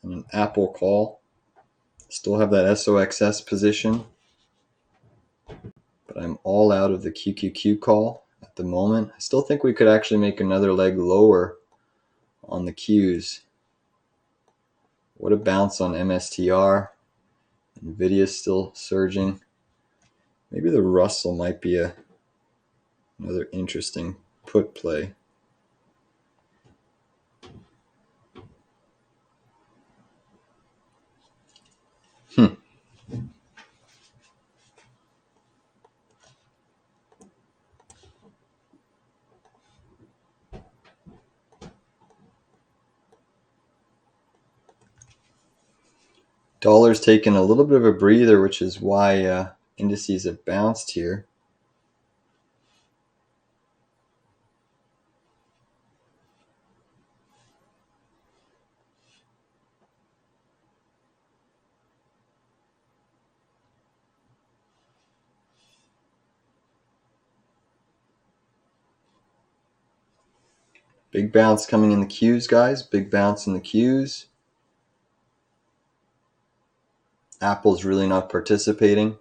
and an Apple call. Still have that SOXS position. But I'm all out of the QQQ call at the moment. I still think we could actually make another leg lower on the Qs. What a bounce on MSTR. NVIDIA is still surging. Maybe the Russell might be another interesting put play. Dollar's taken a little bit of a breather, which is why indices have bounced here. Big bounce coming in the Qs, guys. Big bounce in the Qs. Apple's really not participating.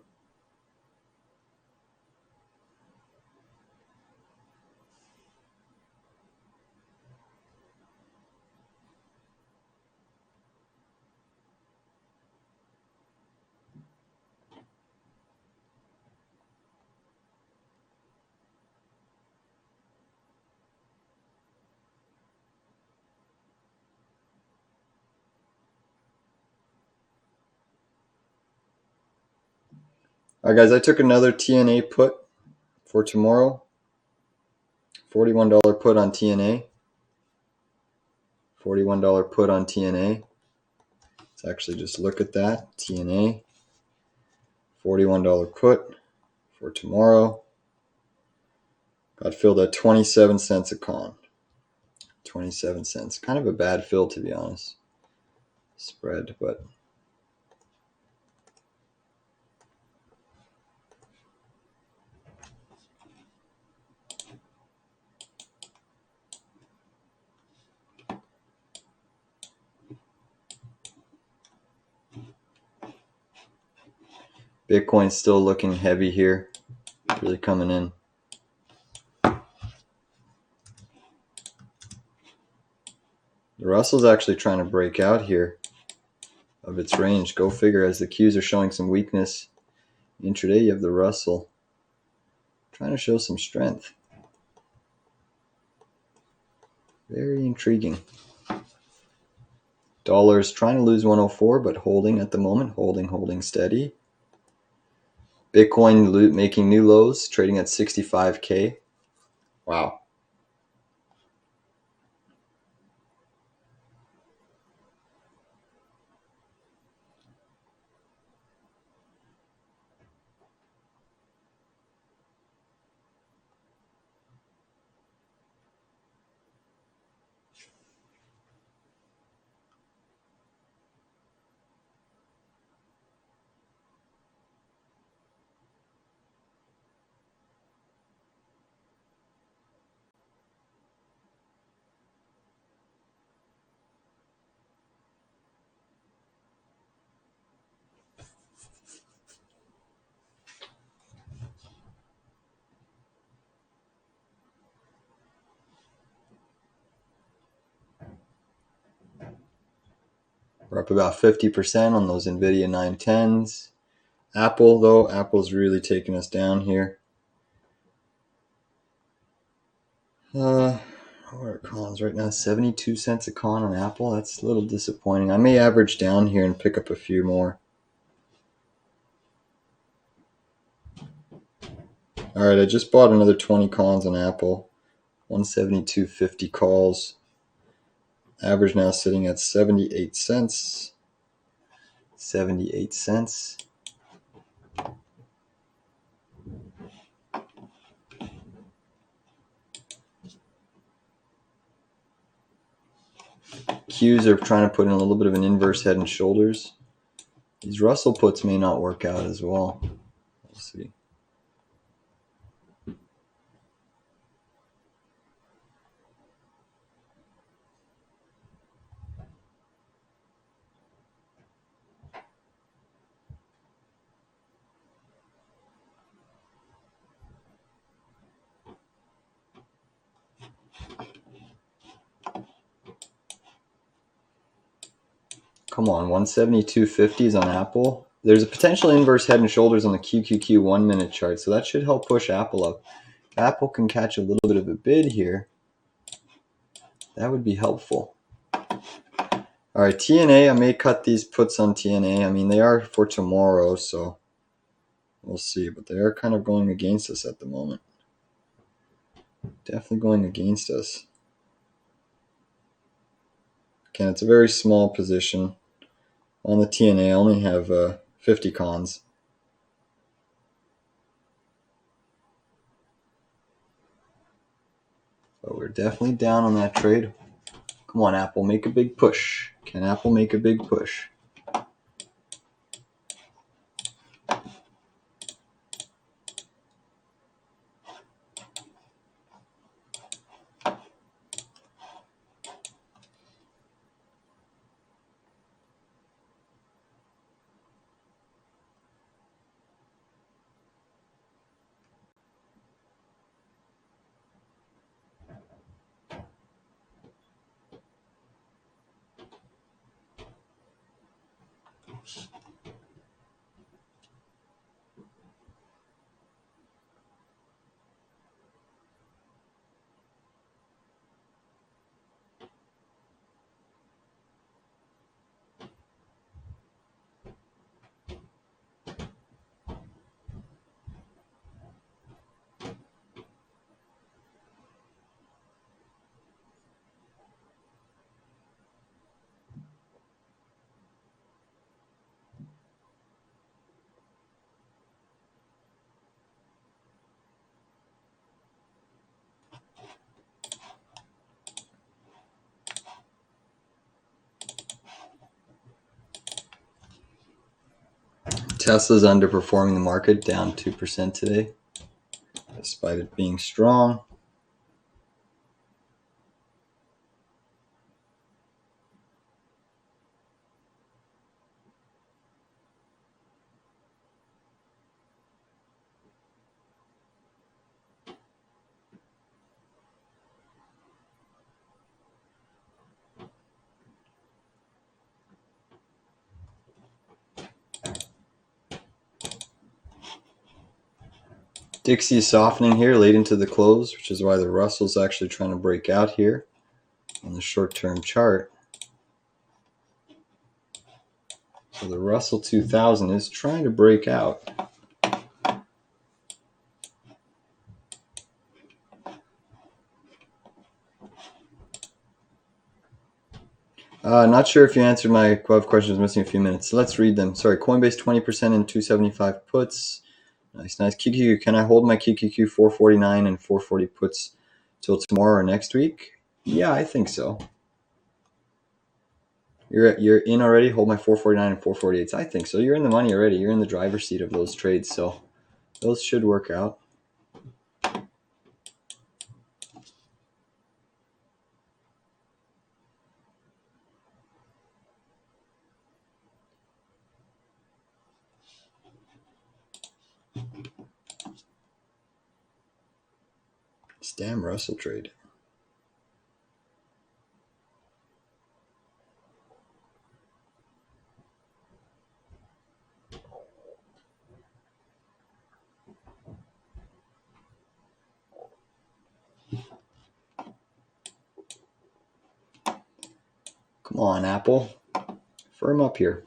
All right, guys, I took another TNA put for tomorrow. $41 put on TNA. $41 put on TNA. Let's actually just look at that. TNA. $41 put for tomorrow. Got filled at 27 cents a con. 27 cents. Kind of a bad fill, to be honest. Spread, but Bitcoin's still looking heavy here. Really coming in. The Russell's actually trying to break out here of its range. Go figure, as the Qs are showing some weakness. Intraday, you have the Russell trying to show some strength. Very intriguing. Dollar's trying to lose 104, but holding at the moment. Holding steady. Bitcoin making new lows, trading at 65K. Wow. We're up about 50% on those NVIDIA 910s. Apple, though, Apple's really taking us down here. What are cons right now? 72 cents a con on Apple. That's a little disappointing. I may average down here and pick up a few more. All right, I just bought another 20 cons on Apple. 172.50 calls. Average now sitting at 78 cents. 78 cents. Qs are trying to put in a little bit of an inverse head and shoulders. These Russell puts may not work out as well. We'll see. Come on, 172.50 is on Apple. There's a potential inverse head and shoulders on the QQQ 1 minute chart, so that should help push Apple up. If Apple can catch a little bit of a bid here, that would be helpful. All right, TNA, I may cut these puts on TNA. I mean, they are for tomorrow, so we'll see. But they are kind of going against us at the moment. Definitely going against us. Again, it's a very small position. On the TNA, I only have 50 cons. But we're definitely down on that trade. Come on, Apple, make a big push. Can Apple make a big push? Tesla's underperforming the market, down 2% today, despite it being strong. Dixie is softening here late into the close, which is why the Russell's actually trying to break out here on the short-term chart. So the Russell 2000 is trying to break out. Not sure if you answered my questions, missing a few minutes. So let's read them. Sorry, Coinbase 20% in 275 puts. Nice. QQQ, can I hold my QQQ 449 and 440 puts till tomorrow or next week? Yeah, I think so. You're in already? Hold my 449 and 448s. I think so. You're in the money already. You're in the driver's seat of those trades, so those should work out. This damn Russell trade. Come on, Apple. Firm up here.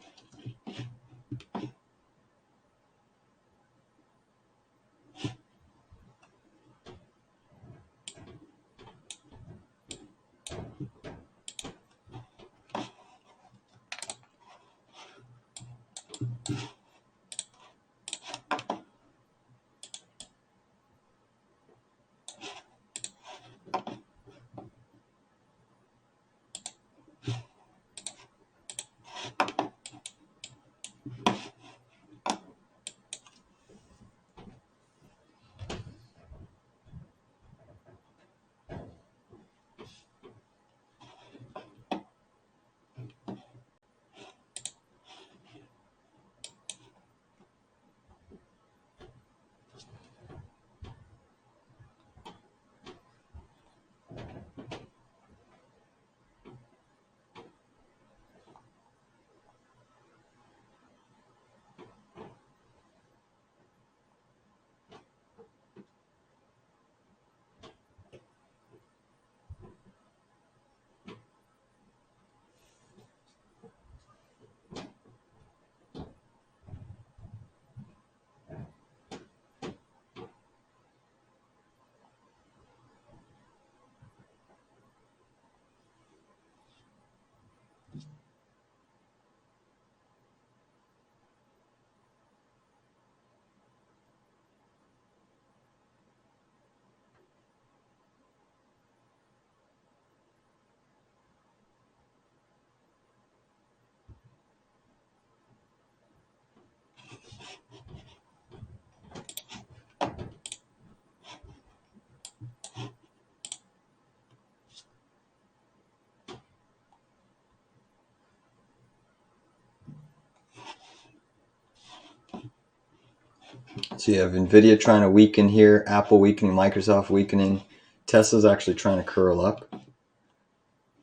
So you have NVIDIA trying to weaken here, Apple weakening, Microsoft weakening. Tesla's actually trying to curl up.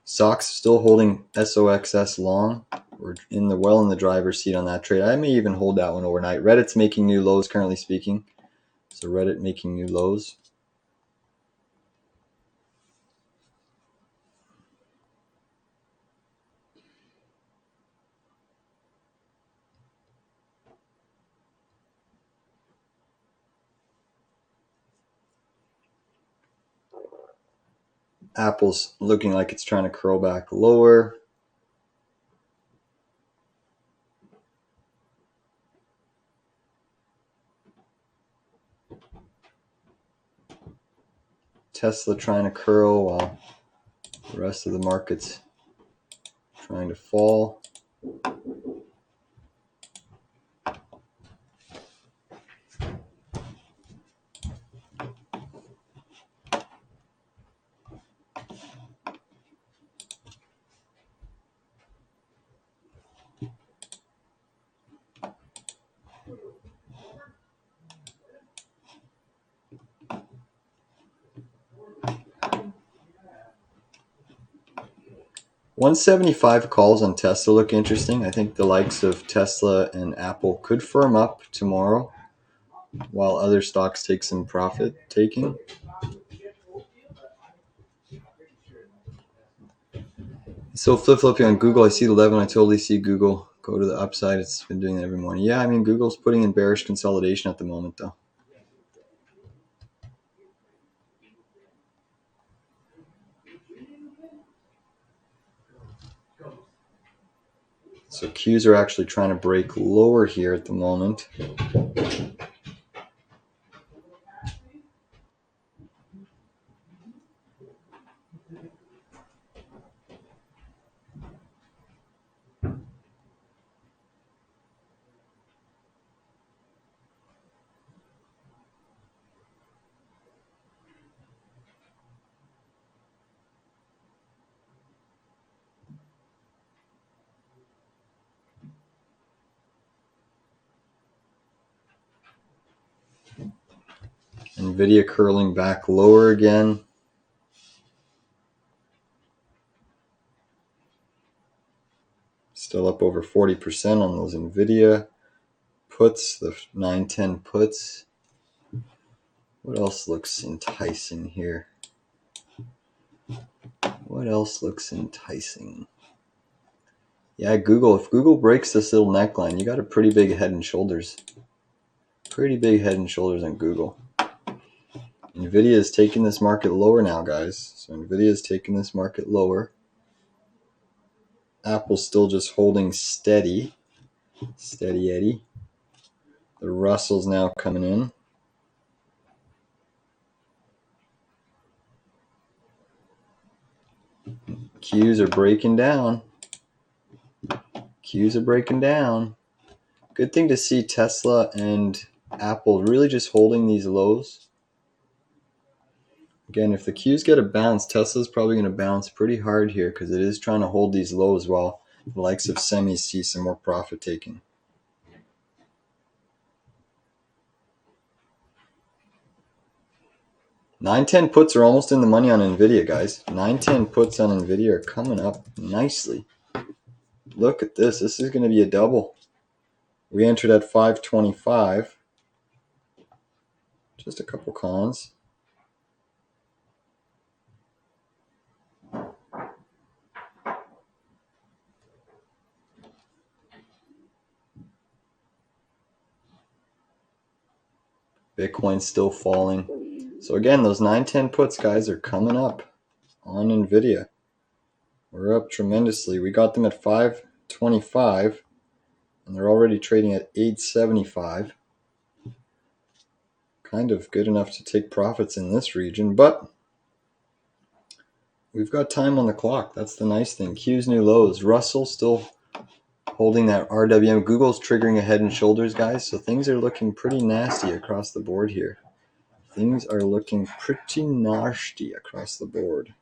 SOX still holding SOXS long. We're in the driver's seat on that trade. I may even hold that one overnight. Reddit's making new lows currently speaking. So Reddit making new lows. Apple's looking like it's trying to curl back lower. Tesla trying to curl while the rest of the market's trying to fall. $175 calls on Tesla look interesting. I think the likes of Tesla and Apple could firm up tomorrow while other stocks take some profit taking. So flip-flopping on Google. I see the 11. I totally see Google go to the upside. It's been doing that every morning. Yeah, I mean, Google's putting in bearish consolidation at the moment, though. So Qs are actually trying to break lower here at the moment. NVIDIA curling back lower again. Still up over 40% on those NVIDIA puts, the 910 puts. What else looks enticing here? What else looks enticing? Yeah, Google. If Google breaks this little neckline, you got a pretty big head and shoulders. Pretty big head and shoulders on Google. NVIDIA is taking this market lower now, guys. So NVIDIA is taking this market lower. Apple's still just holding steady. Steady Eddie. The Russell's now coming in. Qs are breaking down. Qs are breaking down. Good thing to see Tesla and Apple really just holding these lows. Again, if the Qs get a bounce, Tesla's probably going to bounce pretty hard here because it is trying to hold these lows while the likes of semis see some more profit taking. 910 puts are almost in the money on NVIDIA, guys. 910 puts on NVIDIA are coming up nicely. Look at this. This is going to be a double. We entered at 525. Just a couple cons. Bitcoin's still falling. So again, those 910 puts, guys, are coming up on NVIDIA. We're up tremendously. We got them at 525, and they're already trading at 875. Kind of good enough to take profits in this region, but we've got time on the clock. That's the nice thing. Q's new lows. Russell still holding that RWM. Google's triggering a head and shoulders, guys. So things are looking pretty nasty across the board here. Things are looking pretty nasty across the board.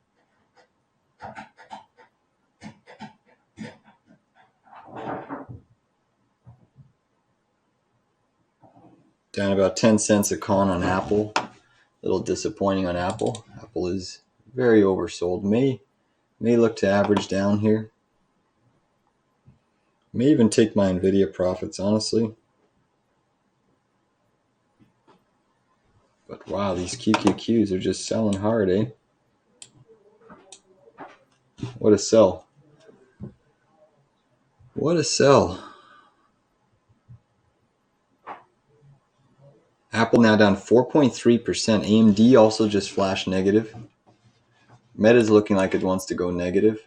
Down about 10 cents a con on Apple. A little disappointing on Apple. Apple is very oversold. May look to average down here. May even take my NVIDIA profits, honestly. But wow, these QQQs are just selling hard, eh? What a sell. What a sell. Apple now down 4.3%. AMD also just flashed negative. Meta's looking like it wants to go negative.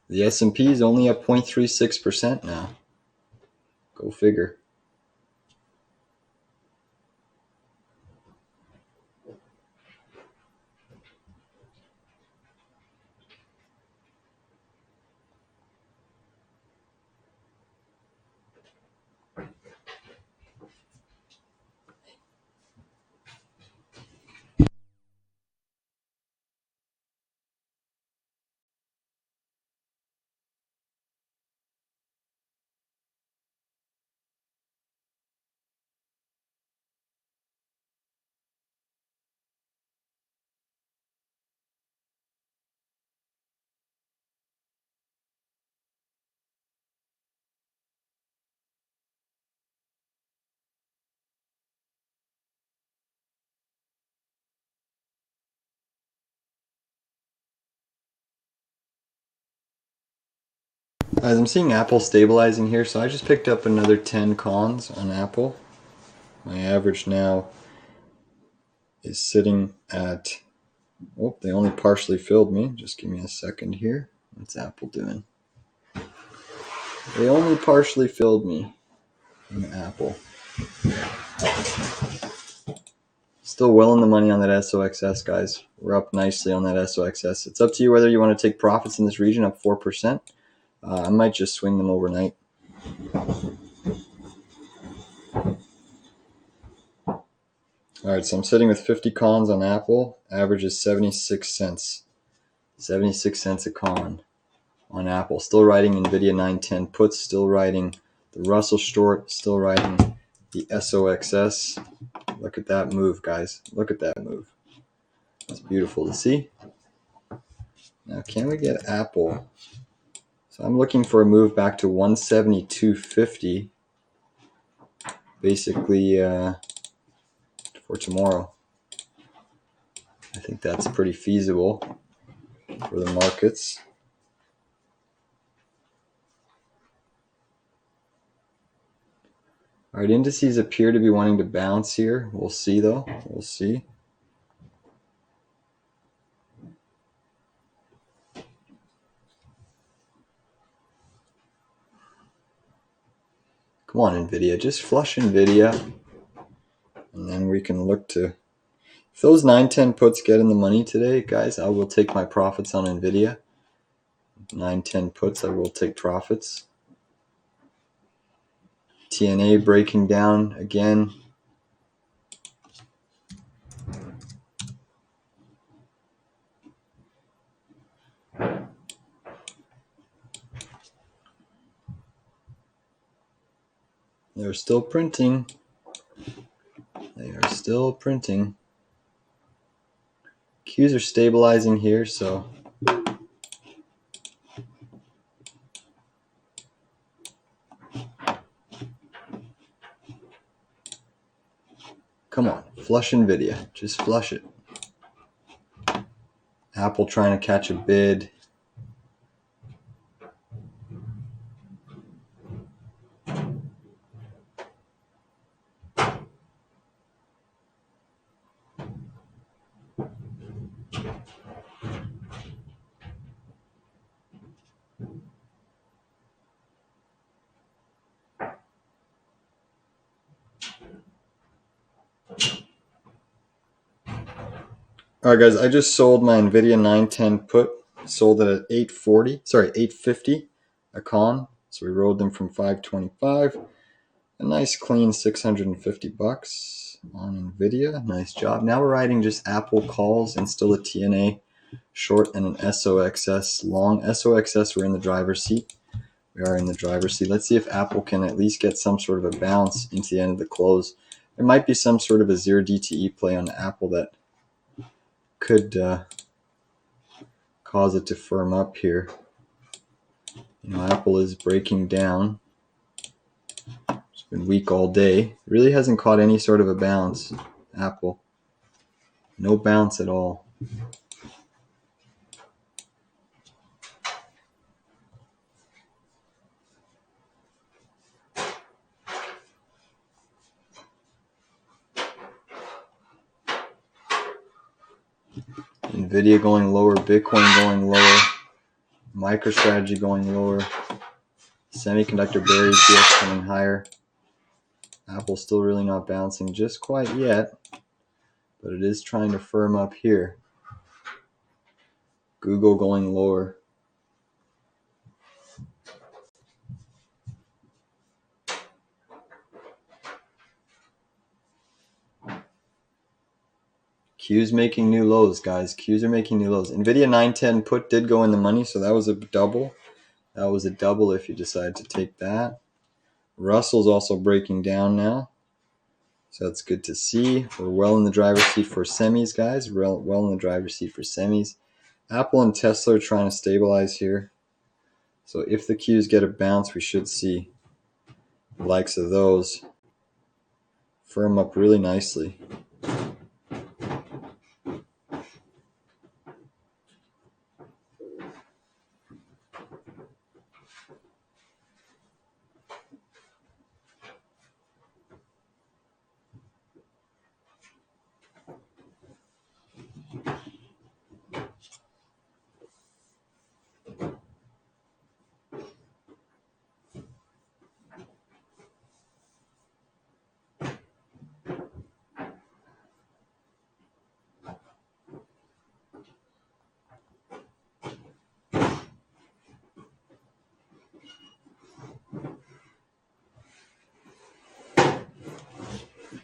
The S&P is only up 0.36% now. Go figure. As I'm seeing Apple stabilizing here, so I just picked up another 10 cons on Apple. My average now is sitting at, oh, they only partially filled me. Just give me a second here. What's Apple doing? They only partially filled me on Apple. Still well in the money on that SOXS, guys. We're up nicely on that SOXS. It's up to you whether you want to take profits in this region, up 4%. I might just swing them overnight. All right, so I'm sitting with 50 cons on Apple. Average is 76 cents. 76 cents a con on Apple. Still riding NVIDIA 910 puts, still riding the Russell short, still riding the SOXS. Look at that move, guys. Look at that move. It's beautiful to see. Now, can we get Apple? So I'm looking for a move back to 172.50, basically for tomorrow. I think that's pretty feasible. for the markets. All right, indices appear to be wanting to bounce here. We'll see, though. We'll see. Come on, NVIDIA. Just flush NVIDIA. And then we can look to... If those 910 puts get in the money today, guys, I will take my profits on NVIDIA. 910 puts, I will take profits. TNA breaking down again. They're still printing. They are still printing. Qs are stabilizing here, so come on, flush NVIDIA. Just flush it. Apple trying to catch a bid. All right, guys, I just sold my NVIDIA 910 put. Sold it at 850 a con. So we rode them from 525. A nice clean 650 bucks on NVIDIA. Nice job. Now we're riding just Apple calls and still a TNA short and an SOXS long. SOXS, we're in the driver's seat. We are in the driver's seat. Let's see if Apple can at least get some sort of a bounce into the end of the close. There might be some sort of a 0 DTE play on Apple that could cause it to firm up here. You know, Apple is breaking down. It's been weak all day. Really hasn't caught any sort of a bounce, Apple. No bounce at all. NVIDIA going lower, Bitcoin going lower, MicroStrategy going lower, semiconductor bear ETFs coming higher. Apple still really not bouncing just quite yet, but it is trying to firm up here. Google going lower. Q's making new lows, guys. Q's are making new lows. NVIDIA 910 put did go in the money, so that was a double. That was a double if you decide to take that. Russell's also breaking down now, so that's good to see. We're well in the driver's seat for semis, guys. Well in the driver's seat for semis. Apple and Tesla are trying to stabilize here. So if the Qs get a bounce, we should see the likes of those firm up really nicely.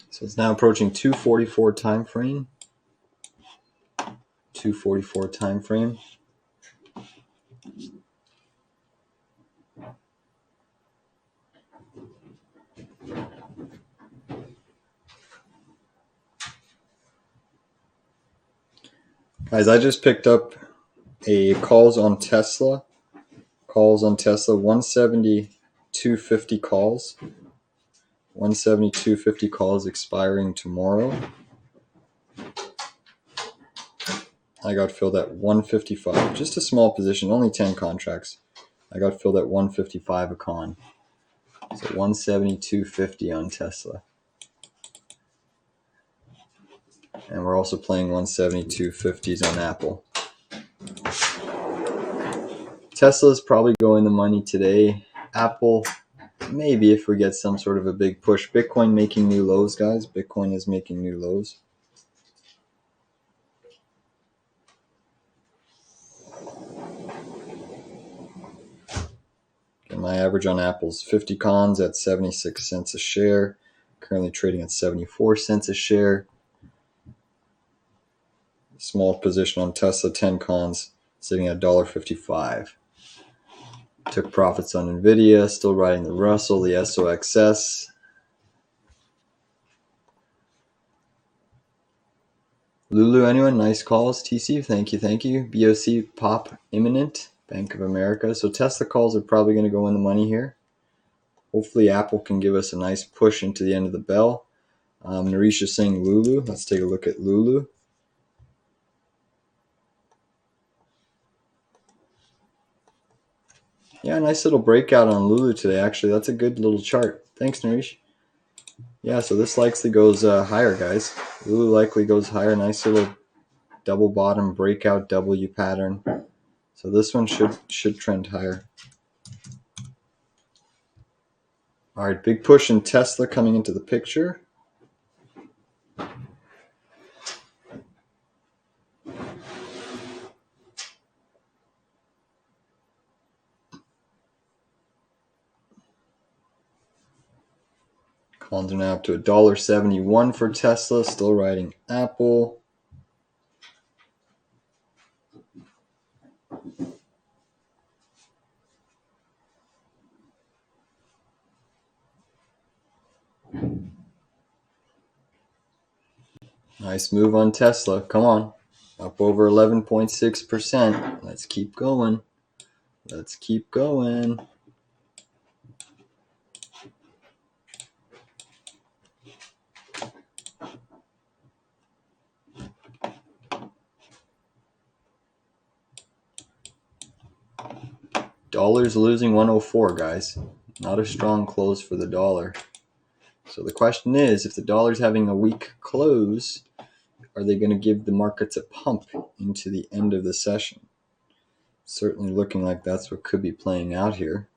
So it's now approaching 244 time frame. 244 time frame. Guys, I just picked up a calls on Tesla. Calls on Tesla, 170, 250 calls. 170, 250 calls expiring tomorrow. I got filled at 155. Just a small position, only 10 contracts. I got filled at 155 a con. So 172.50 on Tesla. And we're also playing 172.50s on Apple. Tesla's probably going the money today. Apple, maybe if we get some sort of a big push. Bitcoin making new lows, guys. Bitcoin is making new lows. And my average on Apple's 50 cons at 76 cents a share. Currently trading at 74 cents a share. Small position on Tesla, 10 cons, sitting at $1.55. Took profits on NVDA, still riding the Russell, the SOXS. Lulu, anyone? Nice calls. TC, thank you, thank you. BOC, pop imminent. Bank of America. So Tesla calls are probably going to go in the money here. Hopefully Apple can give us a nice push into the end of the bell. Naresh is saying Lulu. Let's take a look at Lulu. Yeah, nice little breakout on Lulu today, actually. That's a good little chart. Thanks, Naresh. Yeah, so this likely goes higher, guys. Lulu likely goes higher. Nice little double bottom breakout W pattern. So this one should trend higher. All right, big push in Tesla coming into the picture. Cons are now up to $1.71 for Tesla. Still riding Apple. Nice move on Tesla. Come on. Up over 11.6%. Let's keep going. Let's keep going. Dollar's losing 104, guys. Not a strong close for the dollar. So the question is, if the dollar's having a weak close, are they going to give the markets a pump into the end of the session? Certainly looking like that's what could be playing out here.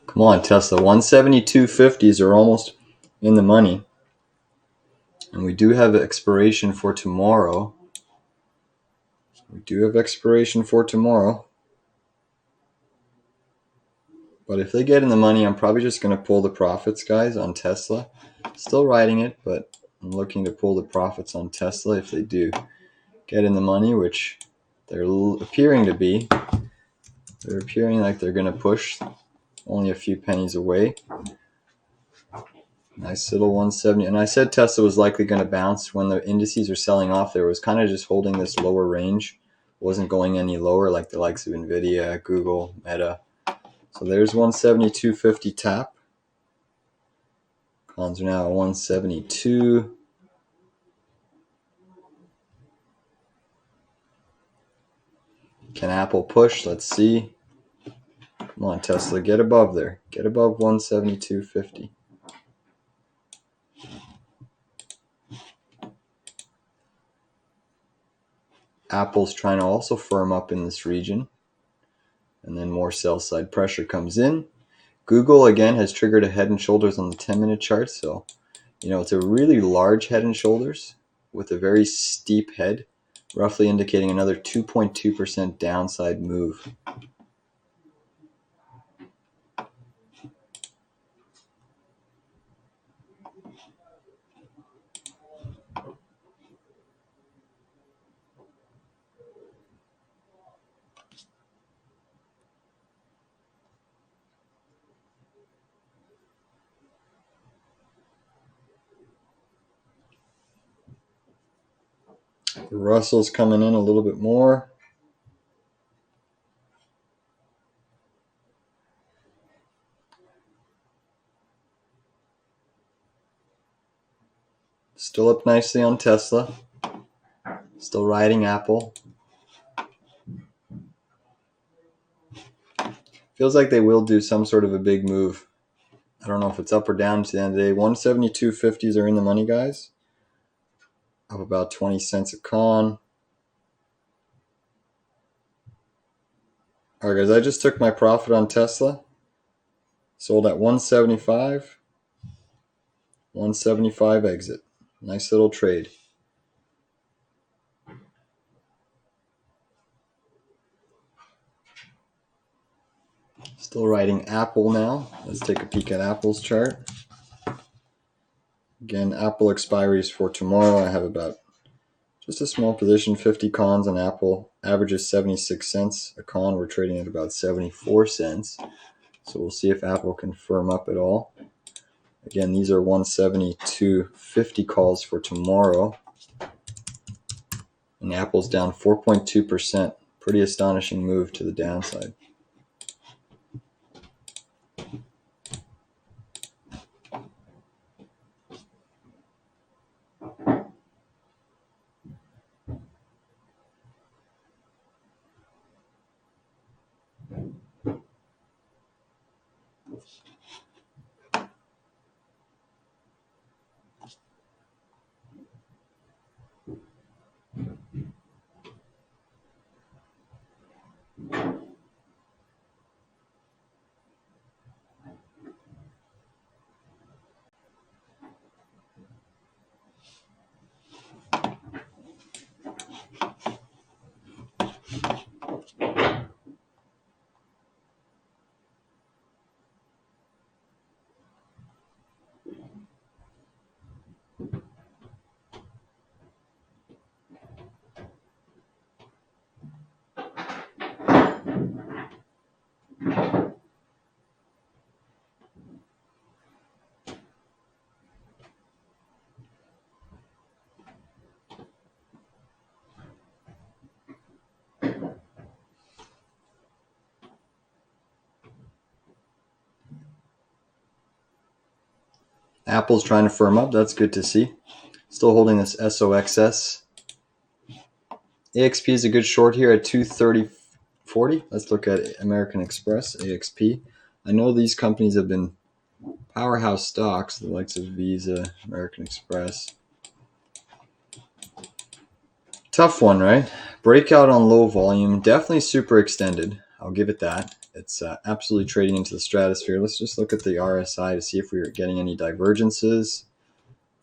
Come on, Tesla. 172.50s are almost in the money. And we do have expiration for tomorrow. But if they get in the money, I'm probably just going to pull the profits, guys, on Tesla. Still riding it, but I'm looking to pull the profits on Tesla if they do get in the money, which they're appearing to be. They're appearing like they're going to push, only a few pennies away. Nice little 170. And I said Tesla was likely going to bounce when the indices are selling off. There was kind of just holding this lower range. Wasn't going any lower like the likes of NVIDIA, Google, Meta. So there's 172.50 tap. Cons are now at 172. Can Apple push? Let's see. Come on, Tesla, get above there. Get above 172.50. Apple's trying to also firm up in this region. And then more sell side pressure comes in. Google, again, has triggered a head and shoulders on the 10-minute chart. So, it's a really large head and shoulders with a very steep head, roughly indicating another 2.2% downside move. The Russell's coming in a little bit more. Still up nicely on Tesla. Still riding Apple. Feels like they will do some sort of a big move. I don't know if it's up or down to the end of the day. 172.50s are in the money, guys. Up about 20 cents a con. All right, guys, I just took my profit on Tesla. Sold at 175. 175 exit. Nice little trade. Still riding Apple now. Let's take a peek at Apple's chart. Again, Apple expiries for tomorrow. I have about just a small position, 50 cons on Apple. Average is 76 cents. A con, we're trading at about 74 cents. So we'll see if Apple can firm up at all. Again, these are 172.50 calls for tomorrow. And Apple's down 4.2%. Pretty astonishing move to the downside. Apple's trying to firm up. That's good to see. Still holding this SOXS. AXP is a good short here at 230.40. Let's look at American Express, AXP. I know these companies have been powerhouse stocks, the likes of Visa, American Express. Tough one, right? Breakout on low volume. Definitely super extended. I'll give it that. It's absolutely trading into the stratosphere. Let's just look at the RSI to see if we're getting any divergences.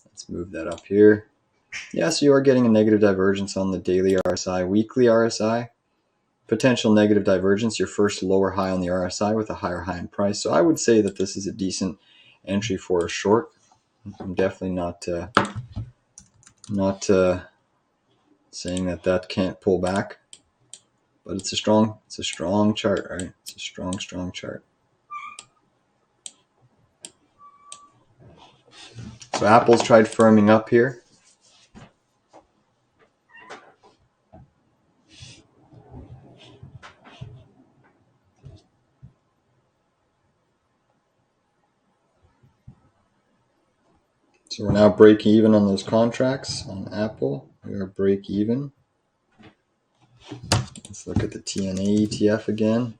Let's move that up here. Yeah, so you are getting a negative divergence on the daily RSI. Weekly RSI, potential negative divergence, your first lower high on the RSI with a higher high in price. So I would say that this is a decent entry for a short. I'm definitely not saying that can't pull back, but it's a strong chart, right? It's a strong chart. So Apple's tried firming up here. So we're now break even on those contracts on Apple. We are break even. Let's look at the TNA ETF again.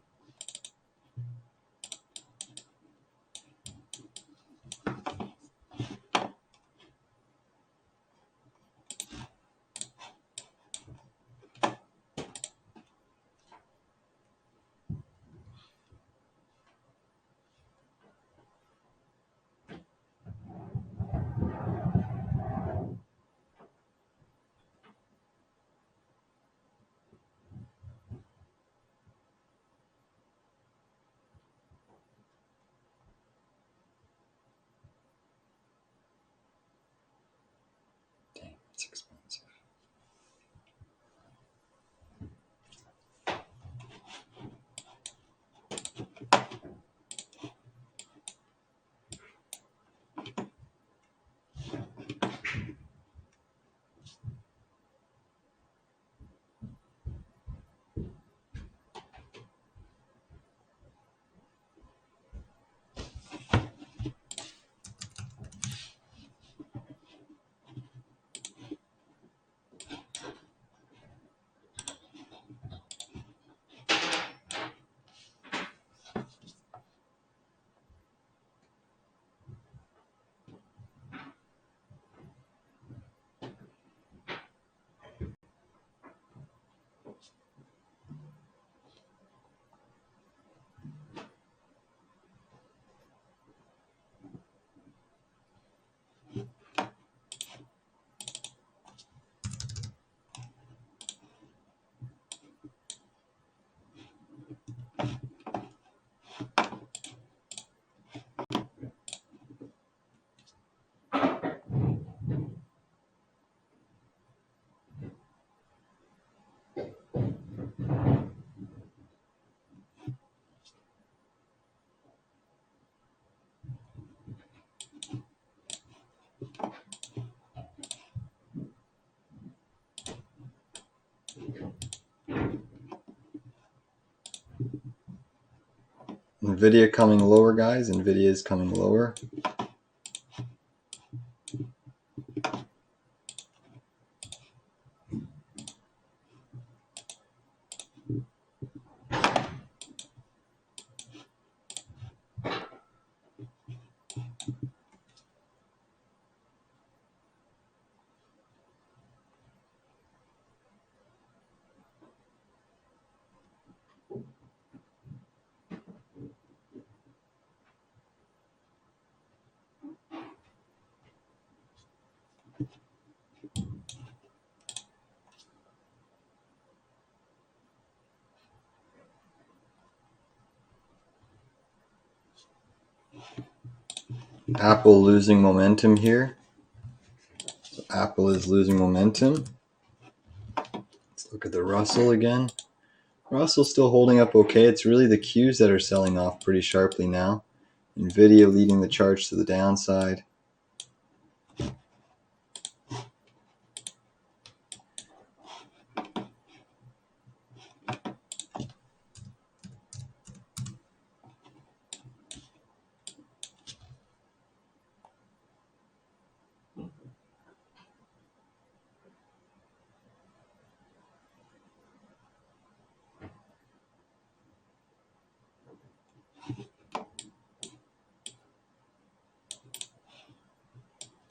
NVIDIA coming lower, guys. NVIDIA is coming lower. Apple losing momentum here. So Apple is losing momentum. Let's look at the Russell again. Russell's still holding up okay. It's really the Qs that are selling off pretty sharply now. NVIDIA leading the charge to the downside.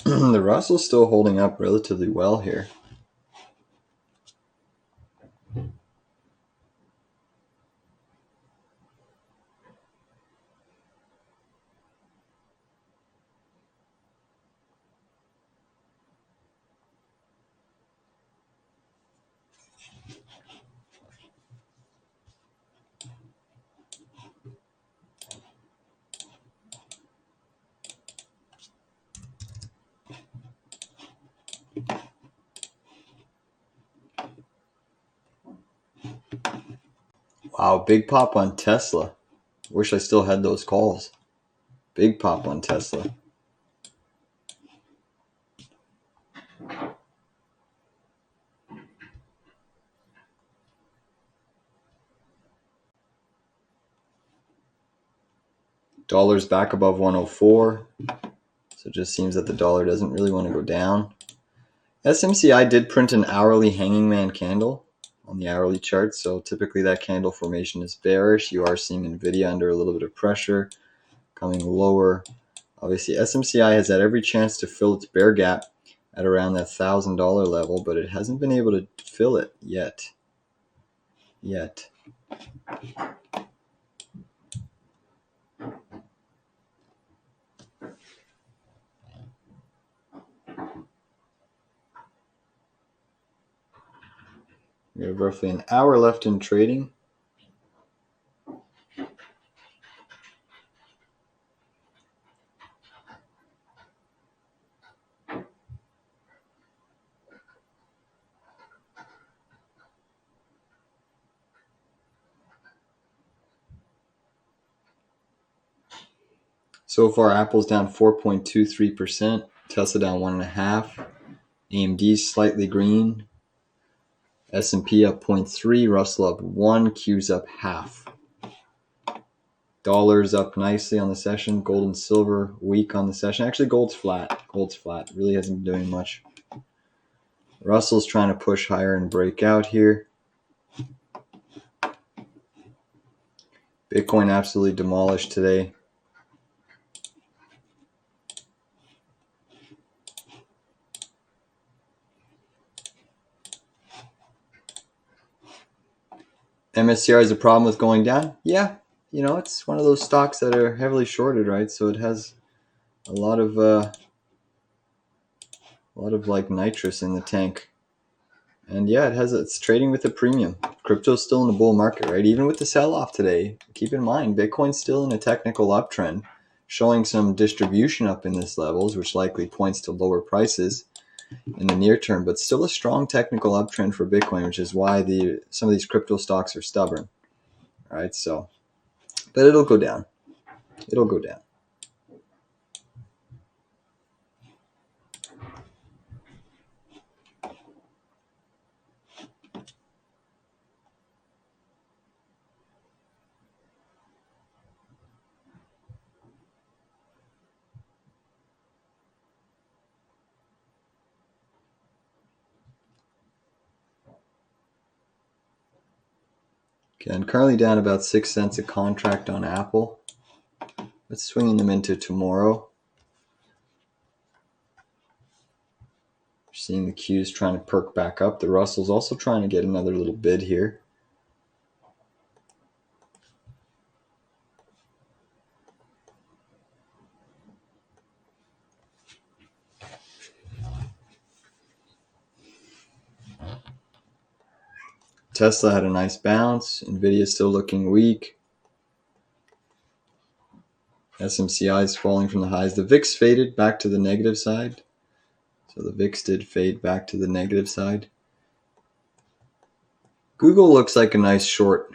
The Russell's still holding up relatively well here. Wow, big pop on Tesla. Wish I still had those calls. Big pop on Tesla. Dollar's back above 104. So it just seems that the dollar doesn't really want to go down. SMCI did print an hourly hanging man candle on the hourly chart. So typically that candle formation is bearish. You are seeing NVIDIA under a little bit of pressure, coming lower. Obviously, SMCI has had every chance to fill its bear gap at around that $1,000 level, but it hasn't been able to fill it yet. We have roughly an hour left in trading. So far, Apple's down 4.23%, Tesla down 1.5%, AMD's slightly green, S&P up 0.3%, Russell up 1%, Q's up 0.5%. Dollar's up nicely on the session, gold and silver weak on the session. Actually, gold's flat. Really hasn't been doing much. Russell's trying to push higher and break out here. Bitcoin absolutely demolished today. MSCI has a problem with going down? Yeah, it's one of those stocks that are heavily shorted, right? So it has a lot of like nitrous in the tank. And yeah, it's trading with a premium. Crypto's still in the bull market, right? Even with the sell-off today, keep in mind, Bitcoin's still in a technical uptrend, showing some distribution up in this levels, which likely points to lower prices in the near term, but still a strong technical uptrend for Bitcoin, which is why some of these crypto stocks are stubborn, right? So, but it'll go down. It'll go down. Again, currently down about 6 cents a contract on Apple. Let's swinging them into tomorrow. We're seeing the Qs trying to perk back up. The Russell's also trying to get another little bid here. Tesla had a nice bounce. NVDA is still looking weak. SMCI is falling from the highs. The VIX faded back to the negative side. So the VIX did fade back to the negative side. Google looks like a nice short,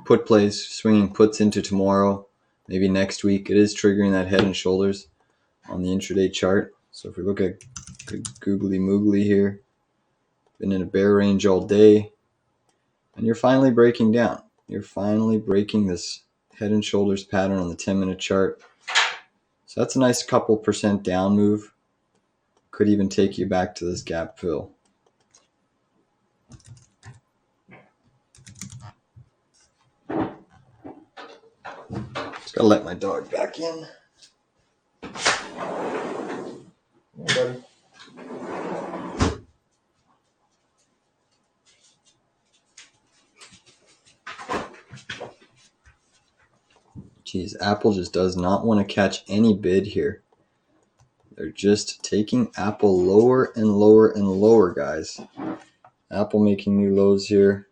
put plays, swinging puts into tomorrow, maybe next week. It is triggering that head and shoulders on the intraday chart. So if we look at googly moogly here, been in a bear range all day, and you're finally breaking down. You're finally breaking this head and shoulders pattern on the 10-minute chart. So that's a nice couple percent down move. Could even take you back to this gap fill. Just gotta let my dog back in. Hey, buddy. Geez, Apple just does not want to catch any bid here. They're just taking Apple lower and lower and lower, guys. Apple making new lows here.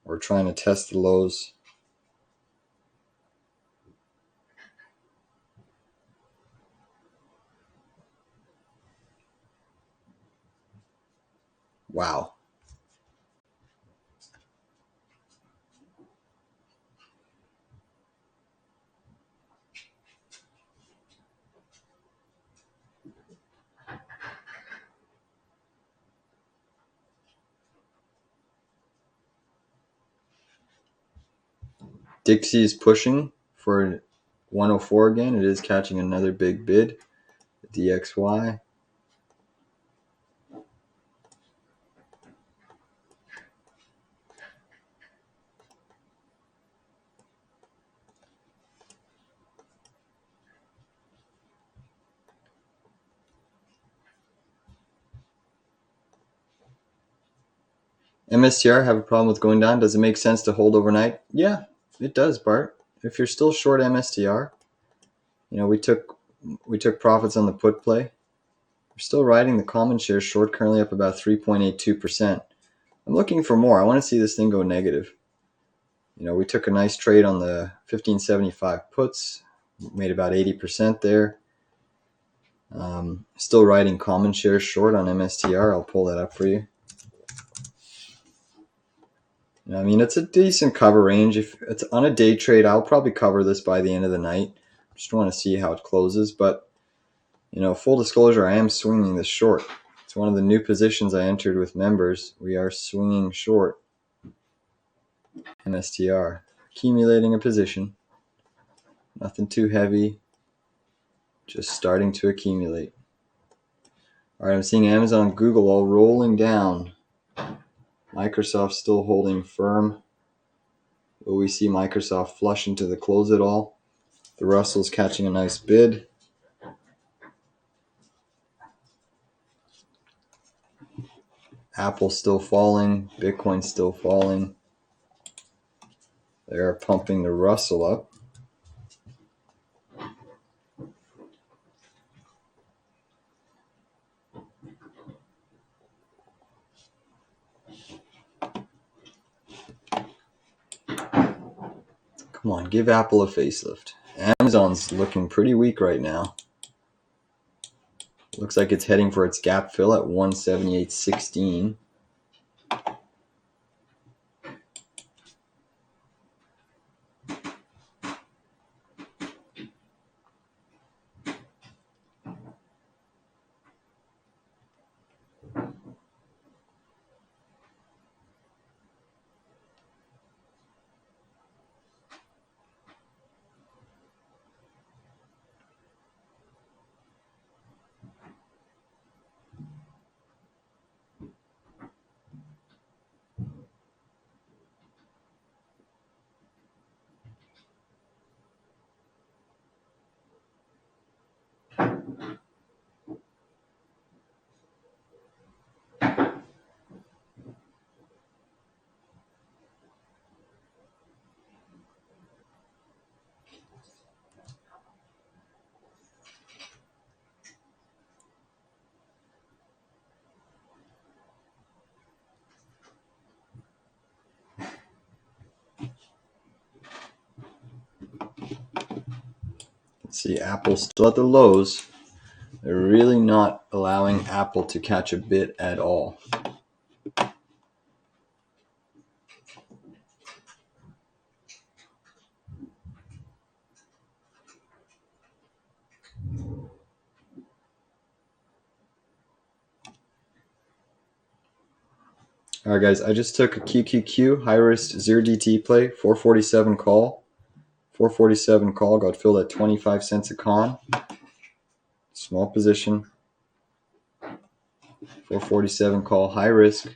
We're trying to test the lows. Wow. Dixie is pushing for 104 again. It is catching another big bid. DXY. MSTR have a problem with going down. Does it make sense to hold overnight? Yeah, it does, Bart. If you're still short MSTR, we took profits on the put play. We're still riding the common shares short, currently up about 3.82%. I'm looking for more. I want to see this thing go negative. We took a nice trade on the 1575 puts, made about 80% there. Still riding common shares short on MSTR. I'll pull that up for you. It's a decent cover range. If it's on a day trade, I'll probably cover this by the end of the night. Just want to see how it closes. But, full disclosure, I am swinging this short. It's one of the new positions I entered with members. We are swinging short MSTR. Accumulating a position. Nothing too heavy. Just starting to accumulate. All right, I'm seeing Amazon and Google all rolling down. Microsoft still holding firm. Will we see Microsoft flush into the close at all? The Russell's catching a nice bid. Apple still falling. Bitcoin still falling. They are pumping the Russell up. Come on, give Apple a facelift. Amazon's looking pretty weak right now. Looks like it's heading for its gap fill at 178.16. See, Apple still at the lows. They're really not allowing Apple to catch a bid at all. All right, guys, I just took a QQQ, high risk 0DT play, 447 call. 447 call, got filled at 25 cents a con. Small position. 447 call, high risk.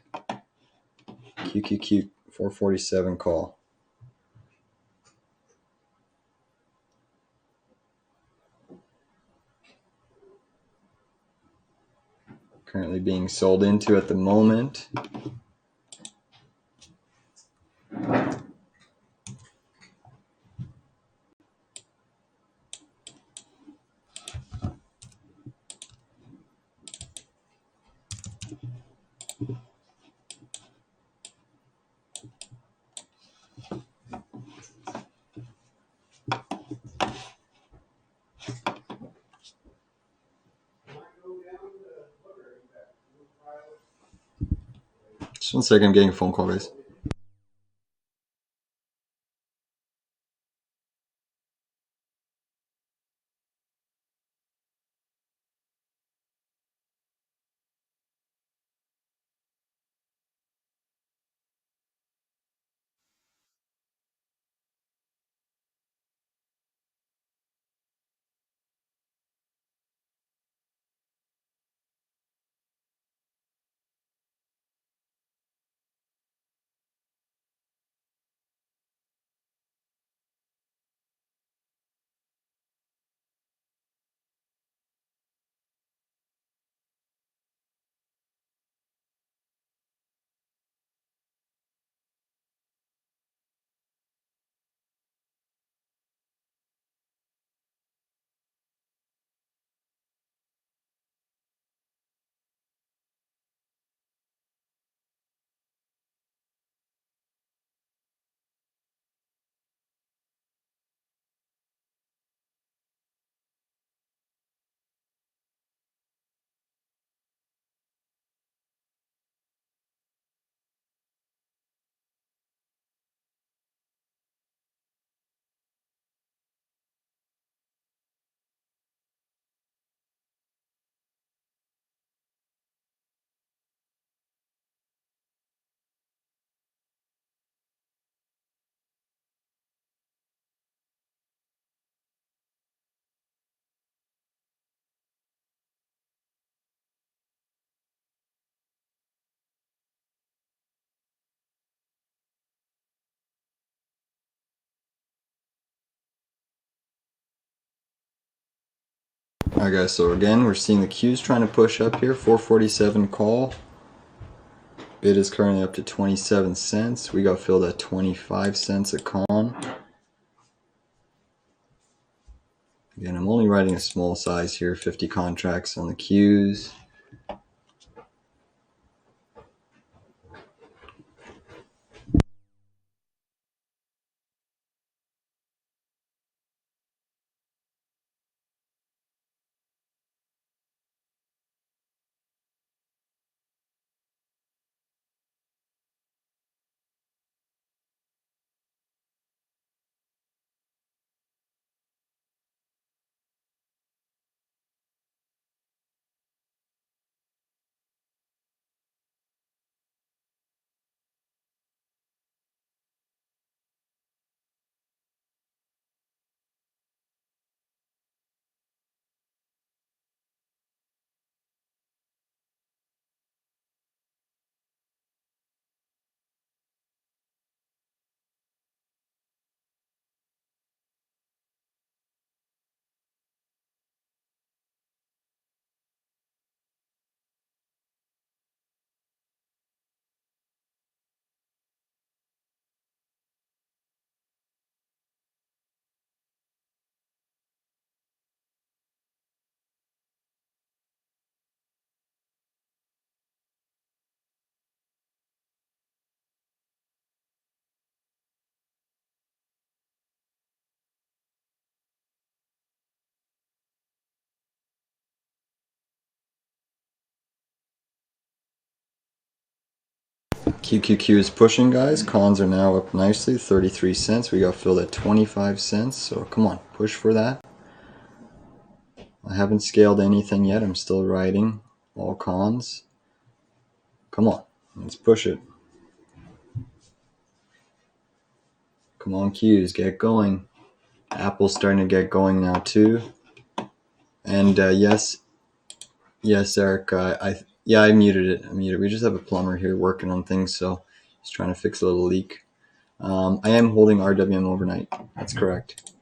QQQ, 447 call. Currently being sold into at the moment. Just 1 second, I'm getting a phone call, guys. Alright, guys, so again, we're seeing the Qs trying to push up here. 447 call. Bid is currently up to 27 cents. We got filled at 25 cents a con. Again, I'm only writing a small size here, 50 contracts on the Qs. QQQ is pushing, guys. Cons are now up nicely, 33 cents. We got filled at 25 cents, so come on, push for that. I haven't scaled anything yet. I'm still riding all cons. Come on, let's push it. Come on, Qs, get going. Apple's starting to get going now too. And yes, Eric. I muted it. We just have a plumber here working on things, so he's trying to fix a little leak. I am holding RWM overnight. That's correct.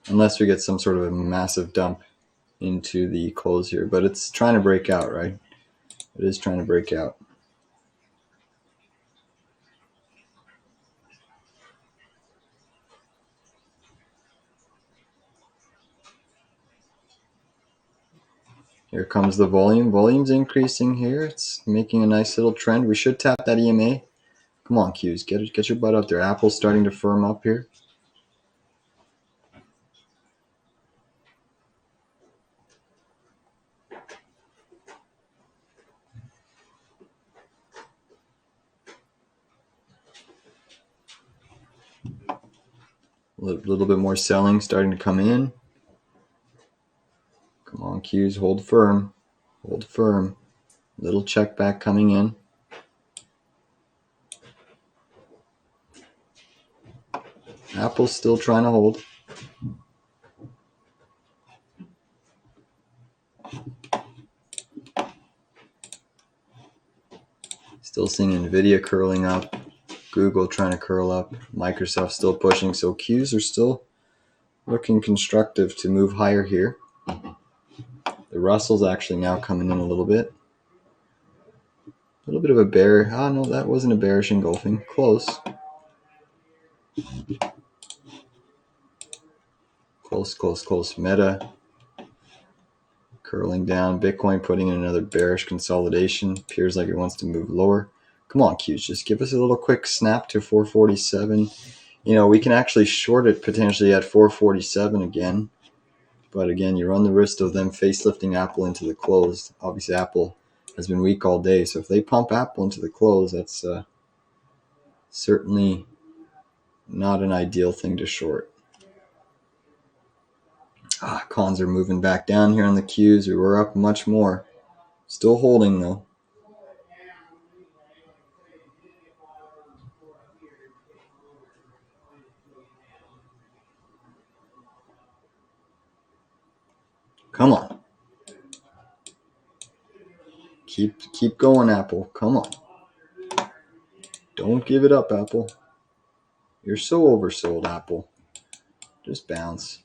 Unless we get some sort of a massive dump into the close here, but it's trying to break out, right? It is trying to break out. Here comes the volume. Volume's increasing here. It's making a nice little trend. We should tap that EMA. Come on, Qs. Get your butt up there. Apple's starting to firm up here. A little bit more selling starting to come in. Come on, Qs. Hold firm. Hold firm. Little check back coming in. Apple's still trying to hold. Still seeing NVDA curling up. Google trying to curl up. Microsoft still pushing. So Qs are still looking constructive to move higher here. The Russell's actually now coming in a little bit. A little bit of a bear. Oh, no, that wasn't a bearish engulfing. Close. Close. Meta curling down. Bitcoin putting in another bearish consolidation. Appears like it wants to move lower. Come on, Qs. Just give us a little quick snap to 447. We can actually short it potentially at 447 again. But again, you run the risk of them facelifting Apple into the close. Obviously, Apple has been weak all day. So if they pump Apple into the close, that's certainly not an ideal thing to short. Cons are moving back down here on the Qs. We were up much more. Still holding, though. Come on. Keep going, Apple. Come on. Don't give it up, Apple. You're so oversold, Apple. Just bounce.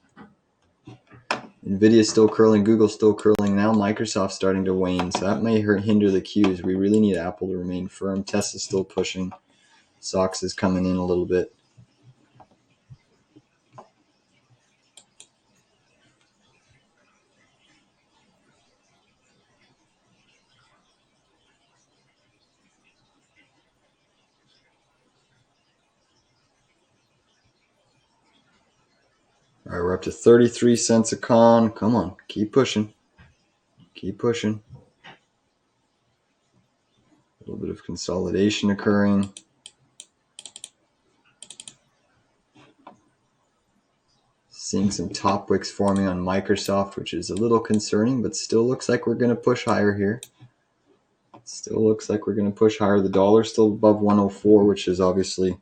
NVIDIA's still curling. Google's still curling. Now Microsoft's starting to wane. So that may hinder the Qs. We really need Apple to remain firm. Tesla's still pushing. SOX is coming in a little bit. All right, we're up to 33 cents a con. Come on, keep pushing. Keep pushing. A little bit of consolidation occurring. Seeing some top wicks forming on Microsoft, which is a little concerning, but still looks like we're going to push higher here. Still looks like we're going to push higher. The dollar's still above 104, which is obviously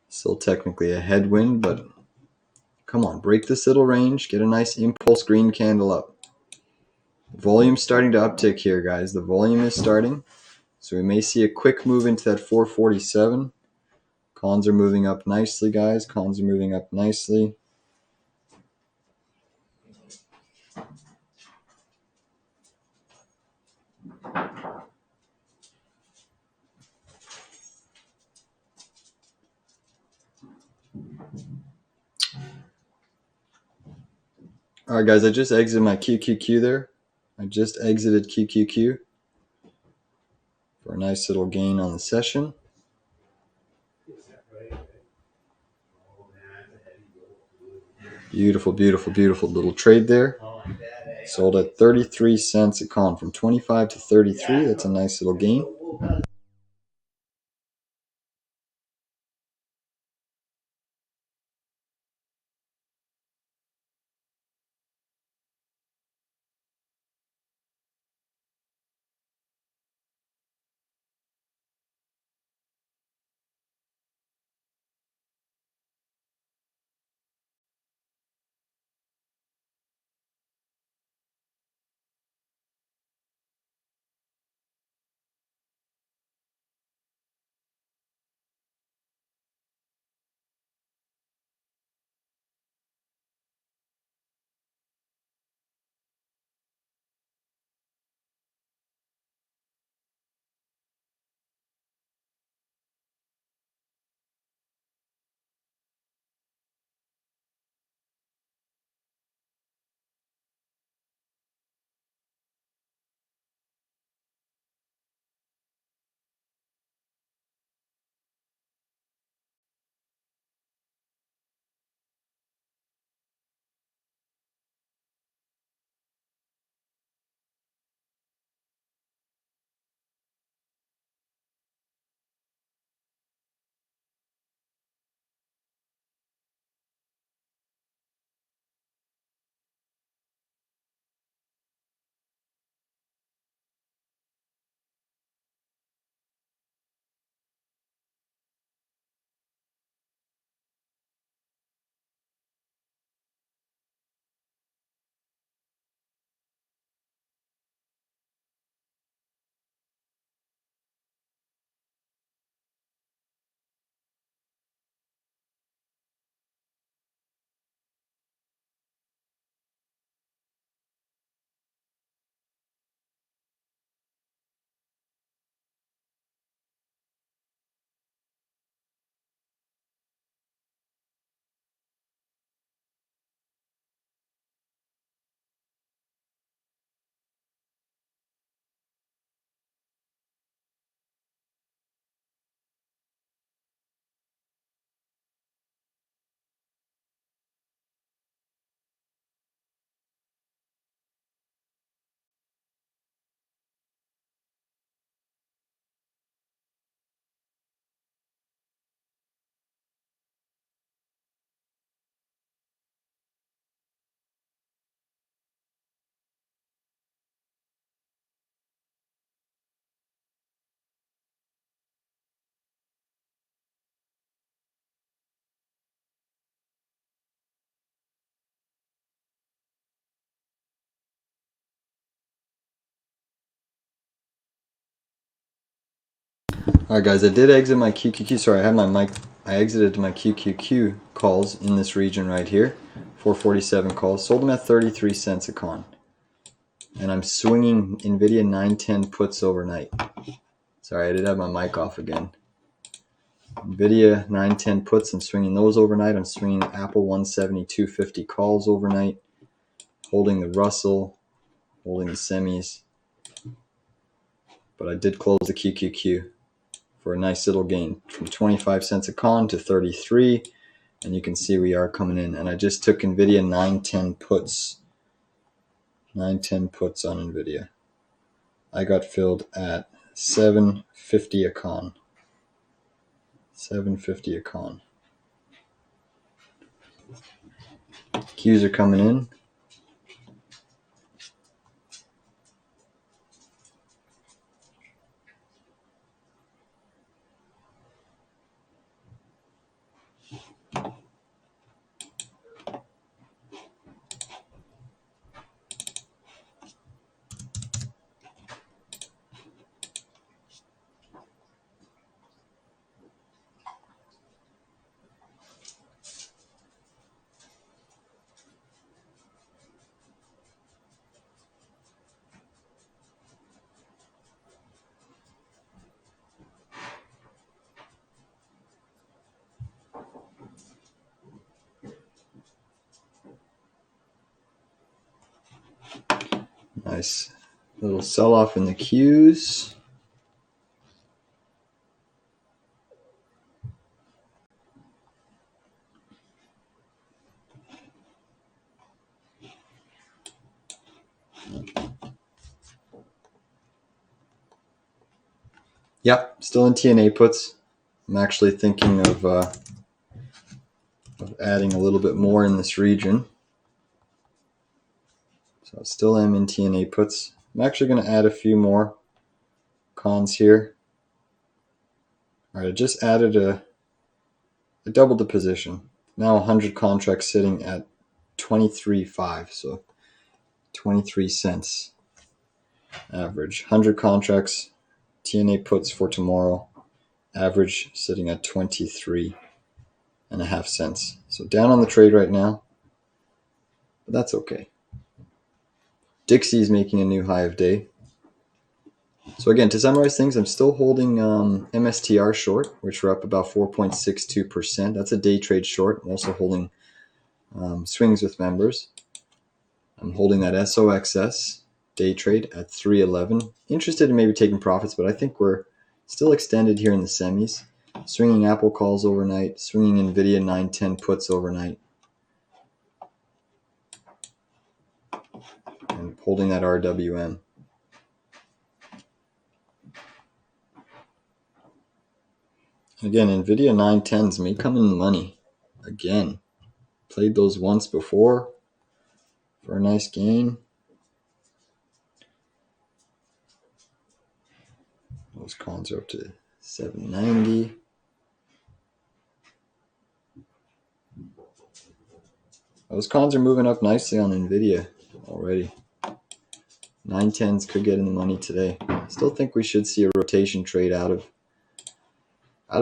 still technically a headwind, but come on, break this little range, get a nice impulse green candle up. Volume's starting to uptick here, guys. The volume is starting. So we may see a quick move into that 447. Cons are moving up nicely, guys. Cons are moving up nicely. All right, guys, I just exited my QQQ there. I just exited QQQ for a nice little gain on the session. Beautiful little trade there. Sold at 33 cents a con from 25 to 33. That's a nice little gain. All right, guys, I did exit my QQQ. Sorry, I had my mic. I exited my QQQ calls in this region right here. 447 calls. Sold them at 33 cents a con. And I'm swinging NVIDIA 910 puts overnight. Sorry, I did have my mic off again. NVIDIA 910 puts, I'm swinging those overnight. I'm swinging Apple 172.50 calls overnight. Holding the Russell, holding the semis. But I did close the QQQ for a nice little gain from 25 cents a con to 33. And you can see we are coming in. And I just took NVIDIA 910 puts. 910 puts on NVIDIA. I got filled at 750 a con. 750 a con. Qs are coming in. Nice little sell-off in the Qs. Yeah, still in TNA puts. I'm actually thinking of adding a little bit more in this region. So I still am in TNA puts. I'm actually going to add a few more cons here. All right, I just added I doubled the position. Now 100 contracts sitting at 23.5, so 23 cents average. 100 contracts, TNA puts for tomorrow, average sitting at 23.5 cents. So down on the trade right now, but that's okay. Dixie's making a new high of day. So again, to summarize things, I'm still holding MSTR short, which we're up about 4.62%. That's a day trade short. I'm also holding swings with members. I'm holding that SOXS day trade at 311. Interested in maybe taking profits, but I think we're still extended here in the semis. Swinging Apple calls overnight, swinging NVDA 910 puts overnight, and holding that RWM. Again, NVIDIA 910s may come in the money. Again, played those once before for a nice gain. Those cons are up to 790. Those cons are moving up nicely on NVIDIA already. 910s could get in the money today. Still think we should see a rotation trade out of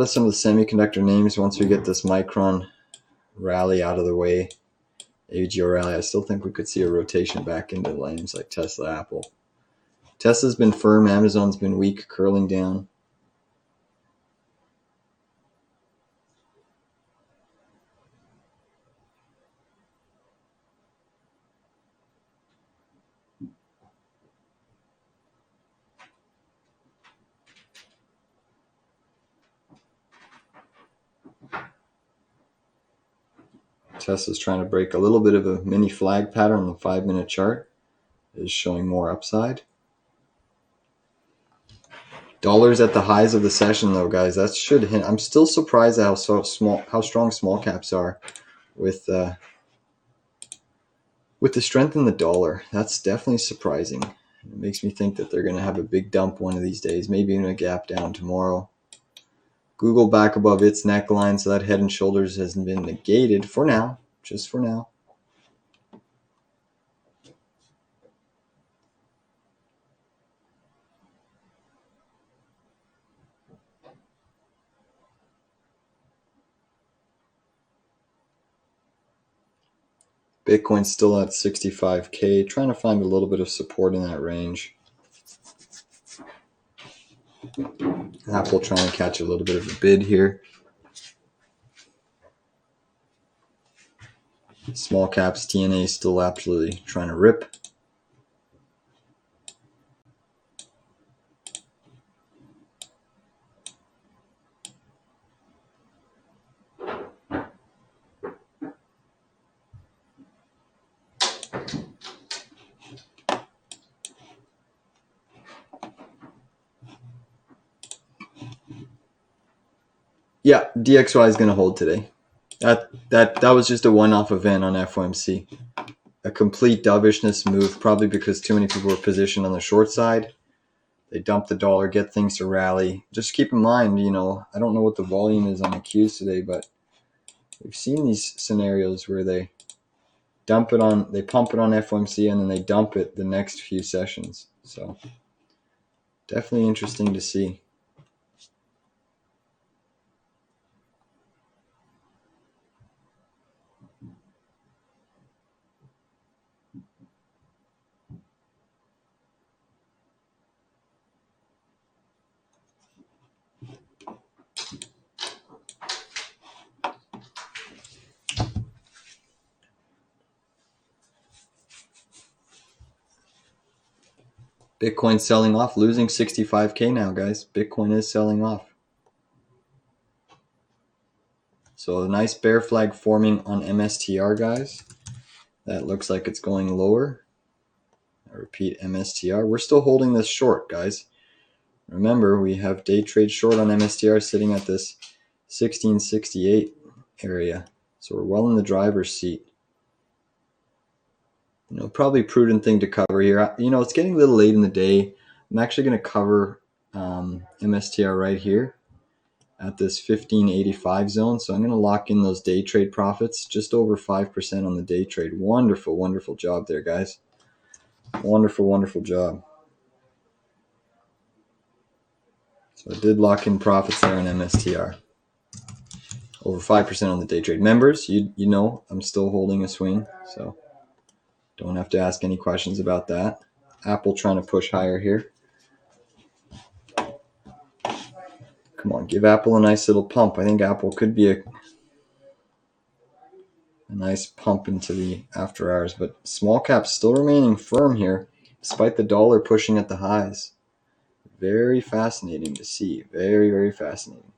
some of the semiconductor names once we get this Micron rally out of the way. AGO rally, I still think we could see a rotation back into names like Tesla, Apple. Tesla's been firm, Amazon's been weak, curling down. Tesla's trying to break a little bit of a mini flag pattern on the 5-minute chart. Is showing more upside. Dollars at the highs of the session, though, guys. That should hint. I'm still surprised at how strong small caps are with the strength in the dollar. That's definitely surprising. It makes me think that they're going to have a big dump one of these days, maybe even a gap down tomorrow. Google back above its neckline, so that head and shoulders hasn't been negated for now, just for now. Bitcoin's still at 65K, trying to find a little bit of support in that range. Apple trying to catch a little bit of a bid here. Small caps, TNA still absolutely trying to rip. Yeah, DXY is going to hold today. That was just a one-off event on FOMC. A complete dovishness move, probably because too many people were positioned on the short side. They dump the dollar, get things to rally. Just keep in mind, I don't know what the volume is on the Qs today, but we've seen these scenarios where they pump it on FOMC and then they dump it the next few sessions. So definitely interesting to see. Bitcoin selling off, losing 65K now, guys. Bitcoin is selling off. So a nice bear flag forming on MSTR, guys. That looks like it's going lower. I repeat, MSTR. We're still holding this short, guys. Remember, we have day trade short on MSTR sitting at this 1668 area. So we're well in the driver's seat. Probably a prudent thing to cover here. It's getting a little late in the day. I'm actually going to cover MSTR right here at this 1585 zone. So I'm going to lock in those day trade profits, just over 5% on the day trade. Wonderful, wonderful job there, guys. Wonderful, wonderful job. So I did lock in profits there on MSTR. Over 5% on the day trade. Members, you know I'm still holding a swing, so don't have to ask any questions about that. Apple trying to push higher here. Come on, give Apple a nice little pump. I think Apple could be a nice pump into the after hours, but small caps still remaining firm here, despite the dollar pushing at the highs. Very fascinating to see. Very, very fascinating.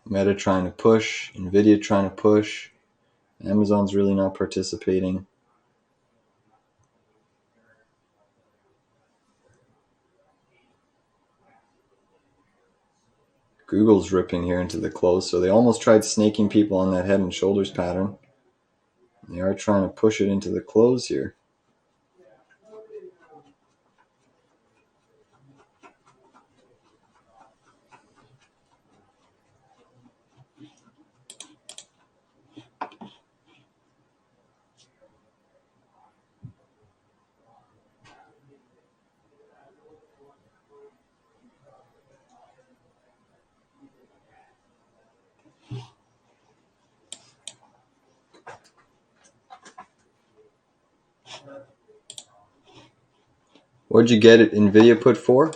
Meta trying to push, NVDA trying to push. Amazon's really not participating. Google's ripping here into the close, so they almost tried snaking people on that head and shoulders pattern. They are trying to push it into the close here. What'd you get it? NVIDIA put for?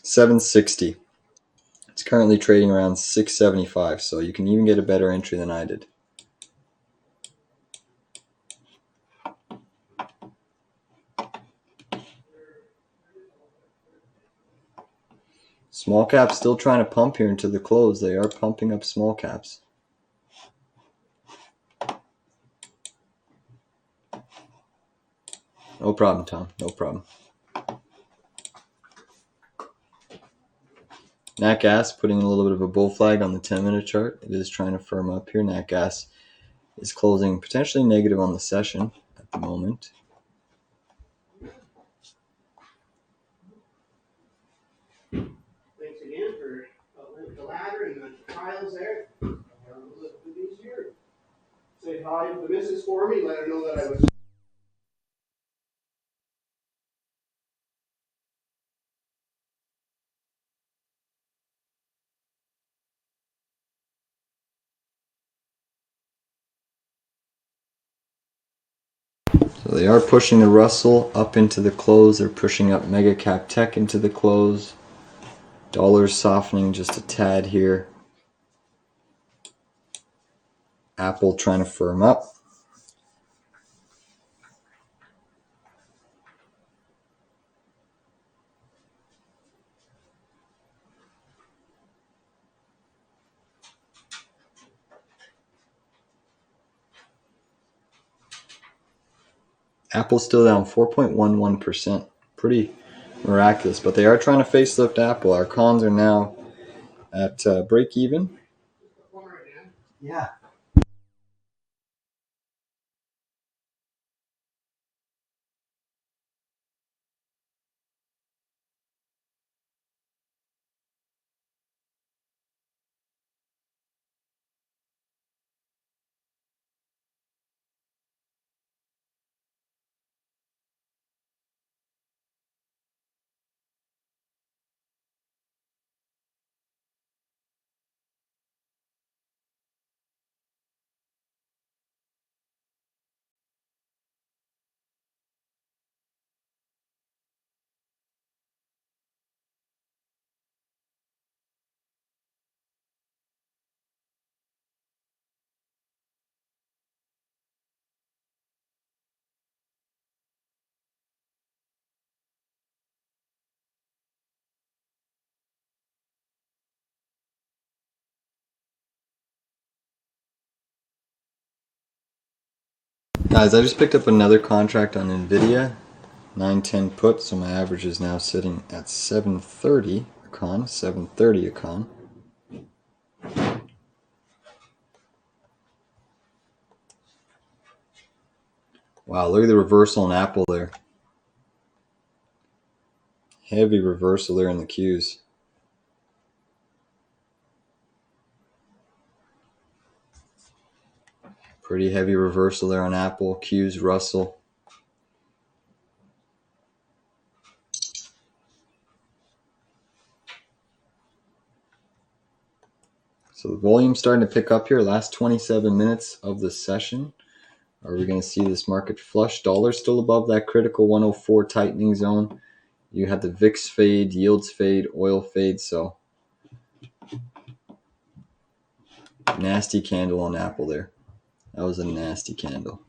760. It's currently trading around 675, so you can even get a better entry than I did. Small caps still trying to pump here into the close. They are pumping up small caps. No problem, Tom. No problem. Nat Gas putting a little bit of a bull flag on the 10-minute chart. It is trying to firm up here. Nat Gas is closing potentially negative on the session at the moment. Thanks again for the ladder and the tiles there. Say hi to the missus for me. Let her know that I was. So they are pushing the Russell up into the close. They're pushing up Mega Cap Tech into the close. Dollar's softening just a tad here. Apple trying to firm up. Apple's still down 4.11%. Pretty miraculous, but they are trying to facelift Apple. Our cons are now at break even. Yeah. Guys, I just picked up another contract on NVDA, 910 put, so my average is now sitting at 730 a con, 730 a con. Wow, look at the reversal in Apple there. Heavy reversal there in the Qs. Pretty heavy reversal there on Apple, Qs, Russell. So the volume's starting to pick up here. Last 27 minutes of the session. Are we going to see this market flush? Dollar still above that critical 104 tightening zone. You had the VIX fade, yields fade, oil fade. So nasty candle on Apple there. That was a nasty candle.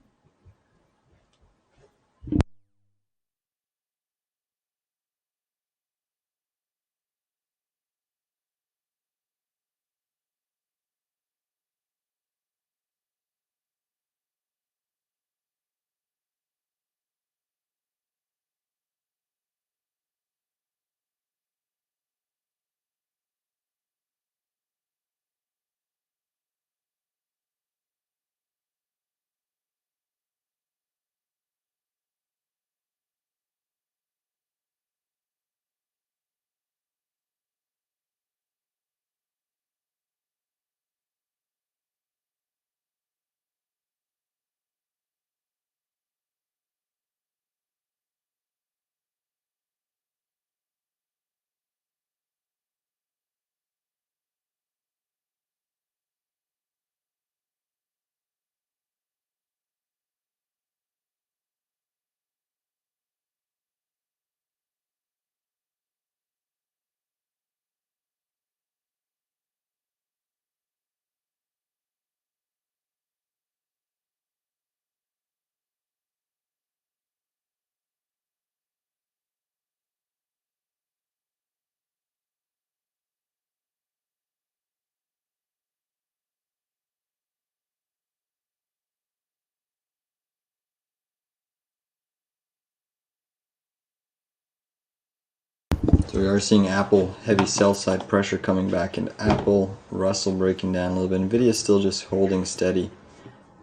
So we are seeing Apple heavy sell side pressure coming back into Apple. Russell breaking down a little bit. NVIDIA still just holding steady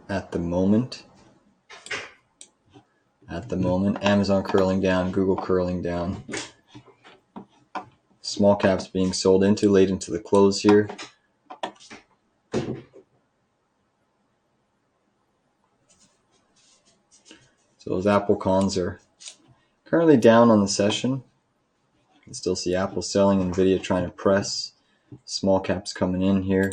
at the moment. Amazon curling down, Google curling down. Small caps being sold into late into the close here. So those Apple cons are currently down on the session. You can still see Apple selling, NVIDIA trying to press. Small caps coming in here.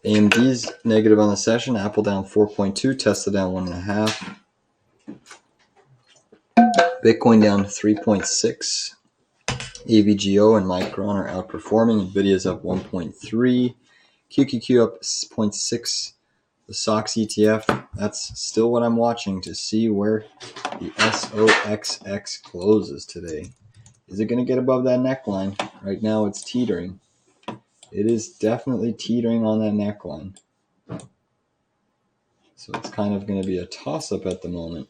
AMD's negative on the session. Apple down 4.2. Tesla down 1.5. Bitcoin down 3.6. AVGO and Micron are outperforming. NVIDIA's up 1.3. QQQ up 0.6. The SOX ETF, that's still what I'm watching to see where the SOXX closes today. Is it going to get above that neckline? Right now it's teetering. It is definitely teetering on that neckline. So it's kind of going to be a toss-up at the moment.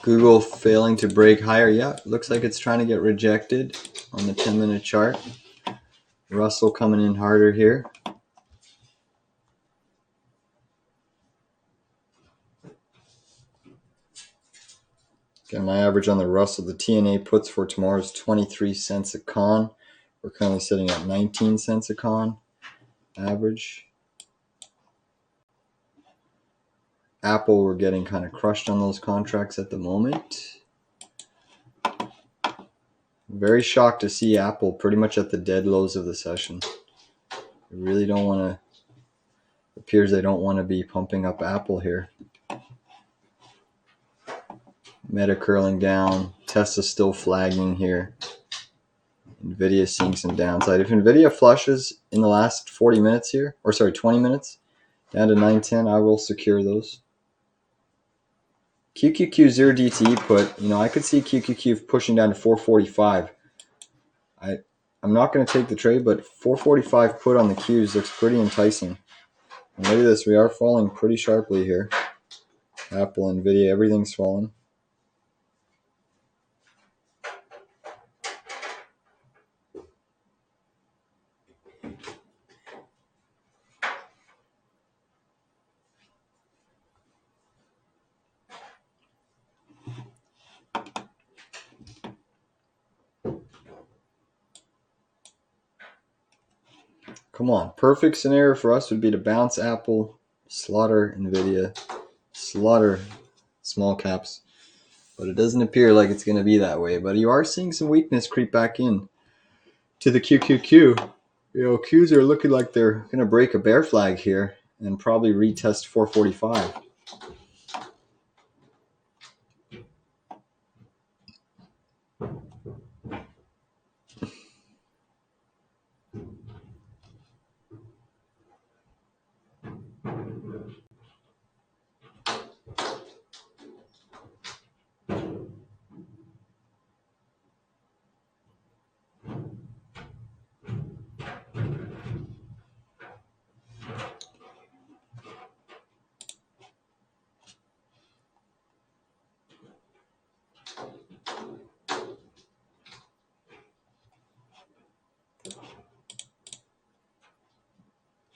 Google failing to break higher. Yeah, looks like it's trying to get rejected on the 10-minute chart. Russell coming in harder here. Again, my average on the Russell, the TNA puts for tomorrow is 23 cents a con. We're currently sitting at 19 cents a con average. Apple, we're getting kind of crushed on those contracts at the moment. Very shocked to see Apple pretty much at the dead lows of the session. I really don't want to. The appears they don't want to be pumping up Apple here. Meta curling down. Tesla still flagging here. NVIDIA seeing some downside. If NVIDIA flushes in the last 40 minutes here, or sorry, 20 minutes, down to 910, I will secure those. QQQ 0 DTE put, I could see QQQ pushing down to 445. I'm not going to take the trade, but 445 put on the Qs looks pretty enticing. And look at this, we are falling pretty sharply here. Apple, NVIDIA, everything's falling. Come on, perfect scenario for us would be to bounce Apple, slaughter NVIDIA, slaughter small caps. But it doesn't appear like it's going to be that way. But you are seeing some weakness creep back in to the QQQ. Qs are looking like they're going to break a bear flag here and probably retest 445.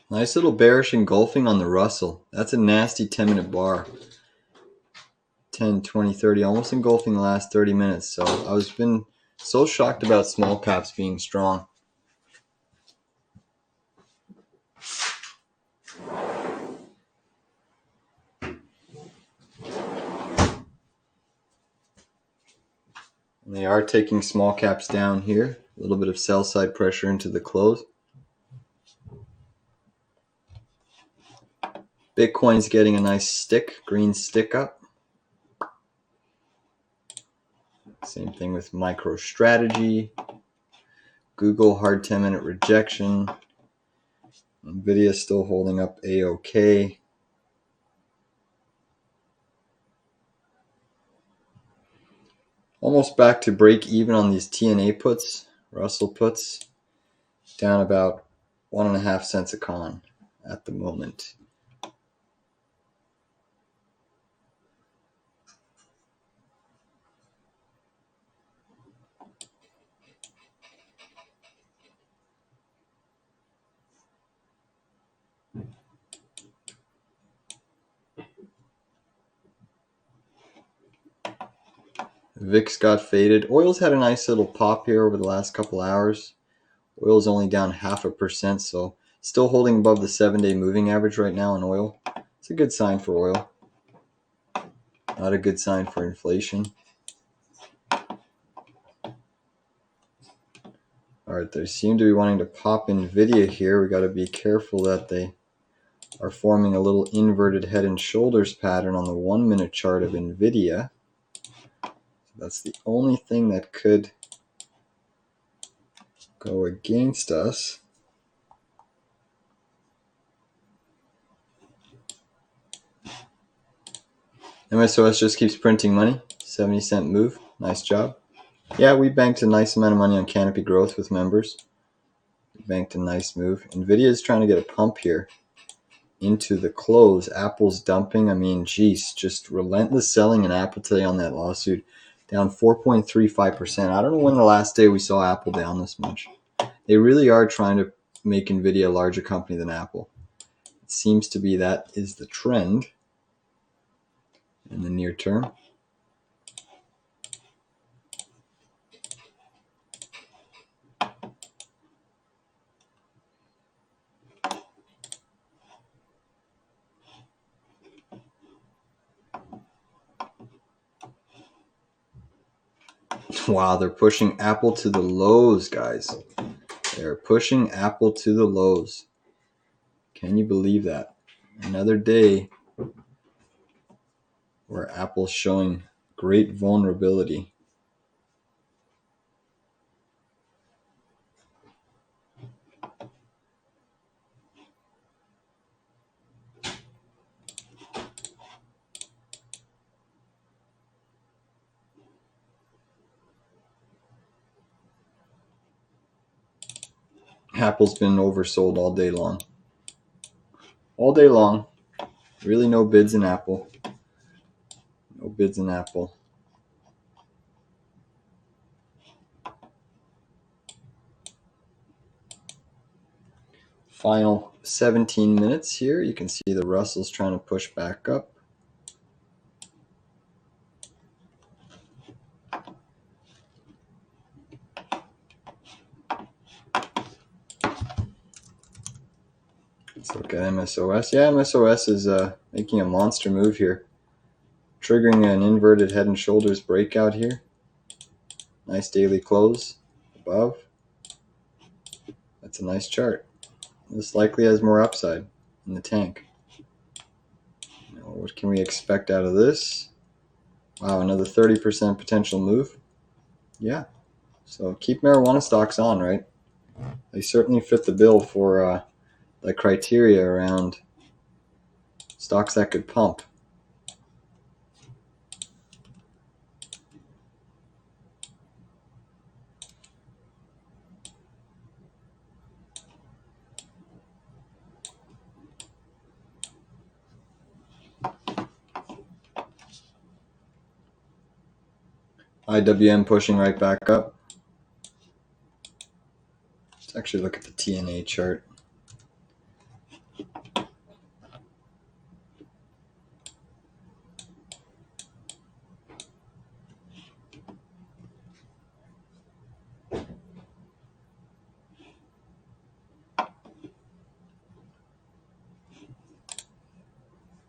Nice little bearish engulfing on the Russell. That's a nasty 10-minute bar. 10, 20, 30, almost engulfing the last 30 minutes. So I was been so shocked about small caps being strong. And they are taking small caps down here. A little bit of sell side pressure into the close. Bitcoin's getting a nice stick, green stick up. Same thing with MicroStrategy. Google hard 10-minute rejection. NVIDIA still holding up A-OK. Almost back to break even on these TNA puts, Russell puts, down about 1.5 cents a con at the moment. VIX got faded. Oil's had a nice little pop here over the last couple hours. Oil's only down 0.5%, so still holding above the 7-day moving average right now in oil. It's a good sign for oil. Not a good sign for inflation. Alright, they seem to be wanting to pop NVIDIA here. We got to be careful that they are forming a little inverted head and shoulders pattern on the 1-minute chart of NVIDIA. That's the only thing that could go against us. MSOS just keeps printing money. 70-cent move. Nice job. Yeah, we banked a nice amount of money on Canopy Growth with members. We banked a nice move. NVIDIA is trying to get a pump here into the close. Apple's dumping. I mean, geez, just relentless selling in Apple today on that lawsuit. Down 4.35%. I don't know when the last day we saw Apple down this much. They really are trying to make NVIDIA a larger company than Apple. It seems to be that is the trend in the near term. Wow, they're pushing Apple to the lows, guys. They're pushing Apple to the lows. Can you believe that? Another day where Apple's showing great vulnerability. Apple's been oversold all day long. All day long. Really no bids in Apple. No bids in Apple. Final 17 minutes here. You can see the Russell's trying to push back up. Let's look at MSOS. Yeah, MSOS is making a monster move here. Triggering an inverted head and shoulders breakout here. Nice daily close above. That's a nice chart. This likely has more upside in the tank. Now, what can we expect out of this? Wow, another 30% potential move. Yeah. So keep marijuana stocks on, right? They certainly fit the bill for the criteria around stocks that could pump. IWM pushing right back up. Let's actually look at the TNA chart.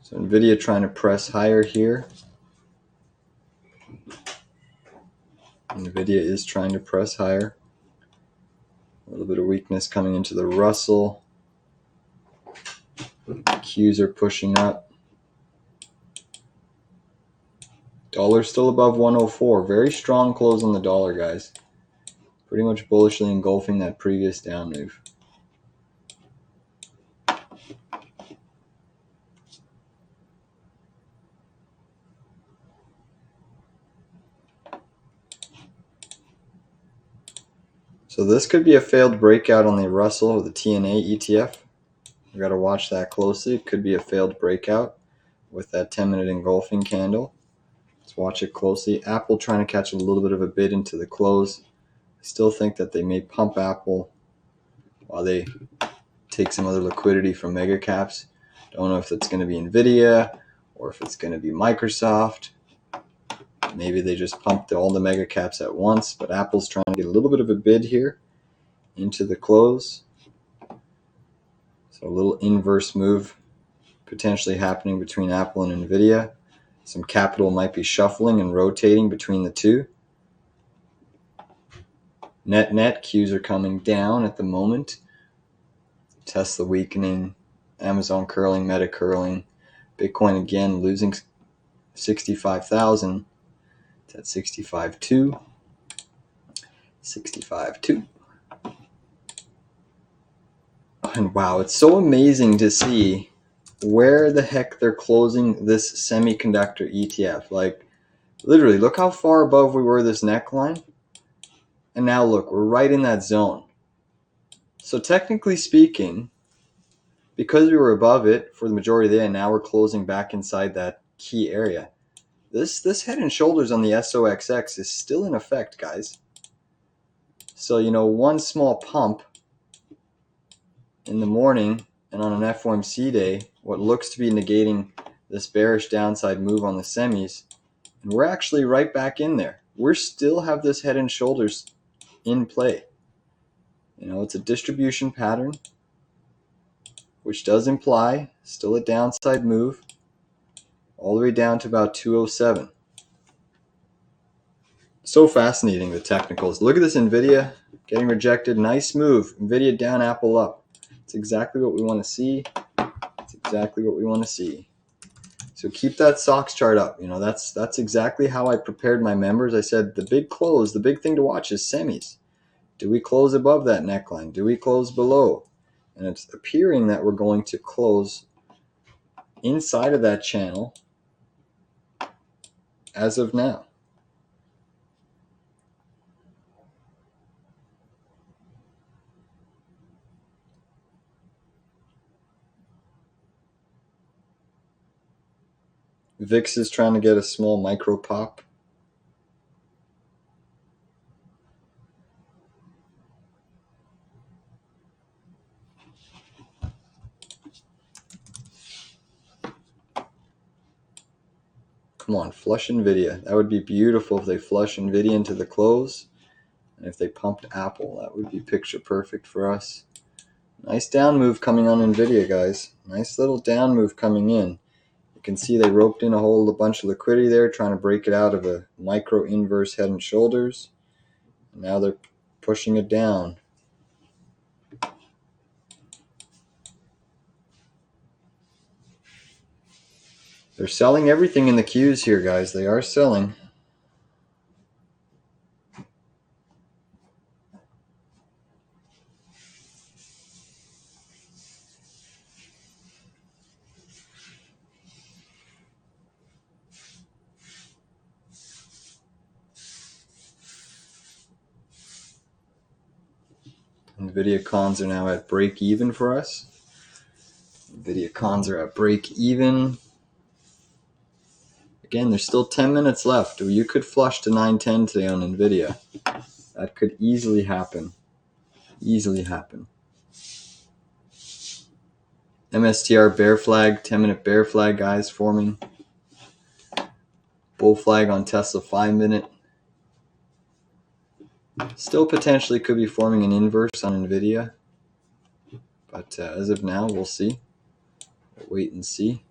So NVIDIA trying to press higher here. NVIDIA is trying to press higher. A little bit of weakness coming into the Russell. Qs are pushing up. Dollar still above 104. Very strong close on the dollar, guys. Pretty much bullishly engulfing that previous down move. So this could be a failed breakout on the Russell or the TNA ETF. We've got to watch that closely. It could be a failed breakout with that 10-minute engulfing candle. Let's watch it closely. Apple trying to catch a little bit of a bid into the close. I still think that they may pump Apple while they take some other liquidity from mega caps. Don't know if it's going to be NVIDIA or if it's going to be Microsoft. Maybe they just pumped all the mega caps at once, but Apple's trying to get a little bit of a bid here into the close. So a little inverse move potentially happening between Apple and NVIDIA. Some capital might be shuffling and rotating between the two. Net Qs are coming down at the moment. Tesla weakening, Amazon curling, Meta curling, Bitcoin again losing 65,000. It's at 65.2. 65.2. And wow, it's so amazing to see where the heck they're closing this semiconductor ETF. Like, literally, look how far above we were this neckline. And now look, we're right in that zone. So technically speaking, because we were above it for the majority of the day, and now we're closing back inside that key area. This head and shoulders on the SOXX is still in effect, guys. So, one small pump in the morning and on an FOMC day, what looks to be negating this bearish downside move on the semis, and we're actually right back in there. We still have this head and shoulders in play. It's a distribution pattern, which does imply still a downside move all the way down to about 207. So fascinating, the technicals. Look at this NVIDIA getting rejected. Nice move. NVIDIA down, Apple up. It's exactly what we want to see. It's Exactly what we want to see. So keep that SOX chart up. You know, that's exactly how I prepared my members. I said the big close, the big thing to watch is semis. Do we close above that neckline? Do we close below? And it's appearing that we're going to close inside of that channel as of now. VIX is trying to get a small micro pop. Come on, flush NVIDIA. That would be beautiful if they flush NVIDIA into the close. And if they pumped Apple, that would be picture perfect for us. Nice down move coming on NVIDIA, guys. Nice little down move coming in. You can see they roped in a bunch of liquidity there, trying to break it out of a micro inverse head and shoulders. And now they're pushing it down. They're selling everything in the Qs here, guys. They are selling. NVIDIA cons are now at break even for us. NVIDIA cons are at break even. Again, there's still 10 minutes left. You could flush to 910 today on NVIDIA. That could easily happen. Easily happen. MSTR bear flag, 10-minute bear flag, guys, forming. Bull flag on Tesla 5-minute. Still potentially could be forming an inverse on NVIDIA. But as of now, we'll see. We'll wait and see.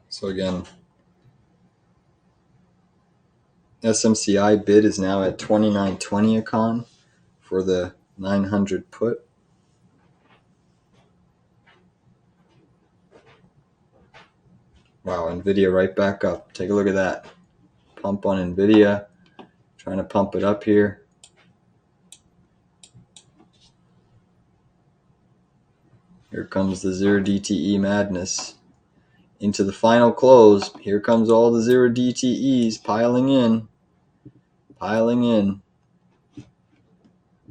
So again, SMCI bid is now at 29.20 a con for the 900 put. Wow, NVIDIA right back up. Take a look at that. Pump on NVIDIA. Trying to pump it up here. Here comes the 0 DTE madness. Into the final close. Here comes all the 0 DTEs piling in. Piling in.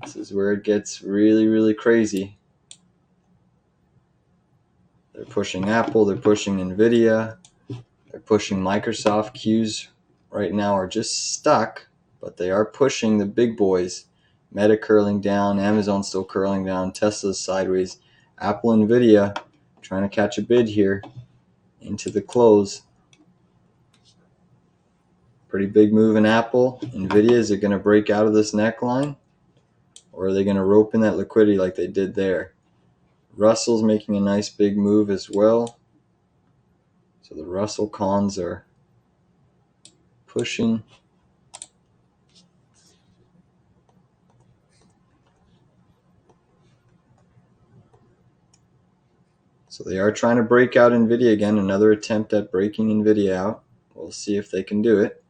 This is where it gets really, really crazy. They're pushing Apple. They're pushing NVIDIA. They're pushing Microsoft. Qs right now are just stuck, but they are pushing the big boys. Meta curling down. Amazon still curling down. Tesla's sideways. Apple, NVIDIA trying to catch a bid here into the close. Pretty big move in Apple. NVIDIA, is it going to break out of this neckline? Or are they going to rope in that liquidity like they did there? Russell's making a nice big move as well. So the Russell cons are pushing. So they are trying to break out NVIDIA again. Another attempt at breaking NVIDIA out. We'll see if they can do it.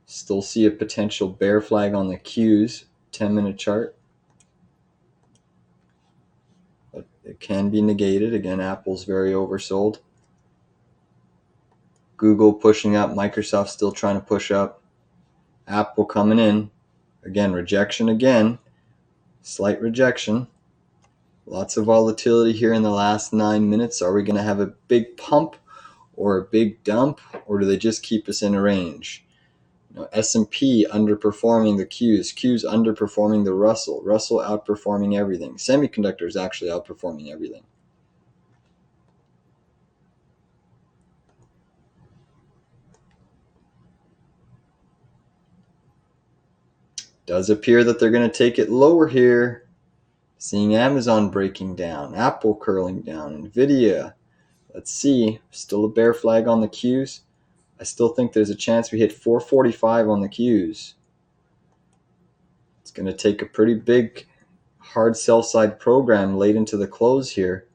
Still see a potential bear flag on the Qs 10-minute chart. But it can be negated. Again, Apple's very oversold. Google pushing up. Microsoft still trying to push up. Apple coming in. Again, rejection again. Slight rejection. Lots of volatility here in the last 9 minutes. Are we going to have a big pump or a big dump, or do they just keep us in a range? S&P underperforming the Qs. Qs underperforming the Russell. Russell outperforming everything. Semiconductors actually outperforming everything. Does appear that they're going to take it lower here. Seeing Amazon breaking down, Apple curling down, NVIDIA. Let's see. Still a bear flag on the Qs. I still think there's a chance we hit 445 on the Qs. It's going to take a pretty big hard sell side program late into the close here.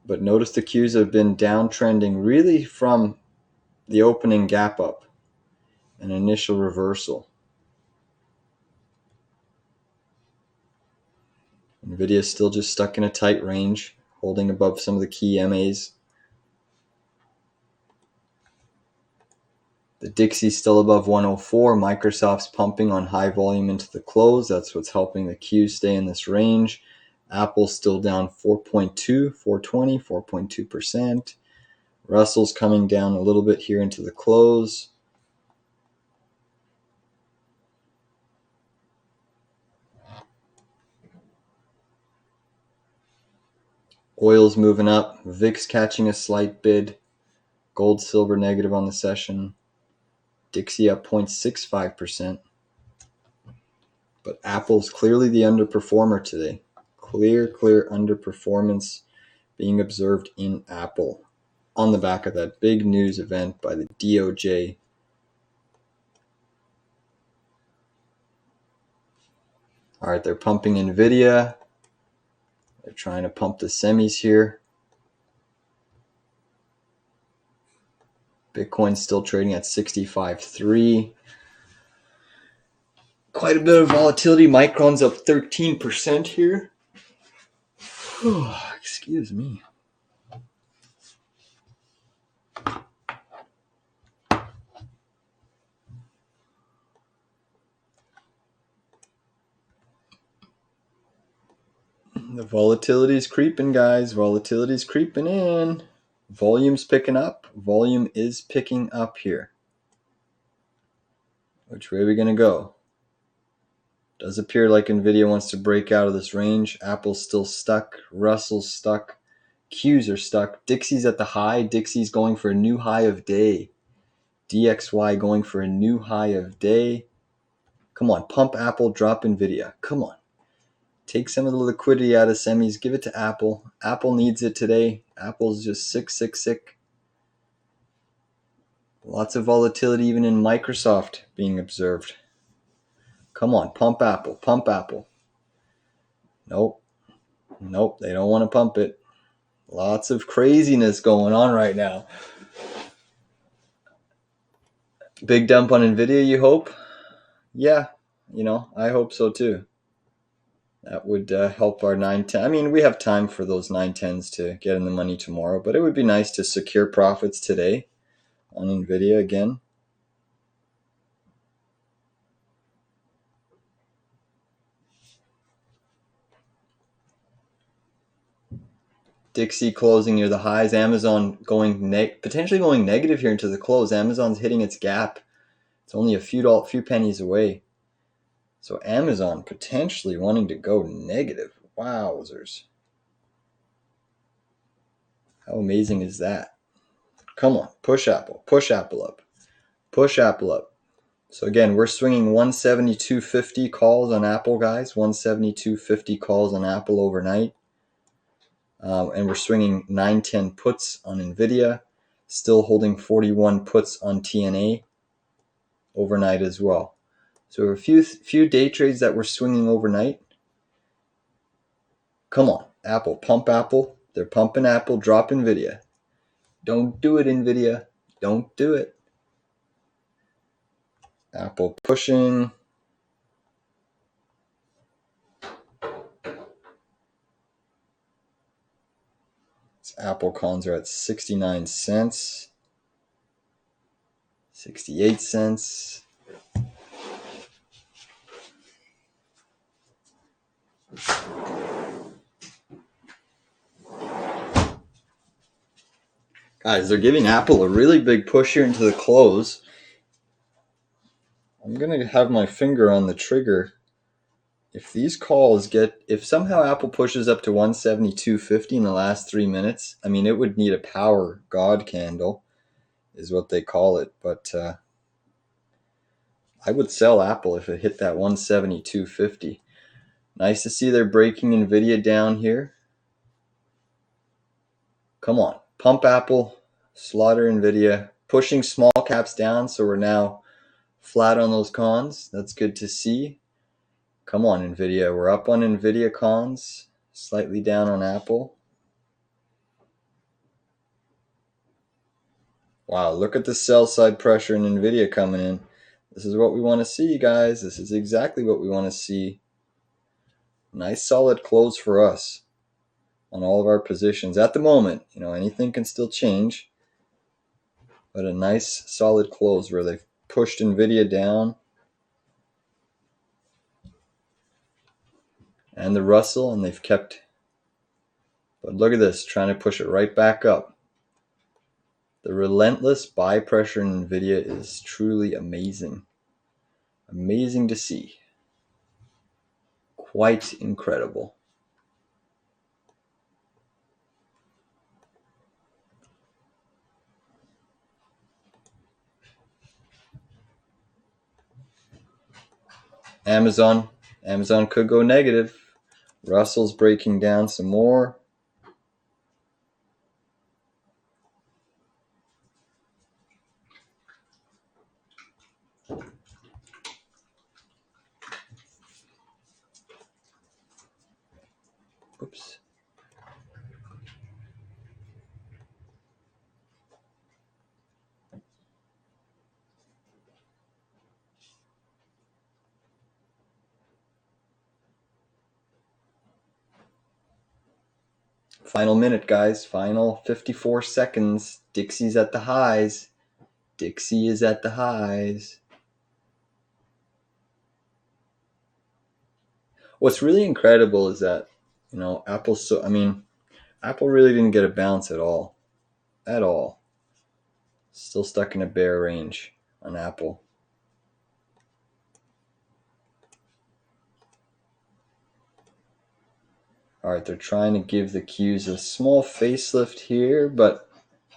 But notice the Qs have been downtrending really from the opening gap up, an initial reversal. NVIDIA is still just stuck in a tight range, holding above some of the key MAs. The Dixie's still above 104. Microsoft's pumping on high volume into the close. That's what's helping the Q stay in this range. Apple's still down 4.2, 420, 4.2%. Russell's coming down a little bit here into the close. Oil's moving up. VIX catching a slight bid. Gold, silver negative on the session. Dixie up 0.65%. But Apple's clearly the underperformer today. Clear underperformance being observed in Apple on the back of that big news event by the DOJ. All right, they're pumping NVIDIA. They're trying to pump the semis here. Bitcoin's still trading at 65.3. Quite a bit of volatility. Micron's up 13% here. Excuse me. The volatility's creeping, guys. Volatility's creeping in. Volume's picking up. Volume is picking up here. Which way are we going to go? Does appear like NVIDIA wants to break out of this range. Apple's still stuck. Russell's stuck. Qs are stuck. Dixie's at the high. Dixie's going for a new high of day. DXY going for a new high of day. Come on, pump Apple, drop NVIDIA. Come on. Take some of the liquidity out of semis. Give it to Apple. Apple needs it today. Apple's just sick. Lots of volatility even in Microsoft being observed. Come on, pump Apple, pump Apple. Nope, they don't want to pump it. Lots of craziness going on right now. Big dump on NVIDIA, you hope? Yeah, I hope so too. That would help our 910. I mean, we have time for those 910s to get in the money tomorrow, but it would be nice to secure profits today on NVIDIA again. Dixie closing near the highs. Amazon potentially going negative here into the close. Amazon's hitting its gap. It's only a few pennies away. So Amazon potentially wanting to go negative. Wowzers. How amazing is that? Come on, push Apple up. Push Apple up. So again, we're swinging 172.50 calls on Apple, guys. 172.50 calls on Apple overnight. And we're swinging 910 puts on NVIDIA. Still holding 41 puts on TNA overnight as well. So a few day trades that we're swinging overnight. Come on, Apple, pump Apple. They're pumping Apple, drop NVIDIA. Don't do it, NVIDIA. Don't do it. Apple pushing. Apple cons are at 69 cents. 68 cents. Guys, they're giving Apple a really big push here into the close. I'm going to have my finger on the trigger. If somehow Apple pushes up to 172.50 in the last 3 minutes, I mean, it would need a power God candle, is what they call it. But I would sell Apple if it hit that 172.50. Nice to see they're breaking NVIDIA down here. Come on. Pump Apple, slaughter NVIDIA, pushing small caps down, so we're now flat on those cons. That's good to see. Come on, NVIDIA. We're up on NVIDIA cons, slightly down on Apple. Wow, look at the sell side pressure in NVIDIA coming in. This is what we want to see, guys. This is exactly what we want to see. Nice solid close for us on all of our positions at the moment. Anything can still change, but a nice solid close where they've pushed NVIDIA down and the Russell, and they've kept, but look at this, trying to push it right back up. The relentless buy pressure in NVIDIA is truly amazing. Amazing to see. Quite incredible. Amazon could go negative. Russell's breaking down some more. Oops. Final minute, guys. Final 54 seconds. Dixie's at the highs. Dixie is at the highs. What's really incredible is that, Apple really didn't get a bounce at all. At all. Still stuck in a bear range on Apple. All right, they're trying to give the Qs a small facelift here, but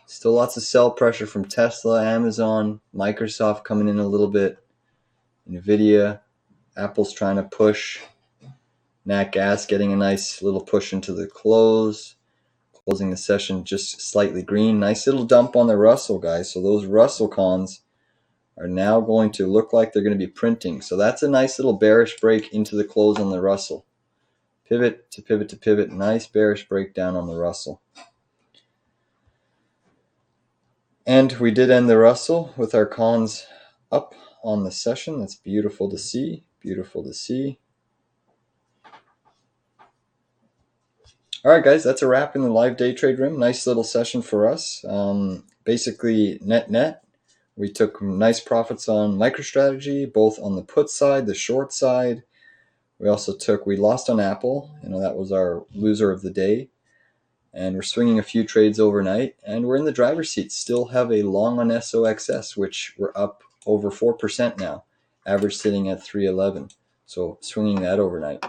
still lots of sell pressure from Tesla, Amazon, Microsoft coming in a little bit, NVIDIA, Apple's trying to push, Nat Gas getting a nice little push into the close, closing the session just slightly green. Nice little dump on the Russell, guys. So those Russell cons are now going to look like they're going to be printing. So that's a nice little bearish break into the close on the Russell. Pivot to pivot to pivot. Nice bearish breakdown on the Russell. And we did end the Russell with our cons up on the session. That's beautiful to see. Beautiful to see. All right, guys, that's a wrap in the live day trade room. Nice little session for us. Basically, net, we took nice profits on MicroStrategy, both on the put side, the short side. We lost on Apple. That was our loser of the day. And we're swinging a few trades overnight. And we're in the driver's seat. Still have a long on SOXS, which we're up over 4% now. Average sitting at 311. So swinging that overnight.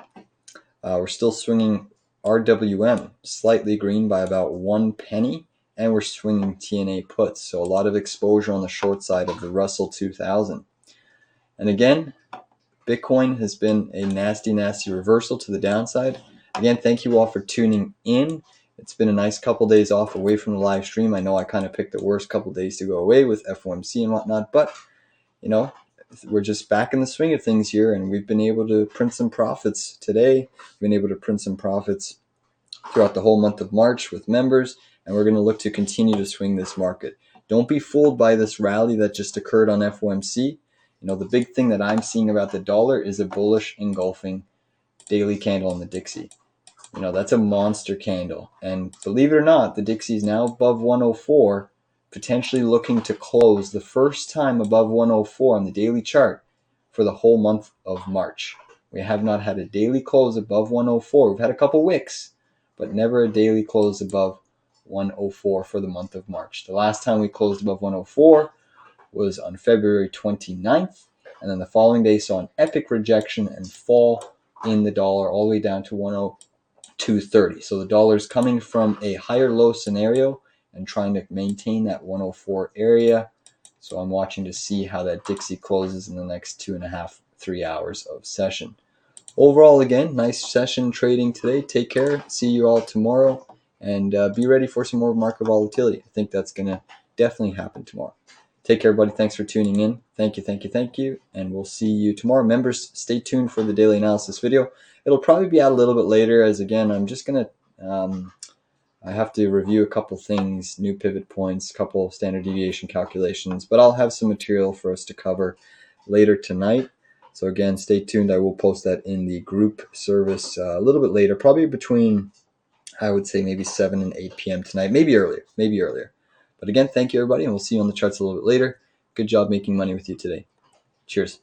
We're still swinging RWM, slightly green by about 1 penny. And we're swinging TNA puts. So a lot of exposure on the short side of the Russell 2000. And again, Bitcoin has been a nasty reversal to the downside. Again, thank you all for tuning in. It's been a nice couple days off away from the live stream. I know I kind of picked the worst couple days to go away with FOMC and whatnot, but we're just back in the swing of things here, and we've been able to print some profits today. We've been able to print some profits throughout the whole month of March with members, and we're going to look to continue to swing this market. Don't be fooled by this rally that just occurred on FOMC. The big thing that I'm seeing about the dollar is a bullish engulfing daily candle in the Dixie. That's a monster candle. And believe it or not, the Dixie is now above 104, potentially looking to close the first time above 104 on the daily chart for the whole month of March. We have not had a daily close above 104. We've had a couple wicks, but never a daily close above 104 for the month of March. The last time we closed above 104 was on February 29th, and then the following day saw an epic rejection and fall in the dollar all the way down to 102.30. So the dollar is coming from a higher low scenario and trying to maintain that 104 area. So I'm watching to see how that Dixie closes in the next 2.5, 3 hours of session. Overall, again, nice session trading today. Take care. See you all tomorrow. and be ready for some more market volatility. I think that's going to definitely happen tomorrow. Take care, everybody. Thanks for tuning in. Thank you. And we'll see you tomorrow. Members, stay tuned for the daily analysis video. It'll probably be out a little bit later, as again, I'm just going to, I have to review a couple things, new pivot points, a couple standard deviation calculations, but I'll have some material for us to cover later tonight. So again, stay tuned. I will post that in the group service a little bit later, probably between, I would say, maybe 7 and 8 p.m. tonight, maybe earlier. But again, thank you, everybody, and we'll see you on the charts a little bit later. Good job making money with you today. Cheers.